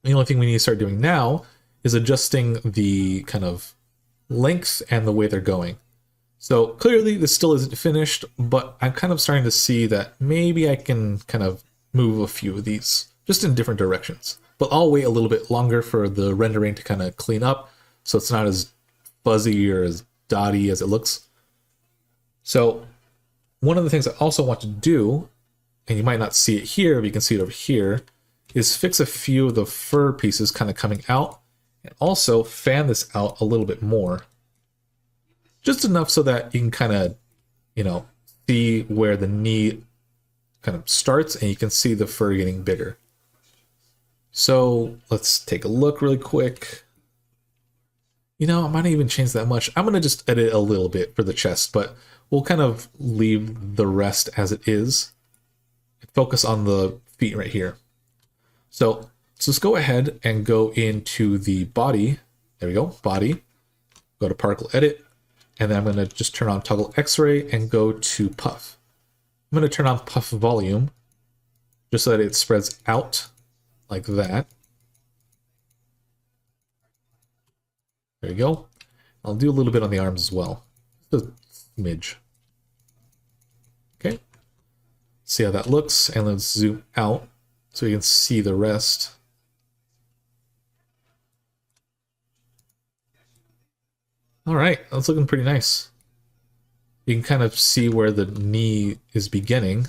The only thing we need to start doing now is adjusting the kind of length and the way they're going. So clearly this still isn't finished, but I'm kind of starting to see that maybe I can kind of move a few of these just in different directions. But I'll wait a little bit longer for the rendering to kind of clean up so it's not as fuzzy or as dotty as it looks. So one of the things I also want to do, and you might not see it here, but you can see it over here, is fix a few of the fur pieces kind of coming out and also fan this out a little bit more. Just enough so that you can kind of, you know, see where the knee kind of starts and you can see the fur getting bigger. So let's take a look really quick. You know, I might not even change that much. I'm going to just edit a little bit for the chest, but we'll kind of leave the rest as it is. Focus on the feet right here. So let's go ahead and go into the body. There we go, body. Go to particle edit. And then I'm going to just turn on toggle X-ray and go to puff. I'm going to turn on puff volume just so that it spreads out like that. There you go. I'll do a little bit on the arms as well. Just a smidge. Okay. See how that looks. And let's zoom out so you can see the rest. All right, that's looking pretty nice. You can kind of see where the knee is beginning.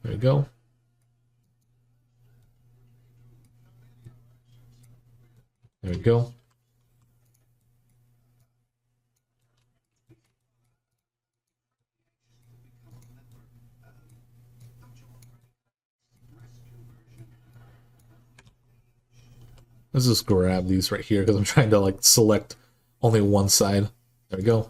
There we go. There we go. Let's just grab these right here because I'm trying to like select only one side. There we go.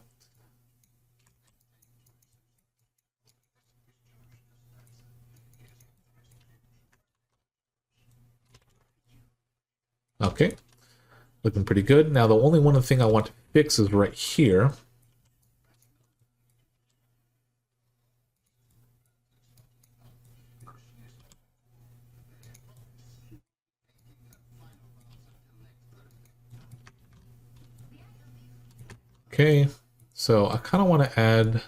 Okay, looking pretty good. Now the only one thing I want to fix is right here. Okay, so I kind of want to add a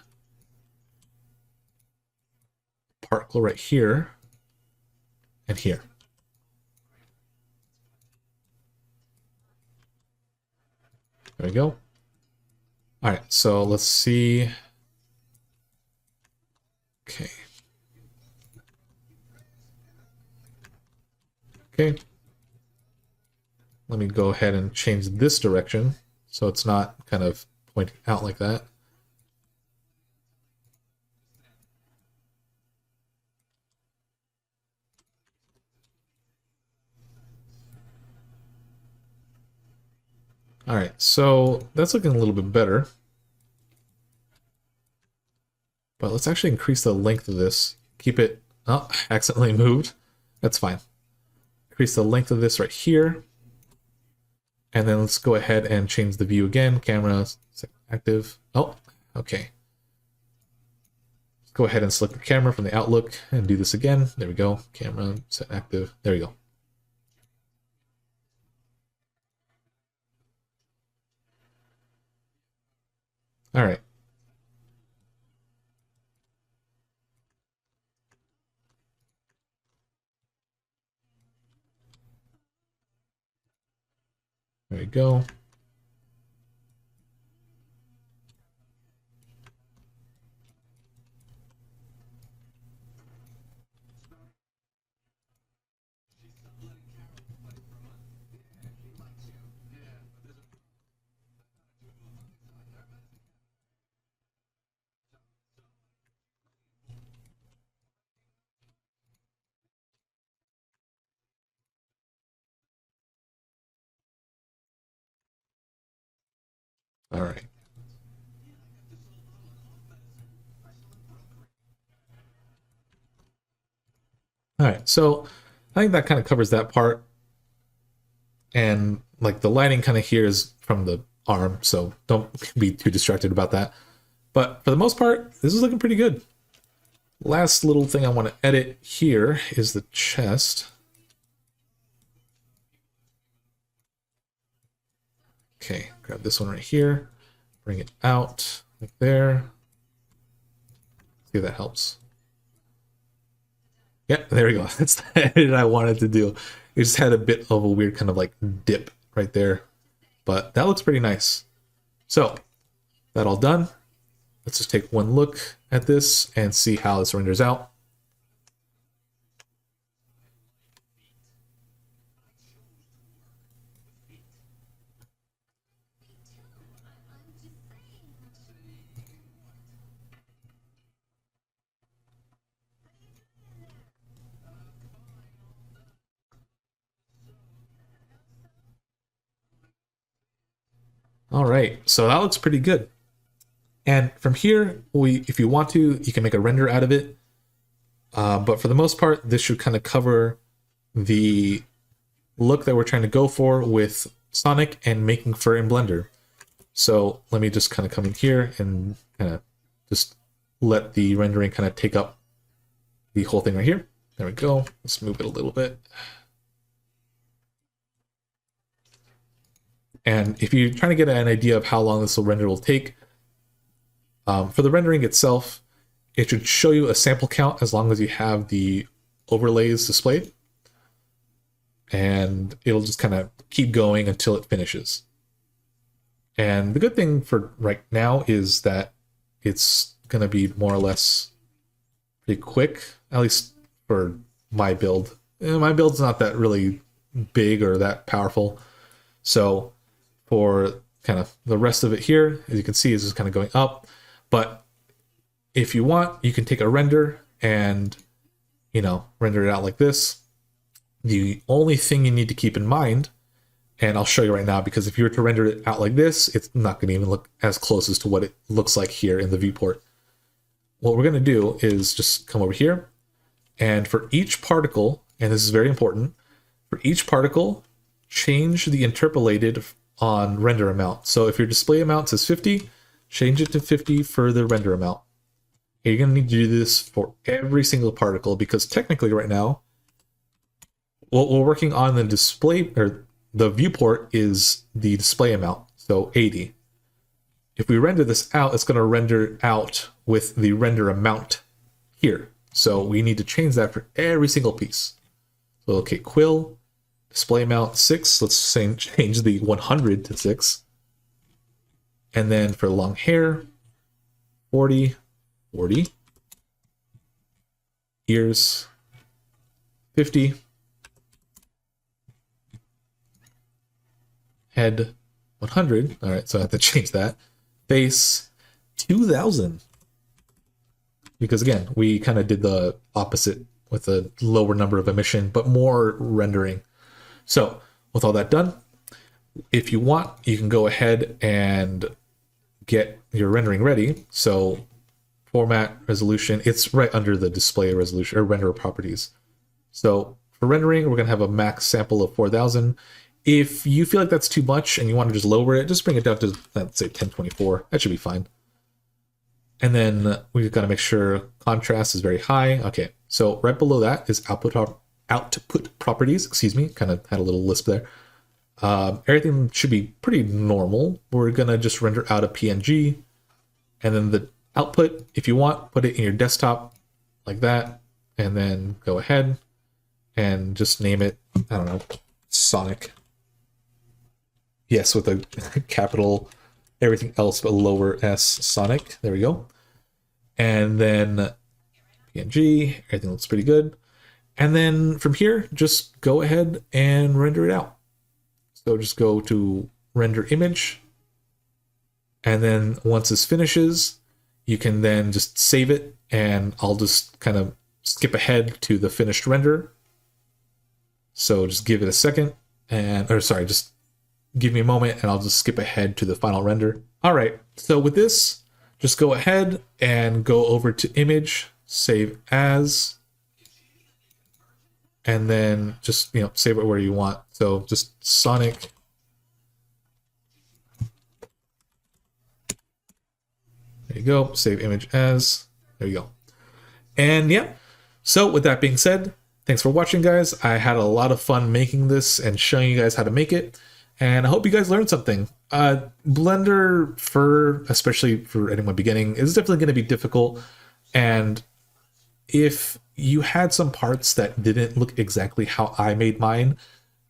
particle right here and here. There we go. All right, so let's see. Okay. Okay. Let me go ahead and change this direction so it's not kind of pointing out like that. All right, so that's looking a little bit better. But let's actually increase the length of this. Keep it... Oh, accidentally moved. That's fine. Increase the length of this right here. And then let's go ahead and change the view again. Camera active. Oh, okay. Let's go ahead and select the camera from the Outlook and do this again. There we go. Camera set active. There we go. All right. There we go. All right. All right, so I think that kind of covers that part. And like the lighting kind of here is from the arm, so don't be too distracted about that. But for the most part, this is looking pretty good. Last little thing I want to edit here is the chest. Okay, grab this one right here, bring it out like there. See if that helps. Yeah, there we go. That's the edit I wanted to do. It just had a bit of a weird kind of like dip right there, but that looks pretty nice. So that all done. Let's just take one look at this and see how this renders out. All right, so that looks pretty good. And from here, if you want to, you can make a render out of it. But for the most part, this should kind of cover the look that we're trying to go for with Sonic and making fur in Blender. So let me just kind of come in here and kind of just let the rendering kind of take up the whole thing right here. There we go. Let's move it a little bit. And if you're trying to get an idea of how long this render will take, for the rendering itself, it should show you a sample count as long as you have the overlays displayed. And it'll just kind of keep going until it finishes. And the good thing for right now is that it's going to be more or less pretty quick, at least for my build. My build's not that really big or that powerful. So for kind of the rest of it here, as you can see, is just kind of going up. But if you want, you can take a render and, you know, render it out like this. The only thing you need to keep in mind, and I'll show you right now, because if you were to render it out like this, it's not going to even look as close as to what it looks like here in the viewport. What we're going to do is just come over here, and for each particle, and this is very important, for each particle, change the interpolated on render amount. So if your display amount says 50, change it to 50 for the render amount. You're going to need to do this for every single particle, because technically right now, what we're working on the display, or the viewport, is the display amount, so 80. If we render this out, it's going to render out with the render amount here. So we need to change that for every single piece. So okay, Quill, display amount 6. Let's say change the 100 to 6. And then for long hair, 40, 40. Ears, 50. Head, 100. All right, so I have to change that. Face, 2000. Because again, we kind of did the opposite with a lower number of emission, but more rendering. So with all that done, if you want, you can go ahead and get your rendering ready. So format, resolution, it's right under the display resolution or render properties. So for rendering, we're going to have a max sample of 4000. If you feel like that's too much and you want to just lower it, just bring it down to, let's say, 1024. That should be fine. And then we've got to make sure contrast is very high. Okay, so right below that is output properties. Excuse me, kind of had a little lisp there. Everything should be pretty normal. We're going to just render out a PNG. And then the output, if you want, put it in your desktop like that. And then go ahead and just name it, I don't know, Sonic. Yes, with a capital, everything else but lower s, Sonic. There we go. And then PNG, everything looks pretty good. And then from here, just go ahead and render it out. So just go to render image. And then once this finishes, you can then just save it. And I'll just kind of skip ahead to the finished render. So just give it a second. Just give me a moment and I'll just skip ahead to the final render. All right, so with this, just go ahead and go over to image, save as, and then just, you know, save it where you want. So just Sonic. There you go, save image as, there you go. And yeah, so with that being said, thanks for watching, guys. I had a lot of fun making this and showing you guys how to make it. And I hope you guys learned something. Blender Fur, especially for anyone beginning, is definitely going to be difficult. And if you had some parts that didn't look exactly how I made mine,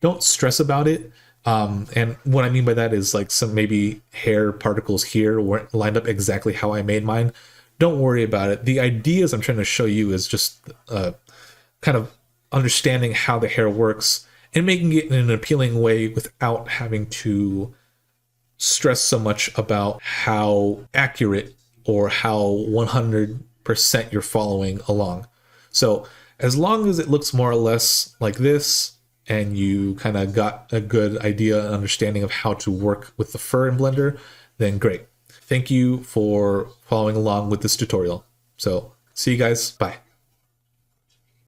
don't stress about it. And what I mean by that is like some maybe hair particles here weren't lined up exactly how I made mine. Don't worry about it. The ideas I'm trying to show you is just kind of understanding how the hair works and making it in an appealing way without having to stress so much about how accurate or how 100% you're following along. So as long as it looks more or less like this and you kind of got a good idea and understanding of how to work with the fur in Blender, then great. Thank you for following along with this tutorial. So see you guys. Bye.